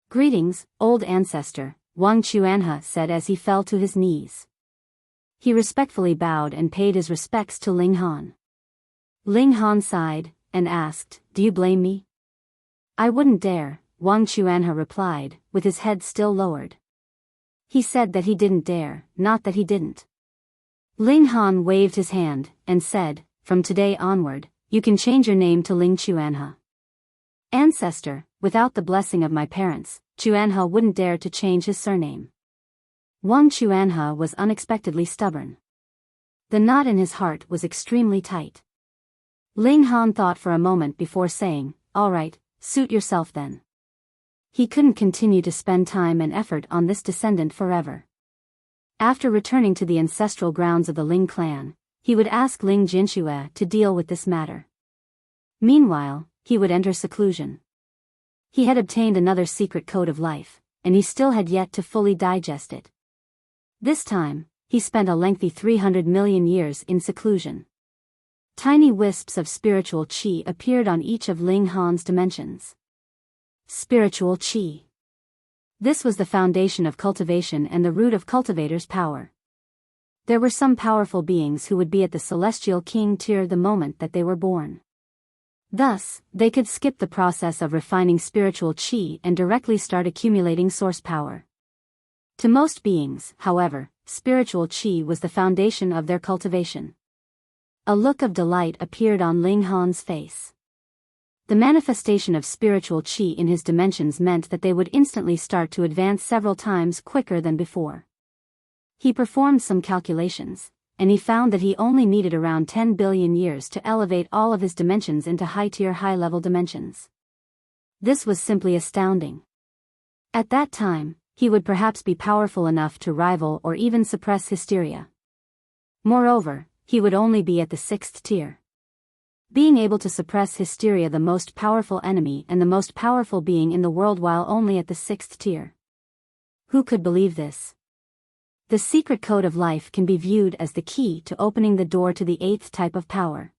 "Greetings, old ancestor," Wang Chuanhe said as he fell to his knees. He respectfully bowed and paid his respects to Ling Han. Ling Han sighed, and asked, "Do you blame me?" "I wouldn't dare," Wang Chuanhe replied, with his head still lowered. He said that he didn't dare, not that he didn't. Ling Han waved his hand, and said, "From today onward, you can change your name to Ling Chuanhe." "Ancestor, without the blessing of my parents, Chuanhe wouldn't dare to change his surname." Wang Chuanhe was unexpectedly stubborn. The knot in his heart was extremely tight. Ling Han thought for a moment before saying, "All right, suit yourself then." He couldn't continue to spend time and effort on this descendant forever. After returning to the ancestral grounds of the Ling clan, he would ask Ling Jinxue to deal with this matter. Meanwhile, he would enter seclusion. He had obtained another secret code of life, and he still had yet to fully digest it. This time, he spent a lengthy 300 million years in seclusion. Tiny wisps of spiritual qi appeared on each of Ling Han's dimensions. Spiritual qi. This was the foundation of cultivation and the root of cultivator's power. There were some powerful beings who would be at the celestial king tier the moment that they were born. Thus, they could skip the process of refining spiritual qi and directly start accumulating source power. To most beings, however, spiritual qi was the foundation of their cultivation. A look of delight appeared on Ling Han's face. The manifestation of spiritual qi in his dimensions meant that they would instantly start to advance several times quicker than before. He performed some calculations, and he found that he only needed around 10 billion years to elevate all of his dimensions into high-tier high-level dimensions. This was simply astounding. At that time, he would perhaps be powerful enough to rival or even suppress Hysteria. Moreover, he would only be at the 6th tier. Being able to suppress Hysteria, the most powerful enemy and the most powerful being in the world, while only at the 6th tier. Who could believe this? The secret code of life can be viewed as the key to opening the door to the 8th type of power.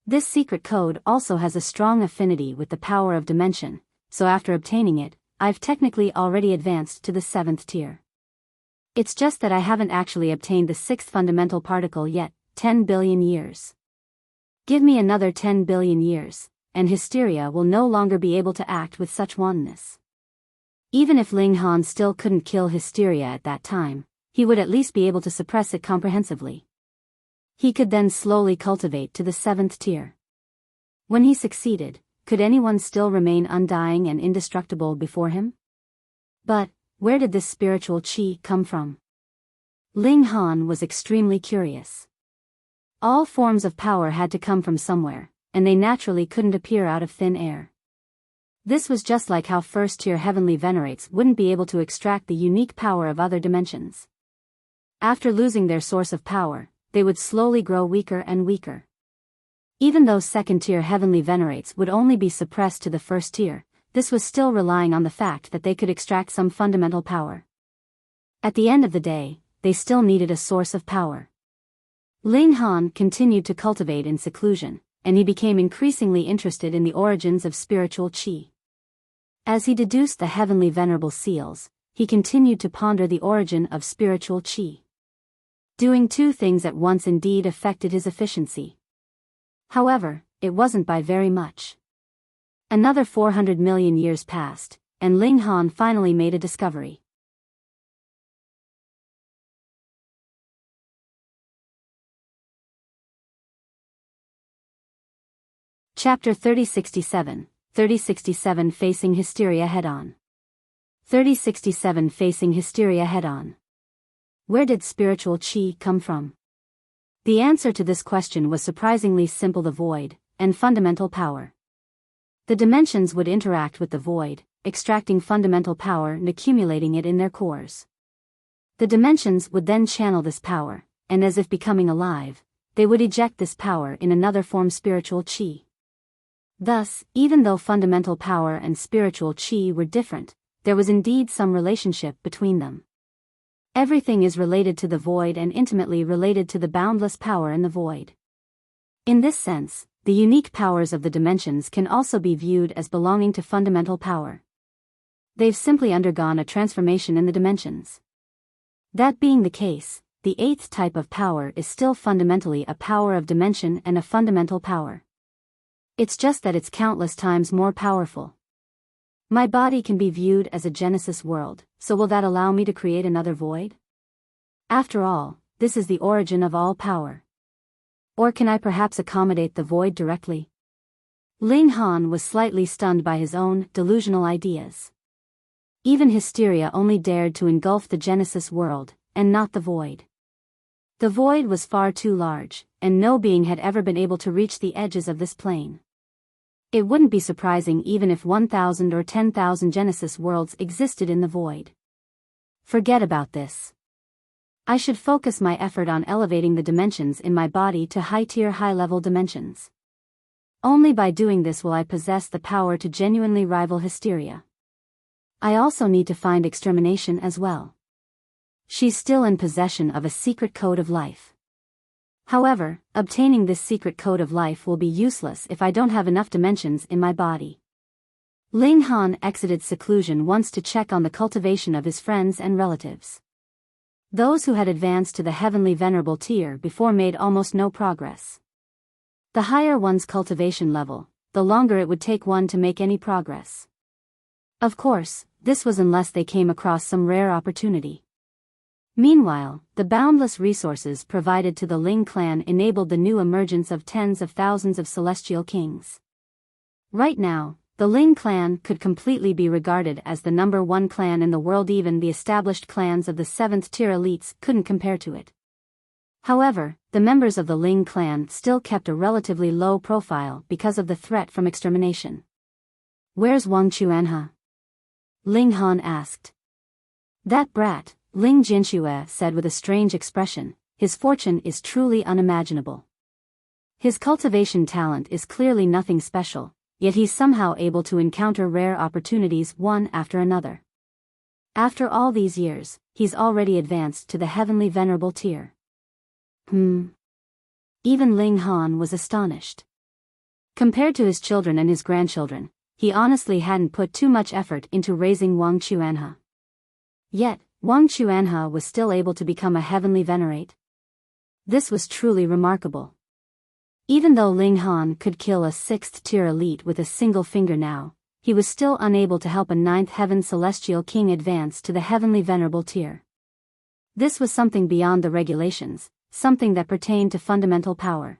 This secret code also has a strong affinity with the power of dimension, so after obtaining it, I've technically already advanced to the 7th tier. It's just that I haven't actually obtained the 6th fundamental particle yet. 10 billion years. Give me another 10 billion years, and Hysteria will no longer be able to act with such wantonness. Even if Ling Han still couldn't kill Hysteria at that time, he would at least be able to suppress it comprehensively. He could then slowly cultivate to the 7th tier. When he succeeded, could anyone still remain undying and indestructible before him? But, where did this spiritual qi come from? Ling Han was extremely curious. All forms of power had to come from somewhere, and they naturally couldn't appear out of thin air. This was just like how first-tier heavenly venerates wouldn't be able to extract the unique power of other dimensions. After losing their source of power, they would slowly grow weaker and weaker. Even though second-tier heavenly venerates would only be suppressed to the 1st tier, this was still relying on the fact that they could extract some fundamental power. At the end of the day, they still needed a source of power. Ling Han continued to cultivate in seclusion, and he became increasingly interested in the origins of spiritual qi. As he deduced the heavenly venerable seals, he continued to ponder the origin of spiritual qi. Doing two things at once indeed affected his efficiency. However, it wasn't by very much. Another 400 million years passed, and Ling Han finally made a discovery. Chapter 3067, 3067 Facing Hysteria Head-On. 3067 Facing Hysteria Head-On. Where did spiritual qi come from? The answer to this question was surprisingly simple: the void, and fundamental power. The dimensions would interact with the void, extracting fundamental power and accumulating it in their cores. The dimensions would then channel this power, and as if becoming alive, they would eject this power in another form, spiritual qi. Thus, even though fundamental power and spiritual qi were different, there was indeed some relationship between them. Everything is related to the void and intimately related to the boundless power in the void. In this sense, the unique powers of the dimensions can also be viewed as belonging to fundamental power. They've simply undergone a transformation in the dimensions. That being the case, the eighth type of power is still fundamentally a power of dimension and a fundamental power. It's just that it's countless times more powerful. My body can be viewed as a Genesis world, so will that allow me to create another void? After all, this is the origin of all power. Or can I perhaps accommodate the void directly? Ling Han was slightly stunned by his own delusional ideas. Even Hysteria only dared to engulf the Genesis world, and not the void. The void was far too large, and no being had ever been able to reach the edges of this plane. It wouldn't be surprising even if 1,000 or 10,000 Genesis worlds existed in the void. Forget about this. I should focus my effort on elevating the dimensions in my body to high-tier high-level dimensions. Only by doing this will I possess the power to genuinely rival Hysteria. I also need to find extermination as well. She's still in possession of a secret code of life. However, obtaining this secret code of life will be useless if I don't have enough dimensions in my body. Ling Han exited seclusion once to check on the cultivation of his friends and relatives. Those who had advanced to the heavenly venerable tier before made almost no progress. The higher one's cultivation level, the longer it would take one to make any progress. Of course, this was unless they came across some rare opportunity. Meanwhile, the boundless resources provided to the Ling clan enabled the new emergence of tens of thousands of celestial kings. Right now, the Ling clan could completely be regarded as the number one clan in the world. Even the established clans of the 7th tier elites couldn't compare to it. However, the members of the Ling clan still kept a relatively low profile because of the threat from extermination. "Where's Wang Chuanhe?" Ling Han asked. "That brat," Ling Jinxue said with a strange expression, "his fortune is truly unimaginable. His cultivation talent is clearly nothing special, yet he's somehow able to encounter rare opportunities one after another. After all these years, he's already advanced to the heavenly venerable tier." Even Ling Han was astonished. Compared to his children and his grandchildren, he honestly hadn't put too much effort into raising Wang Chuanhe. Yet, Wang Chuanhe was still able to become a heavenly venerate. This was truly remarkable. Even though Ling Han could kill a 6th tier elite with a single finger now, he was still unable to help a 9th heaven celestial king advance to the heavenly venerable tier. This was something beyond the regulations, something that pertained to fundamental power.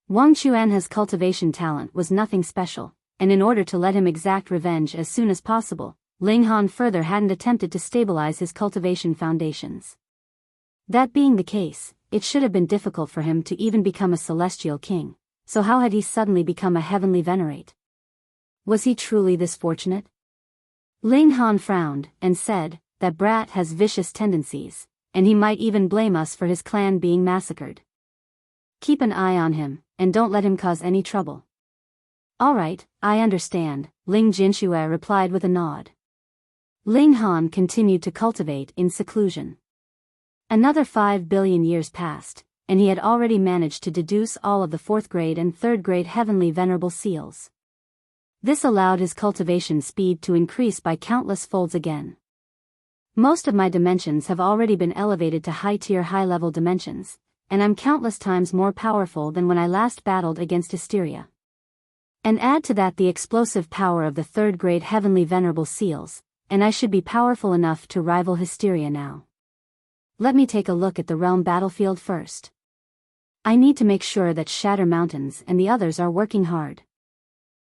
Wang Chuanhe's cultivation talent was nothing special, and in order to let him exact revenge as soon as possible, Ling Han further hadn't attempted to stabilize his cultivation foundations. That being the case, it should have been difficult for him to even become a celestial king, so how had he suddenly become a heavenly venerate? Was he truly this fortunate? Ling Han frowned, and said, "That brat has vicious tendencies, and he might even blame us for his clan being massacred. Keep an eye on him, and don't let him cause any trouble." "All right, I understand," Ling Jinxue replied with a nod. Ling Han continued to cultivate in seclusion. Another 5 billion years passed, and he had already managed to deduce all of the 4th grade and 3rd grade heavenly venerable seals. This allowed his cultivation speed to increase by countless folds again. Most of my dimensions have already been elevated to high-tier high-level dimensions, and I'm countless times more powerful than when I last battled against Hysteria. And add to that the explosive power of the 3rd grade heavenly venerable seals, and I should be powerful enough to rival Hysteria now. Let me take a look at the realm battlefield first. I need to make sure that Shatter Mountains and the others are working hard.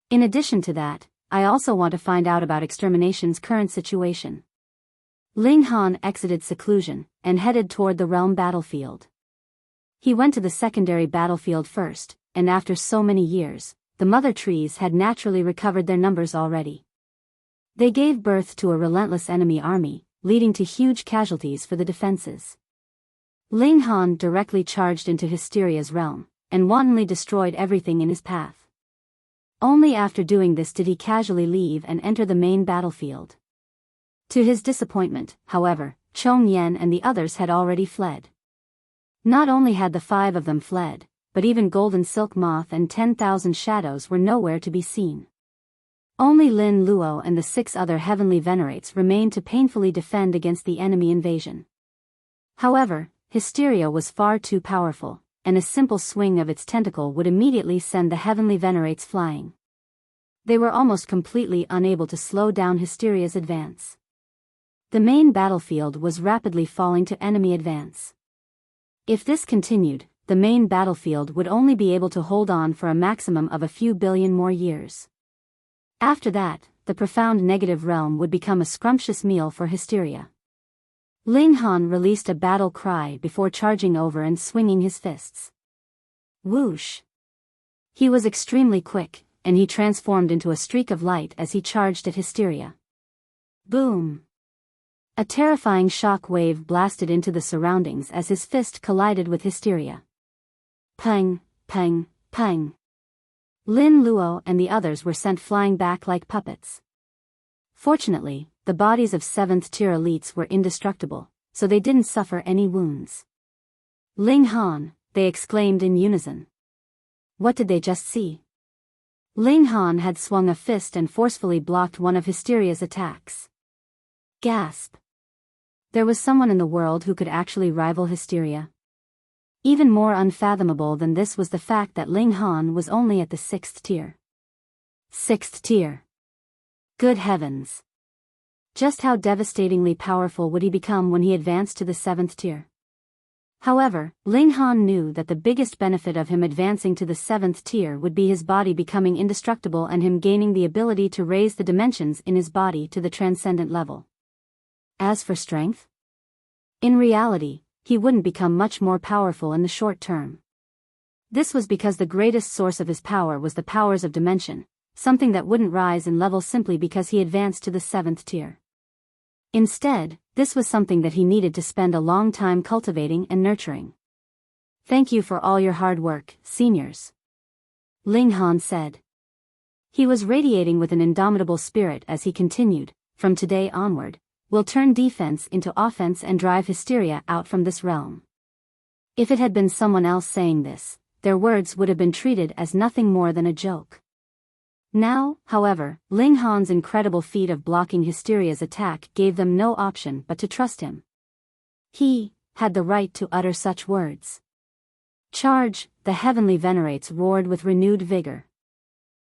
In addition to that, I also want to find out about Extermination's current situation. Ling Han exited seclusion, and headed toward the realm battlefield. He went to the secondary battlefield first, and after so many years, the mother trees had naturally recovered their numbers already. They gave birth to a relentless enemy army, leading to huge casualties for the defenses. Ling Han directly charged into Hysteria's realm, and wantonly destroyed everything in his path. Only after doing this did he casually leave and enter the main battlefield. To his disappointment, however, Chong Yen and the others had already fled. Not only had the 5 of them fled, but even Golden Silk Moth and 10,000 Shadows were nowhere to be seen. Only Lin Luo and the 6 other heavenly venerates remained to painfully defend against the enemy invasion. However, Hysteria was far too powerful, and a simple swing of its tentacle would immediately send the heavenly venerates flying. They were almost completely unable to slow down Hysteria's advance. The main battlefield was rapidly falling to enemy advance. If this continued, the main battlefield would only be able to hold on for a maximum of a few billion more years. After that, the profound negative realm would become a scrumptious meal for Hysteria. Ling Han released a battle cry before charging over and swinging his fists. Whoosh! He was extremely quick, and he transformed into a streak of light as he charged at Hysteria. Boom! A terrifying shock wave blasted into the surroundings as his fist collided with Hysteria. Pang, pang, pang. Lin Luo and the others were sent flying back like puppets. Fortunately, the bodies of 7th-tier elites were indestructible, so they didn't suffer any wounds. Ling Han, they exclaimed in unison. What did they just see? Ling Han had swung a fist and forcefully blocked one of Hysteria's attacks. Gasp! There was someone in the world who could actually rival Hysteria. Even more unfathomable than this was the fact that Ling Han was only at the 6th tier. 6th tier. Good heavens! Just how devastatingly powerful would he become when he advanced to the 7th tier? However, Ling Han knew that the biggest benefit of him advancing to the 7th tier would be his body becoming indestructible and him gaining the ability to raise the dimensions in his body to the transcendent level. As for strength? In reality, he wouldn't become much more powerful in the short term. This was because the greatest source of his power was the powers of dimension, something that wouldn't rise in level simply because he advanced to the 7th tier. Instead, this was something that he needed to spend a long time cultivating and nurturing. Thank you for all your hard work, seniors. Ling Han said. He was radiating with an indomitable spirit as he continued, from today onward, we'll turn defense into offense and drive Hysteria out from this realm. If it had been someone else saying this, their words would have been treated as nothing more than a joke. Now, however, Ling Han's incredible feat of blocking Hysteria's attack gave them no option but to trust him. He had the right to utter such words. Charge! The heavenly venerates roared with renewed vigor.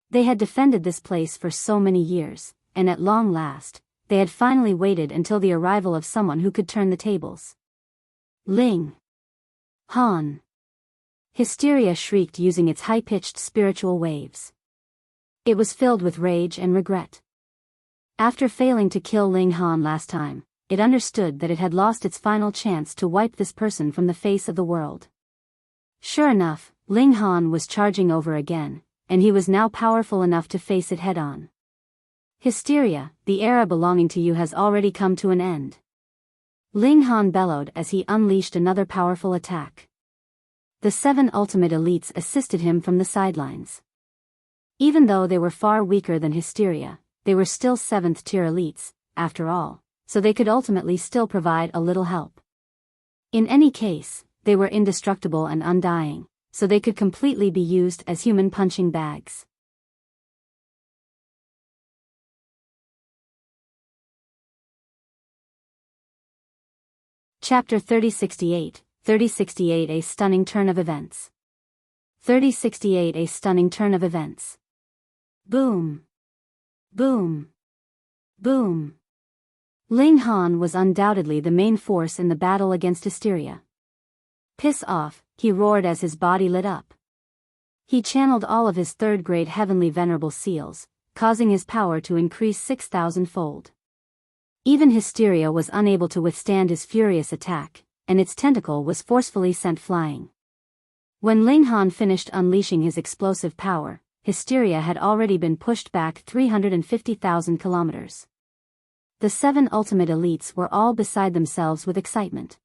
They had defended this place for so many years, and at long last, they had finally waited until the arrival of someone who could turn the tables. Ling Han! Hysteria shrieked using its high-pitched spiritual waves. It was filled with rage and regret. After failing to kill Ling Han last time, it understood that it had lost its final chance to wipe this person from the face of the world. Sure enough, Ling Han was charging over again, and he was now powerful enough to face it head-on. Hysteria, the era belonging to you has already come to an end. Ling Han bellowed as he unleashed another powerful attack. The 7 ultimate elites assisted him from the sidelines. Even though they were far weaker than Hysteria, they were still 7th tier elites, after all, so they could ultimately still provide a little help. In any case, they were indestructible and undying, so they could completely be used as human punching bags. Chapter 3068, 3068 A stunning turn of events. 3068 A stunning turn of events. Boom. Boom. Boom. Ling Han was undoubtedly the main force in the battle against Hysteria. Piss off, he roared as his body lit up. He channeled all of his third-grade heavenly venerable seals, causing his power to increase 6,000-fold. Even Hysteria was unable to withstand his furious attack, and its tentacle was forcefully sent flying. When Ling Han finished unleashing his explosive power, Hysteria had already been pushed back 350,000 kilometers. The 7 ultimate elites were all beside themselves with excitement.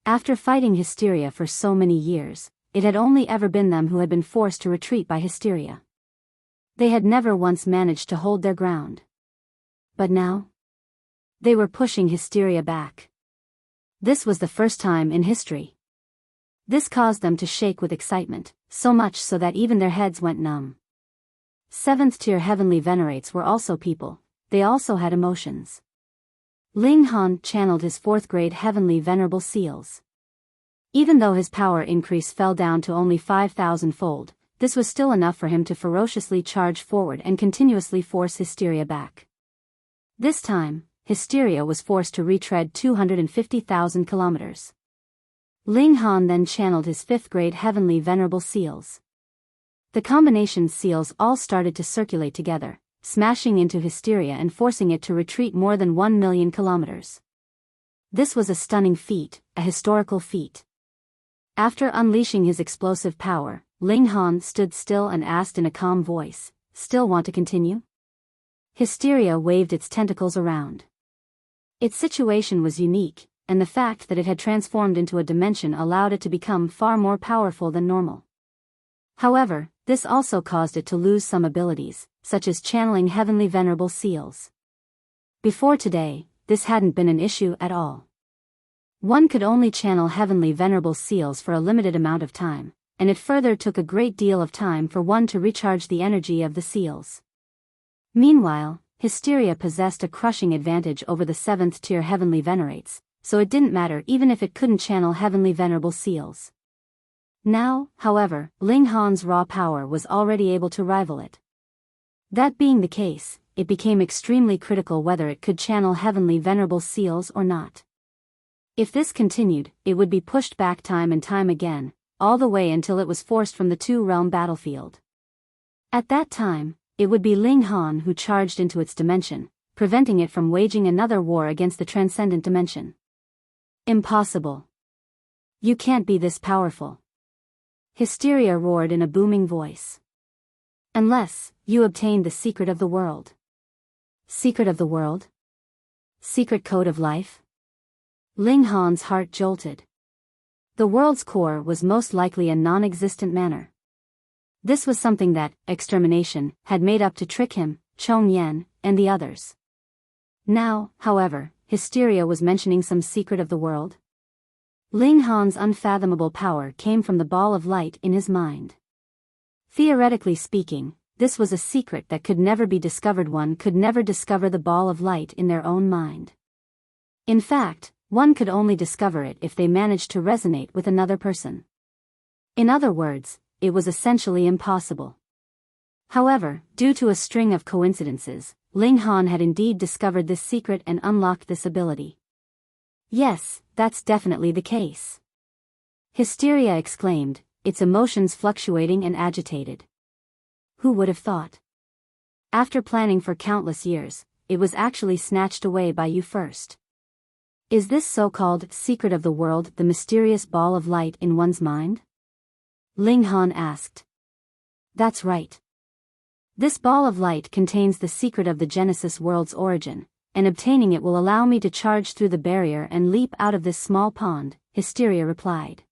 After fighting Hysteria for so many years, it had only ever been them who had been forced to retreat by Hysteria. They had never once managed to hold their ground. But now? They were pushing Hysteria back. This was the first time in history. This caused them to shake with excitement, so much so that even their heads went numb. 7th tier heavenly venerates were also people, they also had emotions. Ling Han channeled his 4th grade heavenly venerable seals. Even though his power increase fell down to only 5,000-fold, this was still enough for him to ferociously charge forward and continuously force Hysteria back. This time, Hysteria was forced to retread 250,000 kilometers. Ling Han then channeled his 5th grade heavenly venerable seals. The combination seals all started to circulate together, smashing into Hysteria and forcing it to retreat more than 1 million kilometers. This was a stunning feat, a historical feat. After unleashing his explosive power, Ling Han stood still and asked in a calm voice, "Still want to continue?" Hysteria waved its tentacles around. Its situation was unique, and the fact that it had transformed into a dimension allowed it to become far more powerful than normal. However, this also caused it to lose some abilities, such as channeling heavenly venerable seals. Before today, this hadn't been an issue at all. One could only channel heavenly venerable seals for a limited amount of time, and it further took a great deal of time for one to recharge the energy of the seals. Meanwhile, Hysteria possessed a crushing advantage over the 7th tier heavenly venerates, so it didn't matter even if it couldn't channel heavenly venerable seals. Now, however, Ling Han's raw power was already able to rival it. That being the case, it became extremely critical whether it could channel heavenly venerable seals or not. If this continued, it would be pushed back time and time again, all the way until it was forced from the two-realm battlefield. At that time, it would be Ling Han who charged into its dimension, preventing it from waging another war against the transcendent dimension. Impossible. You can't be this powerful. Hysteria roared in a booming voice. Unless you obtain the secret of the world. Secret of the world? Secret code of life? Ling Han's heart jolted. The world's core was most likely a non-existent manner. This was something that extermination had made up to trick him, Chong Yan, and the others. Now, however, Hysteria was mentioning some secret of the world. Ling Han's unfathomable power came from the ball of light in his mind. Theoretically speaking, this was a secret that could never be discovered. One could never discover the ball of light in their own mind. In fact, one could only discover it if they managed to resonate with another person. In other words, it was essentially impossible. However, due to a string of coincidences, Ling Han had indeed discovered this secret and unlocked this ability. Yes, that's definitely the case. Hysteria exclaimed, its emotions fluctuating and agitated. Who would have thought? After planning for countless years, it was actually snatched away by you first. Is this so-called secret of the world the mysterious ball of light in one's mind? Ling Han asked. That's right. This ball of light contains the secret of the Genesis world's origin, and obtaining it will allow me to charge through the barrier and leap out of this small pond, Hysteria replied.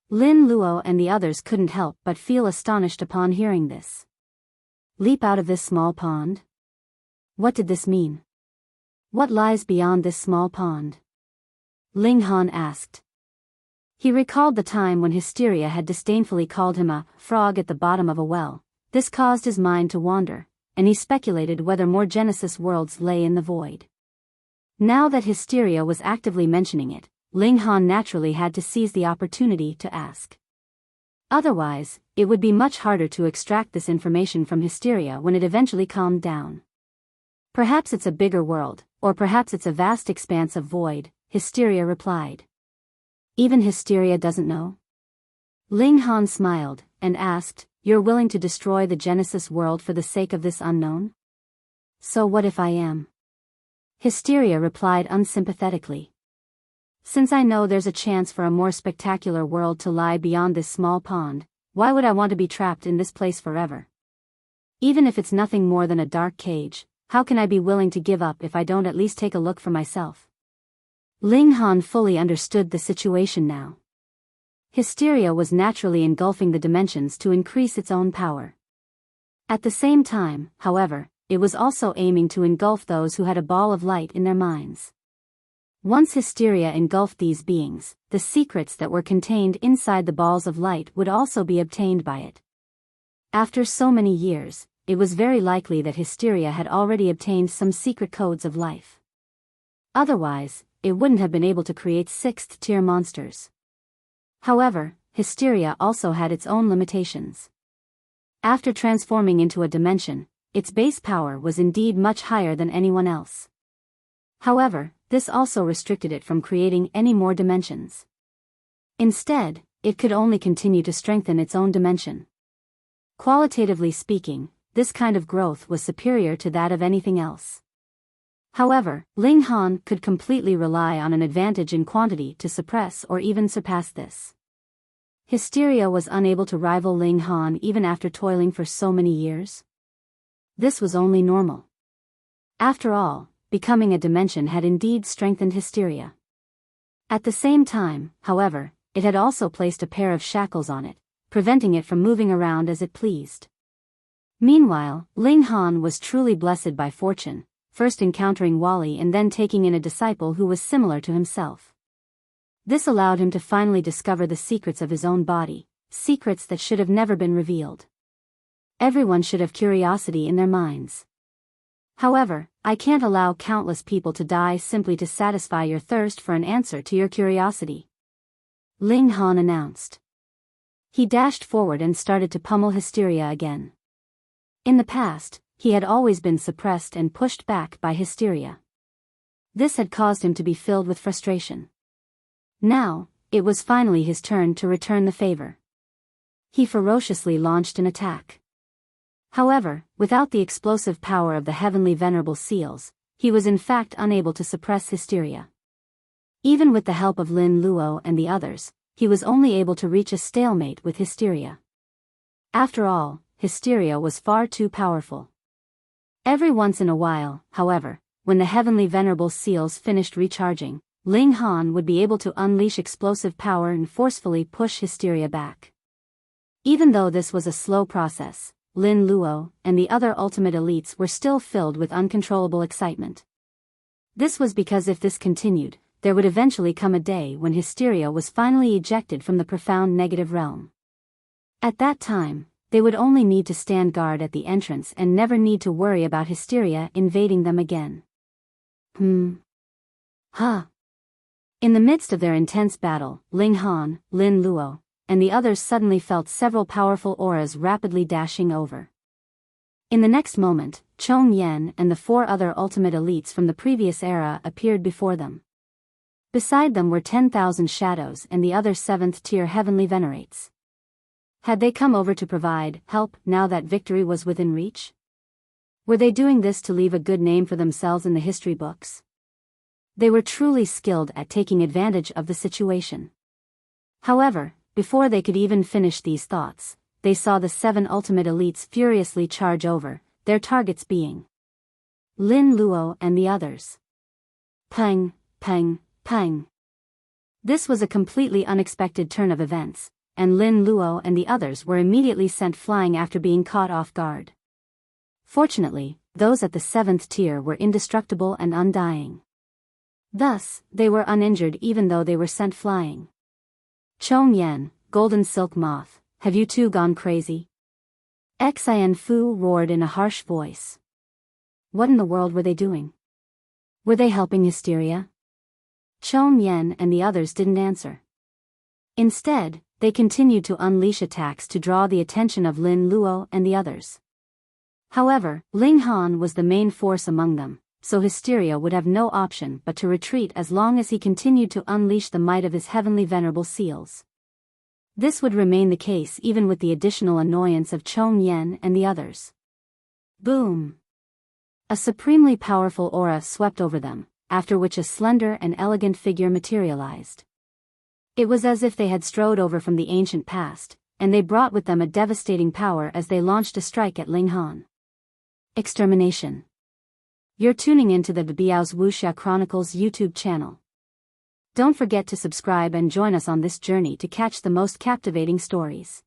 Lin Luo and the others couldn't help but feel astonished upon hearing this. Leap out of this small pond? What did this mean? What lies beyond this small pond? Ling Han asked. He recalled the time when Hysteria had disdainfully called him a frog at the bottom of a well. This caused his mind to wander, and he speculated whether more Genesis worlds lay in the void. Now that Hysteria was actively mentioning it, Ling Han naturally had to seize the opportunity to ask. Otherwise, it would be much harder to extract this information from Hysteria when it eventually calmed down. Perhaps it's a bigger world, or perhaps it's a vast expanse of void, Hysteria replied. Even Hysteria doesn't know? Ling Han smiled, and asked, You're willing to destroy the Genesis world for the sake of this unknown? So what if I am? Hysteria replied unsympathetically. Since I know there's a chance for a more spectacular world to lie beyond this small pond, why would I want to be trapped in this place forever? Even if it's nothing more than a dark cage, how can I be willing to give up if I don't at least take a look for myself? Ling Han fully understood the situation now. Hysteria was naturally engulfing the dimensions to increase its own power. At the same time, however, it was also aiming to engulf those who had a ball of light in their minds. Once Hysteria engulfed these beings, the secrets that were contained inside the balls of light would also be obtained by it. After so many years, it was very likely that Hysteria had already obtained some secret codes of life. Otherwise, it wouldn't have been able to create sixth-tier monsters. However, Hysteria also had its own limitations. After transforming into a dimension, its base power was indeed much higher than anyone else. However, this also restricted it from creating any more dimensions. Instead, it could only continue to strengthen its own dimension. Qualitatively speaking, this kind of growth was superior to that of anything else. However, Ling Han could completely rely on an advantage in quantity to suppress or even surpass this. Hysteria was unable to rival Ling Han even after toiling for so many years. This was only normal. After all, becoming a dimension had indeed strengthened Hysteria. At the same time, however, it had also placed a pair of shackles on it, preventing it from moving around as it pleased. Meanwhile, Ling Han was truly blessed by fortune, first encountering Wally and then taking in a disciple who was similar to himself. This allowed him to finally discover the secrets of his own body, secrets that should have never been revealed. Everyone should have curiosity in their minds. However, I can't allow countless people to die simply to satisfy your thirst for an answer to your curiosity, Ling Han announced. He dashed forward and started to pummel Hysteria again. In the past, he had always been suppressed and pushed back by Hysteria. This had caused him to be filled with frustration. Now, it was finally his turn to return the favor. He ferociously launched an attack. However, without the explosive power of the heavenly venerable seals, he was in fact unable to suppress Hysteria. Even with the help of Lin Luo and the others, he was only able to reach a stalemate with Hysteria. After all, Hysteria was far too powerful. Every once in a while, however, when the heavenly venerable seals finished recharging, Ling Han would be able to unleash explosive power and forcefully push Hysteria back. Even though this was a slow process, Lin Luo and the other ultimate elites were still filled with uncontrollable excitement. This was because if this continued, there would eventually come a day when Hysteria was finally ejected from the profound negative realm. At that time, they would only need to stand guard at the entrance and never need to worry about Hysteria invading them again. Huh. In the midst of their intense battle, Ling Han, Lin Luo, and the others suddenly felt several powerful auras rapidly dashing over. In the next moment, Chong Yen and the 4 other ultimate elites from the previous era appeared before them. Beside them were 10,000 shadows and the other 7th-tier heavenly venerates. Had they come over to provide help now that victory was within reach? Were they doing this to leave a good name for themselves in the history books? They were truly skilled at taking advantage of the situation. However, before they could even finish these thoughts, they saw the 7 ultimate elites furiously charge over, their targets being Lin Luo and the others. Peng, peng, peng. This was a completely unexpected turn of events, and Lin Luo and the others were immediately sent flying after being caught off guard. Fortunately, those at the 7th tier were indestructible and undying. Thus, they were uninjured even though they were sent flying. Chong Yen, Golden Silk Moth, have you two gone crazy? Xian Fu roared in a harsh voice. What in the world were they doing? Were they helping Hysteria? Chong Yen and the others didn't answer. Instead, they continued to unleash attacks to draw the attention of Lin Luo and the others. However, Ling Han was the main force among them, so Hysteria would have no option but to retreat as long as he continued to unleash the might of his heavenly venerable seals. This would remain the case even with the additional annoyance of Chong Yen and the others. Boom! A supremely powerful aura swept over them, after which a slender and elegant figure materialized. It was as if they had strode over from the ancient past, and they brought with them a devastating power as they launched a strike at Ling Han. Extermination. You're tuning into the Biyao's Wuxia Chronicles YouTube channel. Don't forget to subscribe and join us on this journey to catch the most captivating stories.